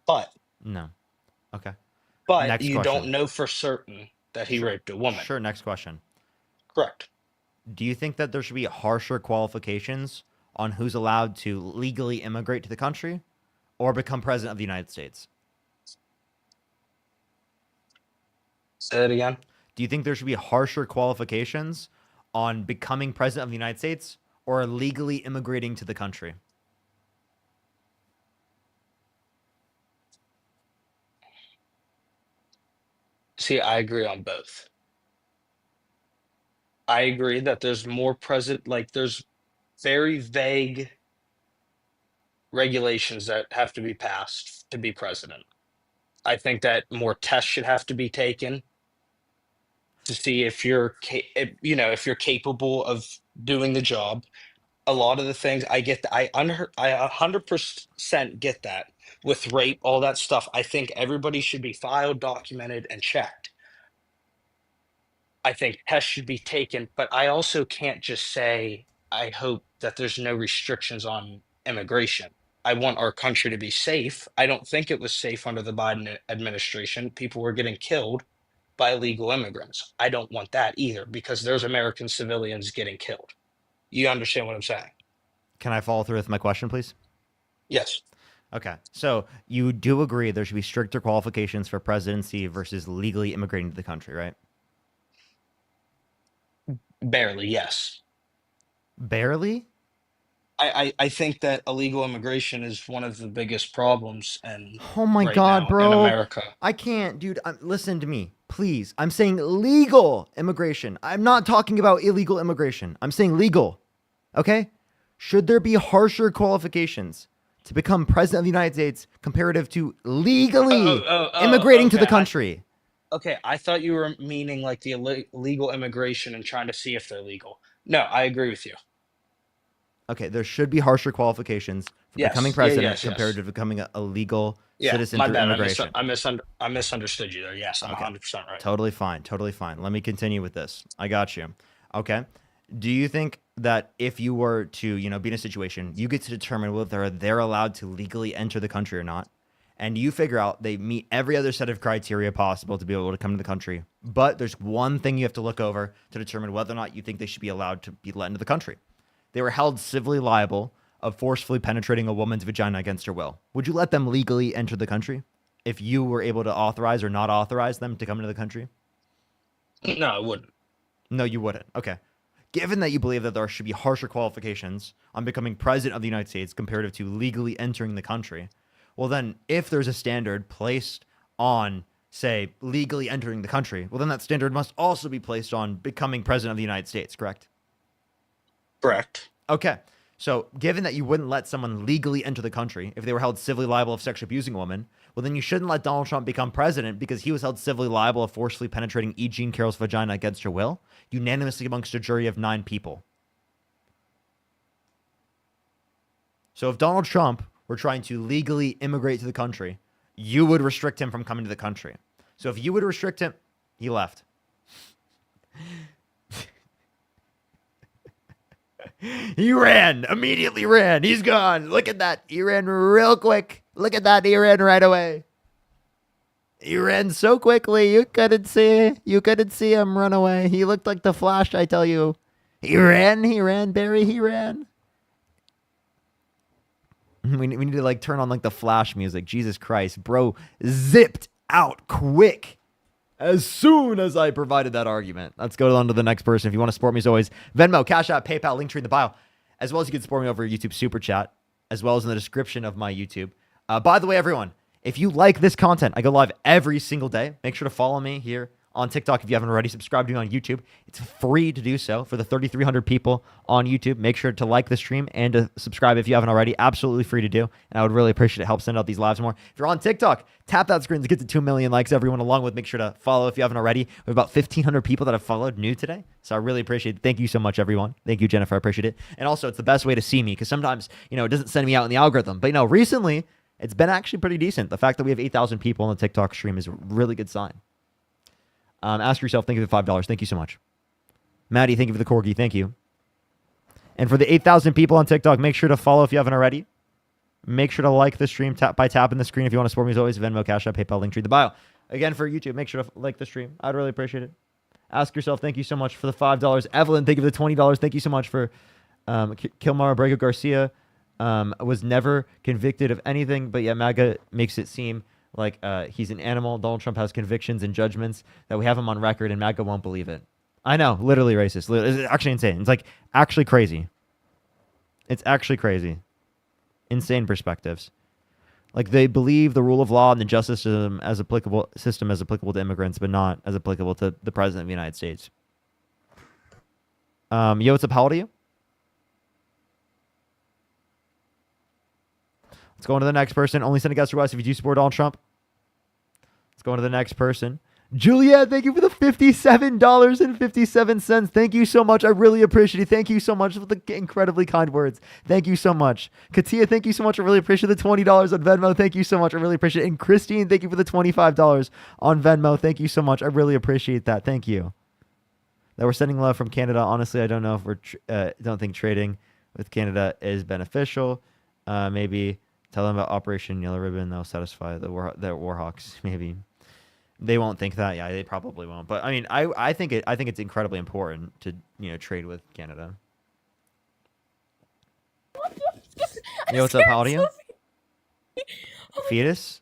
But No. Okay. But Next you question. don't know for certain that he raped a woman. Sure, next question. Correct. Do you think that there should be harsher qualifications on who's allowed to legally immigrate to the country or become president of the United States? Say it again. Do you think there should be harsher qualifications on becoming president of the United States or legally immigrating to the country? See, I agree on both. I agree that there's more there's very vague regulations that have to be passed to be president. I think that more tests should have to be taken to see if if you're capable of doing the job. A lot of the things I get, I 100% get that with rape, all that stuff. I think everybody should be filed, documented, and checked. I think tests should be taken, but I also can't just say, I hope that there's no restrictions on immigration. I want our country to be safe. I don't think it was safe under the Biden administration. People were getting killed by illegal immigrants. I don't want that either, because there's American civilians getting killed. You understand what I'm saying? Can I follow through with my question, please? Yes. Okay. So you do agree there should be stricter qualifications for presidency versus legally immigrating to the country, right? Barely, yes. Barely? I think that illegal immigration is one of the biggest problems and Oh my right God, now bro. in America. I can't, dude. Listen to me, please. I'm saying legal immigration. I'm not talking about illegal immigration. I'm saying legal. Okay? Should there be harsher qualifications to become president of the United States comparative to legally immigrating to the okay. country? Okay, I thought you were meaning like the illegal immigration and trying to see if they're legal. No, I agree with you. Okay, there should be harsher qualifications for Yes. becoming Yeah, president yes. compared to becoming a legal Yeah, citizen my through bad. immigration. I misunderstood you there. Yes, I'm Okay. 100% right. Totally fine. Totally fine. Let me continue with this. I got you. Okay. Do you think that if you were to, be in a situation, you get to determine whether they're allowed to legally enter the country or not, and you figure out they meet every other set of criteria possible to be able to come to the country, but there's one thing you have to look over to determine whether or not you think they should be allowed to be let into the country. They were held civilly liable of forcefully penetrating a woman's vagina against her will, would you let them legally enter the country if you were able to authorize or not authorize them to come into the country? No, I wouldn't. No, you wouldn't. Okay. Given that you believe that there should be harsher qualifications on becoming president of the United States comparative to legally entering the country, well then, if there's a standard placed on, say, legally entering the country, well then that standard must also be placed on becoming president of the United States, correct? Correct. Okay. So given that you wouldn't let someone legally enter the country if they were held civilly liable of sexually abusing a woman, well, then you shouldn't let Donald Trump become president because he was held civilly liable of forcefully penetrating E. Jean Carroll's vagina against her will, unanimously amongst a jury of 9 people. So if Donald Trump were trying to legally immigrate to the country, you would restrict him from coming to the country. So if you would restrict him, he left. He ran, immediately ran. He's gone. Look at that. He ran real quick. Look at that. He ran right away. He ran so quickly. You couldn't see him run away. He looked like the Flash, I tell you. He ran, Barry, he ran. We need to like turn on like the Flash music. Jesus Christ, bro zipped out quick as soon as I provided that argument. Let's go on to the next person. If you want to support me as always, Venmo, Cash App, PayPal, link tree in the bio, as well as you can support me over YouTube Super Chat, as well as in the description of my YouTube. By the way, everyone, if you like this content, I go live every single day. Make sure to follow me here on TikTok if you haven't already. Subscribe to me on YouTube. It's free to do so for the 3,300 people on YouTube. Make sure to like the stream and to subscribe if you haven't already. Absolutely free to do. And I would really appreciate it. Help send out these lives more. If you're on TikTok, tap that screen to get to 2 million likes, everyone, along with make sure to follow if you haven't already. We have about 1,500 people that have followed new today. So I really appreciate it. Thank you so much, everyone. Thank you, Jennifer. I appreciate it. And also, it's the best way to see me because sometimes, it doesn't send me out in the algorithm. But, recently, it's been actually pretty decent. The fact that we have 8,000 people on the TikTok stream is a really good sign. Ask yourself, thank you for the $5. Thank you so much. Maddie, thank you for the corgi. Thank you. And for the 8,000 people on TikTok, make sure to follow if you haven't already. Make sure to like the stream by tapping the screen. If you want to support me as always, Venmo, Cash App, PayPal, link tree in the bio. Again, for YouTube, make sure to like the stream. I'd really appreciate it. Ask yourself, thank you so much for the $5. Evelyn, thank you for the $20. Thank you so much for Kilmar Abrego Garcia. Was never convicted of anything, but yet MAGA makes it seem like he's an animal. Donald Trump has convictions and judgments that we have him on record, and MAGA won't believe it. I know, literally racist. It's actually insane. It's like actually crazy. It's actually crazy. Insane perspectives. Like they believe the rule of law and the justice system as applicable to immigrants, but not as applicable to the president of the United States. Yo, what's up? How old are you? Let's go on to the next person. Only send a guest request if you do support Donald Trump. Let's go on to the next person. Juliet, thank you for the $57.57. Thank you so much. I really appreciate it. Thank you so much for the incredibly kind words. Thank you so much. Katia, thank you so much. I really appreciate the $20 on Venmo. Thank you so much. I really appreciate it. And Christine, thank you for the $25 on Venmo. Thank you so much. I really appreciate that. Thank you. That we're sending love from Canada. Honestly, I don't know if don't think trading with Canada is beneficial. Maybe tell them about Operation Yellow Ribbon. They'll satisfy the Warhawks. Maybe they won't think that. Yeah, they probably won't. But I mean, I think it's incredibly important to trade with Canada. Yo, what's up? How old are you? Fetus.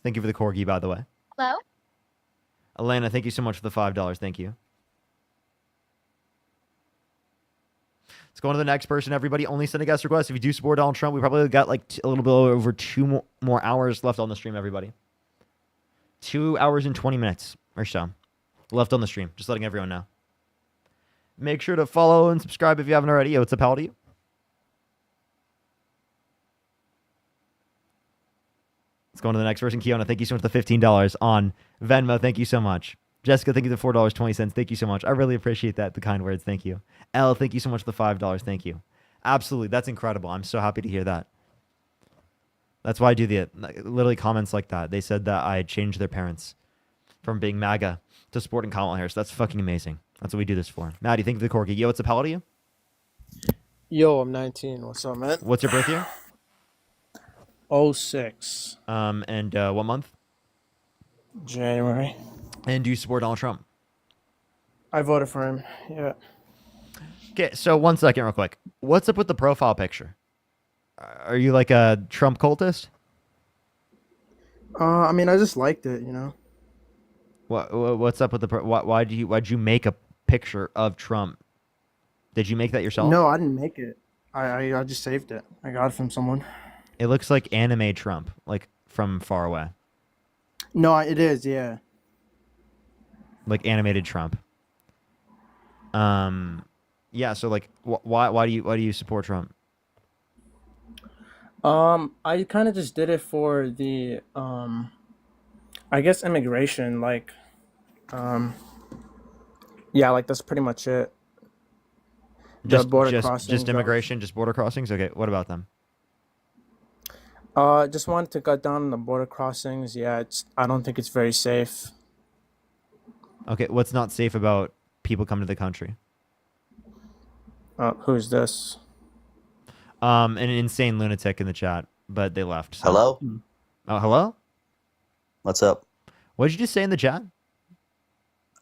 Thank you for the corgi, by the way. Hello. Elena, thank you so much for the $5. Thank you. Let's go on to the next person, everybody. Only send a guest request if you do support Donald Trump. We probably got like a little bit over 2 more hours left on the stream, everybody. 2 hours and 20 minutes or so left on the stream. Just letting everyone know. Make sure to follow and subscribe if you haven't already. Yo, what's up? How old are you? Let's go on to the next person. Kiona, thank you so much for the $15 on Venmo. Thank you so much. Jessica, thank you for the $4.20. Thank you so much. I really appreciate that. The kind words. Thank you. Elle, thank you so much for the $5. Thank you. Absolutely. That's incredible. I'm so happy to hear that. That's why I do literally comments like that. They said that I had changed their parents from being MAGA to supporting Kamala Harris. That's fucking amazing. That's what we do this for. Maddie, thank you for the corgi. Yo, what's up? How old are you? Yo, I'm 19. What's up, man? What's your birth year? 06. And what month? January. And do you support Donald Trump? I voted for him. Yeah. Okay, so 1 second real quick. What's up with the profile picture? Are you like a Trump cultist? I mean, I just liked it, you know. What's up with the why'd you make a picture of Trump? Did you make that yourself? No, I didn't make it. I just saved it. I got it from someone. It looks like anime Trump, like from far away. No, it is, yeah. Like animated Trump. Yeah, so like why do you support Trump? I kind of just did it for the I guess immigration, like yeah, like that's pretty much it. The border crossings. Just immigration, just border crossings? Okay, what about them? Just wanted to cut down on the border crossings. Yeah, I don't think it's very safe. Okay, what's not safe about people coming to the country? Who's this? An insane lunatic in the chat, but they left. So. Hello? Oh, hello? What's up? What did you just say in the chat?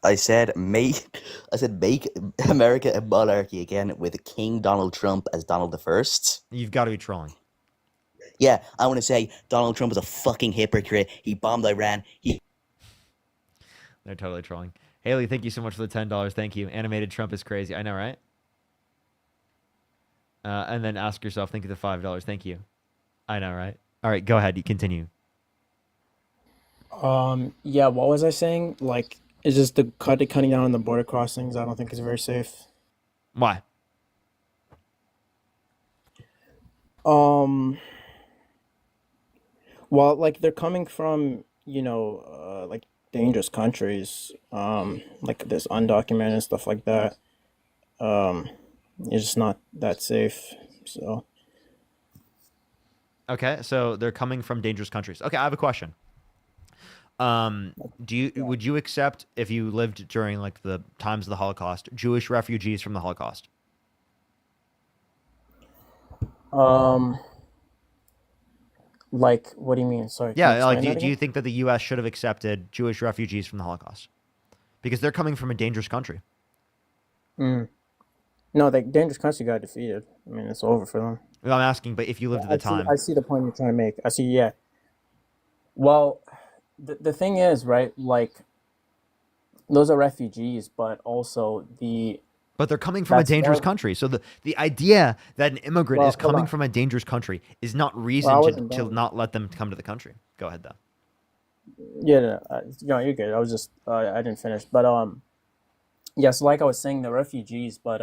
I said make America a monarchy again with King Donald Trump as Donald the First. You've got to be trolling. Yeah, I want to say Donald Trump is a fucking hypocrite. He bombed Iran. They're totally trolling. Haley, thank you so much for the $10. Thank you. Animated Trump is crazy. I know, right? And then ask yourself, thank you for the $5. Thank you. I know, right? All right, go ahead. You continue. Yeah, what was I saying? Like, it's just the cutting down on the border crossings. I don't think it's very safe. Why? Well, like they're coming from, like dangerous countries, like this undocumented stuff like that. It's just not that safe. So. Okay, so they're coming from dangerous countries. Okay, I have a question. Would you accept, if you lived during like the times of the Holocaust, Jewish refugees from the Holocaust? Like, what do you mean? Sorry. Yeah, like do you think that the U.S. should have accepted Jewish refugees from the Holocaust? Because they're coming from a dangerous country. No, the dangerous country got defeated. I mean, it's over for them. Well, I'm asking, but if you lived at the time. I see the point you're trying to make. I see, yeah. Well, the thing is, right, like, those are refugees, but also But they're coming from a dangerous country. So the idea that an immigrant is coming from a dangerous country is not reason to not let them come to the country. Go ahead, though. Yeah, no, you're good. I was just, I didn't finish. But, yeah, so like I was saying, the refugees, but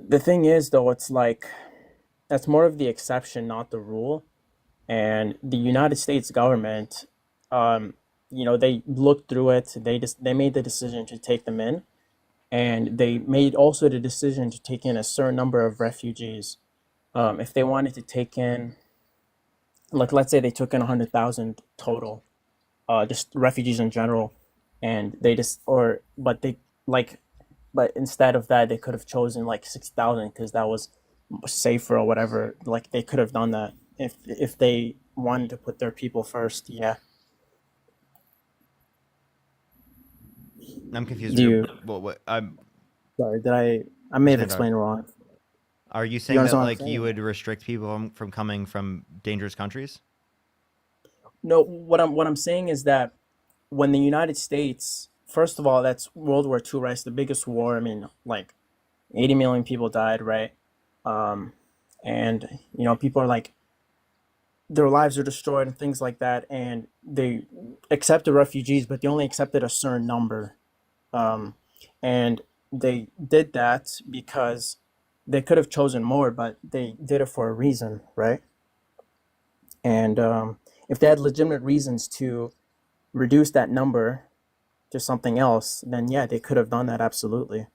the thing is, though, it's like, that's more of the exception, not the rule. And the United States government, they looked through it. They made the decision to take them in. And they made also the decision to take in a certain number of refugees. If they wanted to take in, like, let's say they took in 100,000 total, just refugees in general, and but instead of that, they could have chosen like 6,000 because that was safer or whatever. Like, they could have done that if they wanted to put their people first. Yeah. I'm confused. Sorry, I may have explained it wrong. Are you saying that like you would restrict people from coming from dangerous countries? No, what I'm saying is that when the United States, first of all, that's World War II, right? It's the biggest war. I mean, like 80 million people died, right? And people are like, their lives are destroyed and things like that, and they accepted refugees, but they only accepted a certain number. And they did that because they could have chosen more, but they did it for a reason, right? And if they had legitimate reasons to reduce that number to something else, then yeah, they could have done that, absolutely.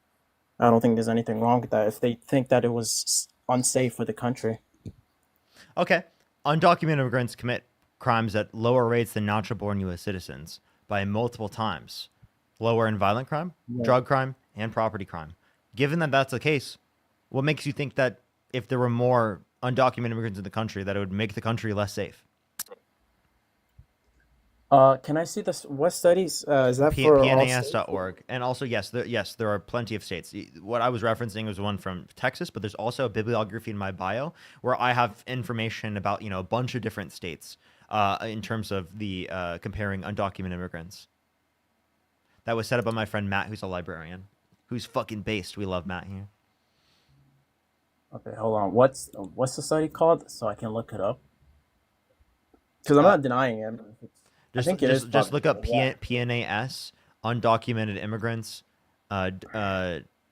I don't think there's anything wrong with that if they think that it was unsafe for the country. Okay. Undocumented immigrants commit crimes at lower rates than natural-born U.S. citizens by multiple times. Lower in violent crime, drug crime, and property crime. Given that that's the case, what makes you think that if there were more undocumented immigrants in the country, that it would make the country less safe? Can I see this? What studies? Is that for all states? PNAS.org. And also, yes, there are plenty of states. What I was referencing was one from Texas, but there's also a bibliography in my bio where I have information about, a bunch of different states in terms of the comparing undocumented immigrants. That was set up by my friend Matt, who's a librarian, who's fucking based. We love Matt here. Okay, hold on. What's the study called so I can look it up? Because I'm not denying it. I think it is. Just look up yeah. PNAS, undocumented immigrants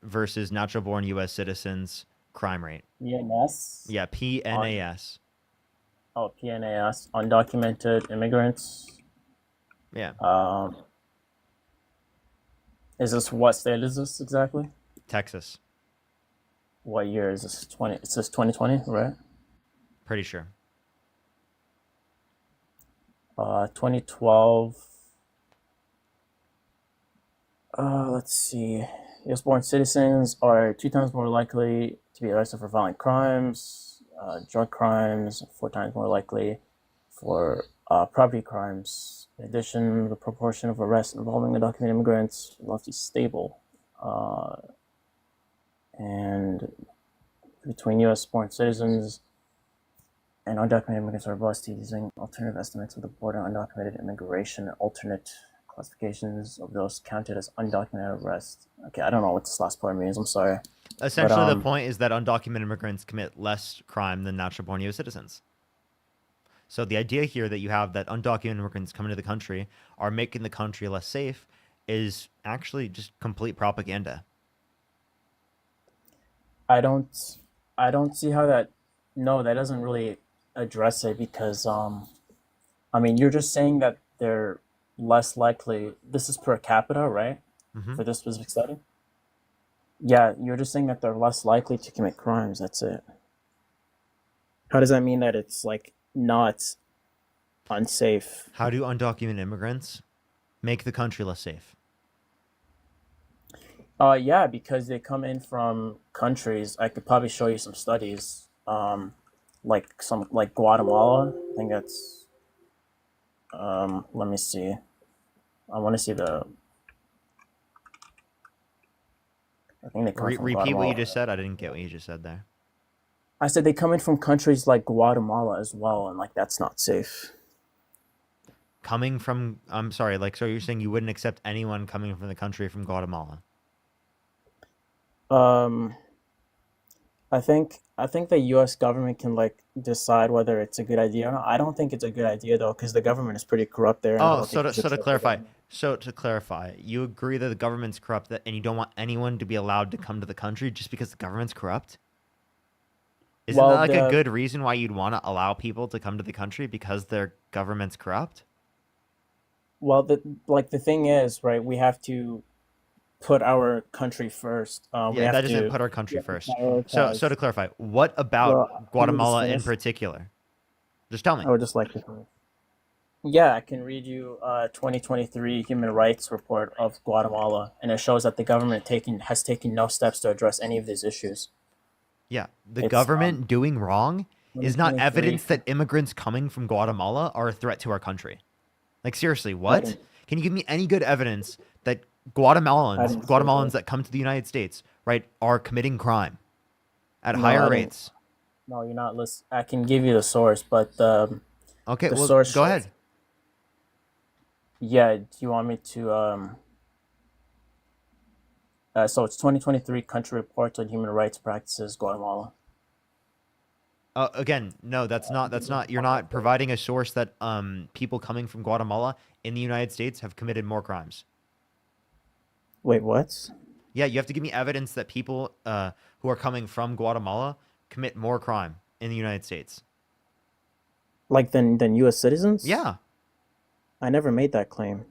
versus natural-born U.S. citizens crime rate. PNS. Yeah, PNAS. Oh, PNAS, undocumented immigrants. Yeah. Is this what state is this exactly? Texas. What year is this? It says 2020, right? Pretty sure. 2012. Let's see. U.S.-born citizens are 2 times more likely to be arrested for violent crimes, drug crimes, 4 times more likely for property crimes. In addition, the proportion of arrests involving undocumented immigrants is roughly stable. And between U.S.-born citizens and undocumented immigrants are robust using alternative estimates of the border undocumented immigration and alternate classifications of those counted as undocumented arrests. Okay, I don't know what this last part means. I'm sorry. Essentially, the point is that undocumented immigrants commit less crime than natural-born U.S. citizens. So the idea here that you have that undocumented immigrants coming to the country are making the country less safe is actually just complete propaganda. I don't see how that. No, that doesn't really address it because you're just saying that they're less likely. This is per capita, right? Mm-hmm. For this specific study. Yeah, you're just saying that they're less likely to commit crimes. That's it. How does that mean that it's like not unsafe? How do undocumented immigrants make the country less safe? Yeah, because they come in from countries. I could probably show you some studies. Like Guatemala. I think that's. Let me see. I want to see the. I think they come from Repeat Guatemala. what you just said. I didn't get what you just said there. I said they come in from countries like Guatemala as well, and like that's not safe. Coming from, I'm sorry, so you're saying you wouldn't accept anyone coming from the country from Guatemala? I think the U.S. government can decide whether it's a good idea or not. I don't think it's a good idea though, because the government is pretty corrupt there. Oh, so to clarify, you agree that the government's corrupt, and you don't want anyone to be allowed to come to the country just because the government's corrupt? Isn't that a good reason why you'd want to allow people to come to the country because their government's corrupt? Well, the thing is, right? We have to put our country first. That doesn't put our country first. So to clarify, what about Guatemala in particular? Just tell me. I would just like to. Yeah, I can read you 2023 Human Rights Report of Guatemala, and it shows that the government has taken no steps to address any of these issues. Yeah, the government doing wrong is not evidence that immigrants coming from Guatemala are a threat to our country. Like, seriously, what? Can you give me any good evidence that Guatemalans that come to the United States, right, are committing crime at higher rates? No, you're not listening. I can give you the source, but okay, well, source go ahead. Yeah, do you want me to? So it's 2023 Country Reports on Human Rights Practices, Guatemala. Again, no, that's not. You're not providing a source that people coming from Guatemala in the United States have committed more crimes. Wait, what? Yeah, you have to give me evidence that people who are coming from Guatemala commit more crime in the United States. Like than U.S. citizens? Yeah. I never made that claim.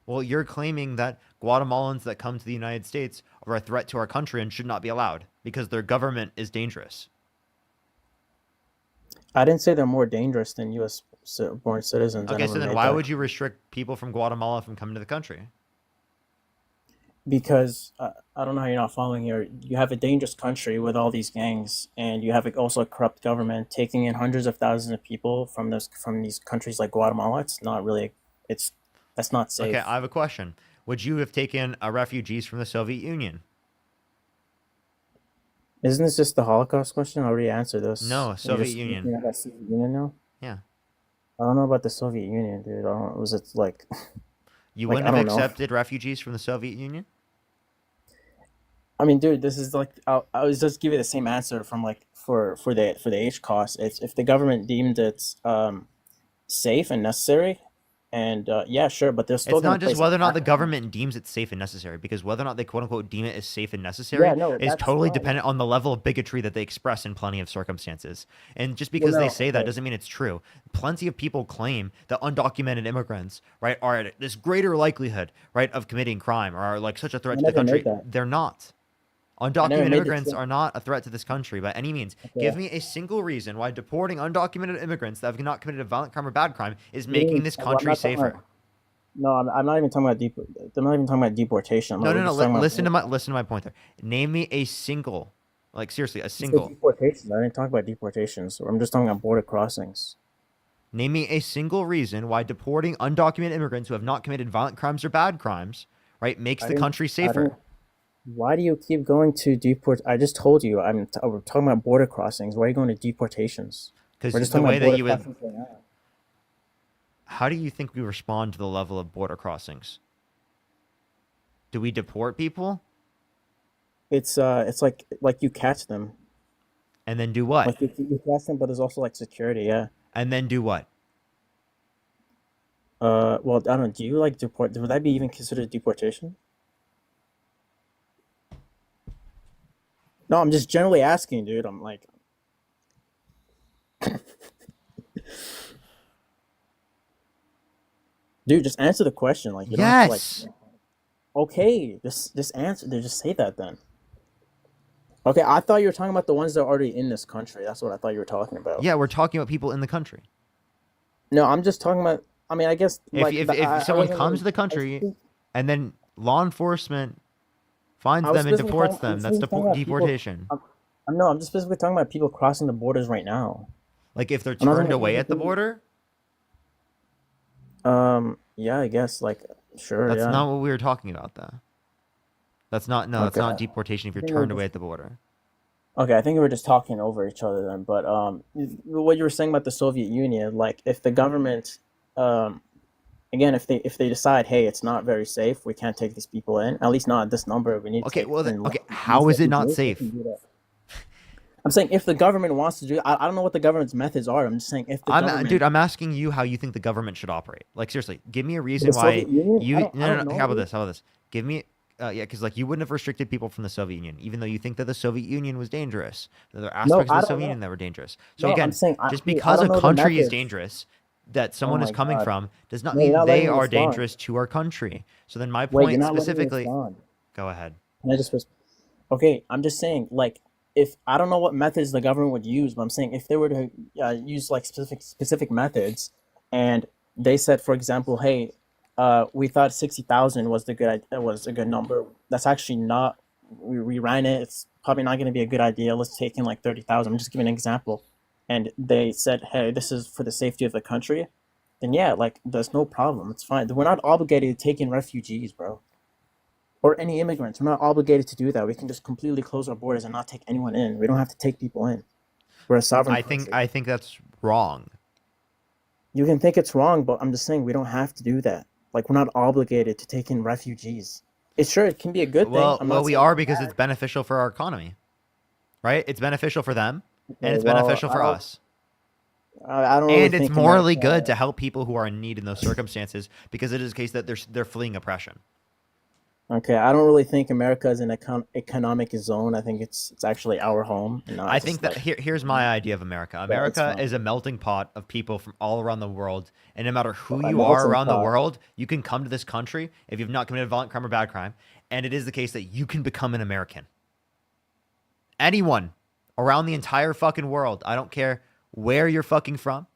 Well, you're claiming that Guatemalans that come to the United States are a threat to our country and should not be allowed because their government is dangerous. I didn't say they're more dangerous than U.S. born citizens. Okay, so then why would you restrict people from Guatemala from coming to the country? Because I don't know how you're not following here. You have a dangerous country with all these gangs, and you have also a corrupt government taking in hundreds of thousands of people from these countries like Guatemala. It's not really that's not safe. Okay, I have a question. Would you have taken refugees from the Soviet Union? Isn't this just the Holocaust question? I already answered this. No, You're Soviet just Union. looking at that Soviet Union now? Yeah. I don't know about the Soviet Union, dude. I don't, was it like You like, wouldn't I have don't know. accepted refugees from the Soviet Union? I mean, dude, this is like I was just giving the same answer from like for the H cost. It's if the government deemed it safe and necessary, and yeah, sure, but they're still It's gonna not just place whether or not the attack- government deems it safe and necessary, because whether or not they quote unquote deem it as safe and necessary Yeah, no, is that's totally fine. dependent on the level of bigotry that they express in plenty of circumstances. And just because no, they say that okay. doesn't mean it's true. Plenty of people claim that undocumented immigrants, right, are at this greater likelihood, right, of committing crime or are like such a threat I to the never made country. that. They're not. never Undocumented made the immigrants claim. are not a threat to this country by any means. Okay. Give me a single reason why deporting undocumented immigrants that have not committed a violent crime or bad crime is You mean- making this well, I'm country not talking safer. about- No, I'm not even talking about I'm not even talking about deportation. I'm No, not no, no. just talking about- Listen to my point there. Name me a single, like seriously, a You said single. deportations. I didn't talk about deportations. I'm just talking about border crossings. Name me a single reason why deporting undocumented immigrants who have not committed violent crimes or bad crimes, right, makes the country safer. Why do you keep going to deport? I just told you we're talking about border crossings. Why are you going to deportations? Because We're just the talking way about that border you would. crossings right now. How do you think we respond to the level of border crossings? Do we deport people It's like you catch them. and then do what? Like you catch them, but there's also like security. Yeah. And then do what? Well, I don't know. Do you like deport? Would that be even considered deportation? No, I'm just generally asking, dude. I'm like, dude, just answer the question. Like, you don't have to, Yes. like, okay, just answer. Just say that then. Okay, I thought you were talking about the ones that are already in this country. That's what I thought you were talking about. Yeah, we're talking about people in the country. No, I'm just talking about. I mean, I guess If someone comes to the country and then law enforcement finds them and deports them, that's deportation. I'm just specifically talking about people crossing the borders right now. Like if they're I'm not turned gonna- away at the border? Yeah, I guess like sure. That's yeah. not what we were talking about, though. That's not that's Okay. not deportation if you're I think we're turned just- away at the border. Okay, I think we were just talking over each other then. But what you were saying about the Soviet Union, like if the government, again, if they decide, hey, it's not very safe, we can't take these people in. At least not at this number. We need. Okay, to take well, in okay, less how is it not refugees, they safe? can do that. I'm saying if the government wants to do, I don't know what the government's methods are. I'm just saying if the government, Dude, I'm asking you how you think the government should operate. Like seriously, give me a reason The why Soviet Union? you. I don't No. know, How about dude. this? How about this? Give me. Yeah, because like you wouldn't have restricted people from the Soviet Union, even though you think that the Soviet Union was dangerous. There are aspects I of the don't Soviet know. Union that were dangerous. So No, again, I'm saying, just dude, I because don't a know the country is methods. dangerous that someone is my coming God. from does not No, you're mean not letting they me are respond. dangerous to our country. So then my Wait, point you're not letting me specifically. respond. Go ahead. Can I just okay, I'm just saying, like, if I don't know what methods the government would use, but I'm saying if they were to use like specific methods, and they said, for example, hey, we thought 60,000 was was a good number. That's actually not. We ran it. It's probably not going to be a good idea. Let's take in like 30,000. I'm just giving an example, and they said, hey, this is for the safety of the country. Then yeah, like there's no problem. It's fine. We're not obligated to take in refugees, bro. Or any immigrants. We're not obligated to do that. We can just completely close our borders and not take anyone in. We don't have to take people in. We're a sovereign country. I think that's wrong. You can think it's wrong, but I'm just saying we don't have to do that. Like we're not obligated to take in refugees. It's sure it can be a good thing. I'm not Well, we saying are it's because bad. it's beneficial for our economy, right? It's beneficial for them, and Okay, it's well, beneficial for I don't- us. I don't really And it's think morally America- good to help people who are in need in those circumstances because it is a case that they're fleeing oppression. Okay, I don't really think America is an economic zone. I think it's actually our home. And not I just, think that like, here's my idea of America. it's America fine. is a melting pot of people from all around the world, and no matter who A you are melting around the pot. world, you can come to this country if you've not committed a violent crime or bad crime, and it is the case that you can become an American. Anyone around the entire fucking world, I don't care where you're fucking from,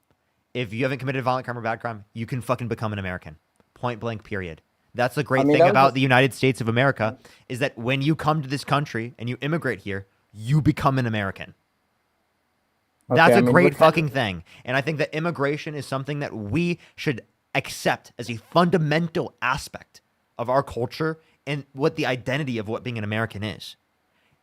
if you haven't committed a violent crime or bad crime, you can fucking become an American. Point blank, period. That's the great I mean, thing that was about just- the United States of America is that when you come to this country and you immigrate here, you become an American. Okay, That's I a mean, great we're kind fucking thing. And I think that immigration is something that we should accept as a fundamental aspect of our culture and what the identity of what being an American is.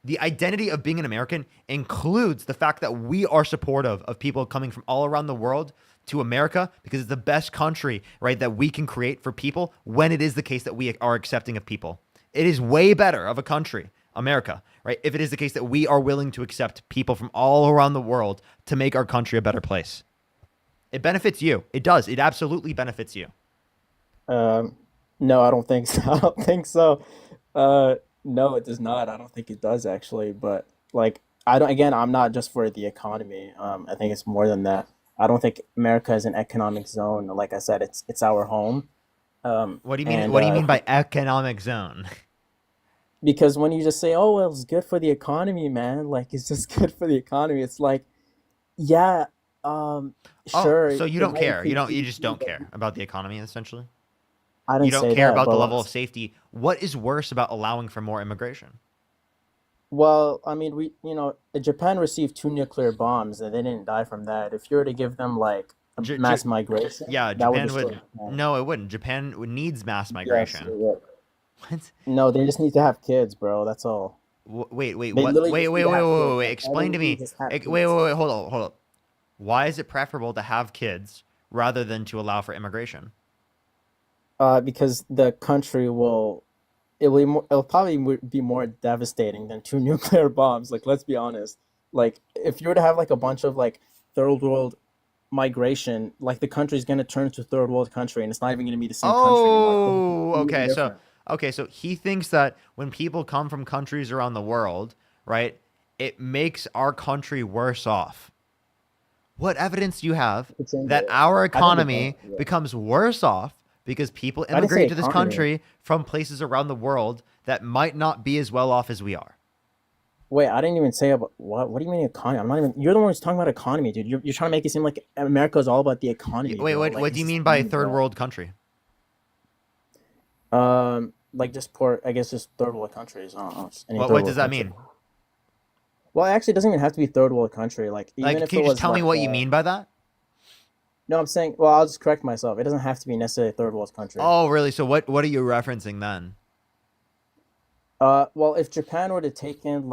The identity of being an American includes the fact that we are supportive of people coming from all around the world to America because it's the best country, right, that we can create for people when it is the case that we are accepting of people. It is way better of a country, America, right, if it is the case that we are willing to accept people from all around the world to make our country a better place. It benefits you. It does. It absolutely benefits you. No, I don't think so. I don't think so. No, it does not. I don't think it does actually. But like, I don't. Again, I'm not just for the economy. I think it's more than that. I don't think America is an economic zone. Like I said, it's our home. What do you mean? And What do you mean by economic zone? because when you just say, "Oh, well, it's good for the economy, man," like it's just good for the economy. It's like, yeah, sure. So you it don't might care. You increase just don't GDP, but care about the economy, essentially. I You didn't don't say care that. about the But level of safety. What is worse about allowing for more immigration? well, I mean, Japan received 2 nuclear bombs and they didn't die from that. If you were to give them like a mass migration, Yeah, that would Japan destroy would. Japan. No, it wouldn't. Needs mass Yes, it migration. would. What? No, they just need to have kids, bro. That's all. Wait, They what? literally Wait, just wait, need to wait, have wait, kids. wait, wait. Like all Explain they to do me. is just have Wait, kids. wait, wait. Hold on, hold on. Why is it preferable to have kids rather than to allow for immigration? Because the country it'll probably be more devastating than 2 nuclear bombs. Like, let's be honest. Like, if you were to have like a bunch of like third world migration, like the country's gonna turn into a third world country, and it's not even gonna be the same country anymore. It's gonna be Oh, completely different. okay. So he thinks that when people come from countries around the world, right, it makes our country worse off. What evidence do you have It's in that the- our I think it economy does, yeah. becomes worse off because people I didn't say immigrate to this economy. country from places around the world that might not be as well off as we are? Wait, I didn't even say about what. What do you mean economy? I'm not even. You're the one who's talking about economy, dude. You're trying to make it seem like America is all about the economy. Wait, bro. what? Like, What do you it's mean by insane, third bro. world country? Like just poor. I guess just third world countries. I don't know. Just any What? third What world does that country. mean? Well, actually, it doesn't even have to be third world country. Like even Like, if can it you just was tell me like, what you mean by that? no, I'm saying. Well, I'll just correct myself. It doesn't have to be necessarily a third world country. Oh, really? So what are you referencing then? Well, if Japan were to take in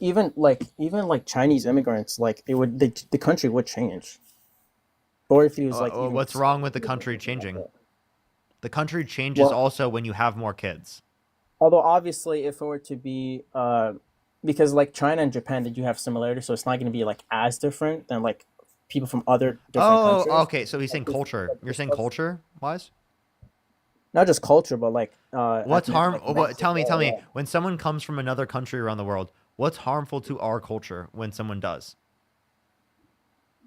even like Chinese immigrants, like the country would change. Or if he was like even What's worse, wrong with the country changing? The country changes well, also when you have more kids. although obviously if it were to be because like China and Japan they do have similarities, so it's not going to be like as different than like people from other different Oh, countries. okay. So he's saying culture. You're saying culture wise? Not just culture, but like What's ethnic, harm? like What? race Tell as me. well, Tell me. yeah. When someone comes from another country around the world, what's harmful to our culture when someone does?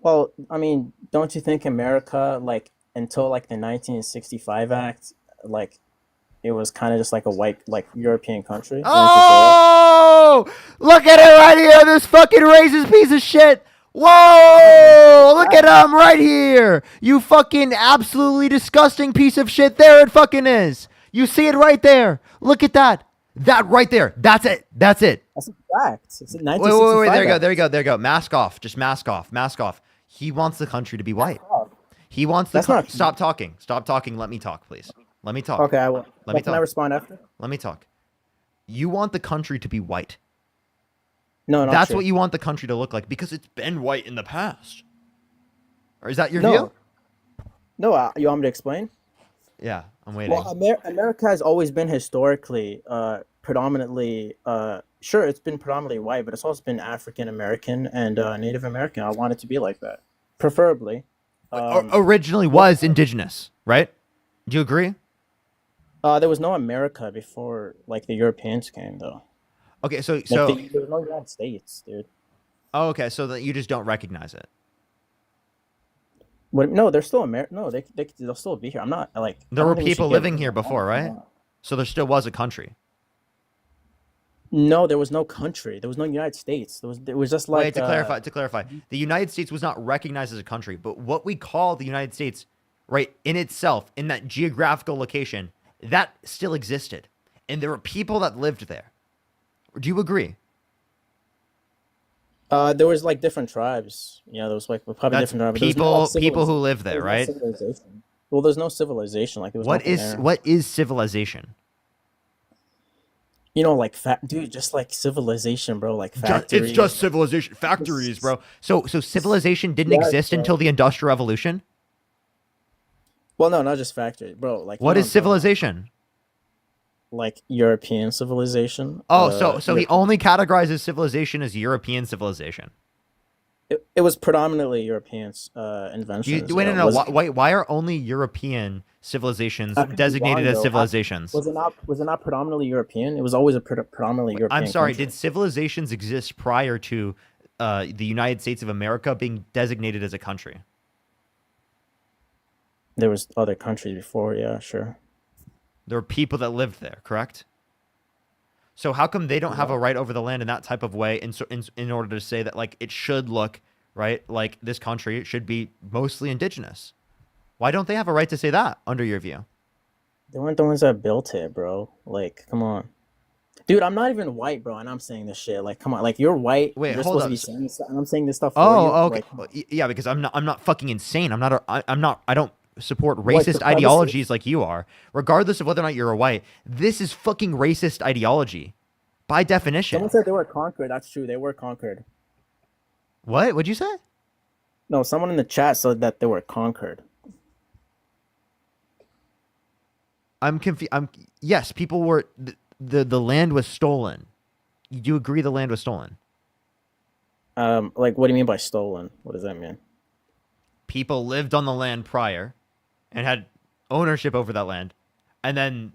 Well, I mean, don't you think America, like until like the 1965 Act, like it was kind of just like a white, like European country? Wouldn't you say that? Oh, look at it right here. This fucking racist piece of shit. Whoa, look at him right here. You fucking absolutely disgusting piece of shit. There it fucking is. You see it right there. Look at that. That right there. That's it. That's it. That's a fact. It's a Wait, 1965 There you go. Act. There you go. There you go. Mask off. Just mask off. Mask off. He wants the country to be white. He wants the. That's not. Stop talking. Stop talking. Let me talk, please. Let me talk. Okay, I will. Let me Can I talk. respond after? Let me talk. You want the country to be white. No, not That's true. what you want the country to look like because it's been white in the past. Or is that your No, view? no. You want me to explain? Yeah, I'm waiting. Well, America has always been historically, predominantly. Sure, it's been predominantly white, but it's also been African American and Native American. I want it to be like that, preferably. Originally was indigenous, right? Do you agree? There was no America before, like the Europeans came, though. Okay, so Like, so there was no United States, dude. oh, okay, so that you just don't recognize it. What? No, they're still American. No, they'll still be here. I'm not like. There I were don't think we should people give living them here a before, right? no. So there still was a country. No, there was no country. There was no United States. It was just like. Wait, to clarify, the United States was not recognized as a country, but what we call the United States, right, in itself, in that geographical location, that still existed. And there were people that lived there. Do you agree? There was like different tribes. Yeah, there was like probably That's different tribes. There was no, like, people who civilization. live There there, was no right? civilization. Well, there's no civilization. Like there was nothing there. What is civilization? You know, like dude, just like civilization, bro. Like It's factories. just civilization, factories, bro. So civilization didn't Yes, exist bro. until the Industrial Revolution. Well, no, not just factories, bro. Like What come is on, bro. civilization? Like European civilization. Oh, so he only categorizes civilization as European civilization. It was predominantly Europeans' inventions. Wait, you no, know, no. Why are only European civilizations I could be designated wrong, as though. civilizations? Was it not predominantly European? It was always a predominantly European. I'm sorry. country. Did civilizations exist prior to the United States of America being designated as a country? There was other countries before. Yeah, sure. There were people that lived there, correct? So how come they don't have a right over the land in that type of way in order to say that like it should look, right, like this country should be mostly indigenous? Why don't they have a right to say that under your view? They weren't the ones that built it, bro. Like, come on. Dude, I'm not even white, bro, and I'm saying this shit. Like, come on. Like, you're white. Wait, you're hold supposed up. to be saying this stuff, and I'm saying this stuff for Oh, you. okay. Like, Well, yeah, because I'm not fucking insane. I don't support What, racist the ideologies like you are. Regardless of whether or not you're a white, this is fucking racist ideology by definition. someone said they were conquered. That's true. They were conquered. What? What'd you say? No, someone in the chat said that they were conquered. I'm confused. Yes, people were the land was stolen. Do you agree the land was stolen? Like, what do you mean by stolen? What does that mean? People lived on the land prior and had ownership over that land. And then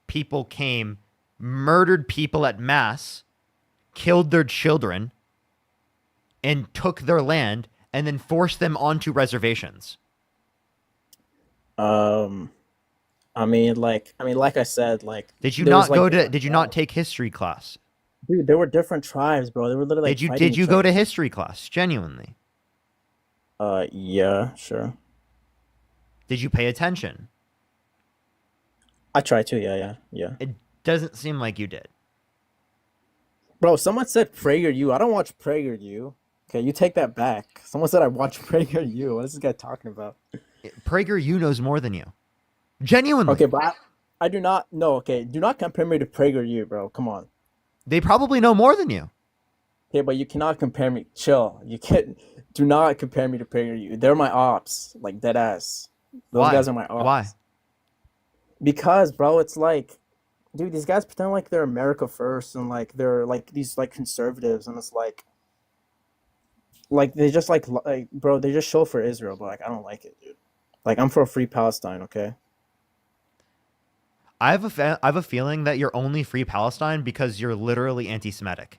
people came, murdered people at mass, killed their children, and took their land and then forced them onto reservations. I mean, like I said, like. Did you there was, not go like, to did you not take history class? Dude, there were different tribes, bro. They were literally like, Did you fighting go each to history class? Genuinely. other. Yeah, sure. Did you pay attention? I tried to. Yeah. It doesn't seem like you did. Bro, someone said PragerU. I don't watch PragerU. Okay, you take that back. Someone said I watch PragerU. What is this guy talking about? PragerU knows more than you. Genuinely. Okay, but I do not. No, okay. Do not compare me to PragerU, bro. Come on. They probably know more than you. Okay, but you cannot compare me. Chill. You can't. Do not compare me to PragerU. They're my ops. Like, dead ass. Those Why? guys are my ops. Why? Because, bro, it's like, dude, these guys pretend like they're America first and like they're like these like conservatives, and it's like they just like bro, they just show for Israel, but like I don't like it, dude. Like, I'm for a free Palestine, okay? I have a feeling that you're only free Palestine because you're literally anti-Semitic.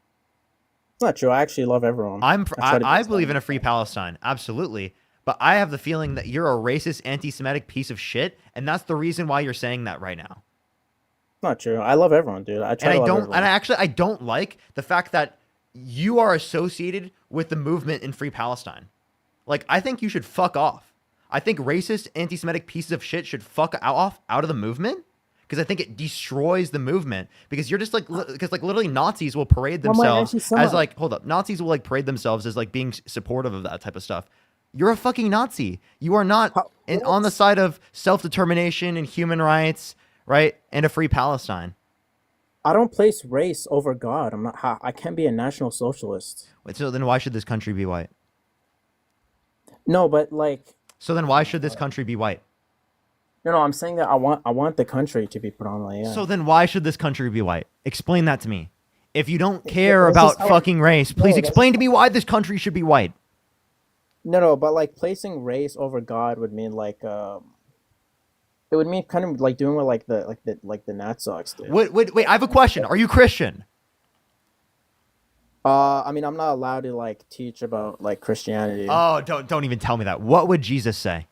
It's not true. I actually love everyone. I believe in a free Palestine, absolutely. But I have the feeling that you're a racist, anti-Semitic piece of shit, and that's the reason why you're saying that right now. It's not true. I love everyone, dude. I try to love everyone. I don't like the fact that you are associated with the movement in Free Palestine. Like, I think you should fuck off. I think racist, anti-Semitic pieces of shit should fuck off out of the movement, because I think it destroys the movement. Because you're just like, because like literally Nazis will parade themselves as like, hold up, Nazis will like parade themselves as like being supportive of that type of stuff. You're a fucking Nazi. You are not on the side of self-determination and human rights, right? And a free Palestine. I don't place race over God. I'm not. I can't be a national socialist. Wait, so then why should this country be white? No, but like. So then why should this country be white? No, I'm saying that I want the country to be predominantly. Yeah. So then why should this country be white? Explain that to me. If you don't care about fucking race, please explain to me why this country should be white. No, but like placing race over God would mean like it would mean kind of like doing what like the Nazis did. Wait, I have a question. Are you Christian? I mean, I'm not allowed to like teach about like Christianity. Oh, don't even tell me that. What would Jesus say?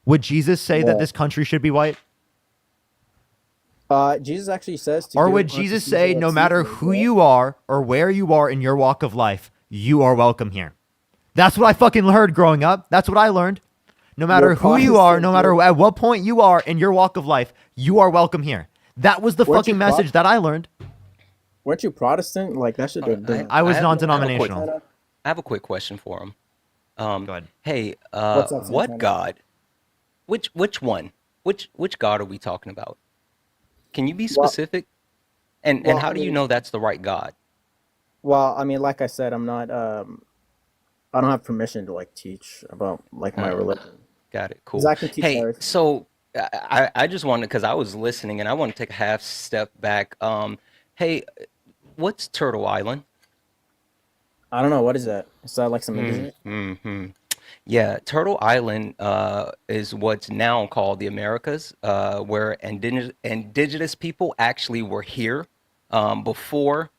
Would Jesus say that this country should be white? Jesus actually says to. Or would Jesus say no matter who you are or where you are in your walk of life, you are welcome here? That's what I fucking heard growing up. That's what I learned. No matter who you are, no matter at what point you are in your walk of life, you are welcome here. That was the fucking message that I learned. weren't you Protestant? Like that shit. I was have- non-denominational. I have a quick question for him. Go ahead. Hey, What's up, what Santana? God? Which one? Which God are we talking about? Can you be specific? And well, how I do you mean- know that's the right God? Well, I mean, like I said, I'm not. I don't have permission to like teach about like my religion. Got it. 'Cause Cool. I can teach Hey, everything. so I just wanted, because I was listening and I want to take a half step back. Hey, what's Turtle Island? I don't know what is that. Is that like some indigenous? Mm-hmm. Yeah, Turtle Island is what's now called the Americas, where indigenous people actually were here before,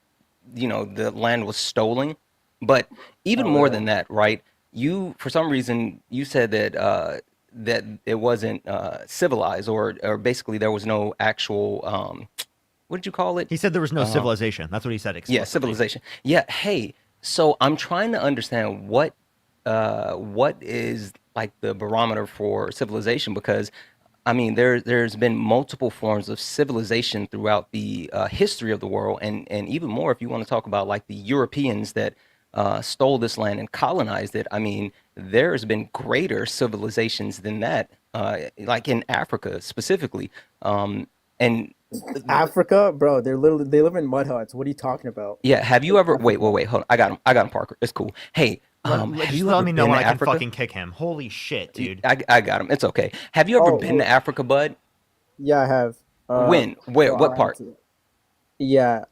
the land was stolen. But even more than that, right? You, for some reason, you said that that it wasn't civilized, or basically there was no actual what did you call it? He said there was no civilization. That's what he said explicitly. Yeah, civilization. Yeah. Hey, so I'm trying to understand what is like the barometer for civilization, because I mean there's been multiple forms of civilization throughout the history of the world, and even more if you want to talk about like the Europeans that stole this land and colonized it. I mean, there's been greater civilizations than that, like in Africa specifically, and Africa, bro. They live in mud huts. What are you talking about? yeah. Have you ever wait, hold on. I got him, Parker. It's cool. Hey, have Just you let ever me know been when to I can Africa? fucking kick him. Holy shit, dude. I got him. It's okay. Have you ever been to Africa, bud? Yeah, I have. When? Where? so What I part? had to- Yeah.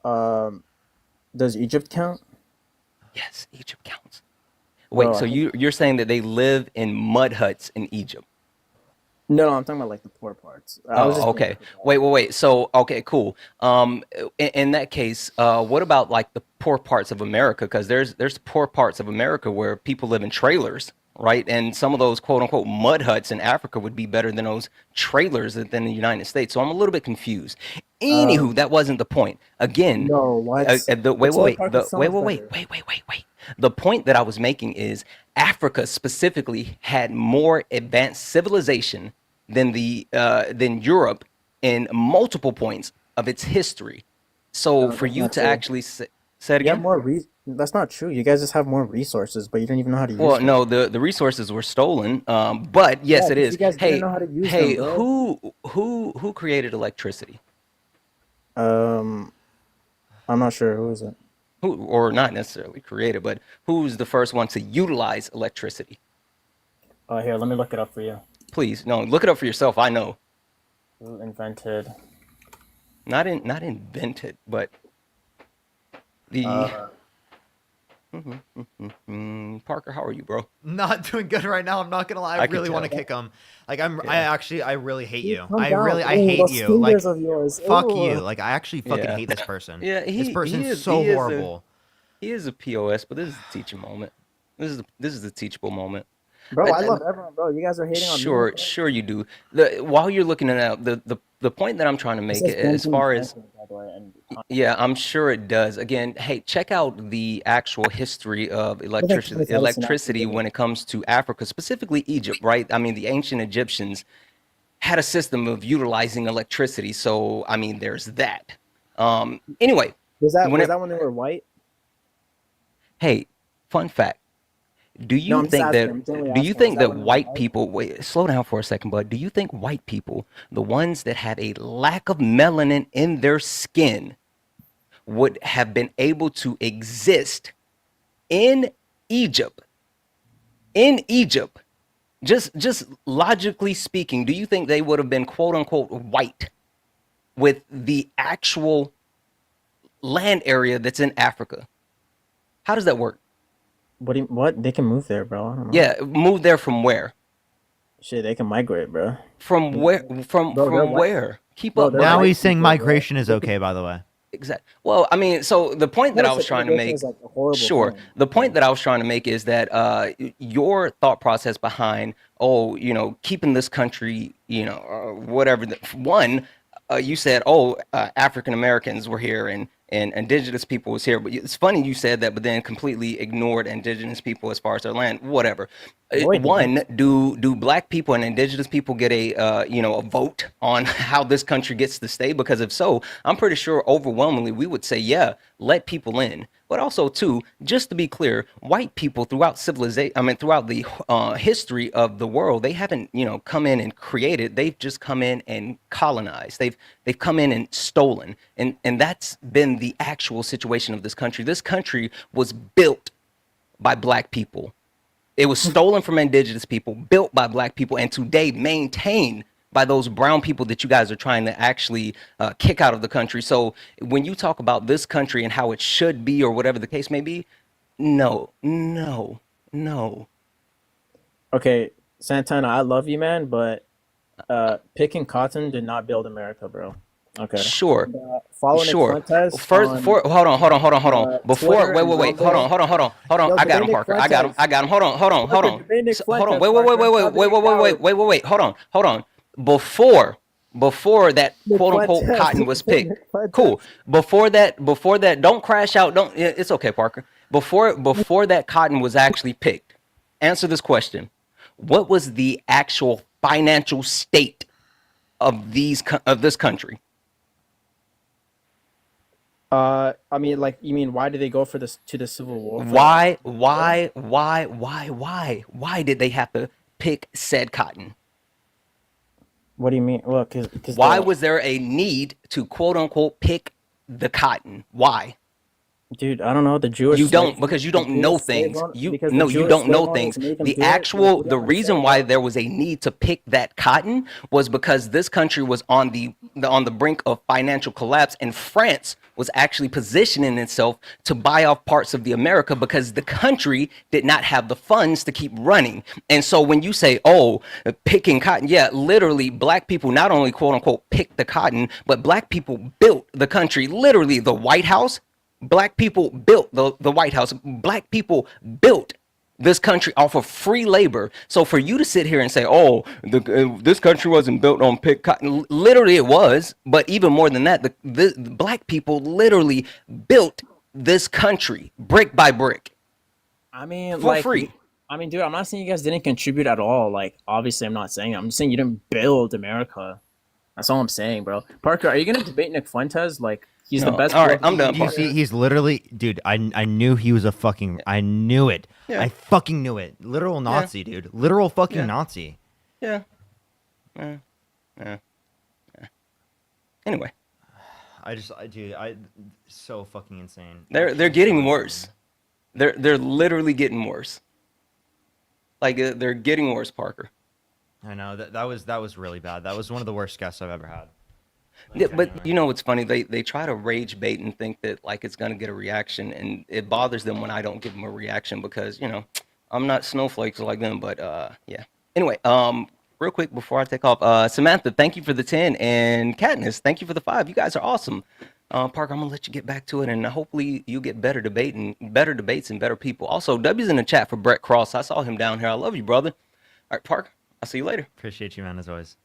Does Egypt count? Yes, Egypt counts. Wait, Bro, so I think- you're saying that they live in mud huts in Egypt? No, I'm talking about like the poor parts. I was Oh, just okay. Wait. So, okay, cool. In that case, what about like the poor parts of America? Because there's poor parts of America where people live in trailers, right? And some of those quote unquote mud huts in Africa would be better than those trailers than the United States. So I'm a little bit confused. Anywho, that wasn't the point. Again, No, what? wait. The point that I was making is Africa specifically had more advanced civilization than than Europe in multiple points of its history. So No, for that's you not to true. actually say it You have again? more That's not true. You guys just have more resources, but you don't even know how to use Well, them. no, the resources were stolen. But yes, Yeah, it 'cause is. you guys Hey, didn't know how to use hey, them, bro. who created electricity? I'm not sure. Who is it? Who, or not necessarily created, but who's the first one to utilize electricity? Here, let me look it up for you. Please, no, look it up for yourself. I know. Who invented? Not invented, but the Parker, how are you, bro? Not doing good right now. I'm not gonna lie. I I can really want to tell. kick him. Like I really hate you. calm I down. hate those you. Like fingers of yours. fuck Ooh. you. Like I actually fucking Yeah. hate this person. Yeah, This person's so he is horrible. He is a POS, but this is a teaching moment. This is the teachable moment. Bro, I And- love everyone, bro. You guys are hating on me. Sure, sure you do. While you're looking at it, the point that I'm trying to It make, says as Benjamin far as Franklin, by the way, and yeah, I'm sure it does. Again, hey, check out the actual history of Thomas Edison electricity actually did when it comes to Africa, specifically Egypt, right? I mean, the ancient Egyptians had a system of utilizing electricity, so I mean, there's that. Anyway, was that when was that when they were white? hey, fun fact. Do you I'm just think asking. that I'm genuinely do you asking. think Was that that when they were white white? people wait, slow down for a second, bud. Do you think white people, the ones that have a lack of melanin in their skin, would have been able to exist in Egypt? In Egypt, just logically speaking, do you think they would have been quote unquote white with the actual land area that's in Africa? How does that work? What? They can move there, bro. I don't know. Yeah, move there from where? Shit, they can migrate, bro. From where? From Bro, they're white. where? Keep Bro, up, they're bro. Now white he's saying people, bro. migration is okay. By the way. Exactly. Well, I mean, so the point that I was trying to Immigration make, is like a horrible sure. thing. The point that I was trying to make is that your thought process behind, keeping this country, whatever. One, you said, African Americans were here, and and indigenous people was here. But it's funny you said that, but then completely ignored indigenous people as far as their land. Whatever. No, it One, didn't. do black people and indigenous people get a a vote on how this country gets to stay? Because if so, I'm pretty sure overwhelmingly we would say, yeah, let people in. But also, too, just to be clear, white people throughout civilization, I mean, throughout the history of the world, they haven't, come in and created. They've just come in and colonized. They've come in and stolen, and that's been the actual situation of this country. This country was built by black people. It was stolen from indigenous people, built by black people, and today maintained by those brown people that you guys are trying to actually kick out of the country. So when you talk about this country and how it should be or whatever the case may be, no. Okay, Santana, I love you, man, but picking cotton did not build America, bro. Okay. Sure. And, following Sure. Fuentes First, on hold on. Before, Twitter wait, and wait. Rumble. Hold on. Yo, I got him, debate Nick Parker. I got him. Fuentes. Hold on. Hold Parker, on. debate Nick Hold on. Fuentes, Parker. Wait. Hold on. Before that Nick quote unquote Fuentes. cotton was picked. Nick Fuentes. Cool. Before that, don't crash out. It's okay, Parker. Before that cotton was actually picked, answer this question. What was the actual financial state of this country? I mean, like, you mean why did they go for this to the Civil War? Why did they have to pick said cotton? What do you mean? Well, because Why was there a need to quote unquote pick the cotton? Why? Dude, I don't know. The Jewish You don't, slave- because you the don't know Jewish slave things. owner- You because the no, you Jewish don't know slave things. owners made them The do it. actual, the Yeah, reason why there was a need to pick that cotton was because this country was on the brink of financial collapse, and France was actually positioning itself to buy off parts of the America because the country did not have the funds to keep running. And so when you say, oh, picking cotton, yeah, literally black people not only quote unquote picked the cotton, but black people built the country. Literally the White House. Black people built the White House. Black people built this country off of free labor. So for you to sit here and say, oh, this country wasn't built on pick cotton, literally it was. But even more than that, the black people literally built this country brick by brick. I mean, for like, free. I mean, dude, I'm not saying you guys didn't contribute at all. Like, obviously, I'm not saying. I'm just saying you didn't build America. That's all I'm saying, bro. Parker, are you gonna debate Nick Fuentes? Like, he's the best. All right, I'm done. You see, he's literally, dude. I knew he was a fucking. I knew it. Yeah. I fucking knew it. Literal Nazi, dude. Literal fucking Nazi. Yeah. Anyway, dude, so fucking insane. they're getting worse. They're literally getting worse. Like they're getting worse, Parker. I know that was really bad. That was one of the worst guests I've ever had. Yeah, but you know what's funny? They try to rage bait and think that like it's gonna get a reaction, and it bothers them when I don't give them a reaction because I'm not snowflakes like them. But yeah. Anyway, real quick before I take off, Samantha, thank you for the 10, and Katniss, thank you for the 5. You guys are awesome. Parker, I'm gonna let you get back to it, and hopefully you get better debates and better people. Also, W's in the chat for Brett Cross. I saw him down here. I love you, brother. All right, Parker, I'll see you later. Appreciate you, man, as always.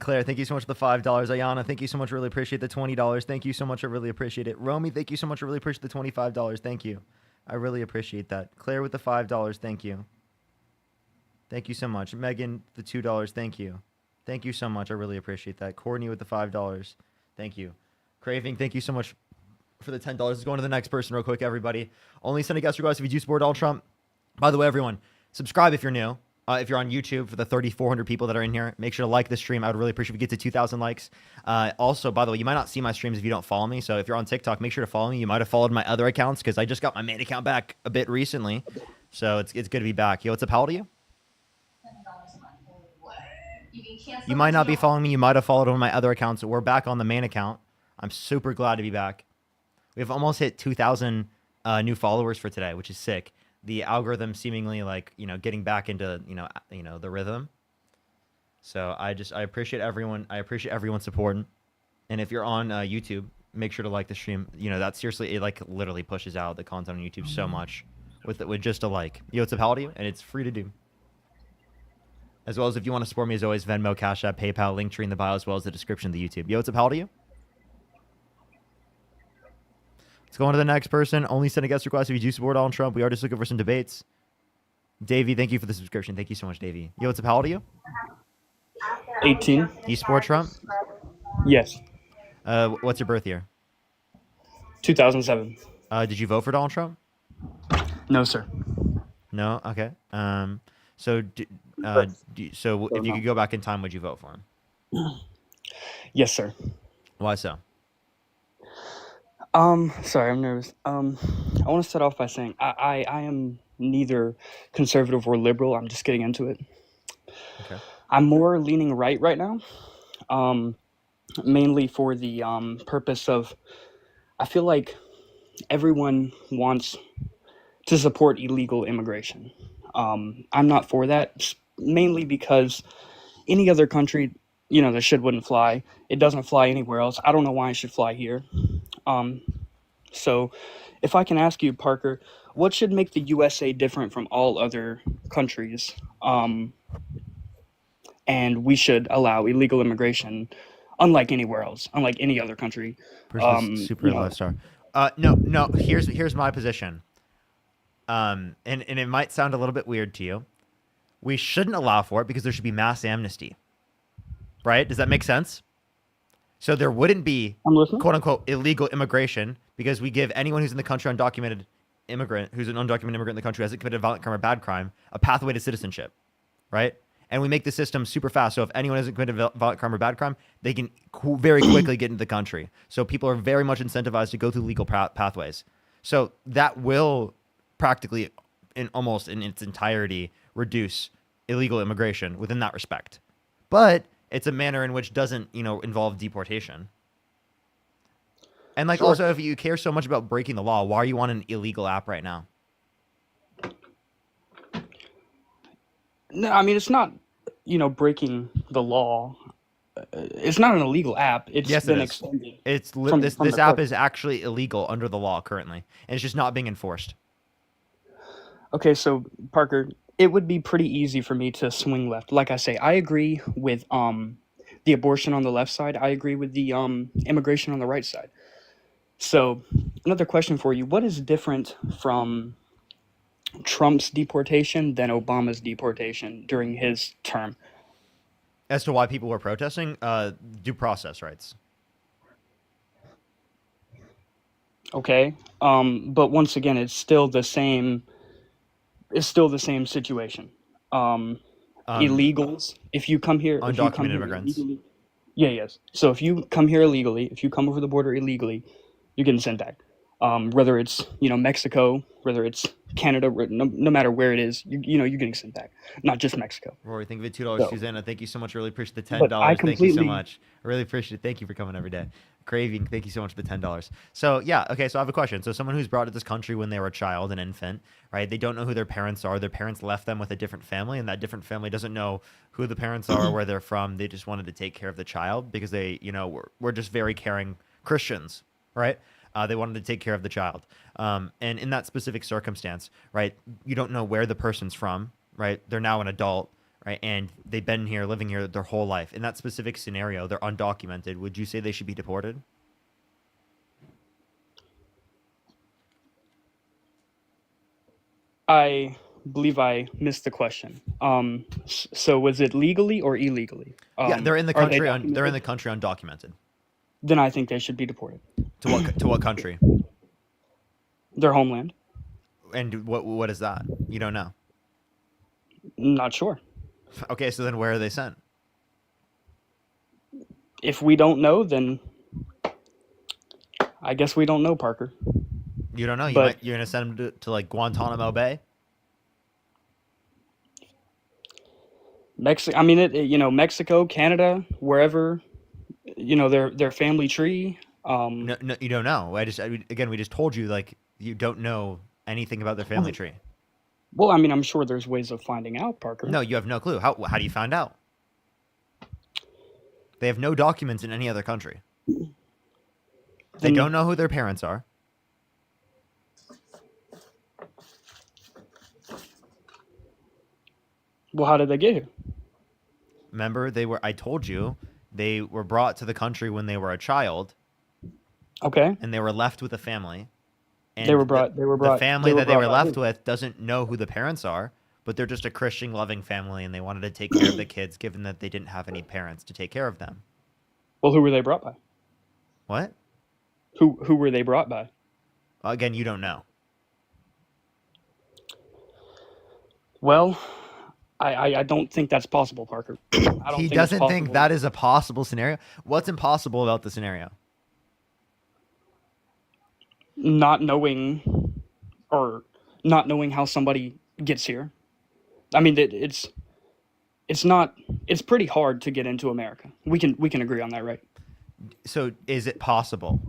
Claire, thank you so much for the $5. Ayana, thank you so much. Really appreciate the $20. Thank you so much. I really appreciate it. Romy, thank you so much. I really appreciate the $25. Thank you. I really appreciate that. Claire with the $5. Thank you. Thank you so much. Megan, the $2. Thank you. Thank you so much. I really appreciate that. Courtney with the $5. Thank you. Craving, thank you so much for the $10. Let's go on to the next person real quick, everybody. Only sending guest requests if you do support Donald Trump. By the way, everyone, subscribe if you're new. If you're on YouTube, for the 3,400 people that are in here, make sure to like the stream. I would really appreciate if we get to 2,000 likes. Also, by the way, you might not see my streams if you don't follow me. So if you're on TikTok, make sure to follow me. You might have followed my other accounts because I just got my main account back a bit recently. So it's good to be back. Yo, what's up? How old are you? You might not be following me. You might have followed one of my other accounts. We're back on the main account. I'm super glad to be back. We've almost hit 2,000 new followers for today, which is sick. The algorithm seemingly getting back into the rhythm. So I appreciate everyone. I appreciate everyone supporting. And if you're on YouTube, make sure to like the stream. That seriously, it literally pushes out the content on YouTube so much with just a like. Yo, it's a how old are you? And it's free to do. As well as if you want to support me, as always, Venmo, Cash App, PayPal, link tree in the bio, as well as the description of the YouTube. Yo, it's a how old are you? Let's go on to the next person. Only send a guest request if you do support Donald Trump. We are just looking for some debates. Davey, thank you for the subscription. Thank you so much, Davey. Yo, what's up? How old are you? 18. Do you support Trump? Yes. What's your birth year? 2007. Did you vote for Donald Trump? No, sir. No? Okay. So if you could go back in time, would you vote for him? Yes, sir. Why so? Sorry, I'm nervous. I want to start off by saying I am neither conservative or liberal. I'm just getting into it. Okay. I'm more leaning right now, mainly for the purpose of, I feel like everyone wants to support illegal immigration. I'm not for that, mainly because any other country, the shit wouldn't fly. It doesn't fly anywhere else. I don't know why it should fly here. So if I can ask you, Parker, what should make the USA different from all other countries? And we should allow illegal immigration, unlike anywhere else, unlike any other country. Super low star. No. Here's my position. And it might sound a little bit weird to you. We shouldn't allow for it because there should be mass amnesty. Right? Does that make sense? So there wouldn't be quote unquote illegal immigration because we give anyone who's in the country who's an undocumented immigrant in the country who hasn't committed a violent crime or bad crime a pathway to citizenship. Right? And we make the system super fast. So if anyone hasn't committed a violent crime or bad crime, they can very quickly get into the country. So people are very much incentivized to go through legal pathways. So that will practically, almost in its entirety, reduce illegal immigration within that respect. But it's a manner in which doesn't, involve deportation. And like, Sure. also, if you care so much about breaking the law, why are you on an illegal app right now? No, I mean, it's not, breaking the law. It's not an illegal app. It's Yes, been it is. extended. It's from this the app court. is actually illegal under the law currently, and it's just not being enforced. Okay, so Parker, it would be pretty easy for me to swing left. Like I say, I agree with the abortion on the left side. I agree with the immigration on the right side. So another question for you: what is different from Trump's deportation than Obama's deportation during his term? As to why people were protesting, due process rights. Okay, but once again, it's still the same. It's still the same situation. Illegals, if you come here, Undocumented immigrants. illegally, yes. So if you come here illegally, if you come over the border illegally, you're getting sent back. Whether it's Mexico, whether it's Canada, no matter where it is, you're getting sent back. Not just Mexico. Rory, thank you for $2. So, Susanna, thank you so much. Really appreciate the $10. but I Thank you so completely much. I really appreciate it. Thank you for coming every day. Craving, thank you so much for the $10. So yeah, okay. So I have a question. So someone who's brought to this country when they were a child, an infant, right? They don't know who their parents are. Their parents left them with a different family, and that different family doesn't know who the parents are or where they're from. They just wanted to take care of the child because they, were just very caring Christians, right? They wanted to take care of the child. And in that specific circumstance, right, you don't know where the person's from, right? They're now an adult, right? And they've been here, living here their whole life. In that specific scenario, they're undocumented. Would you say they should be deported? I believe I missed the question. So was it legally or illegally? Yeah, they're in the Are they country. They're in the documented? country undocumented. Then I think they should be deported. To what country? Their homeland. And what is that? You don't know. Not sure. Okay, so then where are they sent? If we don't know, then I guess we don't know, Parker. You don't know. But You're gonna send them to like Guantanamo Bay. Mexico. I mean, Mexico, Canada, wherever. Their family tree. No, you don't know. We just told you like you don't know anything about their family tree. Well, I mean, I'm sure there's ways of finding out, Parker. No, you have no clue. How do you find out? They have no documents in any other country. They don't know who their parents are. Well, how did they get here? Remember, I told you, they were brought to the country when they were a child. Okay. And they were left with a family. And They were brought. the family that they were by left who? with doesn't know who the parents are, but they're just a Christian loving family, and they wanted to take care of the kids, given that they didn't have any parents to take care of them. Well, who were they brought by? What? Who were they brought by? Again, you don't know. Well, I don't think that's possible, Parker. I don't He think it's doesn't think possible. that is a possible scenario. What's impossible about the scenario? Not knowing, or not knowing how somebody gets here. I mean, it's not. It's pretty hard to get into America. We can agree on that, right? So, is it possible?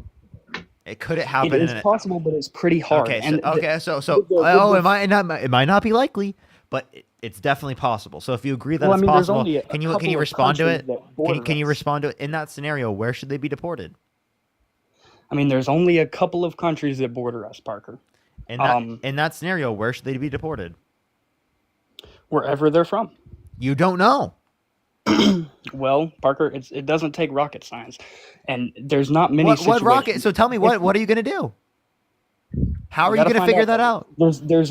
Could it It happen? is possible, but it's pretty hard. Okay, so And it might not be likely, but it's definitely possible. So if you agree that Well, I it's mean, there's possible, only a can you couple of respond to countries it? that border Can you us. respond to it in that scenario? Where should they be deported? I mean, there's only a couple of countries that border us, Parker. In that scenario, where should they be deported? Wherever they're from. You don't know. Well, Parker, it doesn't take rocket science, and there's not many. What rocket? So tell me, what are you going to do? How are you going to figure that out? There's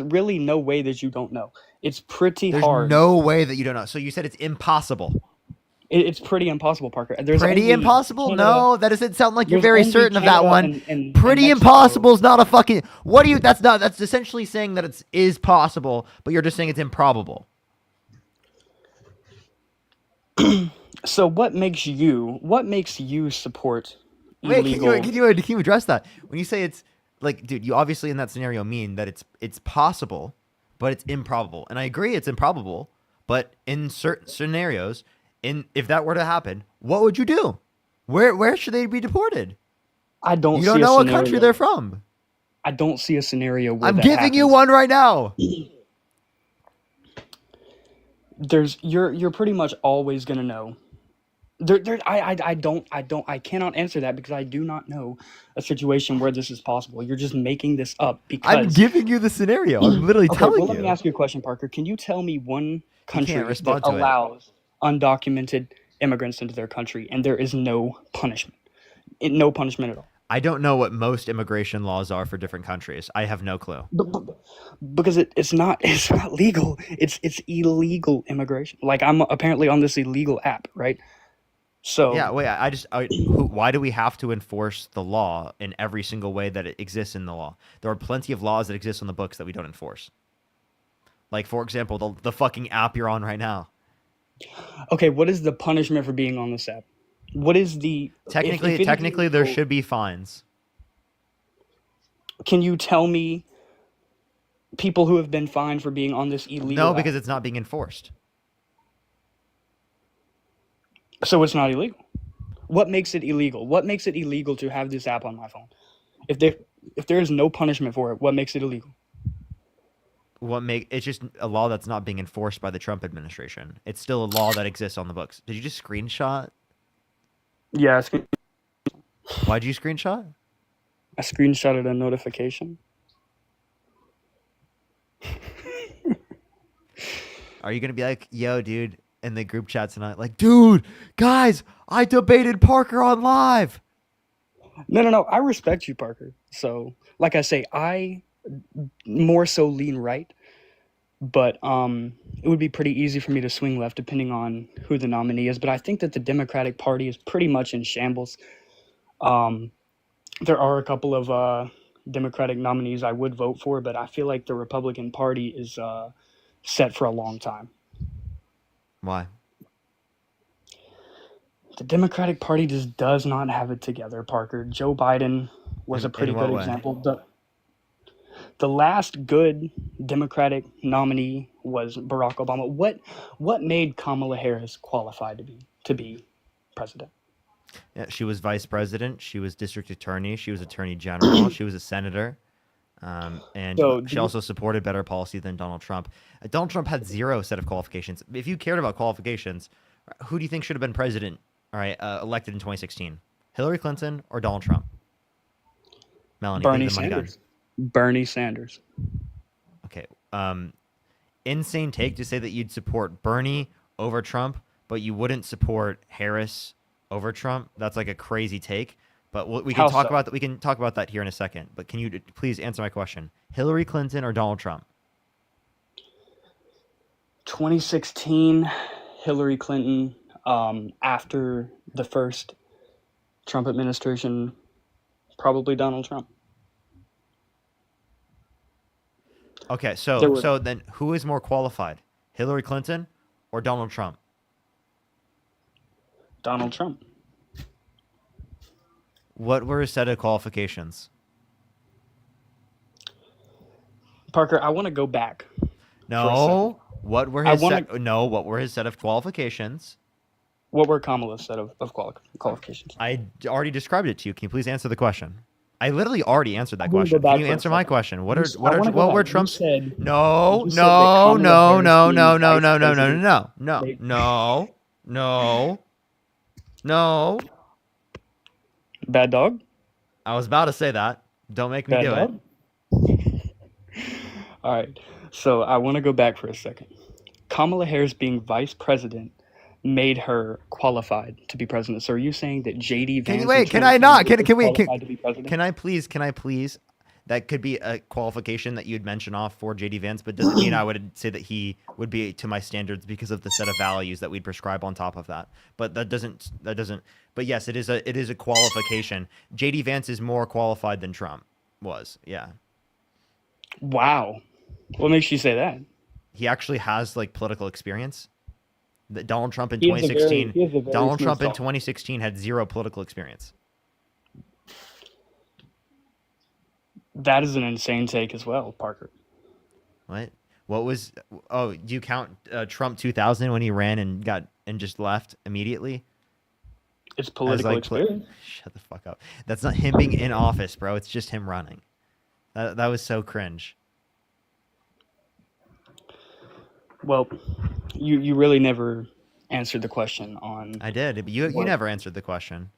really no way that you don't know. It's pretty There's hard. no way that you don't know. So you said it's impossible. It's pretty impossible, Parker. Pretty impossible? No, that doesn't sound like you're There's very only certain of that Canada one. and Pretty Mexico. impossible is not a fucking. What do you? That's essentially saying that it is possible, but you're just saying it's improbable. So what makes you support Wait, illegal? can you address that? When you say it's like, dude, you obviously in that scenario mean that it's possible, but it's improbable. And I agree it's improbable, but in certain scenarios, if that were to happen, what would you do? Where should they be deported? I don't. You see don't a know what scenario. country they're from. I don't see a scenario where I'm that giving you happens. one right now. You're pretty much always gonna know. I cannot answer that because I do not know a situation where this is possible. You're just making this up because I'm giving you the scenario. I'm literally Okay, telling well, let me you. ask you a question, Parker. Can you tell me one country that respond to it. allows undocumented immigrants into their country and there is no punishment? No punishment at all. I don't know what most immigration laws are for different countries. I have no clue. Because it's not legal. It's illegal immigration. Like I'm apparently on this illegal app, right? So Yeah, wait. Why do we have to enforce the law in every single way that it exists in the law? There are plenty of laws that exist on the books that we don't enforce. Like, for example, the fucking app you're on right now. Okay, what is the punishment for being on this app? What is the Technically, if it is technically, there illegal, should be fines. Can you tell me people who have been fined for being on this illegal? No, app? because it's not being enforced. So it's not illegal. What makes it illegal? What makes it illegal to have this app on my phone? If there is no punishment for it, what makes it illegal? It's just a law that's not being enforced by the Trump administration. It's still a law that exists on the books. Did you just screenshot? Yeah, Why'd you screenshot? I screenshotted a notification. Are you gonna be like, yo, dude, in the group chat tonight, like, dude, guys, I debated Parker on live. No. I respect you, Parker. So, like I say, I more so lean right, but it would be pretty easy for me to swing left depending on who the nominee is. But I think that the Democratic Party is pretty much in shambles. There are a couple of Democratic nominees I would vote for, but I feel like the Republican Party is set for a long time. Why? The Democratic Party just does not have it together, Parker. Joe Biden was a pretty in what good way? example. The last good Democratic nominee was Barack Obama. What made Kamala Harris qualified to be president? Yeah, she was vice president. She was district attorney. She was attorney general. She was a senator. And So, she also supported better policy than Donald Trump. Donald Trump had zero set of qualifications. If you cared about qualifications, who do you think should have been president, elected in 2016? Hillary Clinton or Donald Trump? Melanie, Bernie give me the money gun. Sanders. Bernie Sanders. Okay. Insane take to say that you'd support Bernie over Trump, but you wouldn't support Harris over Trump. That's like a crazy take. But we How can talk so? about that. We can talk about that here in a second. But can you please answer my question? Hillary Clinton or Donald Trump? 2016, Hillary Clinton. After the first Trump administration, probably Donald Trump. Okay, There so were then who is more qualified, Hillary Clinton or Donald Trump? Donald Trump. What were his set of qualifications? Parker, I want to go back for a second. No. What were I his want set? No. What were his set of qualifications? What were Kamala's set of qualifications? I already described it to you. Can you please answer the question? I literally already answered that I wanna go question. back Can you for a answer my second. question? What You are s- I wanna go what back. were You Trump's? said No, you said that no, Kamala no, Harris no, being no, no, vice no, no, no, no, president no, made no, no, no. bad dog. I was about to say that. Don't make me Bad do it. dog. All right. So I want to go back for a second. Kamala Harris being vice president made her qualified to be president. So are you saying that JD Vance Can you in wait? Can I not? 2020 Can we? was qualified to be president? Can I please? Can I please? That could be a qualification that you'd mention off for JD Vance, but doesn't mean I would say that he would be to my standards because of the set of values that we'd prescribe on top of that. But that doesn't. But yes, it is a qualification. JD Vance is more qualified than Trump was. Yeah. Wow. What makes you say that? He actually has like political experience. That Donald Trump in He is a very- 2016. he is a very Donald smooth Trump in talker. 2016 had zero political experience. That is an insane take as well, Parker. What? What was? Oh, do you count Trump 2000 when he ran and just left immediately? It's political experience. Shut the fuck up. That's not him being in office, bro. It's just him running. That was so cringe. Well, you really never answered the question on. I did, but you what- never answered the question.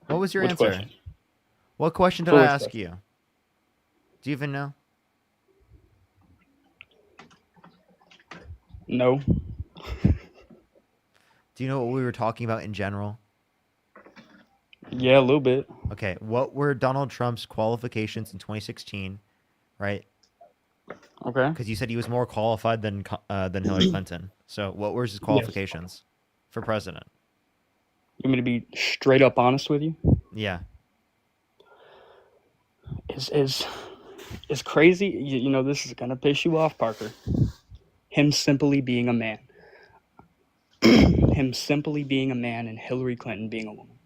What was your Which answer? question? What question did For I which ask question? you? Do you even know? No. Do you know what we were talking about in general? Yeah, a little bit. Okay, what were Donald Trump's qualifications in 2016, right? Okay. Because you said he was more qualified than Hillary Clinton. So what were his qualifications for president? You want me to be straight up honest with you? Yeah. Is crazy. You know this is gonna piss you off, Parker. Him simply being a man. Him simply being a man and Hillary Clinton being a woman.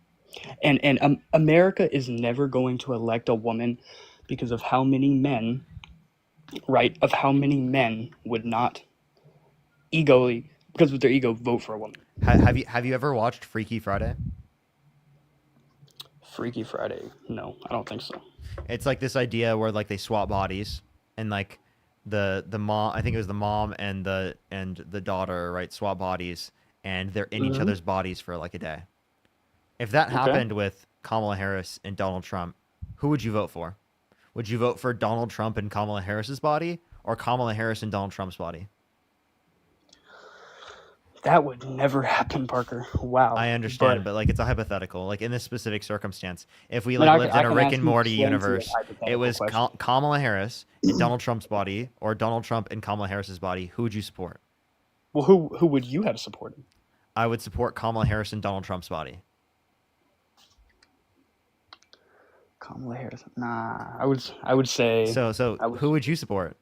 And America is never going to elect a woman because of how many men, right? Of how many men would not because of their ego, vote for a woman. Have you ever watched Freaky Friday? Freaky Friday? No, I don't think so. It's like this idea where like they swap bodies and like the mom, I think it was the mom and the daughter, right, swap bodies and they're in each Mhm. other's bodies for like a day. If that Okay. happened with Kamala Harris and Donald Trump, who would you vote for? Would you vote for Donald Trump and Kamala Harris's body or Kamala Harris and Donald Trump's body? That would never happen, Parker. Wow. I understand, but like it's a hypothetical. Like in this specific circumstance, if we I mean, like I lived can- in I a can Rick ask and you Morty plenty of universe, it hypothetical was questions. Kamala Harris in Donald Trump's body or Donald Trump in Kamala Harris's body. Who would you support? Well, who would you have supported? I would support Kamala Harris in Donald Trump's body. Kamala Harris. Nah, I would say So who would you support?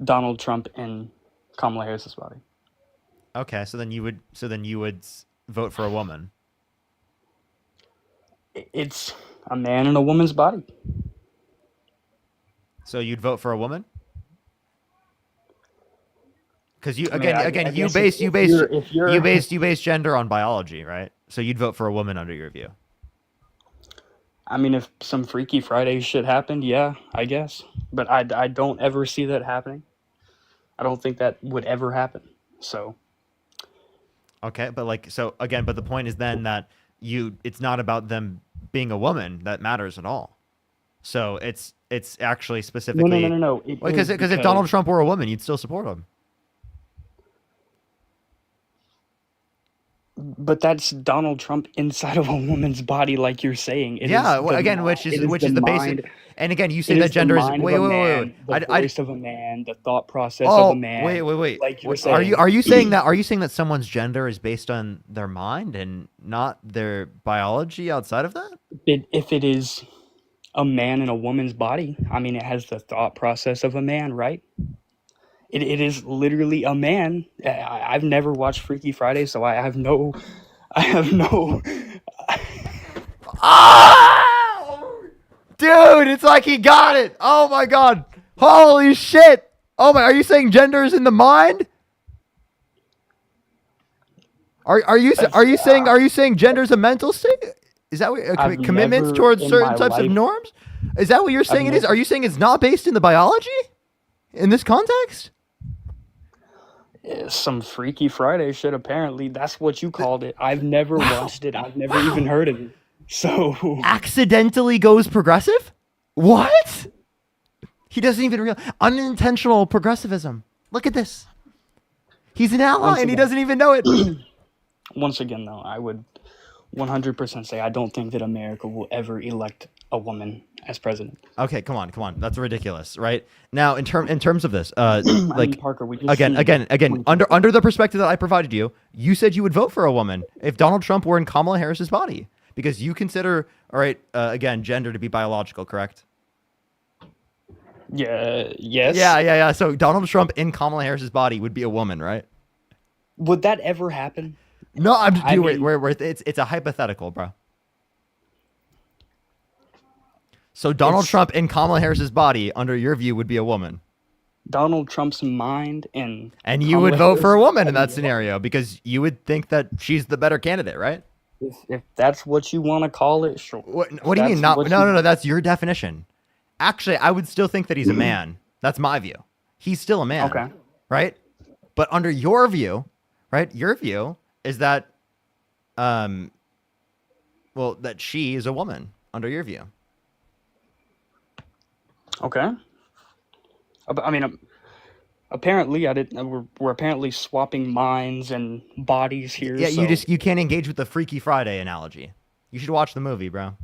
Donald Trump in Kamala Harris's body. Okay, so then you would vote for a woman. It's a man in a woman's body. So you'd vote for a woman? Because you I mean, I again you guess base if you're- you base gender on biology, right? So you'd vote for a woman under your view. I mean, if some Freaky Friday shit happened, yeah, I guess. But I don't ever see that happening. I don't think that would ever happen. So Okay, but like so again, but the point is then that it's not about them being a woman that matters at all. So it's actually specifically no. It Because is if Donald Trump were a woman, you'd still support him. But that's Donald Trump inside of a woman's body, like you're saying. It is Yeah, the again, mi- which it is is which the is the mind. basic. And again, you say It that is the gender is mind of wait, a wait, wait, wait. man, the voice of a man, the thought process of a Oh, man. wait. Like you're Are you saying. saying that? Are you saying that someone's gender is based on their mind and not their biology outside of that? If it is a man in a woman's body, I mean, it has the thought process of a man, right? It is literally a man. I've never watched Freaky Friday, so I have no. Oh! Dude, it's like he got it. Oh my god. Holy shit. Oh my, are you saying gender is in the mind? Are you saying gender is a mental state? Is that what I've commitments never towards in certain my types of life. norms? Is that what you're saying it is? Are you saying it's not based in the biology? In this context? Some Freaky Friday shit, apparently. That's what you called it. I've never watched it. I've never even heard of it. So. Accidentally goes progressive? What? He doesn't even realize. Unintentional progressivism. Look at this. He's an ally and he doesn't even know it. Once again, though, I would 100% say I don't think that America will ever elect a woman as president. Okay, come on. That's ridiculous, right? Now, in terms of this, I mean, like Parker, we just again, under the perspective that I provided you, you said you would vote for a woman if Donald Trump were in Kamala Harris's body because you consider, all right, again, gender to be biological, correct? Yeah. Yes. Yeah. So Donald Trump in Kamala Harris's body would be a woman, right? Would that ever happen? No, it's a hypothetical, bro. So Donald Trump in Kamala Harris's body, under your view, would be a woman. Donald Trump's mind and you would vote for a woman in that scenario because you would think that she's the better candidate, right? If that's what you want to call it, sure. What do you mean? No. That's your definition. Actually, I would still think that he's a man. That's my view. He's still a man. Okay. Right? But under your view, right? Your view is that, that she is a woman under your view. Okay. I mean, apparently, we're apparently swapping minds and bodies here. Yeah, so. you can't engage with the Freaky Friday analogy. You should watch the movie, bro.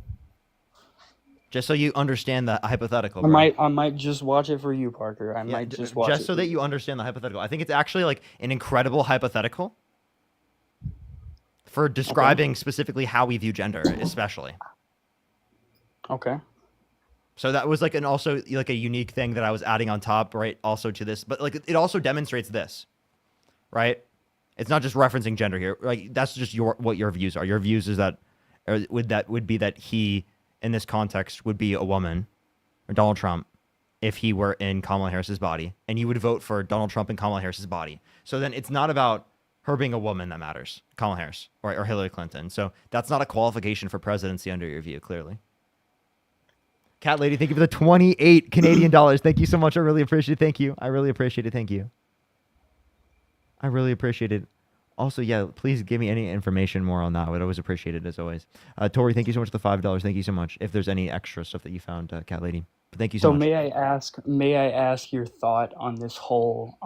Just so you understand the hypothetical. Bro. I might just watch it for you, Parker. I might just watch it. Just so that you understand the hypothetical. I think it's actually like an incredible hypothetical for describing specifically how we view gender, especially. Okay. So that was like also like a unique thing that I was adding on top, right? Also to this, but like it also demonstrates this, right? It's not just referencing gender here. Like that's just what your views are. Your views is that, or would be that he in this context would be a woman, or Donald Trump, if he were in Kamala Harris's body, and you would vote for Donald Trump in Kamala Harris's body. So then it's not about her being a woman that matters, Kamala Harris or Hillary Clinton. So that's not a qualification for presidency under your view, clearly. Cat Lady, thank you for the 28 Canadian dollars. Thank you so much. I really appreciate it. Thank you. I really appreciate it. Thank you. I really appreciate it. Also, yeah, please give me any information more on that. I would always appreciate it, as always. Tori, thank you so much for the $5. Thank you so much. If there's any extra stuff that you found, Cat Lady. But thank you so much. May I ask your thought on this whole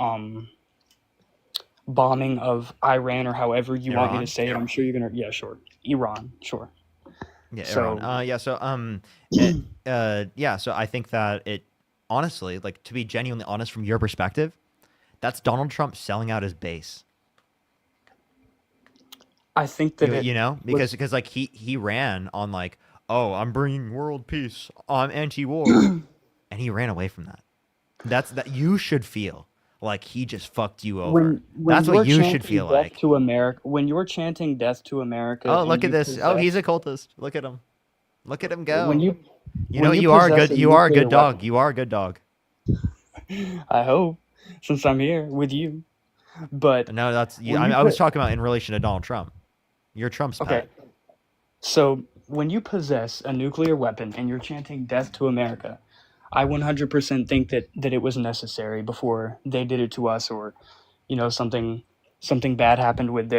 bombing of Iran, or however you want me to say it? I'm sure you're gonna. Yeah, sure. Iran, sure. Yeah, so, Iran. So I think that it, honestly, like to be genuinely honest from your perspective, that's Donald Trump selling out his base. I think that because like he ran on like, oh, I'm bringing world peace, I'm anti-war, and he ran away from that. That you should feel like he just fucked you over. When that's what you should feel like. To America, when you're chanting death to America. Oh, look at this! Oh, he's a cultist. Look at him. Look at him go. You are a good. You are a good dog. You are a good dog. I hope, since I'm here with you. But no, that's. I was talking about in relation to Donald Trump. You're Trump's pet. Okay. So when you possess a nuclear weapon and you're chanting death to America, I 100% think that it was necessary before they did it to us, or, something bad happened with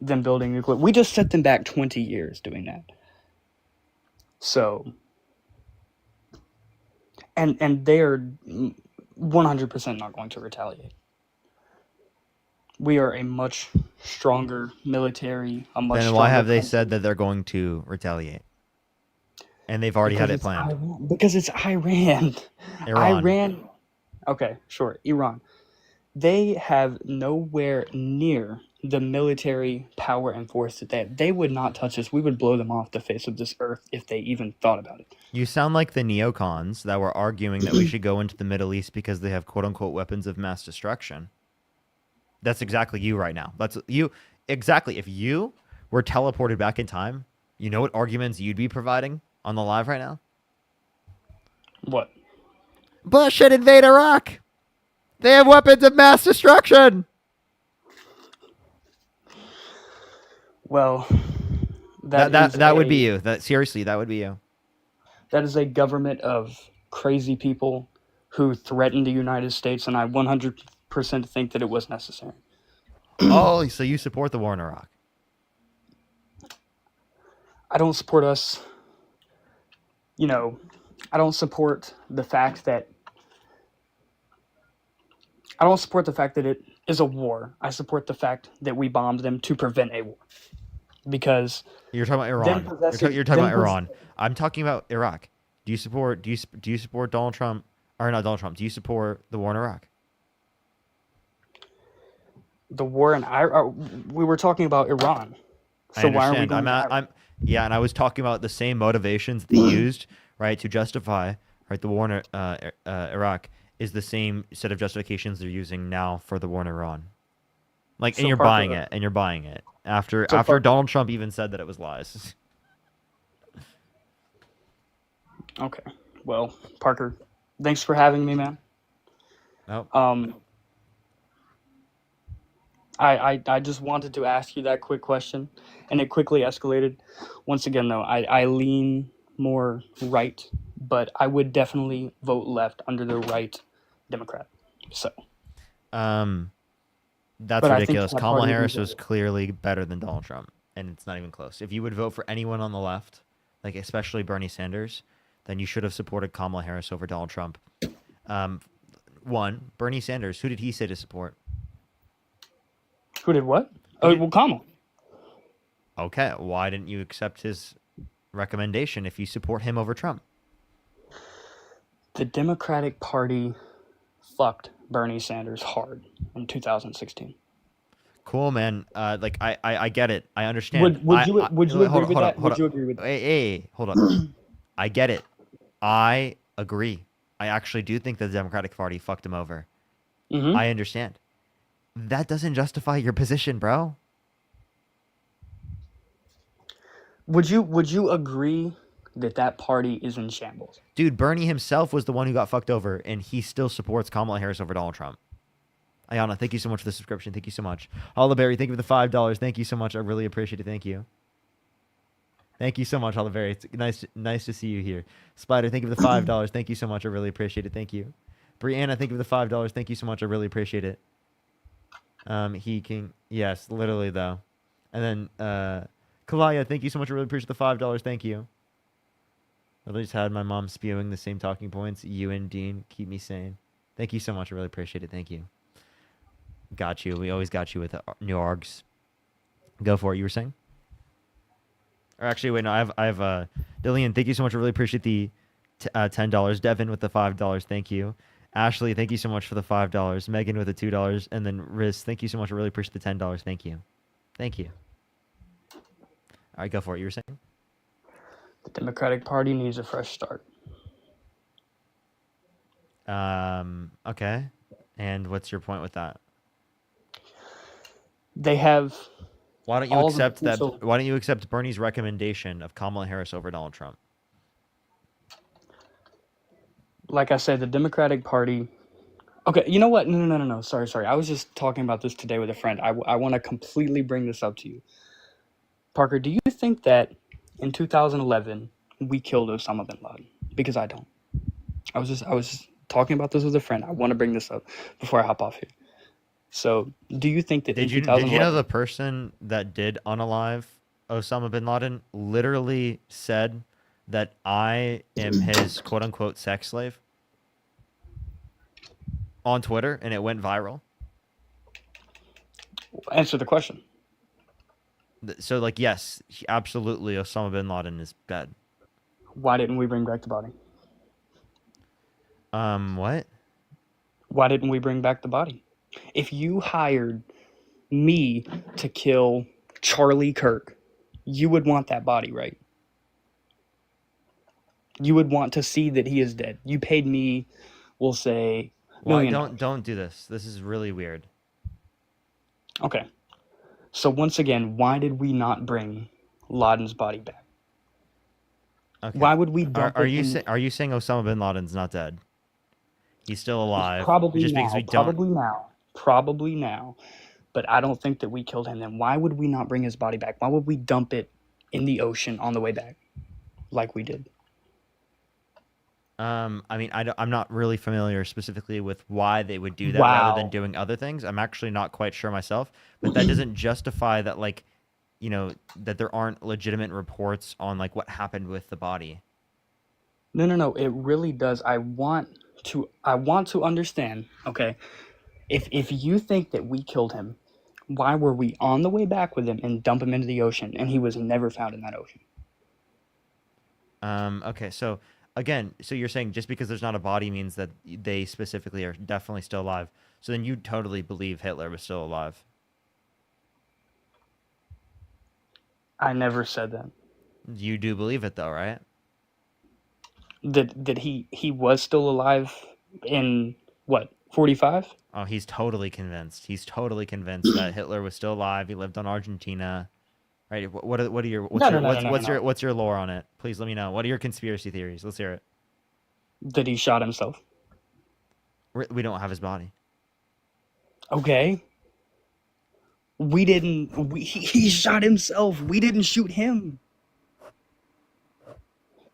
them building nuclear. We just set them back 20 years doing that. So, and they are 100% not going to retaliate. We are a much stronger military, a much Then stronger why have they country. said that they're going to retaliate? And they've already had it planned. Because it's Iran. Iran. Okay, sure. Iran. They have nowhere near the military power and force that they have. They would not touch us. We would blow them off the face of this earth if they even thought about it. You sound like the neocons that were arguing that we should go into the Middle East because they have quote-unquote weapons of mass destruction. That's exactly you right now. That's you. Exactly. If you were teleported back in time, you know what arguments you'd be providing on the live right now? What? Bush should invade Iraq. They have weapons of mass destruction. Well, that would be you. Seriously, that would be you. That is a government of crazy people who threatened the United States, and I 100% think that it was necessary. Oh, so you support the war in Iraq? I don't support us. You know, I don't support the fact that it is a war. I support the fact that we bombed them to prevent a war. Because you're talking about Iran. You're talking about Iran. I'm talking about Iraq. Do you support Donald Trump or not Donald Trump? Do you support the war in Iraq? The war in Iraq. We were talking about Iran. So why are we going? Yeah, and I was talking about the same motivations they used, right, to justify the war in Iraq is the same set of justifications they're using now for the war in Iran. Like, and you're buying it. After Donald Trump even said that it was lies. Okay. Well, Parker, thanks for having me, man. Nope. I just wanted to ask you that quick question, and it quickly escalated. Once again, though, I lean more right, but I would definitely vote left under the right Democrat. So. That's ridiculous. Kamala Harris was clearly better than Donald Trump, and it's not even close. If you would vote for anyone on the left, like especially Bernie Sanders, then you should have supported Kamala Harris over Donald Trump. One, Bernie Sanders, who did he say to support? Who did what? Well, Kamala. Okay, why didn't you accept his recommendation if you support him over Trump? The Democratic Party fucked Bernie Sanders hard in 2016. Cool, man. I get it. I understand. Would you agree with that? Would you agree with that? Hey, hold on. I get it. I agree. I actually do think that the Democratic Party fucked him over. Mm-hmm. I understand. That doesn't justify your position, bro. Would you agree that party is in shambles? Dude, Bernie himself was the one who got fucked over, and he still supports Kamala Harris over Donald Trump. Ayana, thank you so much for the subscription. Thank you so much. Hollyberry, thank you for the $5. Thank you so much. I really appreciate it. Thank you. Thank you so much, Hollyberry. It's nice to see you here. Spider, thank you for the $5. Thank you so much. I really appreciate it. Thank you. Brianna, thank you for the $5. Thank you so much. I really appreciate it. Yes, literally though. And then Kalaya, thank you so much. I really appreciate the $5. Thank you. I just had my mom spewing the same talking points. You and Dean keep me sane. Thank you so much. I really appreciate it. Thank you. Got you. We always got you with new args. Go for it. You were saying? Or actually, wait, no. I have Dillian. Thank you so much. I really appreciate the $10. Devin with the $5. Thank you. Ashley, thank you so much for the $5. Megan with the $2, and then Riz, thank you so much. I really appreciate the $10. Thank you. Thank you. All right, go for it. You were saying? The Democratic Party needs a fresh start. Okay. And what's your point with that? They have. Why don't you accept that? Why don't you accept Bernie's recommendation of Kamala Harris over Donald Trump? Like I said, the Democratic Party. Okay, you know what? No. Sorry. I was just talking about this today with a friend. I want to completely bring this up to you. Parker, do you think that in 2011 we killed Osama bin Laden? Because I don't. I was talking about this with a friend. I want to bring this up before I hop off here. So, do you think that did you know the person that did unalive Osama bin Laden literally said that I am his quote unquote sex slave on Twitter, and it went viral? Answer the question. So, like, yes, absolutely, Osama bin Laden is dead. Why didn't we bring back the body? What? Why didn't we bring back the body? If you hired me to kill Charlie Kirk, you would want that body, right? You would want to see that he is dead. You paid me, we'll say, $1 Why million. don't do this? This is really weird. Okay. So once again, why did we not bring Laden's body back? Okay. Why would we dump Are it you in... are you saying Osama bin Laden's not dead? He's still alive. Probably just now. because we don't. Probably now. But I don't think that we killed him. Then why would we not bring his body back? Why would we dump it in the ocean on the way back, like we did? I mean, I'm not really familiar specifically with why they would do that rather than doing other things. I'm actually not quite sure myself, but that doesn't justify that, like, you know, that there aren't legitimate reports on like what happened with the body. No. It really does. I want to understand. Okay, if you think that we killed him, why were we on the way back with him and dump him into the ocean and he was never found in that ocean? Okay, so again, so you're saying just because there's not a body means that they specifically are definitely still alive. So then you totally believe Hitler was still alive. I never said that. You do believe it though, right? That he was still alive in what, 45? Oh, he's totally convinced. He's totally convinced that Hitler was still alive. He lived on Argentina. Right? What are your what's your lore on it? Please let me know. What are your conspiracy theories? Let's hear it. That he shot himself. We don't have his body. Okay. He shot himself. We didn't shoot him.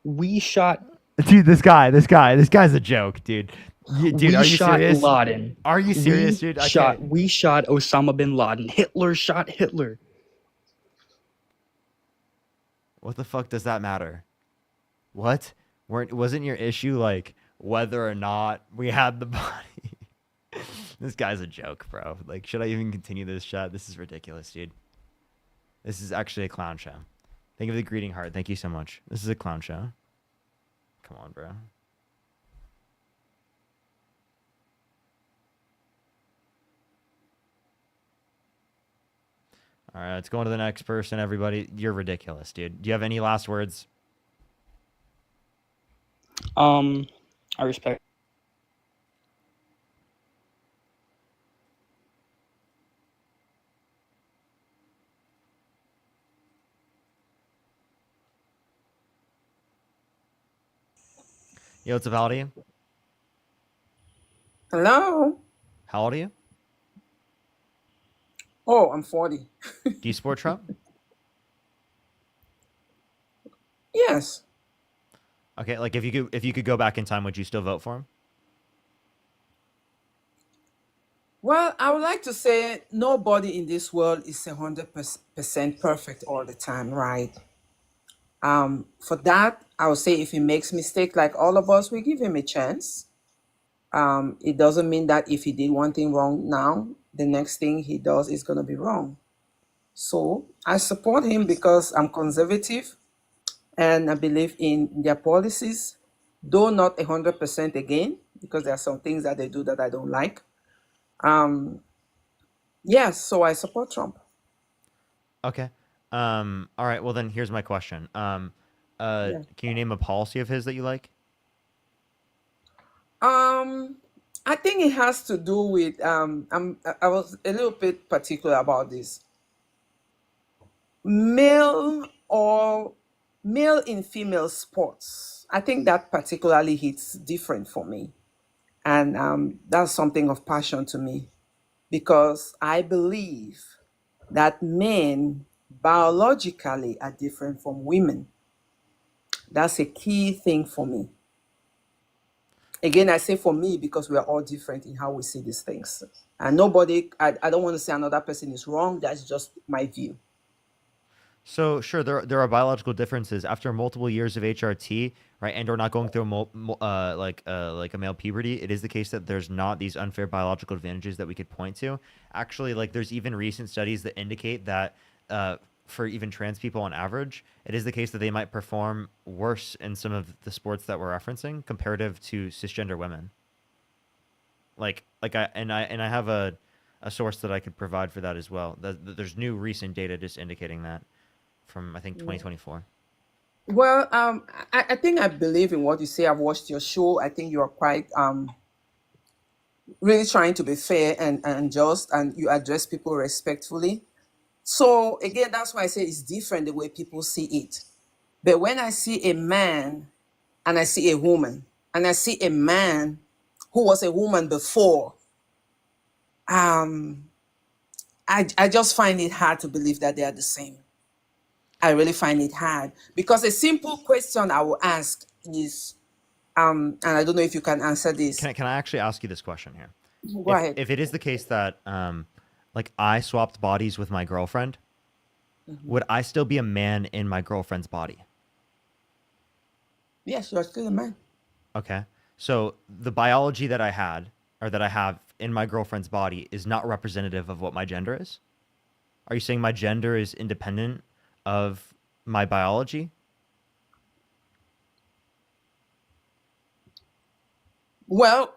We shot... Dude, this guy's a joke, dude. Dude, are you serious? Laden. Are you serious, dude? We shot Osama bin Laden. Hitler shot Hitler. What the fuck does that matter? What? Wasn't your issue like whether or not we had the body? This guy's a joke, bro. Like, should I even continue this chat? This is ridiculous, dude. This is actually a clown show. Think of the greeting heart. Thank you so much. This is a clown show. Come on, bro. All right, let's go on to the next person, everybody. You're ridiculous, dude. Do you have any last words? I respect. Yo, what's up? How old are you? Hello. How old are you? Oh, I'm 40. Do you support Trump? Yes. Okay, like if you could go back in time, would you still vote for him? Well, I would like to say nobody in this world is 100% perfect all the time, right? For that, I would say if he makes mistake like all of us, we give him a chance. It doesn't mean that if he did one thing wrong now, the next thing he does is going to be wrong. So I support him because I'm conservative and I believe in their policies, though not 100% again, because there are some things that they do that I don't like. Yes, so I support Trump. Okay. All right. Well, then here's my question. Can you name a policy of his that you like? I think it has to do with I was a little bit particular about this. Male in female sports. I think that particularly hits different for me. And that's something of passion to me because I believe that men biologically are different from women. That's a key thing for me. Again, I say for me because we are all different in how we see these things. And I don't want to say another person is wrong. That's just my view. So sure, there are biological differences after multiple years of HRT, right, and or not going through like a male puberty. It is the case that there's not these unfair biological advantages that we could point to. Actually, like there's even recent studies that indicate that for even trans people on average, it is the case that they might perform worse in some of the sports that we're referencing comparative to cisgender women. I have a source that I could provide for that as well. There's new recent data just indicating that from I think 2024. Well, I think I believe in what you say. I've watched your show. I think you are quite really trying to be fair and just, and you address people respectfully. So again, that's why I say it's different the way people see it. But when I see a man and I see a woman, and I see a man who was a woman before, I just find it hard to believe that they are the same. I really find it hard because a simple question I will ask is, and I don't know if you can answer this. Can I actually ask you this question here? Go ahead. If it is the case that like I swapped bodies with my girlfriend, would I still be a man in my girlfriend's body? Yes, you're still a man. Okay. So the biology that I had or that I have in my girlfriend's body is not representative of what my gender is? Are you saying my gender is independent of my biology? Well,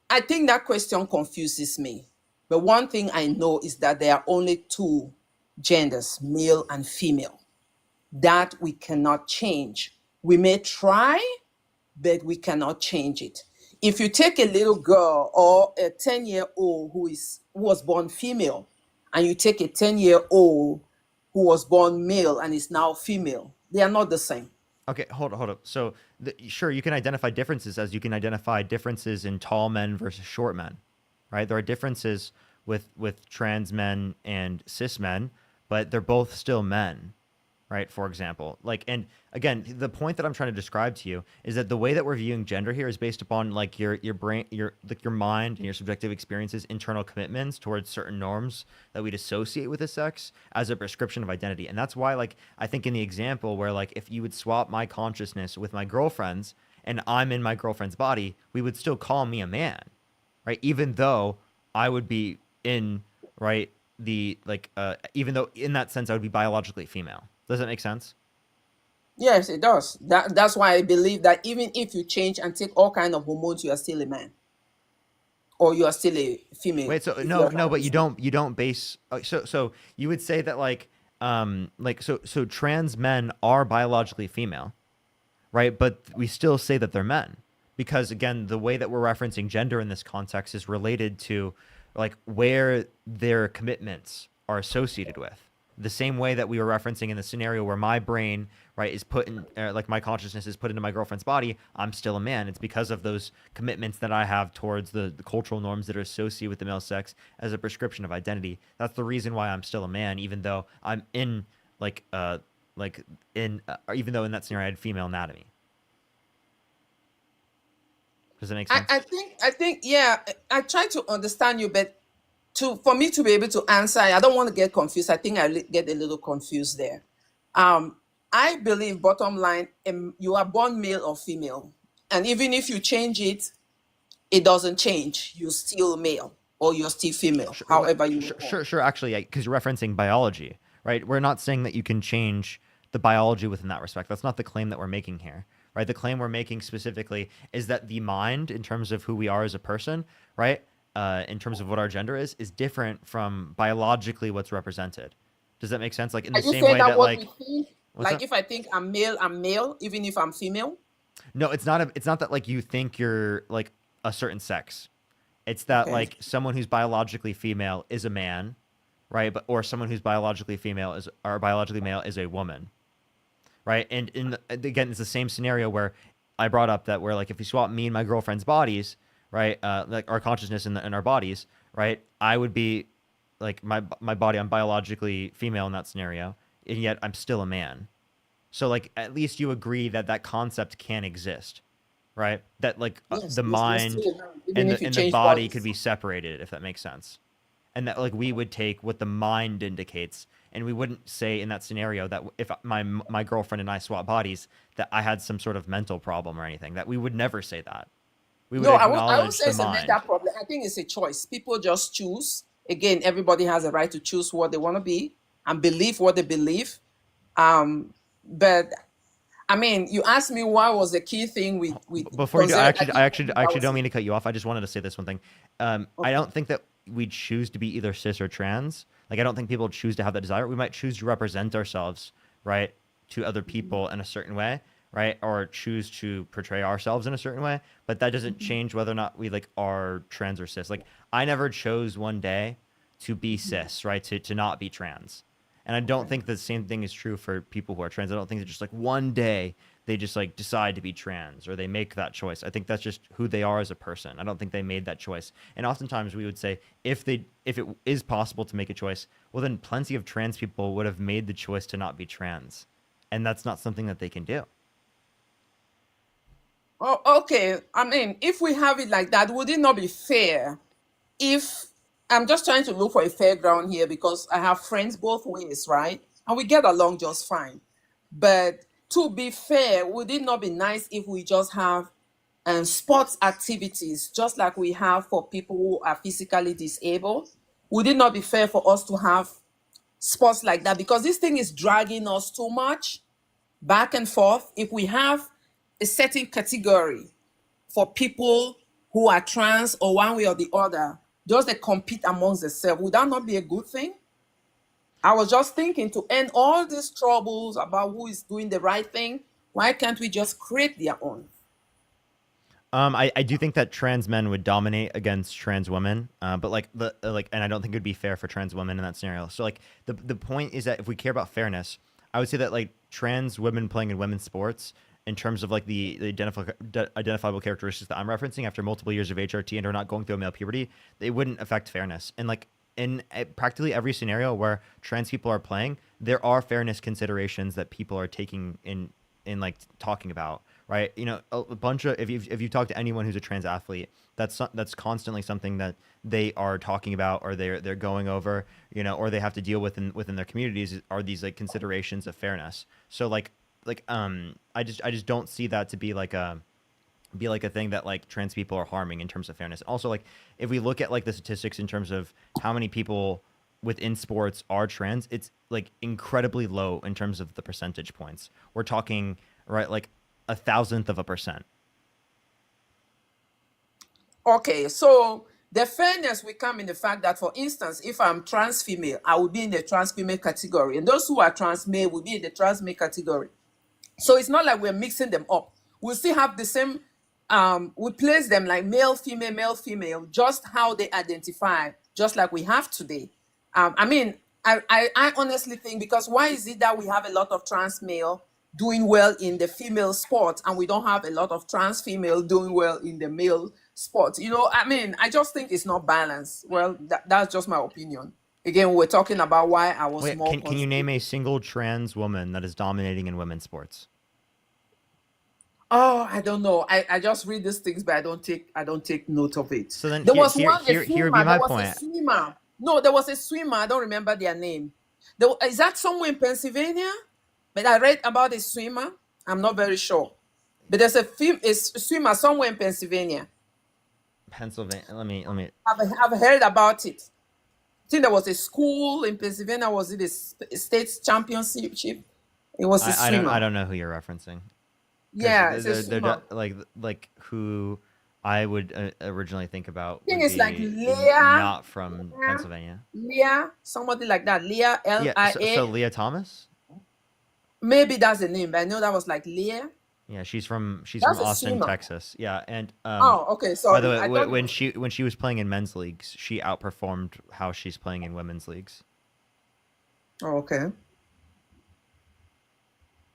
I think that question confuses me. But one thing I know is that there are only two genders, male and female. That we cannot change. We may try, but we cannot change it. If you take a little girl or a 10-year-old who was born female, and you take a 10-year-old who was born male and is now female, they are not the same. Okay, hold up. So sure, you can identify differences as you can identify differences in tall men versus short men, right? There are differences with trans men and cis men, but they're both still men, right? For example, like, and again, the point that I'm trying to describe to you is that the way that we're viewing gender here is based upon like your brain, your mind and your subjective experiences, internal commitments towards certain norms that we'd associate with a sex as a prescription of identity. And that's why, like, I think in the example where like if you would swap my consciousness with my girlfriend's and I'm in my girlfriend's body, we would still call me a man, right? Even though I would be in, right, the like even though in that sense I would be biologically female. Does that make sense? Yes, it does. That's why I believe that even if you change and take all kind of hormones, you are still a man, or you are still a female. Wait, so if you no, are but you don't base. So you would say that so trans men are biologically female, right? But we still say that they're men because again, the way that we're referencing gender in this context is related to like where their commitments are associated with. The same way that we were referencing in the scenario where my brain, right, is put in, like my consciousness is put into my girlfriend's body, I'm still a man. It's because of those commitments that I have towards the cultural norms that are associated with the male sex as a prescription of identity. That's the reason why I'm still a man, even though I'm in even though in that scenario I had female anatomy. Does that make sense? I think, yeah, I try to understand you, but for me to be able to answer, I don't want to get confused. I think get a little confused there. I believe, bottom line, you are born male or female, and even if you change it, it doesn't change. You're still male or you're still female, however you. Sure. Actually, because you're referencing biology, right? We're not saying that you can change the biology within that respect. That's not the claim that we're making here, right? The claim we're making specifically is that the mind, in terms of who we are as a person, right? In terms of what our gender is different from biologically what's represented. Does that make sense? Like in the same way that like, if I think I'm male, even if I'm female. No, it's not that like you think you're like a certain sex. It's that like someone who's biologically female is a man, right? Or someone who's biologically female or biologically male is a woman, right? And again, it's the same scenario where I brought up that where like if you swap me and my girlfriend's bodies, right? Like our consciousness in our bodies, right? I would be like my body, I'm biologically female in that scenario, and yet I'm still a man. So like at least you agree that concept can exist, right? That like the mind and the body could be separated, if that makes sense. And that like we would take what the mind indicates And we wouldn't say in that scenario that if my girlfriend and I swap bodies, that I had some sort of mental problem or anything. That we would never say that. We would No, I won't acknowledge say the it's a mind. mental problem. I think it's a choice. People just choose. Again, everybody has a right to choose what they want to be and believe what they believe. But I mean, you asked me what was the key thing with Before you do, I think actually don't mean to cut you off. I just wanted to say this one thing. I don't think that we choose to be either cis or trans. Like, I don't think people choose to have that desire. We might choose to represent ourselves, right, to other people in a certain way, right, or choose to portray ourselves in a certain way. But that doesn't change whether or not we like are trans or cis. Like, I never chose one day to be cis, right, to not be trans. And I don't think the same thing is true for people who are trans. I don't think that just like one day they just like decide to be trans or they make that choice. I think that's just who they are as a person. I don't think they made that choice. And oftentimes we would say if it is possible to make a choice, well then plenty of trans people would have made the choice to not be trans. And that's not something that they can do. Oh, okay. I mean, if we have it like that, would it not be fair if I'm just trying to look for a fair ground here because I have friends both ways, right? And we get along just fine. But to be fair, would it not be nice if we just have sports activities just like we have for people who are physically disabled? Would it not be fair for us to have sports like that? Because this thing is dragging us too much back and forth. If we have a certain category for people who are trans or one way or the other, just they compete amongst themselves, would that not be a good thing? I was just thinking to end all these troubles about who is doing the right thing, why can't we just create their own? I do think that trans men would dominate against trans women, but and I don't think it would be fair for trans women in that scenario. So like the point is that if we care about fairness, I would say that like trans women playing in women's sports, in terms of like the identifiable characteristics that I'm referencing after multiple years of HRT and are not going through a male puberty, they wouldn't affect fairness. And like in practically every scenario where trans people are playing, there are fairness considerations that people are taking in like talking about, right? You know, a bunch of if you talk to anyone who's a trans athlete, that's constantly something that they are talking about or they're going over, you know, or they have to deal with within their communities are these like considerations of fairness. So I just don't see that to be like a thing that like trans people are harming in terms of fairness. Also, like if we look at like the statistics in terms of how many people within sports are trans, it's like incredibly low in terms of the percentage points. We're talking right like 1,000%. Okay, so the fairness will come in the fact that, for instance, if I'm trans female, I will be in the trans female category, and those who are trans male will be in the trans male category. So it's not like we're mixing them up. We'll still have the same, we place them like male, female, just how they identify, just like we have today. I mean, I honestly think, because why is it that we have a lot of trans male doing well in the female sport and we don't have a lot of trans female doing well in the male sport? You know, I mean, I just think it's not balanced. Well, that's just my opinion. Again, we're talking about why I was Wait, more. can you name a single trans woman that is dominating in women's sports? Oh, I don't know. I just read these things, but I don't take note of it. So then There was one, a here would be swimmer. my There was point. a swimmer. No, there was a swimmer. I don't remember their name. Is that somewhere in Pennsylvania? But I read about a swimmer. I'm not very sure. But there's a swimmer somewhere in Pennsylvania. Pennsylvania. Let me. I've heard about it. I think there was a school in Pennsylvania. Was it a state championship? It was a swimmer. I don't know who you're referencing. Yeah, they're like who I would originally think about. I think would it's like be Leah. not from Pennsylvania. Leah, somebody like that. Leah, Lia. So Leah Thomas. Maybe that's the name, but I know that was like Leah. Yeah, she's from That's a Austin, swimmer. Texas. Yeah, and Oh, okay. Sorry. by the I way, thought when she was playing in men's leagues, she outperformed how she's playing in women's leagues. Oh, okay.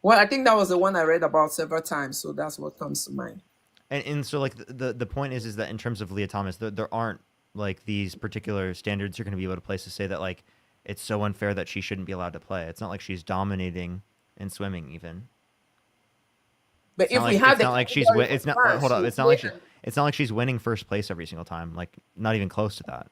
Well, I think that was the one I read about several times, so that's what comes to mind. And so like the point is that in terms of Leah Thomas, there aren't like these particular standards you're going to be able to place to say that like it's so unfair that she shouldn't be allowed to play. It's not like she's dominating in swimming even. But if we had it's not like she's it's not hold up, it's not like she's winning first place every single time, like not even close to that.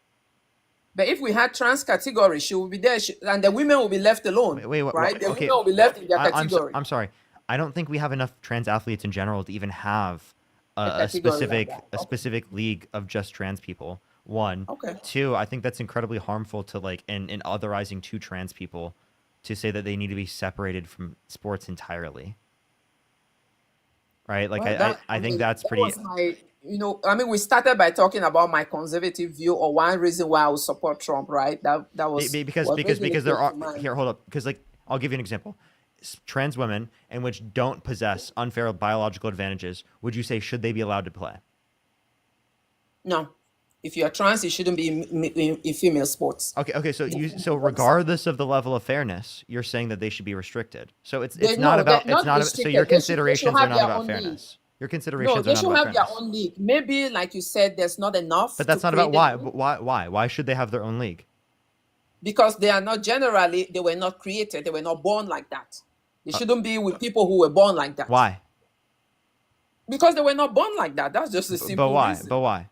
But if we had trans category, she will be there, and the women will be left alone, right? The women will be left in their category. I'm sorry. I don't think we have enough trans athletes in general to even have a category like specific league of just trans people. One. Okay. Two, I think that's incredibly harmful to like in otherizing two trans people to say that they need to be separated from sports entirely. Right? Like Well, I think that's that pretty was my, we started by talking about my conservative view, or one reason why I would support Trump, right? That was because there are here, hold up, because like I'll give you an example. Trans women in which don't possess unfair biological advantages, would you say should they be allowed to play? No. If you are trans, you shouldn't be in female sports. Okay. So regardless of the level of fairness, you're saying that they should be restricted. So it's not about so your considerations are not about fairness. Your considerations are not about fairness. No, they should have their own league. Maybe, like you said, there's not enough. But that's not about why. Why should they have their own league? Because they are not generally. They were not created. They were not born like that. They shouldn't be with people who were born like that. Why? Because they were not born like that. That's just a simple reason. But why?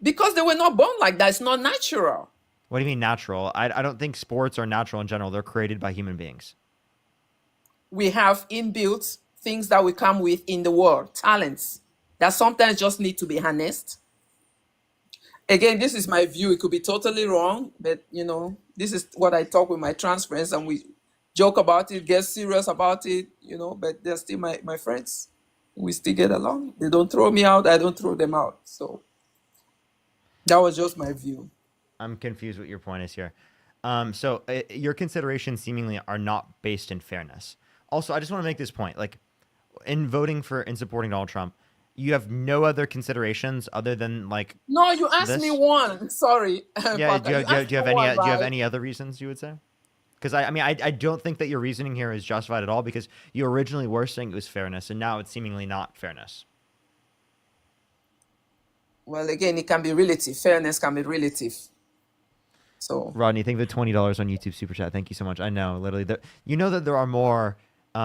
Because they were not born like that. It's not natural. What do you mean natural? I don't think sports are natural in general. They're created by human beings. We have inbuilt things that we come with in the world, talents that sometimes just need to be harnessed. Again, this is my view. It could be totally wrong, but this is what I talk with my trans friends, and we joke about it, get serious about it, but they're still my friends. We still get along. They don't throw me out. I don't throw them out. So that was just my view. I'm confused what your point is here. So your considerations seemingly are not based in fairness. Also, I just want to make this point. Like, in voting for and supporting Donald Trump, you have no other considerations other than like. No, you asked me one. Sorry. Yeah. Do you have any other reasons you would say? Because I don't think that your reasoning here is justified at all, because you originally were saying it was fairness, and now it's seemingly not fairness. Well, again, it can be relative. Fairness can be relative. So, Rodney, thank you for $20 on YouTube Super Chat. Thank you so much. I know, literally, that there are more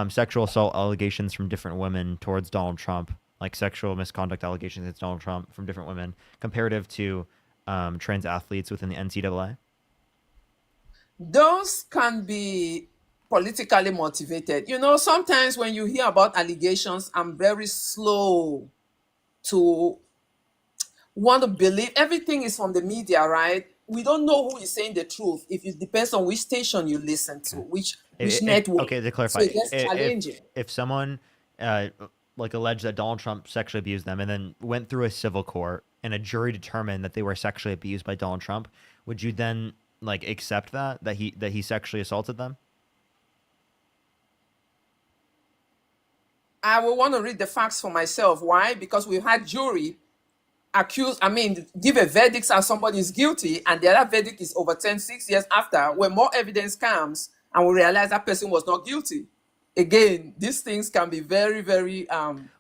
sexual assault allegations from different women towards Donald Trump, like sexual misconduct allegations against Donald Trump from different women, comparative to trans athletes within the NCAA. Those can be politically motivated. Sometimes when you hear about allegations, I'm very slow to want to believe everything is from the media, right? We don't know who is saying the truth. If it depends on which station you listen to, which network. Okay, to clarify, so it gets challenging. If someone like alleged that Donald Trump sexually abused them and then went through a civil court and a jury determined that they were sexually abused by Donald Trump, would you then like accept that he sexually assaulted them? I will want to read the facts for myself. Why? Because we've had jury give a verdict and somebody is guilty, and the other verdict is overturned 6 years after, when more evidence comes and we realize that person was not guilty. Again, these things can be very, very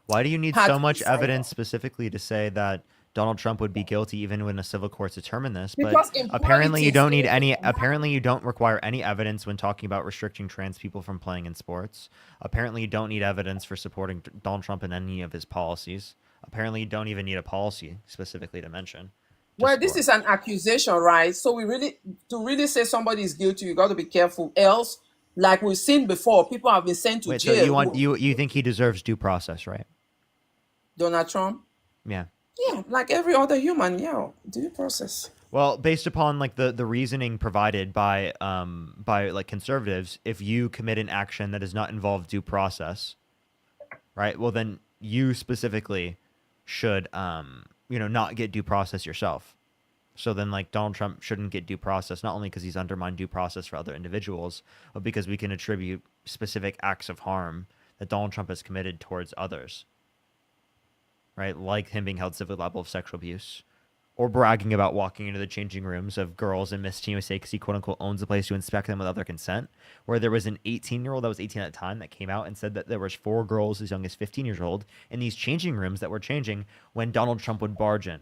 why do you need so much evidence specifically to say that Donald Trump would be guilty even when a civil court's determined this? But apparently you don't need any. Apparently you don't require any evidence when talking about restricting trans people from playing in sports. Apparently you don't need evidence for supporting Donald Trump in any of his policies. Apparently you don't even need a policy specifically to mention. Well, this is an accusation, right? So to really say somebody is guilty, you got to be careful. Else, like we've seen before, people have been sent to jail. So you think he deserves due process, right? Donald Trump? Yeah. Yeah, like every other human, due process. Well, based upon like the reasoning provided by like conservatives, if you commit an action that does not involve due process, right? Well, then you specifically should not get due process yourself. So then like Donald Trump shouldn't get due process, not only because he's undermined due process for other individuals, but because we can attribute specific acts of harm that Donald Trump has committed towards others. Right? Like him being held civilly liable of sexual abuse, or bragging about walking into the changing rooms of girls in Miss USA because he quote unquote owns the place to inspect them without their consent, where there was an 18-year-old that was 18 at the time that came out and said that there was 4 girls as young as 15 years old in these changing rooms that were changing when Donald Trump would barge in.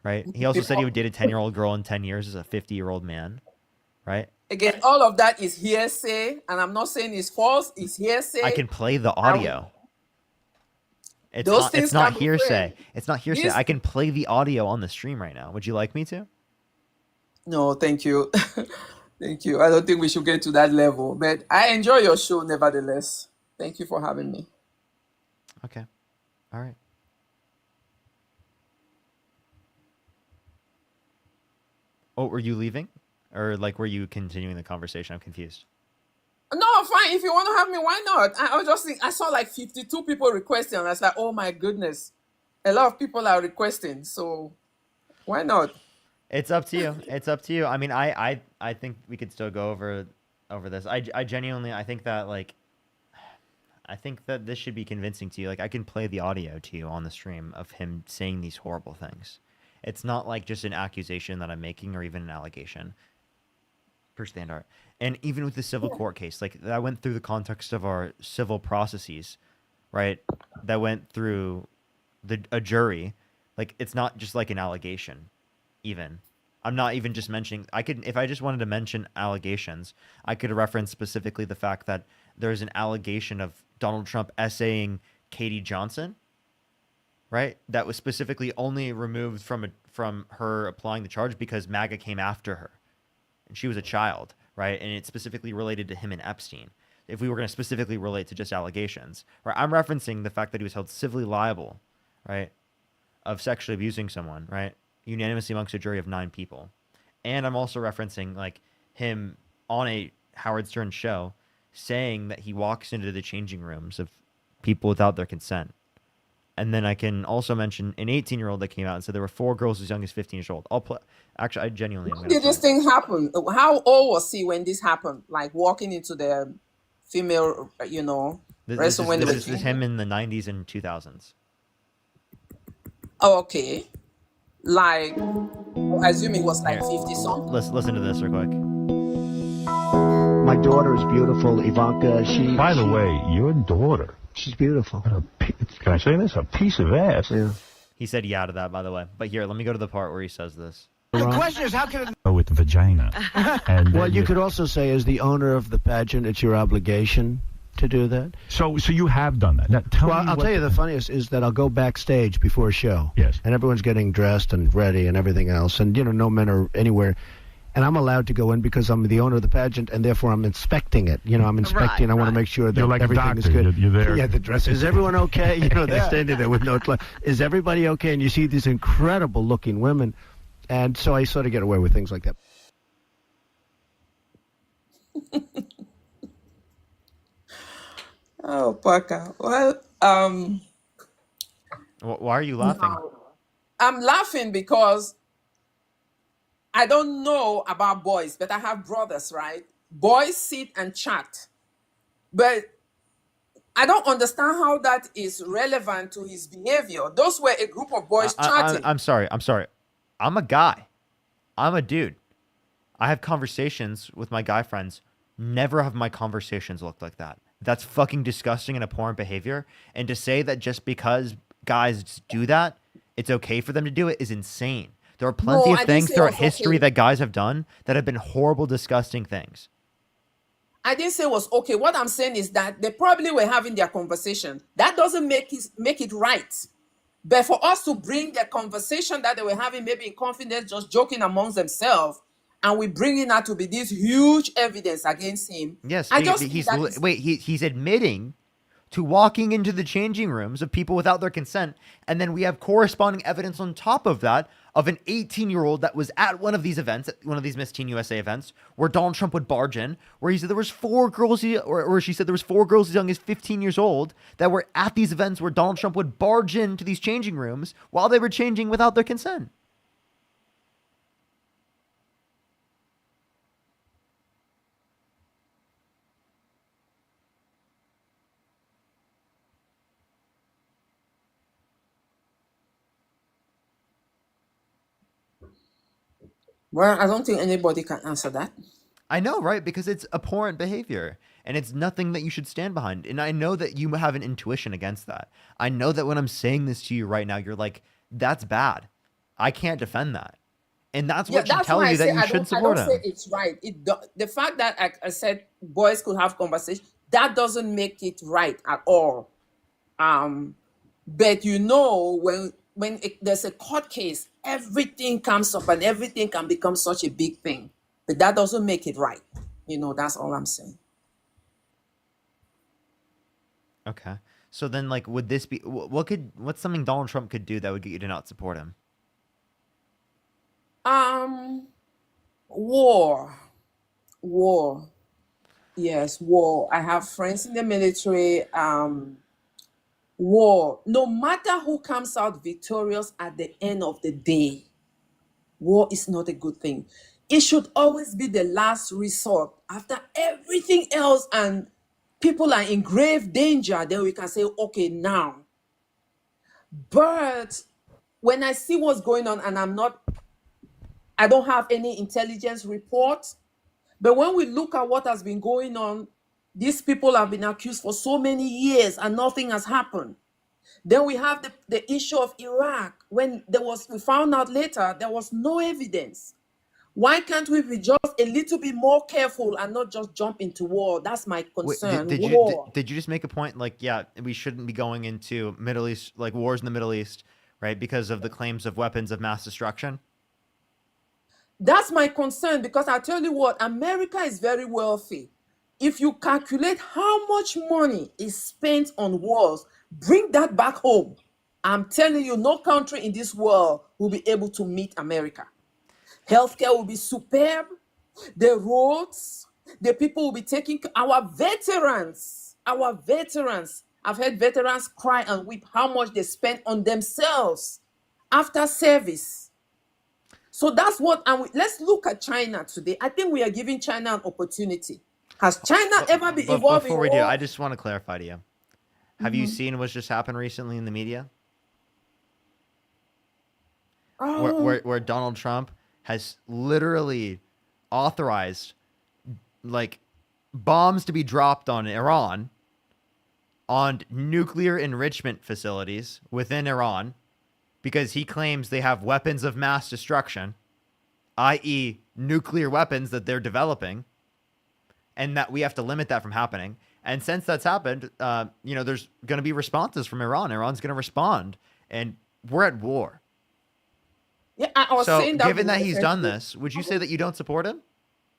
Right? He also said he would date a 10-year-old girl in 10 years as a 50-year-old man. Right? Again, all of that is hearsay, and I'm not saying it's false, it's hearsay. I can play the audio. Those things It's not can be hearsay. read. It's not hearsay. This I can play the audio on the stream right now. Would you like me to? No, thank you. Thank you. I don't think we should get to that level, but I enjoy your show nevertheless. Thank you for having me. Okay. All right. Oh, were you leaving? Or like were you continuing the conversation? I'm confused. No, fine. If you want to have me, why not? I was just think I saw like 52 people requesting. And I was like, oh my goodness. A lot of people are requesting. So why not? It's up to you. It's up to you. I mean, I think we could still go over this. I genuinely I think that like I think that this should be convincing to you. Like I can play the audio to you on the stream of him saying these horrible things. It's not like just an accusation that I'm making or even an allegation. Per standard. And even with the civil court case, like that went through the context of our civil processes, right? That went through a jury. Like it's not just like an allegation, even. I'm not even just mentioning, if I just wanted to mention allegations, I could reference specifically the fact that there's an allegation of Donald Trump essaying Katie Johnson, right? That was specifically only removed from her applying the charge because MAGA came after her. And she was a child, right? And it specifically related to him and Epstein. If we were going to specifically relate to just allegations, right? I'm referencing the fact that he was held civilly liable, right? Of sexually abusing someone, right? Unanimously amongst a jury of 9 people. And I'm also referencing like him on a Howard Stern show saying that he walks into the changing rooms of people without their consent. And then I can also mention an 18-year-old that came out and said there were 4 girls as young as 15 years old. Actually, I genuinely am When going did this thing happen? How old was he when this happened? Like walking into the female, restroom when they were This is him in the 90s and 2000s. Oh, okay. Like, I assume it was like 50 something. Listen to this real quick. My daughter is beautiful, Ivanka. By the way, your daughter. She's beautiful. Can I say this? A piece of ass. Yeah. He said yeah to that, by the way. But here, let me go to the part where he says this. The question is, how can it... With vagina. And Well, you could also say, as the owner of the pageant, it's your obligation to do that. So you have done that. Now, I'll tell you the funniest is that I'll go backstage before a show. Yes. And everyone's getting dressed and ready and everything else. And, no men are anywhere. And I'm allowed to go in because I'm the owner of the pageant, and therefore I'm inspecting it. I'm inspecting. I want to make sure that You're like a everything is doctor. good. You're there. Yeah, the dress. Is everyone okay? They're standing there with no clothes. Is everybody okay? And you see these incredible-looking women. And so I sort of get away with things like that. Oh, Parker. Well, why are you laughing? I'm laughing because I don't know about boys, but I have brothers, right? Boys sit and chat. But I don't understand how that is relevant to his behavior. Those were a group of boys chatting. I'm sorry. I'm a guy. I'm a dude. I have conversations with my guy friends. Never have my conversations looked like that. That's fucking disgusting and abhorrent behavior. And to say that just because guys do that, it's okay for them to do it is insane. There are plenty of things throughout history that guys have done that have been horrible, disgusting things. I didn't say it was okay. What I'm saying is that they probably were having their conversation. That doesn't make it right. But for us to bring the conversation that they were having, maybe in confidence, just joking amongst themselves, and we bring it out to be this huge evidence against him. Yes, he's admitting to walking into the changing rooms of people without their consent, and then we have corresponding evidence on top of that of an 18-year-old that was at one of these events, one of these Miss Teen USA events, where Donald Trump would barge in, where he said there was 4 girls, or she said there was 4 girls as young as 15 years old that were at these events where Donald Trump would barge into these changing rooms while they were changing without their consent. Well, I don't think anybody can answer that. I know, right? Because it's abhorrent behavior and it's nothing that you should stand behind. And I know that you have an intuition against that. I know that when I'm saying this to you right now, you're like, that's bad. I can't defend that. And that's what should tell you that you should support him. I don't say it's right. The fact that I said boys could have conversation, that doesn't make it right at all. But you know, when there's a court case, everything comes up and everything can become such a big thing. But that doesn't make it right. You know, that's all I'm saying. Okay. So then, like, would this be what's something Donald Trump could do that would get you to not support him? War. War. Yes, war. I have friends in the military. War. No matter who comes out victorious at the end of the day, war is not a good thing. It should always be the last resort. After everything else and people are in grave danger, then we can say, okay, now. But when I see what's going on, and I don't have any intelligence report, but when we look at what has been going on, these people have been accused for so many years and nothing has happened. Then we have the issue of Iraq. When we found out later, there was no evidence. Why can't we be just a little bit more careful and not just jump into war? That's my concern. Did War. you just make a point like, yeah, we shouldn't be going into Middle East, like wars in the Middle East, right? Because of the claims of weapons of mass destruction? That's my concern, because I tell you what, America is very wealthy. If you calculate how much money is spent on wars, bring that back home. I'm telling you, no country in this world will be able to meet America. Healthcare will be superb. The roads, the people will be taking our veterans. I've heard veterans cry and weep how much they spent on themselves after service. So that's what, and let's look at China today. I think we are giving China an opportunity. Has China ever been involved Before in we war? do, I just want to clarify to you. Have you seen what's just happened recently in the media? Where Donald Trump has literally authorized like bombs to be dropped on Iran, on nuclear enrichment facilities within Iran, because he claims they have weapons of mass destruction, i.e. nuclear weapons that they're developing, and that we have to limit that from happening. And since that's happened, there's going to be responses from Iran. Iran's going to respond, and we're at war. Yeah, I was So, saying that given that he's done this, would you say that you don't support him?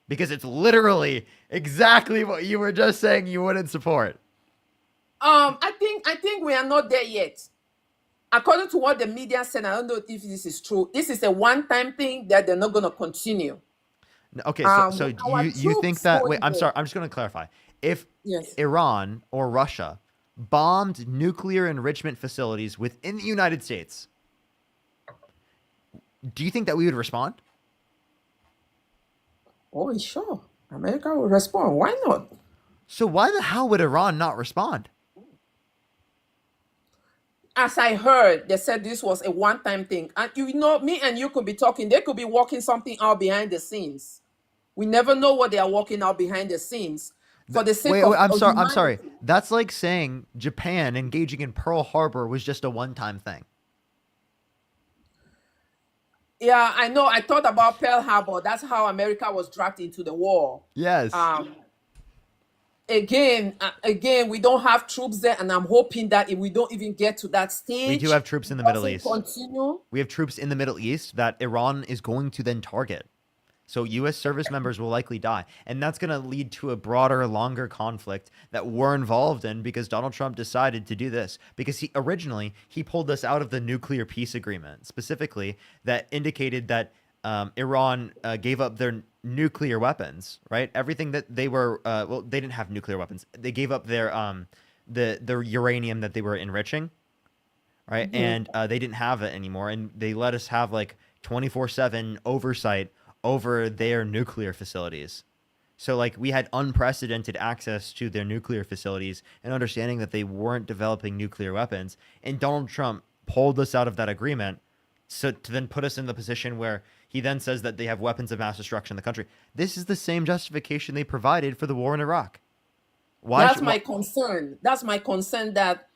Because it's literally exactly what you were just saying you wouldn't support. I think we are not there yet. According to what the media said, I don't know if this is true. This is a one-time thing that they're not going to continue. Okay, so you think that? Wait, I'm sorry. I'm just going to clarify. If Iran or Russia bombed nuclear enrichment facilities within the United States, do you think that we would respond? Oh, sure. America will respond. Why not? So why the hell would Iran not respond? As I heard, they said this was a one-time thing. And me and you could be talking. They could be working something out behind the scenes. We never know what they are working out behind the scenes. For the sake of I'm humanity. sorry. That's like saying Japan engaging in Pearl Harbor was just a one-time thing. Yeah, I know. I thought about Pearl Harbor. That's how America was dragged into the war. Yes. Again, we don't have troops there, and I'm hoping that if we don't even get to that stage, We do have troops in the Middle East. Continue. We have troops in the Middle East that Iran is going to then target. So U.S. service members will likely die. And that's going to lead to a broader, longer conflict that we're involved in because Donald Trump decided to do this. Because he pulled us out of the nuclear peace agreement, specifically that indicated that Iran gave up their nuclear weapons, right? Everything that they were, they didn't have nuclear weapons. They gave up their the uranium that they were enriching, right? Mhm. And they didn't have it anymore. And they let us have like 24/7 oversight over their nuclear facilities. So like we had unprecedented access to their nuclear facilities and understanding that they weren't developing nuclear weapons. And Donald Trump pulled us out of that agreement so to then put us in the position where he then says that they have weapons of mass destruction in the country. This is the same justification they provided for the war in Iraq. That's my concern. That's my concern that,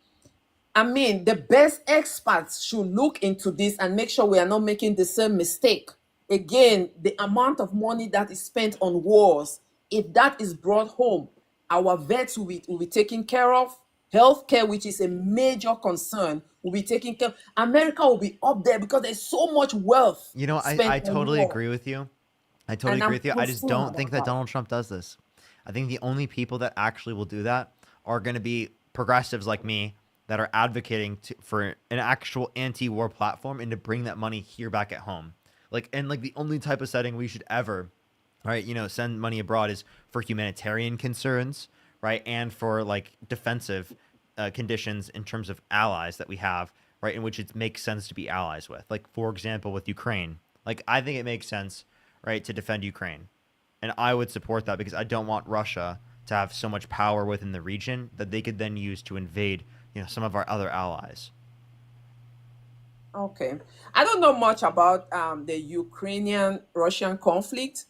the best experts should look into this and make sure we are not making the same mistake. Again, the amount of money that is spent on wars, if that is brought home, our vets will be taken care of. Healthcare, which is a major concern, will be taken care of. America will be up there because there's so much wealth You know, spent I on totally war. agree with you. I totally And agree I'm with you. I just concerned don't think that about Donald Trump does this. I think the only people that actually will do that are going to be progressives like me that are advocating for an actual anti-war platform and to bring that money here back at home. Like, and like the only type of setting we should ever, right, you know, send money abroad is for humanitarian concerns, right, and for like defensive conditions in terms of allies that we have, right, in which it makes sense to be allies with. Like, for example, with Ukraine. Like, I think it makes sense, right, to defend Ukraine. And I would support that because I don't want Russia to have so much power within the region that they could then use to invade, you know, some of our other allies. Okay. I don't know much about the Ukrainian-Russian conflict.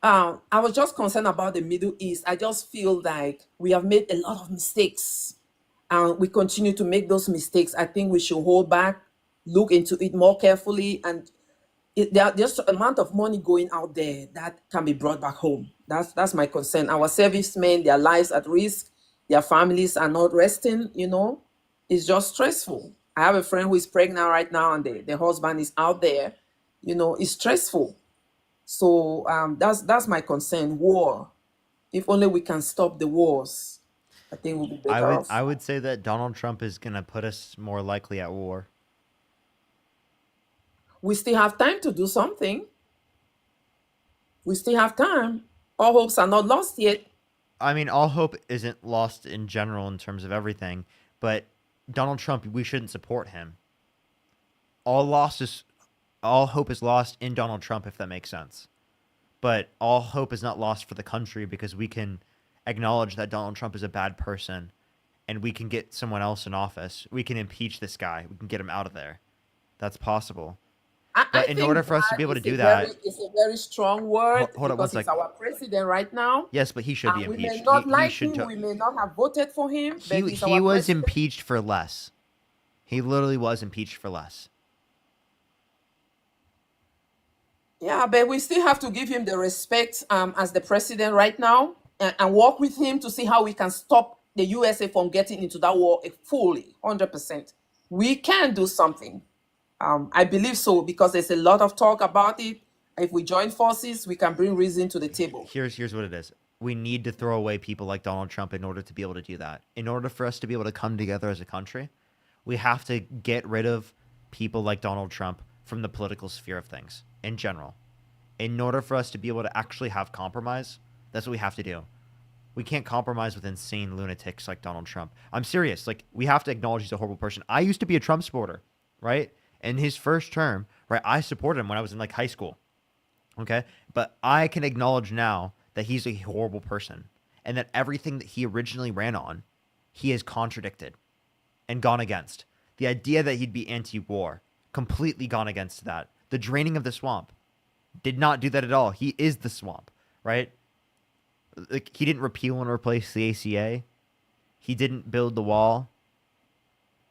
I was just concerned about the Middle East. I just feel like we have made a lot of mistakes and we continue to make those mistakes. I think we should hold back, look into it more carefully, and there's an amount of money going out there that can be brought back home. That's my concern. Our servicemen, their lives at risk, their families are not resting, you know. It's just stressful. I have a friend who is pregnant right now and the husband is out there. You know, it's stressful. So that's my concern. War. If only we can stop the wars, I think we'll be better off. I would say that Donald Trump is going to put us more likely at war. We still have time to do something. We still have time. All hopes are not lost yet. I mean, all hope isn't lost in general in terms of everything, but Donald Trump, we shouldn't support him. All hope is lost in Donald Trump, if that makes sense. But all hope is not lost for the country because we can acknowledge that Donald Trump is a bad person and we can get someone else in office. We can impeach this guy. We can get him out of there. That's possible. But in order for us to be able to do that, it's a very strong word hold on one because he's second. our president right now. Yes, but he should be We may impeached. not He like should him. We may not have voted for him. But he's he our was president. impeached for less. He literally was impeached for less. Yeah, but we still have to give him the respect as the president right now and work with him to see how we can stop the USA from getting into that war fully, 100%. We can do something. I believe so because there's a lot of talk about it. If we join forces, we can bring reason to the table. Here's what it is. We need to throw away people like Donald Trump in order to be able to do that. In order for us to be able to come together as a country, we have to get rid of people like Donald Trump from the political sphere of things in general. In order for us to be able to actually have compromise, that's what we have to do. We can't compromise with insane lunatics like Donald Trump. I'm serious. Like, we have to acknowledge he's a horrible person. I used to be a Trump supporter, right? In his first term, right, I supported him when I was in like high school. Okay? But I can acknowledge now that he's a horrible person and that everything that he originally ran on, he has contradicted and gone against. The idea that he'd be anti-war, completely gone against that. The draining of the swamp, did not do that at all. He is the swamp, right? Like, he didn't repeal and replace the ACA. He didn't build the wall.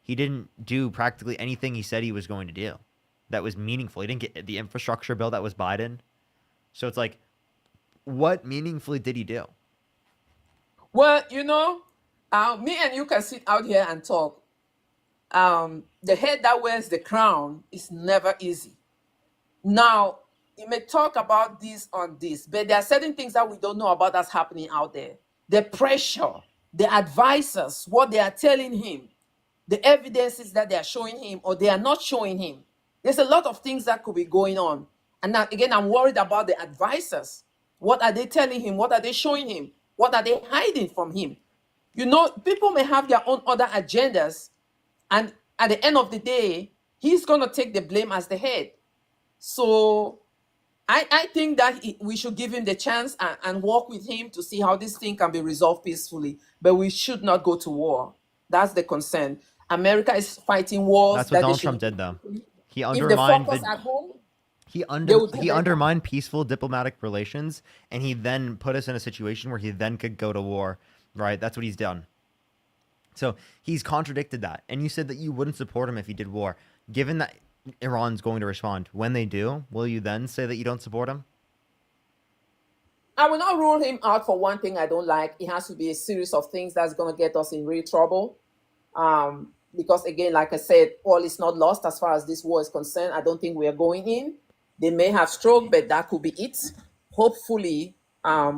He didn't do practically anything he said he was going to do that was meaningful. He didn't get the infrastructure bill that was Biden. So it's like, what meaningfully did he do? Well, you know, me and you can sit out here and talk. The head that wears the crown is never easy. Now, you may talk about this on this, but there are certain things that we don't know about that's happening out there. The pressure, the advisors, what they are telling him, the evidences that they are showing him or they are not showing him. There's a lot of things that could be going on. And now, again, I'm worried about the advisors. What are they telling him? What are they showing him? What are they hiding from him? You know, people may have their own other agendas. And at the end of the day, he's going to take the blame as the head. So I think that we should give him the chance and work with him to see how this thing can be resolved peacefully. But we should not go to war. That's the concern. America is fighting wars. That's what Donald Trump did, though. He undermined he undermined peaceful diplomatic relations, and he then put us in a situation where he then could go to war, right? That's what he's done. So he's contradicted that. And you said that you wouldn't support him if he did war. Given that Iran's going to respond, when they do, will you then say that you don't support him? I will not rule him out for one thing I don't like. It has to be a series of things that's going to get us in real trouble. Because again, like I said, all is not lost as far as this war is concerned. I don't think we are going in. They may have stroke, but that could be it. Hopefully,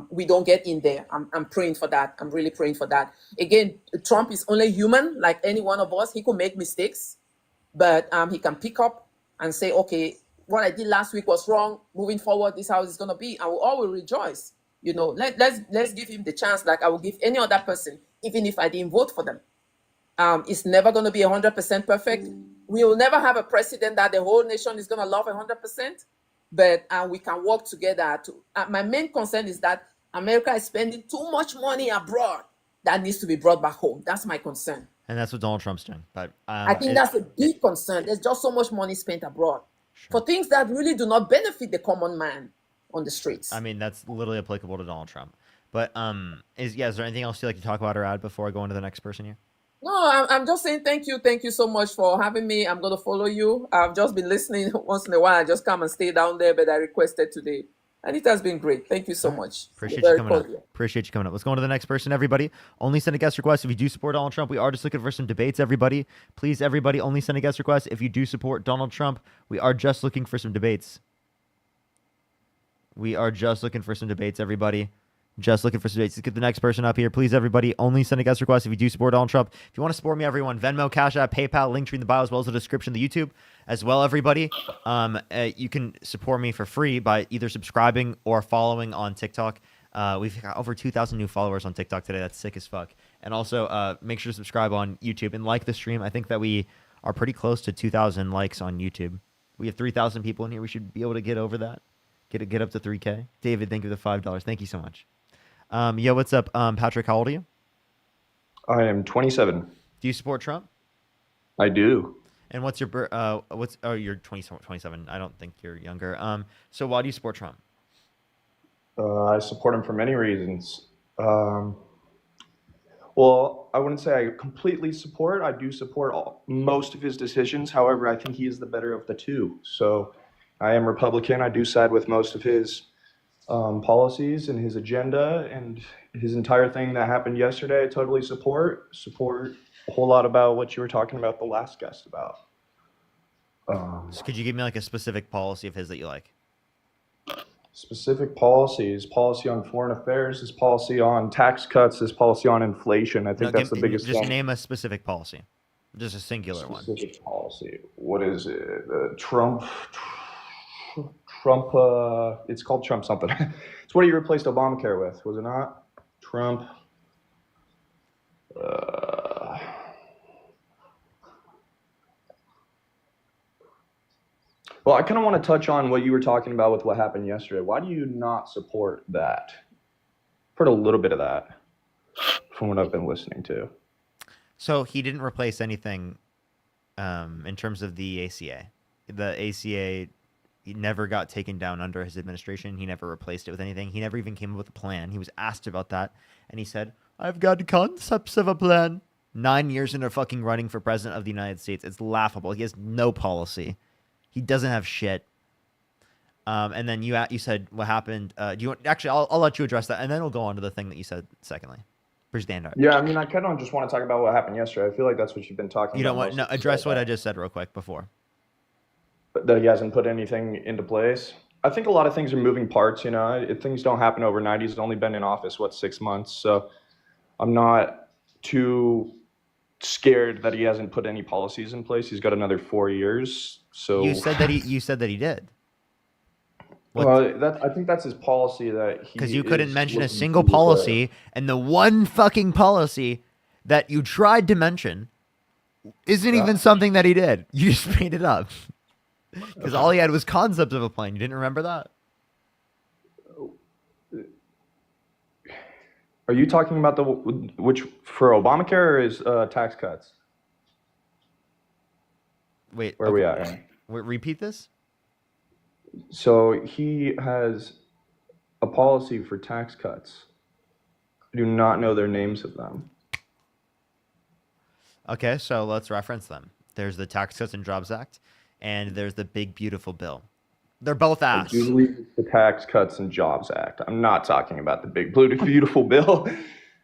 we don't get in there. I'm praying for that. I'm really praying for that. Again, Trump is only human, like any one of us. He could make mistakes, but he can pick up and say, okay, what I did last week was wrong. Moving forward, this is how it's going to be. And we all will rejoice. You know, let's give him the chance like I will give any other person, even if I didn't vote for them. It's never going to be 100% perfect. We will never have a president that the whole nation is going to love 100%, but we can work together. My main concern is that America is spending too much money abroad that needs to be brought back home. That's my concern. And that's what Donald Trump's doing. But I think that's a big concern. There's just so much money spent abroad for things that really do not benefit the common man on the streets. I mean, that's literally applicable to Donald Trump. But is there anything else you'd like to talk about or add before I go into the next person here? No, I'm just saying thank you. Thank you so much for having me. I'm going to follow you. I've just been listening once in a while. I just come and stay down there, but I requested today. And it has been great. Thank you so much. Appreciate you coming up. Appreciate you coming up. Let's go on to the next person, everybody. Only send a guest request if you do support Donald Trump. We are just looking for some debates, everybody. Please, everybody, only send a guest request if you do support Donald Trump. We are just looking for some debates. We are just looking for some debates, everybody. Just looking for some debates. Let's get the next person up here. Please, everybody, only send a guest request if you do support Donald Trump. If you want to support me, everyone, Venmo, Cash App, PayPal, link tree in the bio, as well as the description of the YouTube. As well, everybody, you can support me for free by either subscribing or following on TikTok. We've got over 2,000 new followers on TikTok today. That's sick as fuck. And also, make sure to subscribe on YouTube and like the stream. I think that we are pretty close to 2,000 likes on YouTube. We have 3,000 people in here. We should be able to get over that. Get up to 3K. David, thank you for the $5. Thank you so much. Yo, what's up? Patrick, how old are you? I am 27. Do you support Trump? I do. And what's your you're 27. I don't think you're younger. So why do you support Trump? I support him for many reasons. Well, I wouldn't say I completely support. I do support most of his decisions. However, I think he is the better of the two. So I am Republican. I do side with most of his policies and his agenda and his entire thing that happened yesterday. I totally support a whole lot about what you were talking about the last guest about. So could you give me like a specific policy of his that you like? Specific policies, policy on foreign affairs, his policy on tax cuts, his policy on inflation. I think that's the biggest just thing. Name a specific policy. Just a singular one. Specific policy. What is it? Trump, it's called Trump something. It's what he replaced Obamacare with, was it not? Trump. Well, I kind of want to touch on what you were talking about with what happened yesterday. Why do you not support that? Heard a little bit of that from what I've been listening to. So he didn't replace anything in terms of the ACA. The ACA never got taken down under his administration. He never replaced it with anything. He never even came up with a plan. He was asked about that, and he said, I've got concepts of a plan. 9 years into fucking running for president of the United States. It's laughable. He has no policy. He doesn't have shit. And then you said what happened. Do you want, actually? I'll let you address that, and then we'll go on to the thing that you said secondly. For stand-up. Yeah, I mean, I kind of just want to talk about what happened yesterday. I feel like that's what you've been talking about. You don't want no address what I just said real quick before. But that he hasn't put anything into place. I think a lot of things are moving parts. You know, things don't happen overnight. He's only been in office 6 months, so I'm not too scared that he hasn't put any policies in place. He's got another 4 years. So you said that he did. Well, I think that's his policy that he. Because you couldn't mention a single policy, and the one fucking policy that you tried to mention isn't even something that he did. You just made it up. Because all he had was concepts of a plan. You didn't remember that? Are you talking about which for Obamacare or is tax cuts? Wait, where are we at? Repeat this? So he has a policy for tax cuts. I do not know their names of them. Okay, so let's reference them. There's the Tax Cuts and Jobs Act, and there's the Big Beautiful Bill. They're both I ass. do believe it's the Tax Cuts and Jobs Act. I'm not talking about the big beautiful bill.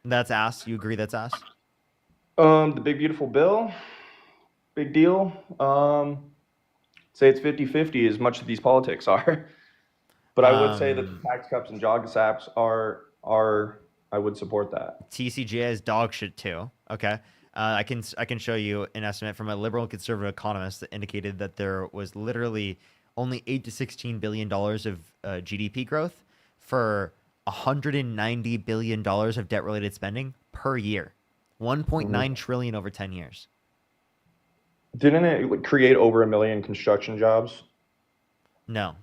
That's ass. You agree that's ass? The big beautiful bill, big deal. Say it's 50-50 as much as these politics are. But I would say that the Tax Cuts and Jobs Acts are I would support that. TCJA is dog shit too. Okay. I can show you an estimate from a liberal and conservative economist that indicated that there was literally only $8 to $16 billion of GDP growth for $190 billion of debt-related spending per year. 1.9 trillion over 10 years. Didn't it create over 1 million construction jobs? No.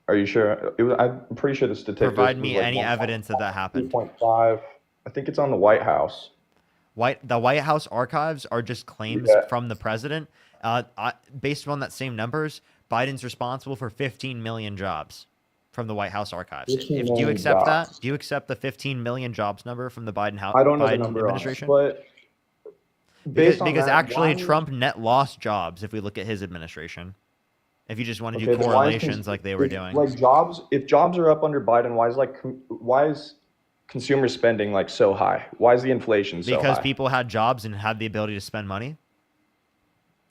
Are you sure? I'm pretty sure the statistic. Provide me any evidence that happened. 2.5. I think it's on the White House. The White House archives are just claims from the president. Based on that same numbers, Biden's responsible for 15 million jobs from the White House archives. Do you accept that? Do you accept the 15 million jobs number from the Biden administration? But because actually Trump net lost jobs if we look at his administration. If you just want to do correlations like they were doing. Like jobs, if jobs are up under Biden, why is consumer spending like so high? Why is the inflation so high? Because people had jobs and had the ability to spend money.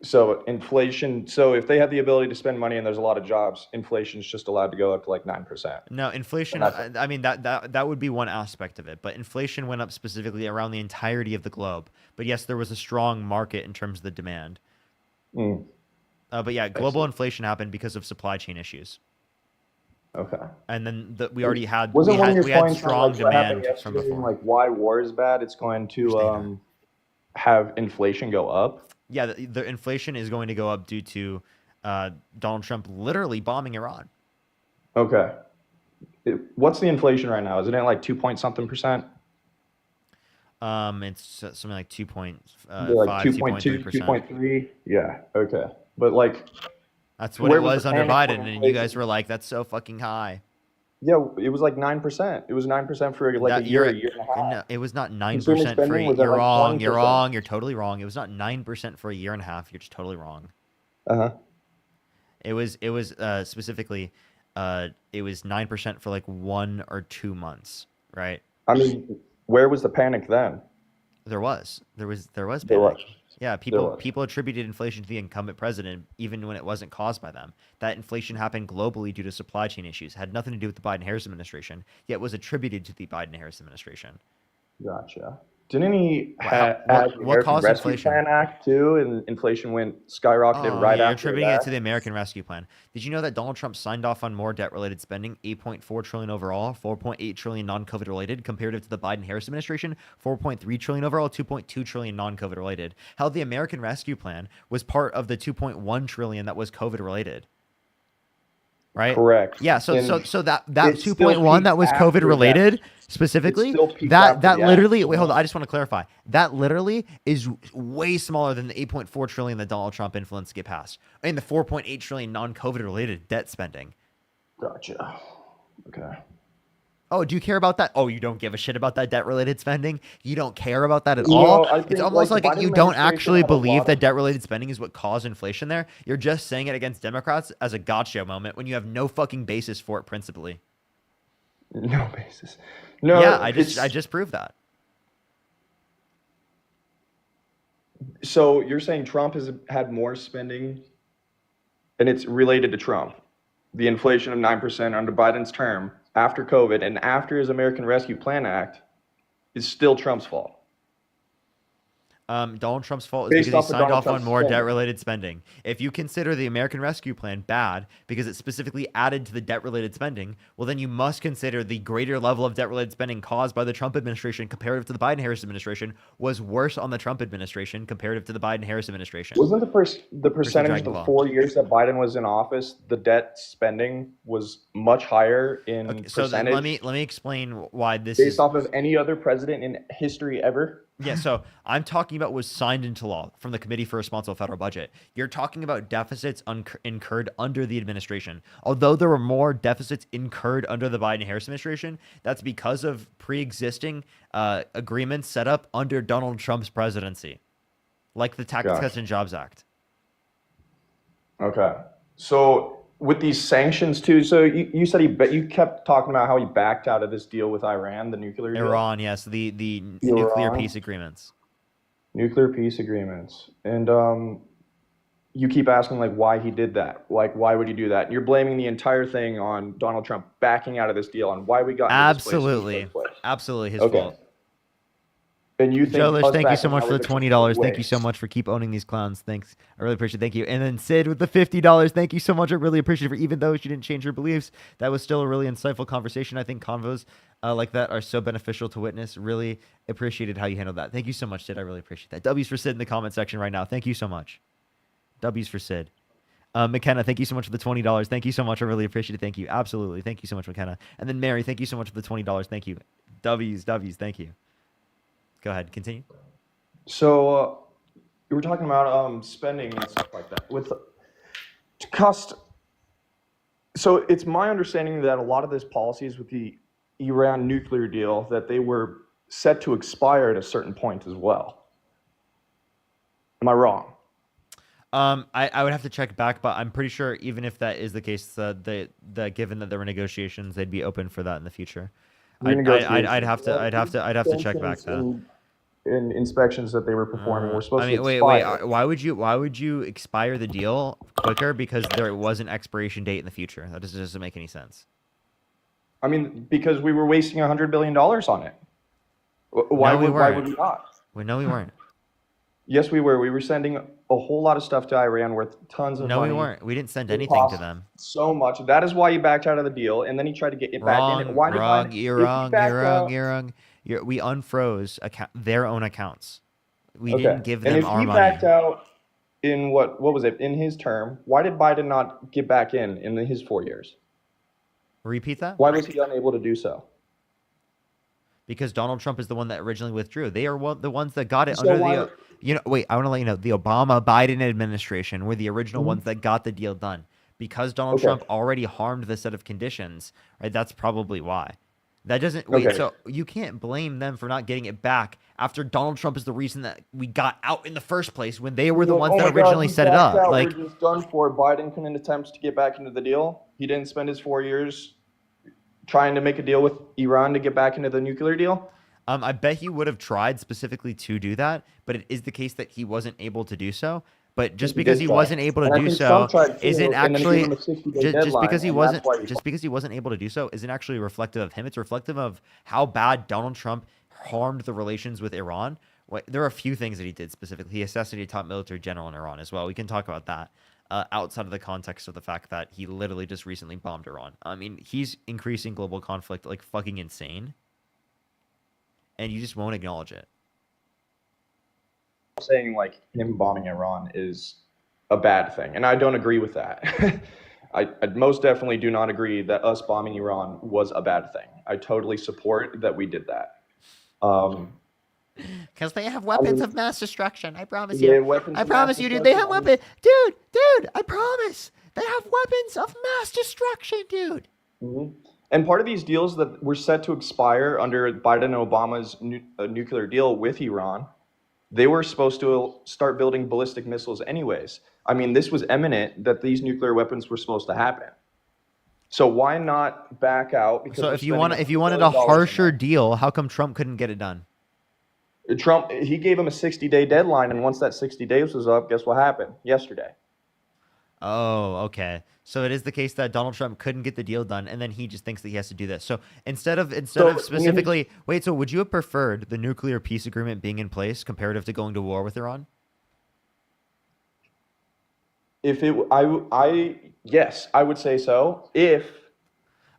So inflation. So if they have the ability to spend money and there's a lot of jobs, inflation's just allowed to go up to like 9%. No, inflation. I mean that would be one aspect of it, but inflation went up specifically around the entirety of the globe. But yes, there was a strong market in terms of the demand. But yeah, global inflation happened because of supply chain issues. Okay. And then we already had we had strong demand from before. Like why war is bad? It's going to have inflation go up. Yeah, the inflation is going to go up due to Donald Trump literally bombing Iran. Okay. What's the inflation right now? Isn't it like 2-point-something%? It's something like 2.5, like 2.2, 2.3. Yeah. Okay. But like, that's what it was under Biden, and you guys were like, "That's so fucking high." Yeah, it was like 9%. It was 9% for like a year and a half. No, it was not 9% for a year. You're wrong. You're wrong. You're totally wrong. It was not 9% for a year and a half. You're just totally wrong. It was specifically, it was 9% for like 1 or 2 months, right? I mean, where was the panic then? There was panic. Yeah, people attributed inflation to the incumbent president, even when it wasn't caused by them. That inflation happened globally due to supply chain issues. It had nothing to do with the Biden-Harris administration, yet was attributed to the Biden-Harris administration. Gotcha. Didn't he add the American Rescue Plan Act too, and inflation went skyrocketed right after that? You're attributing it to the American Rescue Plan. Did you know that Donald Trump signed off on more debt-related spending, $8.4 trillion overall, $4.8 trillion non-COVID related, comparative to the Biden-Harris administration, $4.3 trillion overall, $2.2 trillion non-COVID related? How the American Rescue Plan was part of the $2.1 trillion that was COVID related. Right? Correct. Yeah, so that 2.1 that was COVID related specifically, that literally wait, hold on, I just want to clarify. That literally is way smaller than the 8.4 trillion that Donald Trump influenced to get passed. And the 4.8 trillion non-COVID related debt spending. Gotcha. Okay. Oh, do you care about that? Oh, you don't give a shit about that debt-related spending? You don't care about that at all? It's almost like you don't actually believe that debt-related spending is what caused inflation there. You're just saying it against Democrats as a gotcha moment when you have no fucking basis for it principally. No basis. No. Yeah, I just proved that. So you're saying Trump has had more spending, and it's related to Trump. The inflation of 9% under Biden's term after COVID and after his American Rescue Plan Act is still Trump's fault. Donald Trump's fault is because he signed off on more debt-related spending. If you consider the American Rescue Plan bad because it specifically added to the debt-related spending, well, then you must consider the greater level of debt-related spending caused by the Trump administration comparative to the Biden-Harris administration was worse on the Trump administration comparative to the Biden-Harris administration. Wasn't the percentage of the 4 years that Biden was in office, the debt spending was much higher in so percentage? Let me explain why this based off of any other president in history ever. Yeah, so I'm talking about was signed into law from the Committee for Responsible Federal Budget. You're talking about deficits incurred under the administration. Although there were more deficits incurred under the Biden-Harris administration, that's because of pre-existing agreements set up under Donald Trump's presidency, like the Tax Cuts and Jobs Act. Okay. So with these sanctions too. So you said you kept talking about how he backed out of this deal with Iran, the nuclear deal. Iran, yes, the nuclear Iran. peace agreements. Nuclear peace agreements, and you keep asking like why he did that. Like why would he do that? And you're blaming the entire thing on Donald Trump backing out of this deal and why we got into this place in the Absolutely, first place. absolutely his Okay. fault. And you think Joe Lish, us thank you so backing much out for the was $20. Thank you waste. so much for keep owning these clowns. Thanks. I really appreciate it. Thank you. And then Sid with the $50. Thank you so much. I really appreciate it. For even though she didn't change her beliefs, that was still a really insightful conversation. I think convos like that are so beneficial to witness. Really appreciated how you handled that. Thank you so much, Sid. I really appreciate that. W's for Sid in the comment section right now. Thank you so much. W's for Sid. McKenna, thank you so much for the $20. Thank you so much. I really appreciate it. Thank you. Absolutely. Thank you so much, McKenna. And then Mary, thank you so much for the $20. Thank you. W's. Thank you. Go ahead. Continue. So you were talking about spending and stuff like that with cost. So it's my understanding that a lot of these policies with the Iran nuclear deal that they were set to expire at a certain point as well. Am I wrong? I would have to check back, but I'm pretty sure even if that is the case, the given that there were negotiations, they'd be open for that in the future. I'd have to check back that. And inspections that they were performing were supposed to expire. Wait. Why would you expire the deal quicker? Because there was an expiration date in the future. That doesn't make any sense. I mean, because we were wasting $100 billion on it. Why would we not? No, we weren't. Yes, we were. We were sending a whole lot of stuff to Iran worth tons of money. No, we weren't. We didn't send anything to them. So much. That is why he backed out of the deal, and then he tried to get it back in. You're wrong. We unfroze their own accounts. We didn't give them our money. And if he backed out in what was it, in his term, why did Biden not get back in his 4 years? Repeat that? Why was he unable to do so? Because Donald Trump is the one that originally withdrew. They are the ones that got it under the... I want to let you know, the Obama-Biden administration were the original ones that got the deal done. Because Donald Trump already harmed the set of conditions, right? That's probably why. That doesn't... So you can't blame them for not getting it back after Donald Trump is the reason that we got out in the first place when they were the ones that originally set it up. Like, we're just done for. Biden couldn't attempt to get back into the deal. He didn't spend his 4 years trying to make a deal with Iran to get back into the nuclear deal. I bet he would have tried specifically to because he wasn't able to do so. But just because he wasn't able to do so isn't actually just because he wasn't able to do so isn't actually reflective of him. It's reflective of how bad Donald Trump harmed the relations with Iran. There are a few things that he did specifically. He assassinated a top military general in Iran as well. We can talk about that outside of the context of the fact that he literally just recently bombed Iran. I mean, he's increasing global conflict like fucking insane, and you just won't acknowledge it. Saying like him bombing Iran is a bad thing, and I don't agree with that. I most definitely do not agree that us bombing Iran was a bad thing. I totally support that we did that. Because they have weapons of mass destruction. I promise you. I promise you, dude. They have weapons. Dude, I promise. They have weapons of mass destruction, dude. Mm-hmm. And part of these deals that were set to expire under Biden and Obama's nuclear deal with Iran, they were supposed to start building ballistic missiles anyways. I mean, this was imminent that these nuclear weapons were supposed to happen. So why not back out? Because so if you wanted a harsher deal, how come Trump couldn't get it done? Trump, he gave him a 60-day deadline, and once that 60 days was up, guess what happened? Yesterday. Oh, okay. So it is the case that Donald Trump couldn't get the deal done, and then he just thinks that he has to do this. So instead of specifically, so would you have preferred the nuclear peace agreement being in place comparative to going to war with Iran? Yes, I would say so.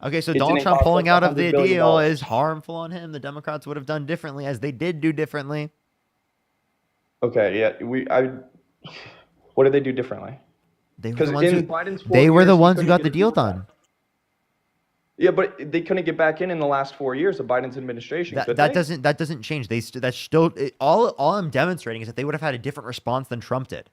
Okay, so Donald Trump pulling out of the deal is harmful on him. The Democrats would have done differently, as they did do differently. Okay, yeah, what did they do differently? They were the ones who got the deal done. Yeah, but they couldn't get back in the last 4 years of Biden's administration. That doesn't change. That's still all I'm demonstrating is that they would have had a different response than Trump did.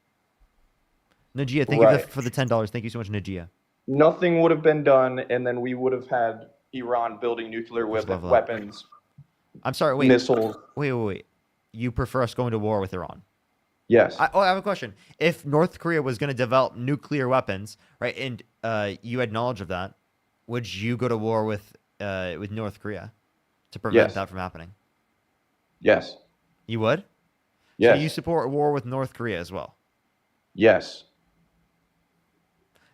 Najia, thank you for the $10. Thank you so much, Najia. Nothing would have been done, and then we would have had Iran building nuclear weapons. I'm sorry, missiles. Wait. You prefer us going to war with Iran? Yes. I have a question. If North Korea was going to develop nuclear weapons, right, and you had knowledge of that, would you go to war with North Korea to prevent that from happening? Yes. You would? Yes. So you support war with North Korea as well? Yes.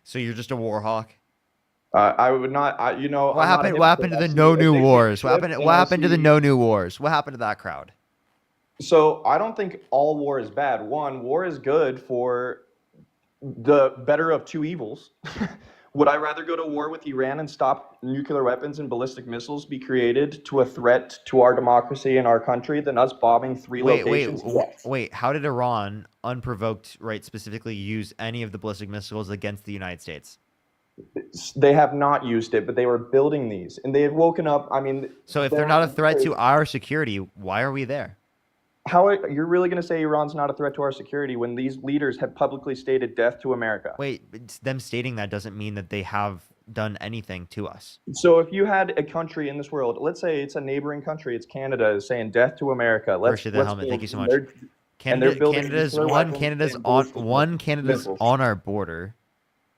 So you're just a war hawk? I would not. You know, What happened? What happened to the no new wars? What happened? What happened to the no new wars? What happened to that crowd? So I don't think all war is bad. One, war is good for the better of two evils. Would I rather go to war with Iran and stop nuclear weapons and ballistic missiles be created to a threat to our democracy and our country than us bombing three locations? Wait. How did Iran, unprovoked, right, specifically use any of the ballistic missiles against the United States? They have not used it, but they were building these, and they had woken up. I mean, so if they're not a threat to our security, why are we there? How you're really going to say Iran's not a threat to our security when these leaders have publicly stated death to America? Wait, them stating that doesn't mean that they have done anything to us. So if you had a country in this world, let's say it's a neighboring country, it's Canada, is saying death to America. Appreciate the helmet. Thank you so much. Canada's on our border.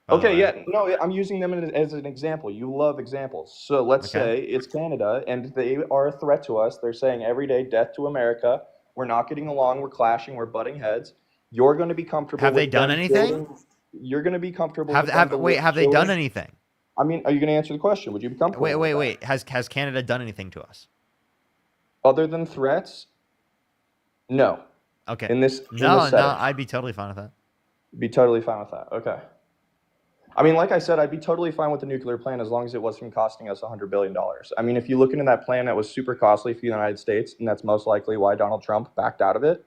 Okay, yeah, no, I'm using them as an example. You love examples. So let's say it's Canada, and they are a threat to us. They're saying every day, death to America. We're not getting along. We're clashing. We're butting heads. You're going to be comfortable. Have they done anything? You're going to be comfortable. Have they done anything? I mean, are you going to answer the question? Would you be comfortable? Wait. Has Canada done anything to us? Other than threats? No. Okay. No, I'd be totally fine with that. Be totally fine with that. Okay. I mean, like I said, I'd be totally fine with the nuclear plan as long as it wasn't costing us $100 billion. I mean, if you look into that plan, that was super costly for the United States, and that's most likely why Donald Trump backed out of it.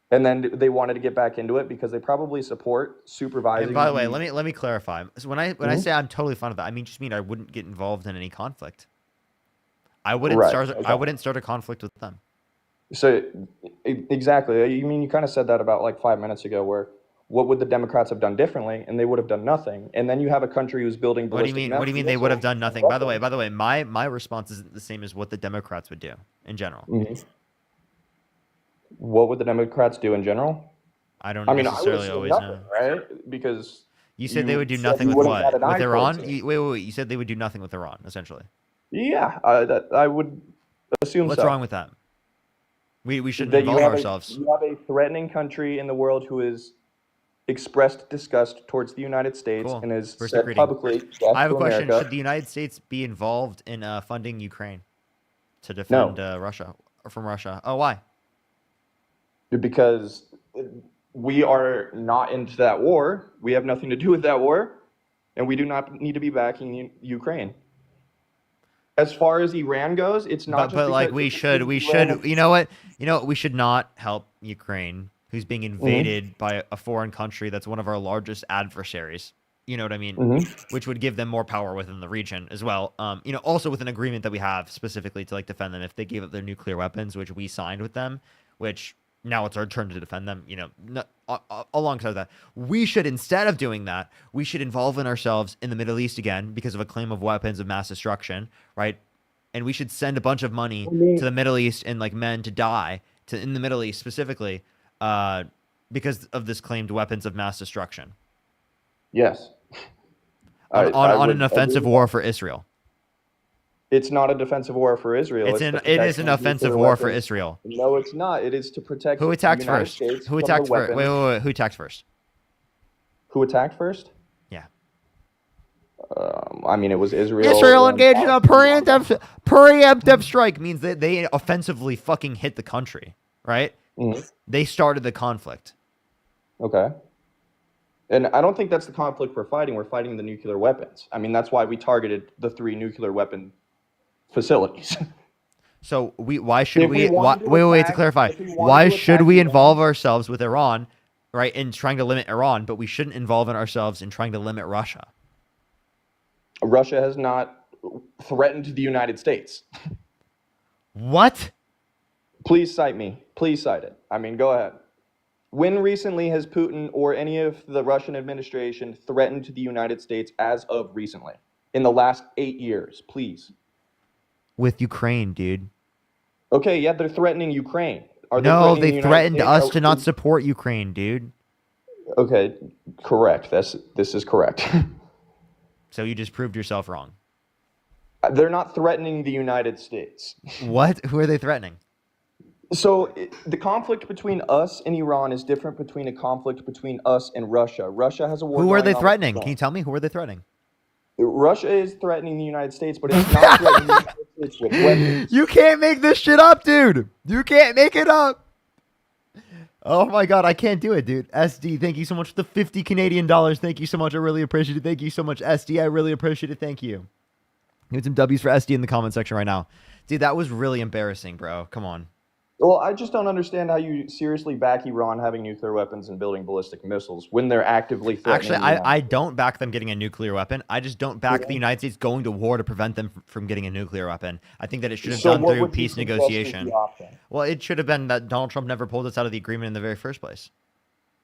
And then they wanted to get back into it because they probably support supervising. And by the way, let me clarify. So when I say I'm totally fine with that, I mean I wouldn't get involved in any conflict. I wouldn't start a conflict with them. So exactly. You mean you kind of said that about like 5 minutes ago, where what would the Democrats have done differently? And they would have done nothing. And then you have a country who's building ballistic What do you mean they would have done nothing? By the way, my response isn't the same as what the Democrats would do in general. Mm-hmm. What would the Democrats do in general? I don't necessarily always know. Right? Because you said they would do nothing with what? With Iran? Wait. You said they would do nothing with Iran, essentially. Yeah, I would assume What's so. wrong with that? We shouldn't involve ourselves. You have a threatening country in the world who is expressed disgust towards the United States and has said publicly. I have a question. America. Should the United States be involved in funding Ukraine to defend Russia from Russia? Oh, why? Because we are not into that war. We have nothing to do with that war, and we do not need to be backing Ukraine. As far as Iran goes, it's not. But like we should. You know what? We should not help Ukraine, who's being invaded by a foreign country that's one of our largest adversaries. You know what I mean? Which would give them more power within the region as well. Also with an agreement that we have specifically to like defend them if they gave up their nuclear weapons, which we signed with them, which now it's our turn to defend them. Alongside that, we should, instead of doing that, we should involve ourselves in the Middle East again because of a claim of weapons of mass destruction, right? And we should send a bunch of money to the Middle East and like men to die in the Middle East specifically. Because of this claimed weapons of mass destruction. Yes. On an offensive war for Israel. It's not a defensive war for Israel. It is an offensive war for Israel. No, it's not. It is to protect. Who attacked first? Who attacked first? Wait. Who attacked first? Who attacked first? Yeah. I mean, it was Israel. Israel engaged in a preemptive strike means that they offensively fucking hit the country, right? They started the conflict. Okay. And I don't think that's the conflict we're fighting. We're fighting the nuclear weapons. I mean, that's why we targeted the 3 nuclear weapon facilities. So why should we to clarify, why should we involve ourselves with Iran, right, in trying to limit Iran, but we shouldn't involve ourselves in trying to limit Russia? Russia has not threatened the United States. What? Please cite me. Please cite it. I mean, go ahead. When recently has Putin or any of the Russian administration threatened the United States as of recently? In the last 8 years, please. With Ukraine, dude. Okay, yeah, they're threatening Ukraine. They threatened us to not support Ukraine, dude. Okay, correct. This is correct. So you just proved yourself wrong. They're not threatening the United States. What? Who are they threatening? So the conflict between us and Iran is different between a conflict between us and Russia. Russia has a war. Who are going they on with threatening? Iran. Can you tell me who are they threatening? Russia is threatening the United States, but it's not threatening the United States with weapons. You can't make this shit up, dude. You can't make it up. Oh my god, I can't do it, dude. SD, thank you so much for the 50 Canadian dollars. Thank you so much. I really appreciate it. Thank you so much, SD. I really appreciate it. Thank you. Give some W's for SD in the comment section right now. Dude, that was really embarrassing, bro. Come on. Well, I just don't understand how you seriously back Iran having nuclear weapons and building ballistic missiles when they're actively threatening. Actually, I don't back them getting a nuclear weapon. I just don't back the United States going to war to prevent them from getting a nuclear weapon. I think that it should have done through peace negotiation. Well, it should have been that Donald Trump never pulled us out of the agreement in the very first place.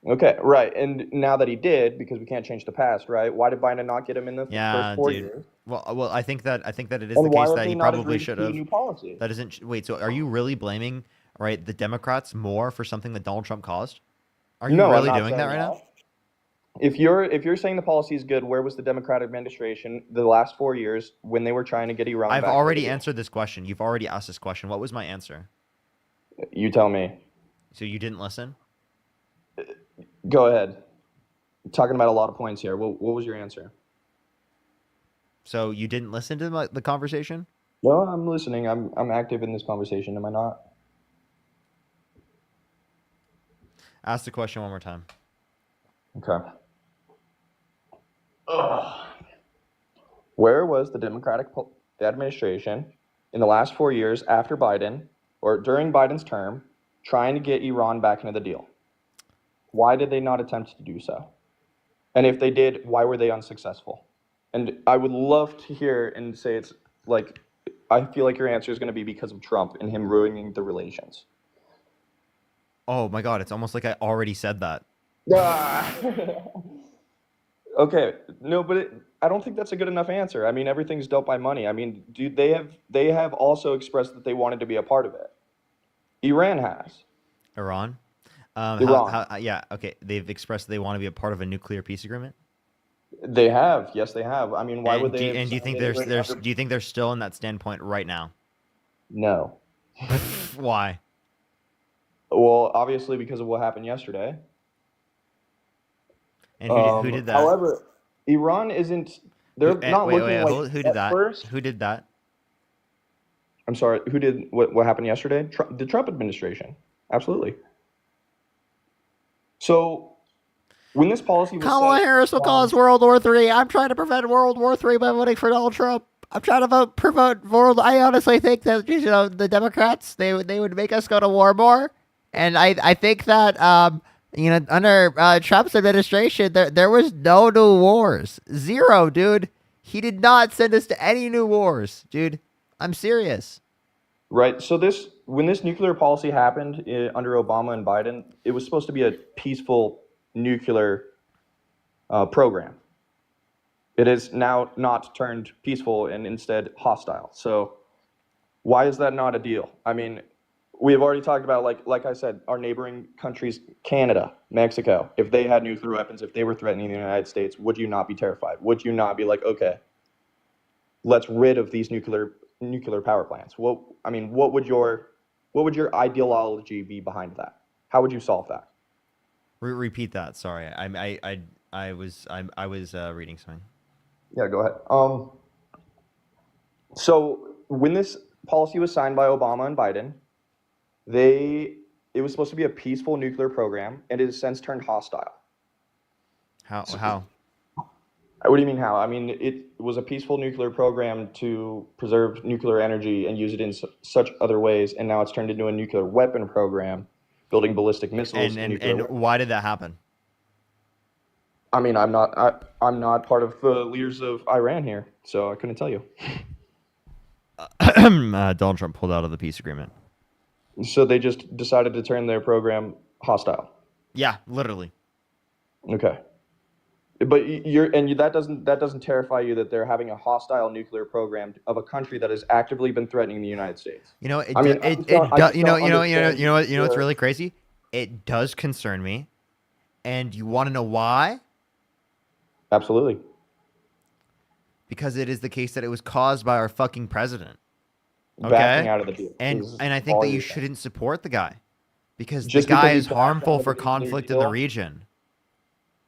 Okay, right. And now that he did, because we can't change the past, right? Why did Biden not get him in the first 4 years? Well, I think that it is And the why case have that they he not probably agreed should to a have. new policy? That isn't. Wait, so are you really blaming the Democrats more for something that Donald Trump caused? Are you No, I'm really not doing that saying right now? If you're saying the policy is good, where was the Democratic administration the last 4 years when they were trying to get Iran I've back? already answered this question. You've already asked this question. What was my answer? You tell me. So you didn't listen? Go ahead. Talking about a lot of points here. What was your answer? So you didn't listen to the conversation? No, I'm listening. I'm active in this conversation. Am I not? Ask the question one more time. Okay. Ugh. Where was the Democratic administration in the last 4 years after Biden or during Biden's term trying to get Iran back into the deal? Why did they not attempt to do so? And if they did, why were they unsuccessful? And I would love to hear and say it's like, I feel like your answer is going to be because of Trump and him ruining the relations. Oh my god, it's almost like I already said that. Okay, no, but I don't think that's a good enough answer. I mean, everything's dealt by money. I mean, dude, they have also expressed that they wanted to be a part of it. Iran has. Iran? Iran. Yeah, okay. They've expressed they want to be a part of a nuclear peace agreement? They have. Yes, they have. I mean, why would they? And do you think do you think they're still in that standpoint right now? No. Why? Well, obviously because of what happened yesterday. And who did that? However, Iran isn't. They're not looking like. Who did that? First, who did that? I'm sorry. Who did what happened yesterday? The Trump administration. Absolutely. So, when this policy was Kamala Harris will cause World War III. I'm trying to prevent World War III by voting for Donald Trump. I'm trying to promote world. I honestly think that the Democrats they would make us go to war more, and I think that under Trump's administration there was no new wars, zero, dude. He did not send us to any new wars, dude. I'm serious. Right. So when this nuclear policy happened under Obama and Biden, it was supposed to be a peaceful nuclear program. It is now not turned peaceful and instead hostile. So why is that not a deal? I mean, we have already talked about, like I said, our neighboring countries, Canada, Mexico. If they had nuclear weapons, if they were threatening the United States, would you not be terrified? Would you not be like, okay, let's rid of these nuclear power plants? What would your ideology be behind that? How would you solve that? Repeat that. Sorry, I was reading something. Yeah, go ahead. So when this policy was signed by Obama and Biden, it was supposed to be a peaceful nuclear program, and it has since turned hostile. How? What do you mean how? I mean, it was a peaceful nuclear program to preserve nuclear energy and use it in such other ways, and now it's turned into a nuclear weapon program, building ballistic missiles. And why did that happen? I mean, I'm not part of the leaders of Iran here, so I couldn't tell you. Donald Trump pulled out of the peace agreement. So they just decided to turn their program hostile. Yeah, literally. Okay. But that doesn't terrify you that they're having a hostile nuclear program of a country that has actively been threatening the United States. You know, what's really crazy? It does concern me, and you want to know why? Absolutely. Because it is the case that it was caused by our fucking president. Backing Okay? out of the deal. And I think that you shouldn't support the guy. Because Just the guy because he is backed harmful out of for a nuclear conflict in the deal? region.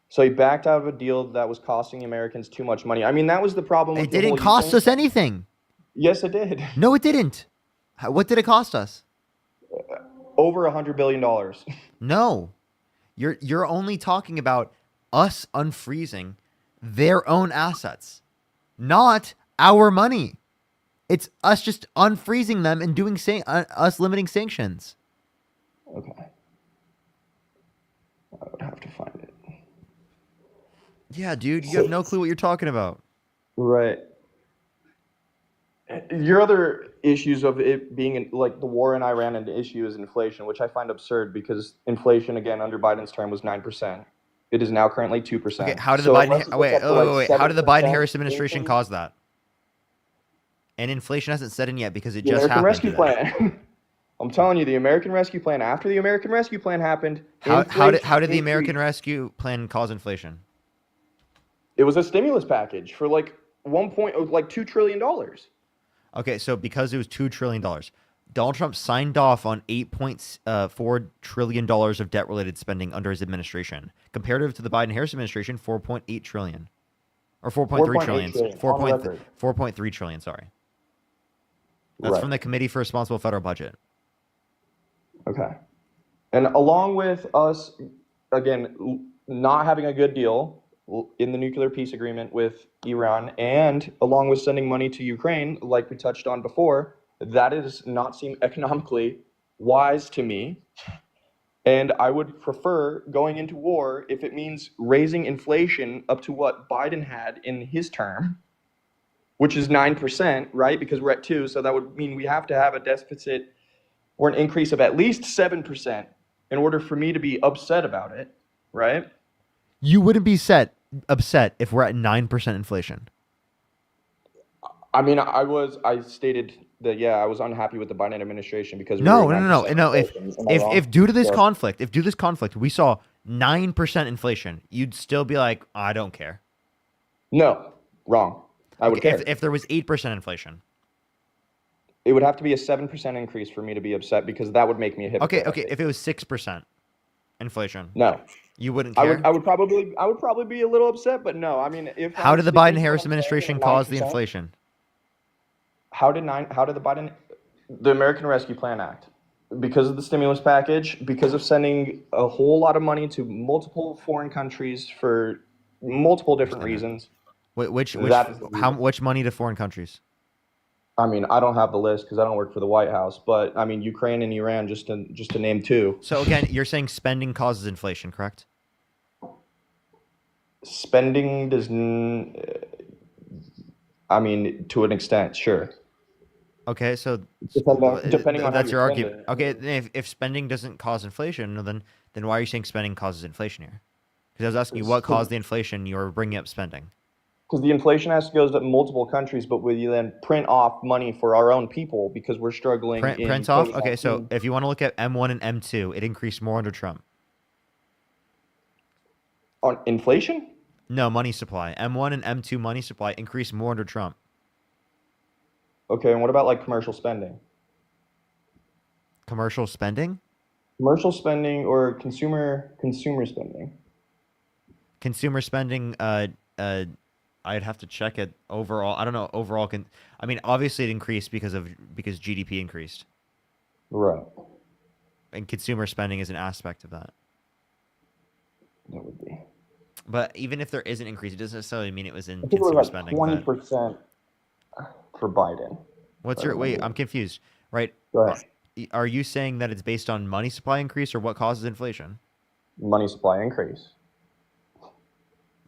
So he backed out of a deal that was costing Americans too much money. I mean, that was the problem with It the whole didn't cost Ukraine us anything. Yes, it did. No, it didn't. What did it cost us? Over $100 billion. No. You're only talking about us unfreezing their own assets, not our money. It's us just unfreezing them and doing us limiting sanctions. Okay. I would have to find it. Yeah, dude, you have no clue what you're talking about. Right. Your other issues of it being like the war in Iran and the issue is inflation, which I find absurd because inflation again under Biden's term was 9%. It is now currently 2%. Okay, how did the So Biden unless it gets up to, like, How did the Biden 7% Harris administration inflation- cause that? And inflation hasn't set in yet because it The just American happened. Rescue Plan. I'm telling you, the American Rescue Plan. After the American Rescue Plan happened, How did the inflation American increased. Rescue Plan cause inflation? It was a stimulus package for like $2 trillion. Okay, so because it was $2 trillion, Donald Trump signed off on $8.4 trillion of debt-related spending under his administration. Comparative to the Biden-Harris administration, $4.8 trillion. Or 4.3 trillion. 4.3 trillion, sorry. That's Right. from the Committee for Responsible Federal Budget. Okay. And along with us, again, not having a good deal in the nuclear peace agreement with Iran, and along with sending money to Ukraine, like we touched on before, that does not seem economically wise to me. And I would prefer going into war if it means raising inflation up to what Biden had in his term, which is 9%, right? Because we're at 2%. So that would mean we have to have a deficit or an increase of at least 7% in order for me to be upset about it, right? You wouldn't be upset if we're at 9% inflation. I mean, I stated that, yeah, I was unhappy with the Biden administration because we No. were at 9% inflation. Am I wrong? If due to this So- conflict, we saw 9% inflation, you'd still be like, I don't care. No, wrong. I would care. If there was 8% inflation. It would have to be a 7% increase for me to be upset because that would make me a hypocrite. Okay. If it was 6% inflation, No, you wouldn't care. I would probably be a little upset, but no. I mean, if How I'm did the sticking to what Biden-Harris I'm saying, administration and cause the 9%, inflation? How did the American Rescue Plan Act? Because of the stimulus package, because of sending a whole lot of money to multiple foreign countries for multiple different reasons. Which money to foreign countries? I mean, I don't have the list because I don't work for the White House, but I mean, Ukraine and Iran, just to name two. So again, you're saying spending causes inflation, correct? Spending I mean, to an extent, sure. Okay, so Depending on how that's you your spend argument. Okay, if spending doesn't cause inflation, then why are you saying spending causes inflation here? Because I was asking you what caused the inflation. You were bringing up spending. Because the inflation has to go to multiple countries, but we then print off money for our own people because we're struggling. Print off? Okay, so if you want to look at M1 and M2, it increased more under Trump. On inflation? No, money supply. M1 and M2 money supply increased more under Trump. Okay, and what about like commercial spending? Commercial spending? Commercial spending or consumer spending? Consumer spending, I'd have to check it overall. I don't know overall. I mean, obviously it increased because GDP increased. Right. And consumer spending is an aspect of that. That would be. But even if there is an increase, it doesn't necessarily mean it was in I think it consumer was spending. 20% for Biden. Wait, I'm confused. Right? Go ahead. Are you saying that it's based on money supply increase or what causes inflation? Money supply increase.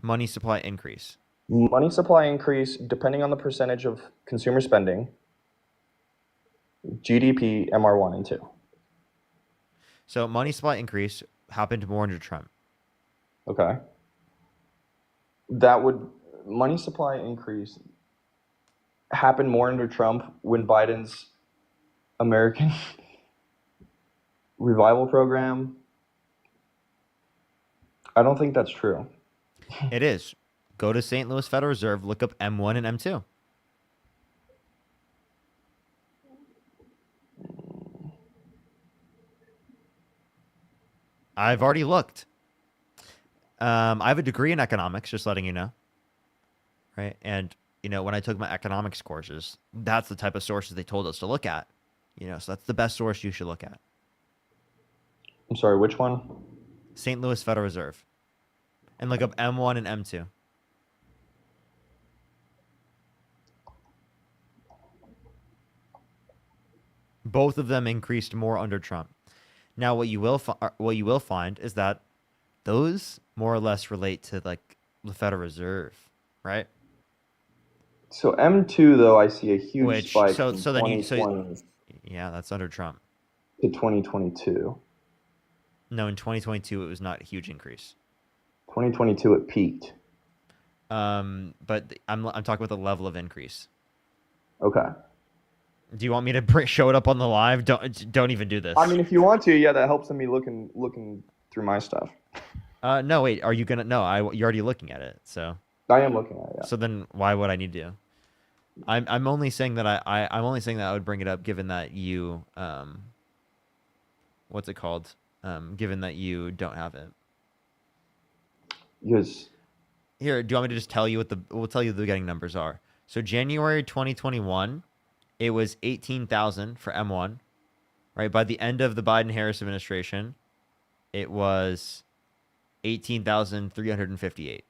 Money supply increase. Money supply increase depending on the percentage of consumer spending, GDP, MR1 and 2. So money supply increase happened more under Trump. Okay. Money supply increase happened more under Trump when Biden's American revival program. I don't think that's true. It is. Go to St. Louis Federal Reserve, look up M1 and M2. I've already looked. I have a degree in economics, just letting you know. Right? And, you know, when I took my economics courses, that's the type of sources they told us to look at. You know, so that's the best source you should look at. I'm sorry, which one? St. Louis Federal Reserve. And look up M1 and M2. Both of them increased more under Trump. Now, what you will find is that those more or less relate to like the Federal Reserve, right? So M2 though, I see a huge Which spike so from so then you 2020 yeah, that's under Trump. to 2022. No, in 2022 it was not a huge increase. 2022 it peaked. But I'm talking about the level of increase. Okay. Do you want me to show it up on the live? Don't even do this. I mean, if you want to, yeah, that helps me looking through my stuff. No, wait. Are you gonna? No, you're already looking at it. So I am looking at it. Yeah. So then, why would I need to? I'm only saying that I'm only saying that I would bring it up, given that you what's it called? Given that you don't have it. Yes. Here, do you want me to just tell you we'll tell you the beginning numbers are. So January 2021, it was 18,000 for M1, right? By the end of the Biden-Harris administration, it was 18,358.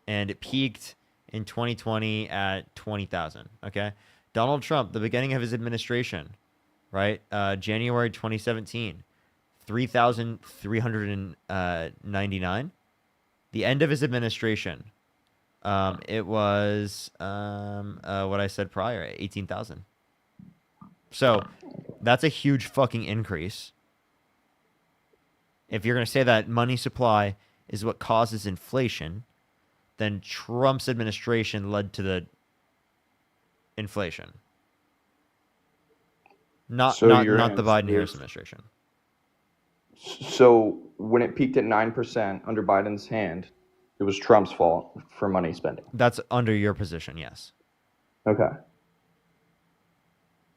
And it peaked in 2020 at 20,000, okay? Donald Trump, the beginning of his administration, right? January 2017, 3,399. The end of his administration, it was what I said prior, 18,000. So that's a huge fucking increase. If you're going to say that money supply is what causes inflation, then Trump's administration led to the inflation. Not the Biden-Harris administration. So when it peaked at 9% under Biden's hand, it was Trump's fault for money spending. That's under your position, yes. Okay.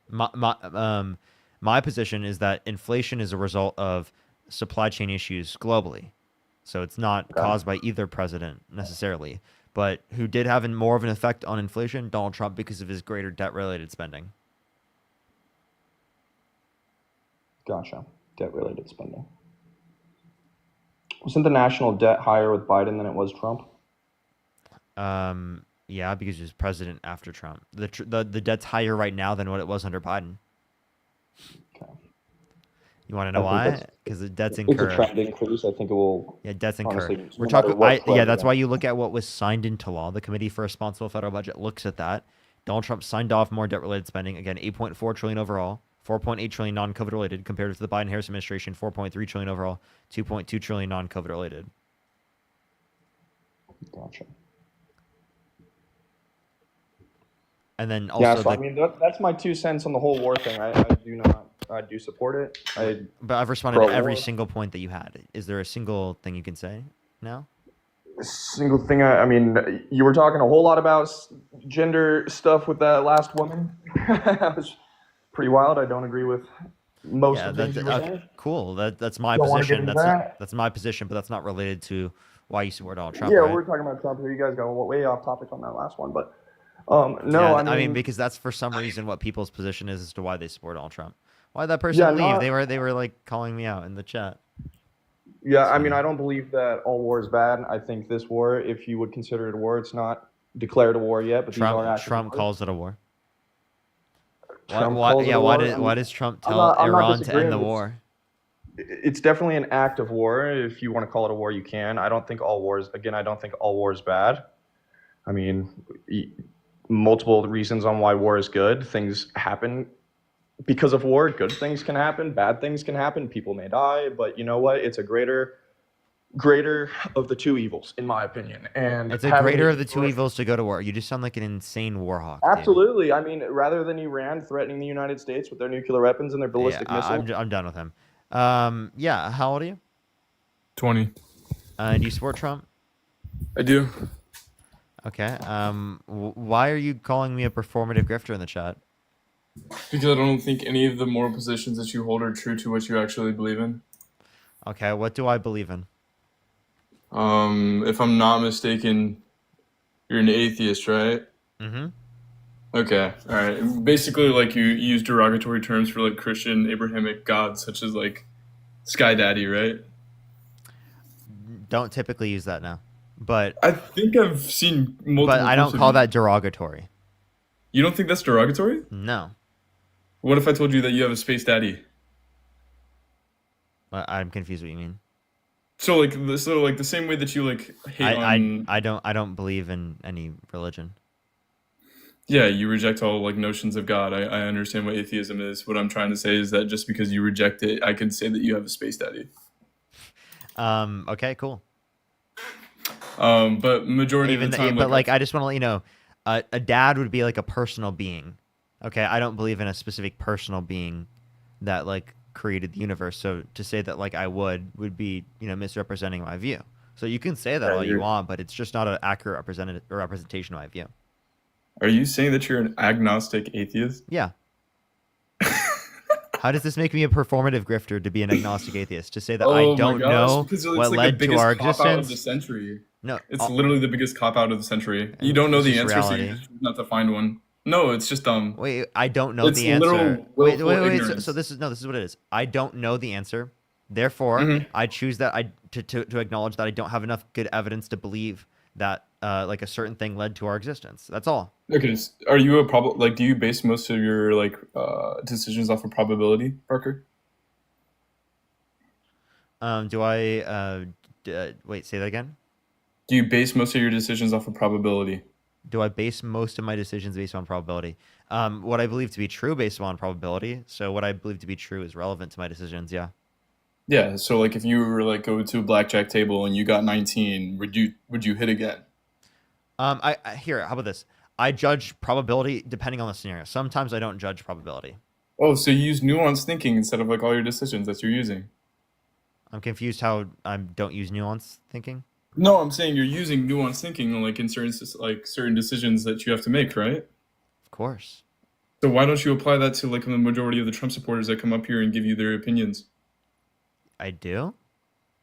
My position is that inflation is a result of supply chain issues globally. So it's not caused by either president necessarily. But who did have more of an effect on inflation? Donald Trump, because of his greater debt-related spending. Gotcha. Debt-related spending. Wasn't the national debt higher with Biden than it was Trump? Yeah, because he was president after Trump. The debt's higher right now than what it was under Biden. Okay. You want to know why? Because the debt's incurred. It's a trend increase. I think it will. Yeah, debt's honestly, incurred. no We're matter talking. what Yeah, that's president. why you look at what was signed into law. The Committee for Responsible Federal Budget looks at that. Donald Trump signed off more debt-related spending. Again, 8.4 trillion overall. 4.8 trillion non-COVID related compared to the Biden-Harris administration, 4.3 trillion overall, 2.2 trillion non-COVID related. Gotcha. And then also, yeah, so I mean that's my 2 cents on the whole war thing. I do support it. But I've responded to every single point that you had. Is there a single thing you can say now? A single thing. I mean, you were talking a whole lot about gender stuff with that last woman. That was pretty wild. I don't agree with most of the things you were saying. Cool. That's my Don't wanna get position. into that? That's my position, but that's not related to why you support Donald Trump. Yeah, right? we're talking about Trump here. You guys got way off topic on that last one, but no, Yeah, I mean because that's for some reason what people's position is as to why they support Donald Trump. Why'd that person leave? They were like calling me out in the chat. Yeah, I mean, I don't believe that all war is bad. I think this war, if you would consider it a war, it's not declared a war yet, but Trump calls it a war. Why does Trump tell Iran to end the war? It's definitely an act of war. If you want to call it a war, you can. I don't think all wars. Again, I don't think all war is bad. I mean, multiple reasons on why war is good. Things happen because of war. Good things can happen. Bad things can happen. People may die. But you know what? It's a greater of the two evils, in my opinion. And it's a greater of the two evils to go to war. You just sound like an insane war hawk. Absolutely. I mean, rather than Iran threatening the United States with their nuclear weapons and their ballistic missiles. I'm done with him. Yeah, how old are you? 20. And do you support Trump? I do. Okay. Why are you calling me a performative grifter in the chat? Because I don't think any of the moral positions that you hold are true to what you actually believe in. Okay, what do I believe in? If I'm not mistaken, you're an atheist, right? Mm-hmm. Okay, all right. Basically, like you use derogatory terms for like Christian Abrahamic gods, such as like Sky Daddy, right? Don't typically use that now, but I think I've seen multiple. But I don't call that derogatory. You don't think that's derogatory? No. What if I told you that you have a space daddy? I'm confused what you mean. So like the same way that you like hate on. I don't believe in any religion. Yeah, you reject all like notions of God. I understand what atheism is. What I'm trying to say is that just because you reject it, I can say that you have a space daddy. Okay, cool. But majority of the time, but like I just want to let you know, a dad would be like a personal being. Okay, I don't believe in a specific personal being that like created the universe. So to say that like I would be, you know, misrepresenting my view. So you can say that all you want, but it's just not an accurate representation of my view. Are you saying that you're an agnostic atheist? Yeah. How does this make me a performative grifter to be an agnostic atheist? To say that I don't know what led to our existence? Of the century. No, it's literally the biggest cop out of the century. You don't know the answer, so you just choose not to find one. No, it's just Wait, I don't know the answer. Wait. So this is what it is. I don't know the answer. Therefore, I choose that to acknowledge that I don't have enough good evidence to believe that like a certain thing led to our existence. That's all. Okay, are you a like? Do you base most of your like decisions off of probability, Parker? Do I? Wait, say that again. Do you base most of your decisions off of probability? Do I base most of my decisions based on probability? What I believe to be true based on probability. So what I believe to be true is relevant to my decisions. Yeah. Yeah. So like, if you were like go to a blackjack table and you got 19, would you hit again? Here. How about this? I judge probability depending on the scenario. Sometimes I don't judge probability. Oh, so you use nuanced thinking instead of like all your decisions that you're using. I'm confused how I don't use nuanced thinking. No, I'm saying you're using nuanced thinking like in certain decisions that you have to make, right? Of course. So why don't you apply that to like the majority of the Trump supporters that come up here and give you their opinions? I do?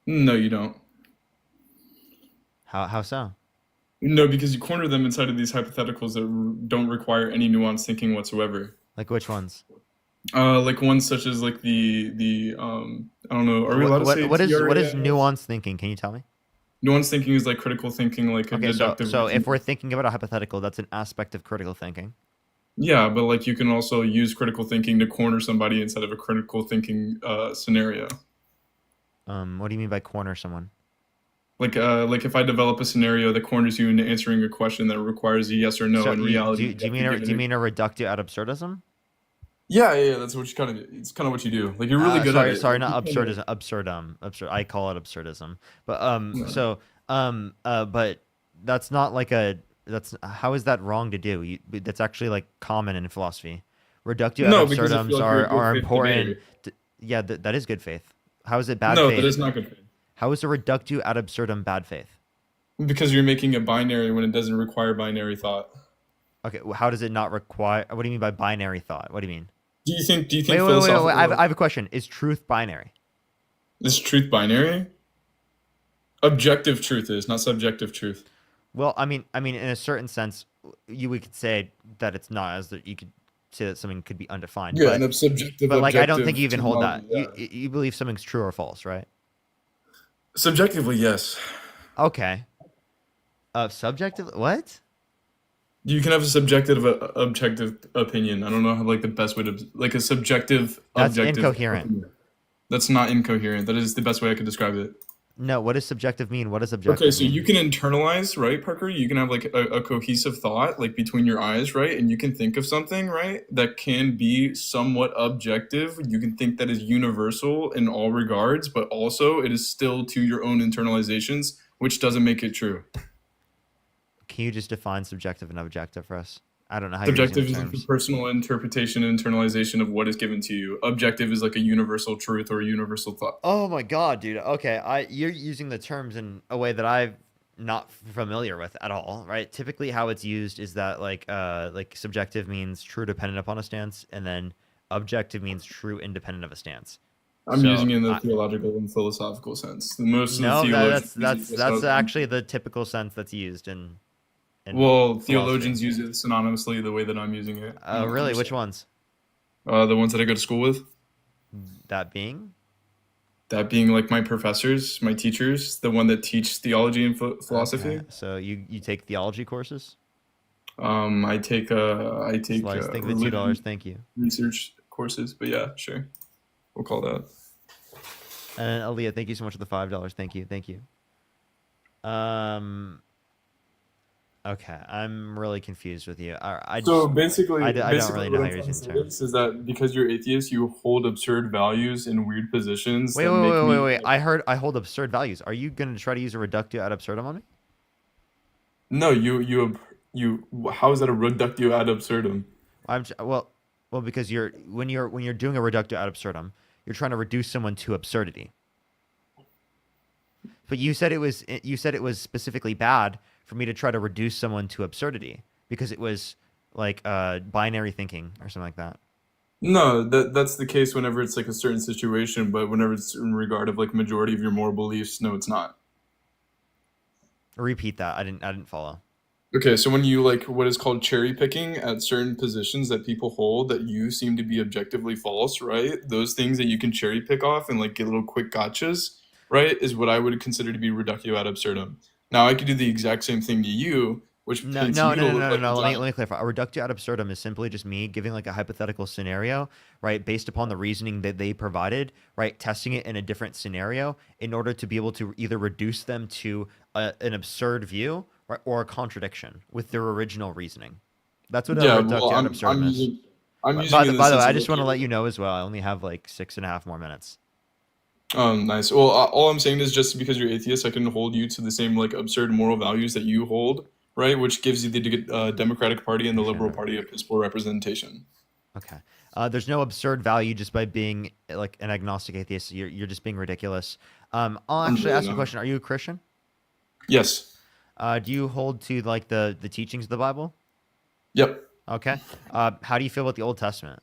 No, you don't. How so? No, because you corner them inside of these hypotheticals that don't require any nuanced thinking whatsoever. Like which ones? Like ones such as like the I don't know. Are we allowed to say what is nuanced thinking? Can you tell me? Nuanced thinking is like critical thinking, like a deductive. So if we're thinking about a hypothetical, that's an aspect of critical thinking. Yeah, but like you can also use critical thinking to corner somebody instead of a critical thinking scenario. What do you mean by corner someone? Like if I develop a scenario that corners you into answering a question that requires a yes or no in reality. Do you mean a reductive ad absurdism? Yeah, that's what it's kind of what you do. Like you're really good at it. Sorry, not absurdism, absurdum. I call it absurdism. But but that's not like how is that wrong to do? That's actually like common in philosophy. Reductive ad absurdums are important. Yeah, that is good faith. How is it bad faith? No, that is not good faith. How is a reductio ad absurdum bad faith? Because you're making it binary when it doesn't require binary thought. Okay, well, how does it not require? What do you mean by binary thought? What do you mean? Do you think? Wait, I have a question. Is truth binary? Is truth binary? Objective truth is, not subjective truth. Well, I mean, in a certain sense, we could say that it's not, as that you could say that something could be undefined. Yeah, and subjective. But like, I don't think you even hold that. Yeah. You believe something's true or false, right? Subjectively, yes. Okay. Subjective, what? You can have a subjective, objective opinion. I don't know how like the best way to like a subjective. That's objective incoherent. Opinion. That's not incoherent. That is the best way I could describe it. No, what does subjective mean? What does objective Okay, so mean? you can internalize, right, Parker? You can have like a cohesive thought like between your eyes, right? And you can think of something, right, that can be somewhat objective. You can think that is universal in all regards, but also it is still to your own internalizations, which doesn't make it true. Can you just define subjective and objective for us? I don't know how subjective you're is like the personal interpretation and internalization of what is given to you. Objective is like a universal truth or a universal thought. Oh my god, dude. Okay, you're using the terms in a way that I've not familiar with at all, right? Typically, how it's used is that like subjective means true dependent upon a stance, and then objective means true independent of a stance. I'm using it in the theological and philosophical sense. Most of the theologians that's actually the typical sense that's used in well, theologians use it synonymously the way that I'm using it. Oh, really? Which ones? The ones that I go to school with. That being like my professors, my teachers, the one that teach theology and philosophy. Okay. So you take theology courses? I take Slice, think of the $2. Thank you. Research courses, but yeah, sure, we'll call that. And Aaliyah, thank you so much for the $5. Thank you. Okay, I'm really confused with you. So basically, I don't really know how you're using the term. Is that because you're atheist, you hold absurd values in weird positions? Wait. I heard I hold absurd values. Are you going to try to use a reductio ad absurdum on me? No, you. How is that a reductio ad absurdum? Well, because when you're doing a reductio ad absurdum, you're trying to reduce someone to absurdity. But you said it was specifically bad for me to try to reduce someone to absurdity because it was like binary thinking or something like that. No, that's the case whenever it's like a certain situation, but whenever it's in regard of like majority of your moral beliefs, no, it's not. Repeat that. I didn't follow. Okay, so when you like what is called cherry picking at certain positions that people hold that you seem to be objectively false, right? Those things that you can cherry pick off and like get little quick gotchas, right, is what I would consider to be reductio ad absurdum. Now I could do the exact same thing to you, which No. Let me clarify. A reductio ad absurdum is simply just me giving like a hypothetical scenario, right, based upon the reasoning that they provided, right, testing it in a different scenario in order to be able to either reduce them to an absurd view, right, or a contradiction with their original reasoning. That's what a reductio ad absurdum is. By the way, I just want to let you know as well. I only have like 6.5 more minutes. Oh, nice. Well, all I'm saying is just because you're atheist, I can hold you to the same like absurd moral values that you hold, right? Which gives you the Democratic Party and the Liberal Party a peaceful representation. Okay. There's no absurd value just by being like an agnostic atheist. You're just being ridiculous. I'll actually ask you a question. Are you a Christian? Yes. Do you hold to like the teachings of the Bible? Yep. Okay. How do you feel about the Old Testament?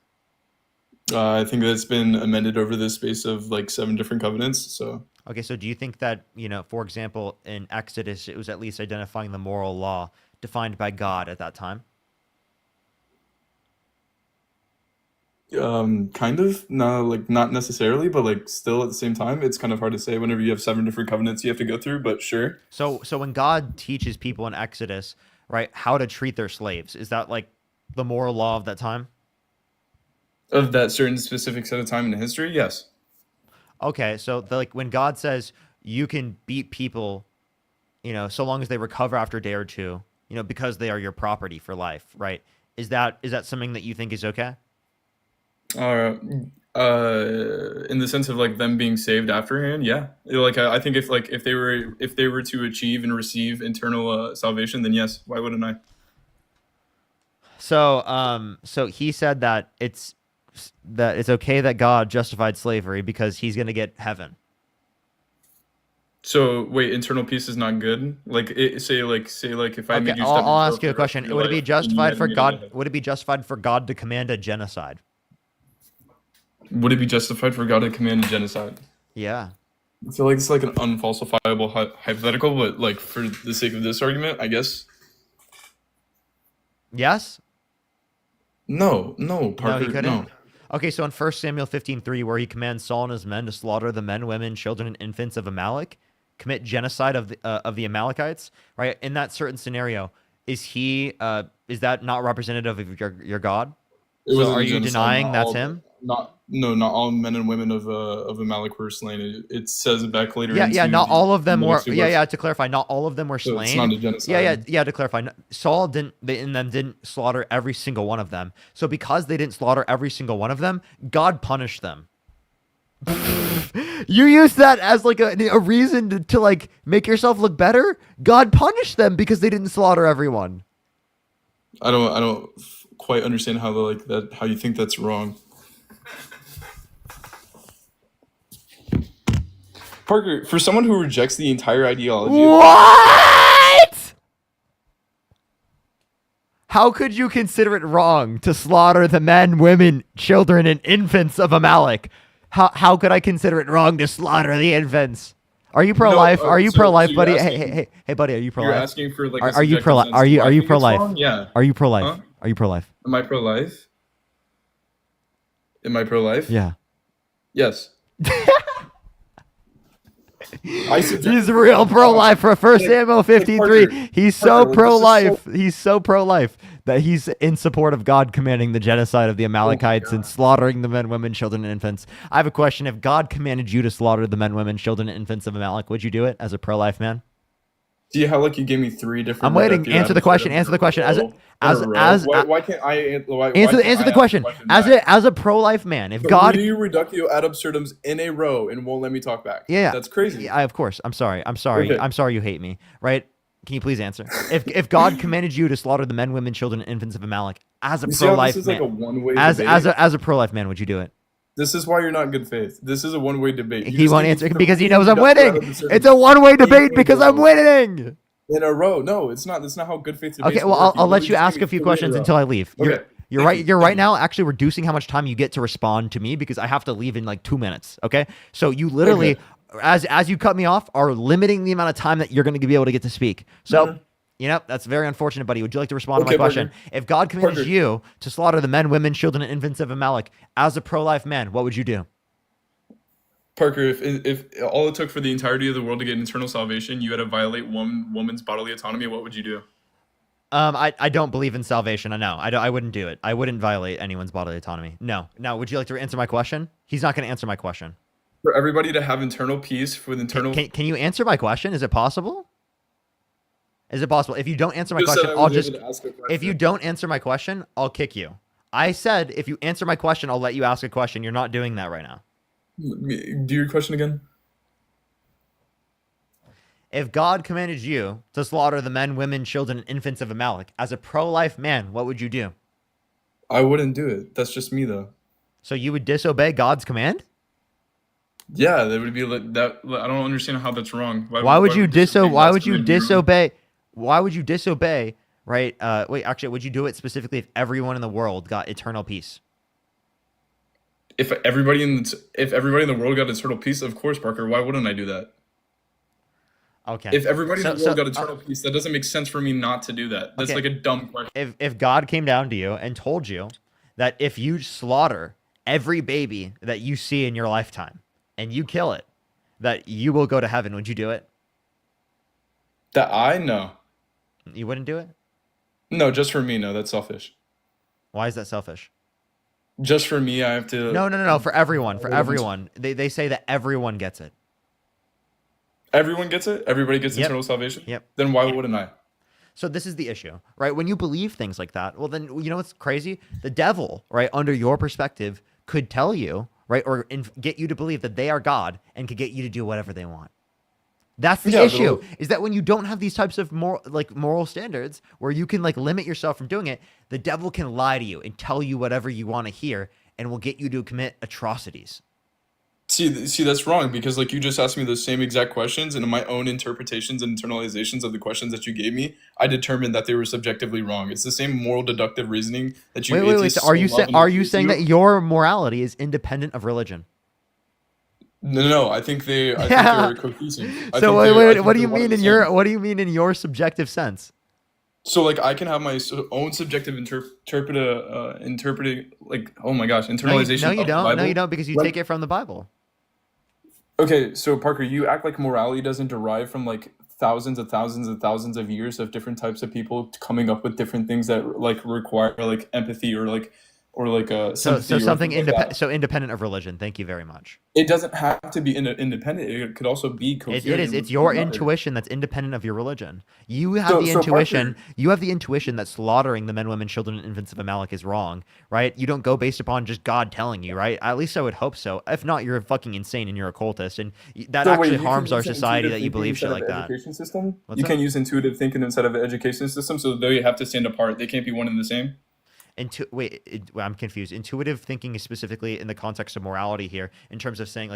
I think that's been amended over the space of like 7 different covenants. So okay, so do you think that, for example, in Exodus, it was at least identifying the moral law defined by God at that time? Kind of. No, like not necessarily, but like still at the same time, it's kind of hard to say whenever you have 7 different covenants you have to go through, but sure. So when God teaches people in Exodus, right, how to treat their slaves, is that like the moral law of that time? Of that certain specific set of time in history, yes. Okay, so like when God says you can beat people, so long as they recover after a day or two, because they are your property for life, right? Is that something that you think is okay? In the sense of like them being saved afterhand, yeah. Like I think if they were to achieve and receive eternal salvation, then yes. Why wouldn't I? So he said that it's okay that God justified slavery because he's going to get heaven. So wait, internal peace is not good? Like say if I made you I'll ask you a question. Would it be justified for God? Would it be justified for God to command a genocide? Would it be justified for God to command a genocide? Yeah. I feel like it's like an unfalsifiable hypothetical, but like for the sake of this argument, I guess. Yes? No, Parker, no, he couldn't. Okay, so in 1 Samuel 15:3, where he commands Saul and his men to slaughter the men, women, children, and infants of Amalek, commit genocide of the Amalekites, right? In that certain scenario, is that not representative of your God? So are you denying that's him? Not all men and women of Amalek were slain. It says it back later. Not all of them were. To clarify, not all of them were slain. It's not a genocide. To clarify, Saul didn't slaughter every single one of them. So because they didn't slaughter every single one of them, God punished them. You use that as like a reason to like make yourself look better. God punished them because they didn't slaughter everyone. I don't quite understand how how you think that's wrong. Parker, for someone who rejects the entire ideology, what? How could you consider it wrong to slaughter the men, women, children, and infants of Amalek? How could I consider it wrong to slaughter the infants? Are you pro-life? Are you pro-life, buddy? Hey, buddy, are you pro-life? You're asking for like are you pro? Are you pro-life? Yeah. Are you pro-life? Huh? Are you pro-life? Am I pro-life? Am I pro-life? Yeah. Yes. He's real pro-life for 1 Samuel 53. He's so pro-life. He's so pro-life that he's in support of God commanding the genocide of the Amalekites and slaughtering the men, women, children, and infants. I have a question. If God commanded you to slaughter the men, women, children, and infants of Amalek, would you do it as a pro-life man? See how like you gave me 3 different. I'm waiting. Answer the question. Answer the question. Why can't I answer the question? As a pro-life man, if God 3 reductio ad absurdums in a row and won't let me talk back. Yeah, that's crazy. Yeah, of course. I'm sorry. Okay. I'm sorry you hate me. Right? Can you please answer? If God commanded you to slaughter the men, women, children, and infants of Amalek as a pro-life man, like a one-way as debate? as a pro-life man, would you do it? This is why you're not in good faith. This is a one-way debate. He won't answer because he knows I'm winning. It's a one-way debate because I'm winning. In a row. No, it's not. That's not how good faith debates Okay, well, work. I'll let you ask a few questions until I leave. Okay. You're right. You're right now actually reducing how much time you get to respond to me because I have to leave in like 2 minutes. Okay, so you literally, as you cut me off, are limiting the amount of time that you're going to be able to get to speak. So. You know, that's very unfortunate, buddy. Would you like to respond to my question? If God commanded you to slaughter the men, women, children, and infants of Amalek as a pro-life man, what would you do? Parker, if all it took for the entirety of the world to get eternal salvation, you had to violate one woman's bodily autonomy, what would you do? I don't believe in salvation. I know. I wouldn't do it. I wouldn't violate anyone's bodily autonomy. No. Now, would you like to answer my question? He's not going to answer my question. For everybody to have internal peace with internal... Can you answer my question? Is it possible? Is it possible? If you don't answer my Just question, said I I'll was just... able to ask a question. If you don't answer my question, I'll kick you. I said if you answer my question, I'll let you ask a question. You're not doing that right now. Do your question again. If God commanded you to slaughter the men, women, children, and infants of Amalek as a pro-life man, what would you do? I wouldn't do it. That's just me, though. So you would disobey God's command? Yeah, that would be like that. I don't understand how that's wrong. Why would you disobey? Why would you disobey? Right? Wait, actually, would you do it specifically if everyone in the world got eternal peace? If everybody in the world got eternal peace, of course, Parker. Why wouldn't I do that? Okay. If everybody in the world got eternal peace, that doesn't make sense for me not to do that. That's like a dumb question. If God came down to you and told you that if you slaughter every baby that you see in your lifetime and you kill it, that you will go to heaven, would you do it? No. You wouldn't do it? No, just for me. No, that's selfish. Why is that selfish? Just for me, I have to... No. For everyone. For everyone. They say that everyone gets it. Everyone gets it? Everybody gets eternal salvation? Yep. Then why wouldn't I? So this is the issue, right? When you believe things like that, well, then, you know what's crazy? The devil, right, under your perspective, could tell you, right, or get you to believe that they are God and could get you to do whatever they want. That's the issue, is that when you don't have these types of moral standards where you can limit yourself from doing it, the devil can lie to you and tell you whatever you want to hear and will get you to commit atrocities. See, that's wrong because you just asked me those same exact questions, and in my own interpretations and internalizations of the questions that you gave me, I determined that they were subjectively wrong. It's the same moral deductive reasoning that you. Wait. So are you saying that your morality is independent of religion? No. I think they're cohesive. So wait. What do you mean in your subjective sense? So I can have my own subjective interpreting oh my gosh, internalization. No, you don't. No, you don't because you take it from the Bible. Okay, so Parker, you act like morality doesn't derive from thousands and thousands and thousands of years of different types of people coming up with different things that require empathy or sympathy. So independent of religion. Thank you very much. It doesn't have to be independent. It could also be coherent. It is. It's your intuition that's independent of your religion. You have the intuition. Parker, you have the intuition that slaughtering the men, women, children, and infants of Amalek is wrong, right? You don't go based upon just God telling you, right? At least I would hope so. If not, you're fucking insane and you're a cultist, and that actually harms our society that you believe shit like that. Education system. You can use intuitive thinking instead of an education system, so they have to stand apart. They can't be one and the same. I'm confused. Intuitive thinking is specifically in the context of morality here, in terms of saying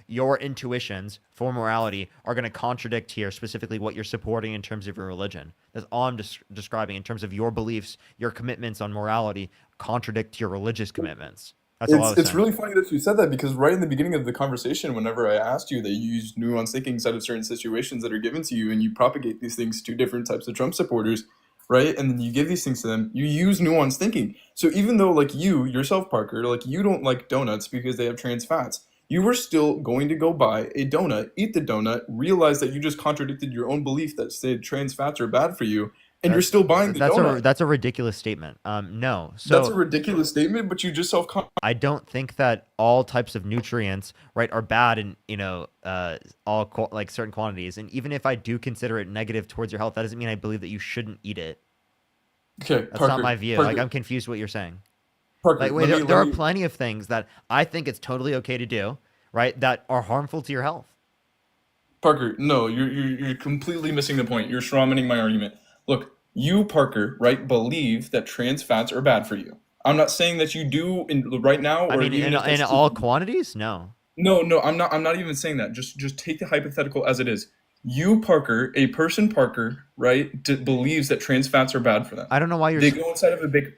your intuitions for morality are going to contradict here specifically what you're supporting in terms of your religion. That's all I'm describing in terms of your beliefs, your commitments on morality contradict your religious commitments. That's all I was It's saying. really funny that you said that, because right in the beginning of the conversation, whenever I asked you that you use nuanced thinking inside of certain situations that are given to you, and you propagate these things to different types of Trump supporters, right? And then you give these things to them, you use nuanced thinking. So even though you yourself, Parker, you don't like donuts because they have trans fats, you were still going to go buy a donut, eat the donut, realize that you just contradicted your own belief that said trans fats are bad for you, and you're still buying the donut. That's a ridiculous statement. No. So that's a ridiculous statement, but you just I don't think that all types of nutrients, right, are bad in certain quantities. And even if I do consider it negative towards your health, that doesn't mean I believe that you shouldn't eat it. Okay, that's not my view. Parker, I'm confused what you're saying. Parker, There are plenty of things that I think it's totally okay to do, right, that are harmful to your health. Parker, no, you're completely missing the point. You're strawmanning my argument. Look, you, Parker, right, believe that trans fats are bad for you. I'm not saying that you do right now. Or in all quantities, no. No, I'm not even saying that. Just take the hypothetical as it is. You, Parker, a person, Parker, right, believes that trans fats are bad for them. I don't know why They go inside of a big.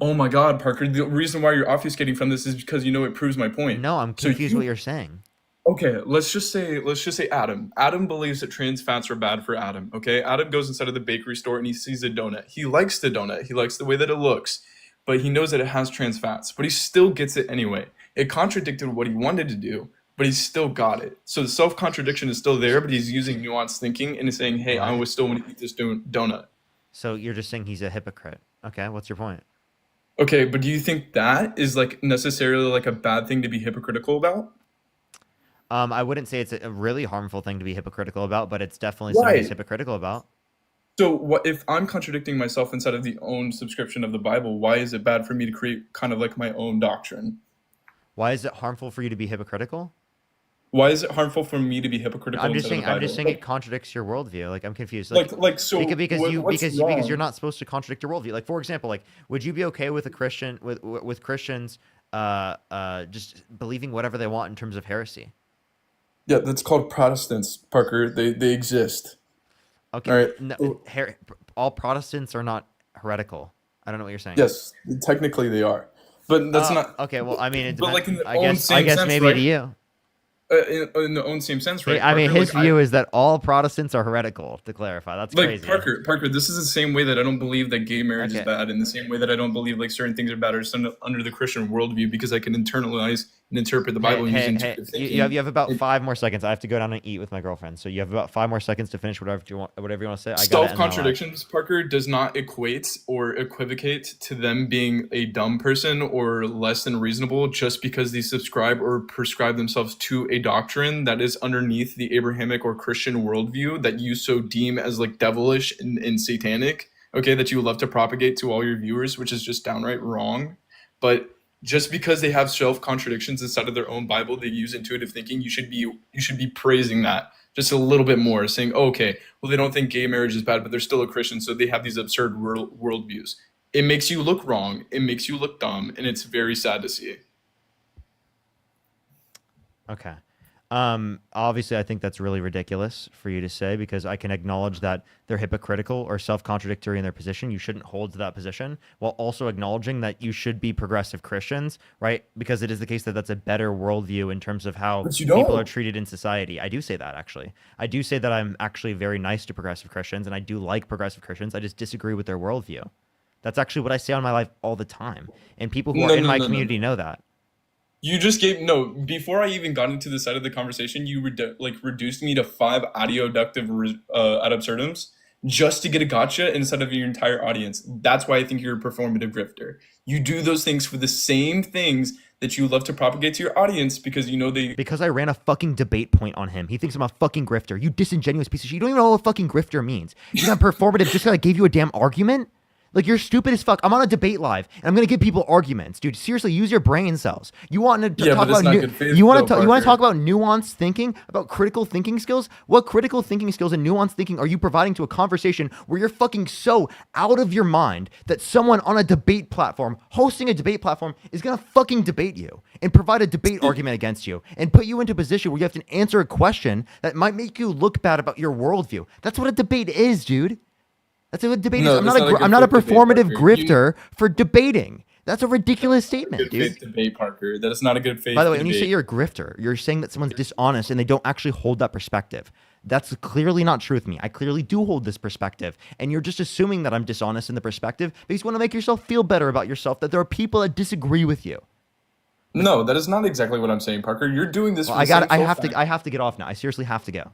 Oh my God, Parker! The reason why you're obfuscating from this is because it proves my point. No, I'm confused what you're saying. Okay, let's just say Adam. Adam believes that trans fats are bad for Adam. Okay, Adam goes inside of the bakery store and he sees a donut. He likes the donut. He likes the way that it looks, but he knows that it has trans fats. But he still gets it anyway. It contradicted what he wanted to do, but he still got it. So the self-contradiction is still there, but he's using nuanced thinking and is saying, "Hey, I would still want to eat this donut." So you're just saying he's a hypocrite. Okay, what's your point? Okay, but do you think that is necessarily a bad thing to be hypocritical about? I wouldn't say it's a really harmful thing to be hypocritical about, but it's definitely something to be hypocritical about. So what if I'm contradicting myself inside of the own subscription of the Bible? Why is it bad for me to create kind of my own doctrine? Why is it harmful for you to be hypocritical? Why is it harmful for me to be hypocritical? I'm just saying it contradicts your worldview. I'm confused. So because you're not supposed to contradict your worldview. For example, would you be okay with a Christian with Christians just believing whatever they want in terms of heresy? Yeah, that's called Protestants, Parker. They exist. Okay. All right. No, all Protestants are not heretical. I don't know what you're saying. Yes, technically they are, but that's not. Okay. Well, I mean, it but depends. in the I guess sense, maybe right? to you. In the own same sense, right? I mean, his view is that all Protestants are heretical. To clarify, that's crazy. Parker, this is the same way that I don't believe that gay marriage is bad, in the same way that I don't believe certain things are bad or under the Christian worldview, because I can internalize and interpret the Bible using intuitive thinking. You have about 5 more seconds. I have to go down and eat with my girlfriend, so you have about 5 more seconds to finish whatever you want to say. Self-contradictions, Parker, does not equate or equivocate to them being a dumb person or less than reasonable just because they subscribe or prescribe themselves to a doctrine that is underneath the Abrahamic or Christian worldview that you so deem as devilish and satanic, okay, that you love to propagate to all your viewers, which is just downright wrong. But just because they have self-contradictions inside of their own Bible, they use intuitive thinking, you should be praising that just a little bit more, saying, oh, okay, well, they don't think gay marriage is bad, but they're still a Christian, so they have these absurd worldviews. It makes you look wrong, it makes you look dumb, and it's very sad to see. Okay. Obviously, I think that's really ridiculous for you to say, because I can acknowledge that they're hypocritical or self-contradictory in their position. You shouldn't hold to that position, while also acknowledging that you should be progressive Christians, right? Because it is the case that that's a better worldview in terms of how people are treated in society. I do say that, actually. I do say that I'm actually very nice to progressive Christians, and I do like progressive Christians. I just disagree with their worldview. That's actually what I say on my life all the time. And people who are in my community know that. You just before I even got into the side of the conversation, you reduced me to 5 audioductive ad absurdums just to get a gotcha inside of your entire audience. That's why I think you're a performative grifter. You do those things for the same things that you love to propagate to your audience because Because I ran a fucking debate point on him. He thinks I'm a fucking grifter. You disingenuous piece of shit. You don't even know what fucking grifter means. You think I'm performative just because I gave you a damn argument? Like, you're stupid as fuck. I'm on a debate live, and I'm gonna give people arguments, dude. Seriously, use your brain cells. You want to talk about you want to talk about nuanced thinking, about critical thinking skills? What critical thinking skills and nuanced thinking are you providing to a conversation where you're fucking so out of your mind that someone on a debate platform, hosting a debate platform, is gonna fucking debate you and provide a debate argument against you and put you into a position where you have to answer a question that might make you look bad about your worldview? That's what a debate is, dude. That's what debate is. I'm not a performative grifter for debating. That's a ridiculous statement, dude. Debate, Parker. That is not a good faith. By the way, when you say you're a grifter, you're saying that someone's dishonest and they don't actually hold that perspective. That's clearly not true with me. I clearly do hold this perspective. And you're just assuming that I'm dishonest in the perspective because you want to make yourself feel better about yourself, that there are people that disagree with you. No, that is not exactly what I'm saying, Parker. You're doing this. Well, I have to get off now. I seriously have to go.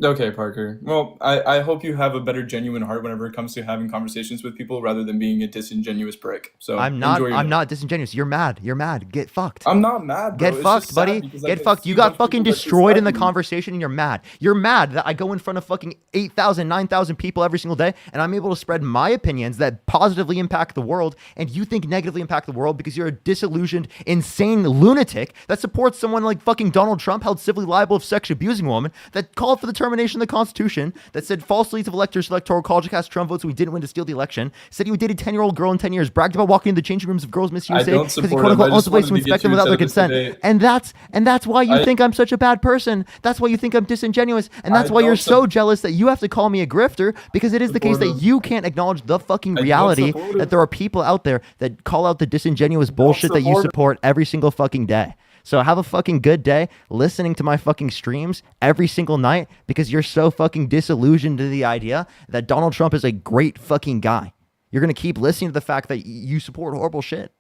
Okay, Parker. Well, I hope you have a better genuine heart whenever it comes to having conversations with people rather than being a disingenuous prick. So I'm not disingenuous. You're mad. Get fucked. I'm not mad, bro. Get fucked, buddy. Get fucked. You got fucking destroyed in the conversation and you're mad. You're mad that I go in front of fucking 8,000, 9,000 people every single day and I'm able to spread my opinions that positively impact the world and you think negatively impact the world because you're a disillusioned, insane lunatic that supports someone like fucking Donald Trump, held civilly liable of sexually abusing a woman, that called for the termination of the Constitution, that said false leads of electors electoral college cast Trump votes so he didn't win to steal the election, said he would date a 10-year-old girl in 10 years, bragged about walking into the changing rooms of girls Miss USA because he quote-unquote owns the place to inspect them without their consent. And that's why you think I'm such a bad person. That's why you think I'm disingenuous. And that's why you're so jealous that you have to call me a grifter, because it is the case that you can't acknowledge the fucking reality that there are people out there that call out the disingenuous bullshit that you support every single fucking day. So have a fucking good day listening to my fucking streams every single night because you're so fucking disillusioned to the idea that Donald Trump is a great fucking guy. You're going to keep listening to the fact that you support horrible shit.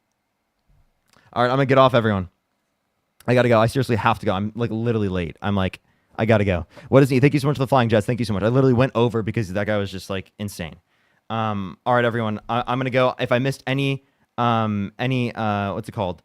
All right, I'm going to get off, everyone. I got to go. I seriously have to go. I'm like literally late. I'm like, I got to go. What is he? Thank you so much for the flying jets. Thank you so much. I literally went over because that guy was just like insane. All right, everyone. I'm going to go. If I missed any what's it called?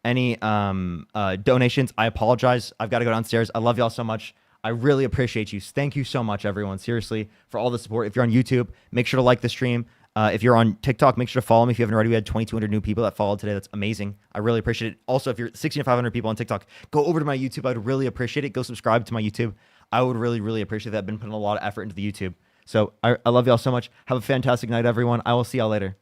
Any donations, I apologize. I've got to go downstairs. I love y'all so much. I really appreciate you. Thank you so much, everyone, seriously, for all the support. If you're on YouTube, make sure to like the stream. If you're on TikTok, make sure to follow me if you haven't already. We had 2,200 new people that followed today. That's amazing. I really appreciate it. Also, if you're 1,600 people on TikTok, go over to my YouTube. I'd really appreciate it. Go subscribe to my YouTube. I would really, really appreciate that. I've been putting a lot of effort into the YouTube. So I love y'all so much. Have a fantastic night, everyone. I will see y'all later.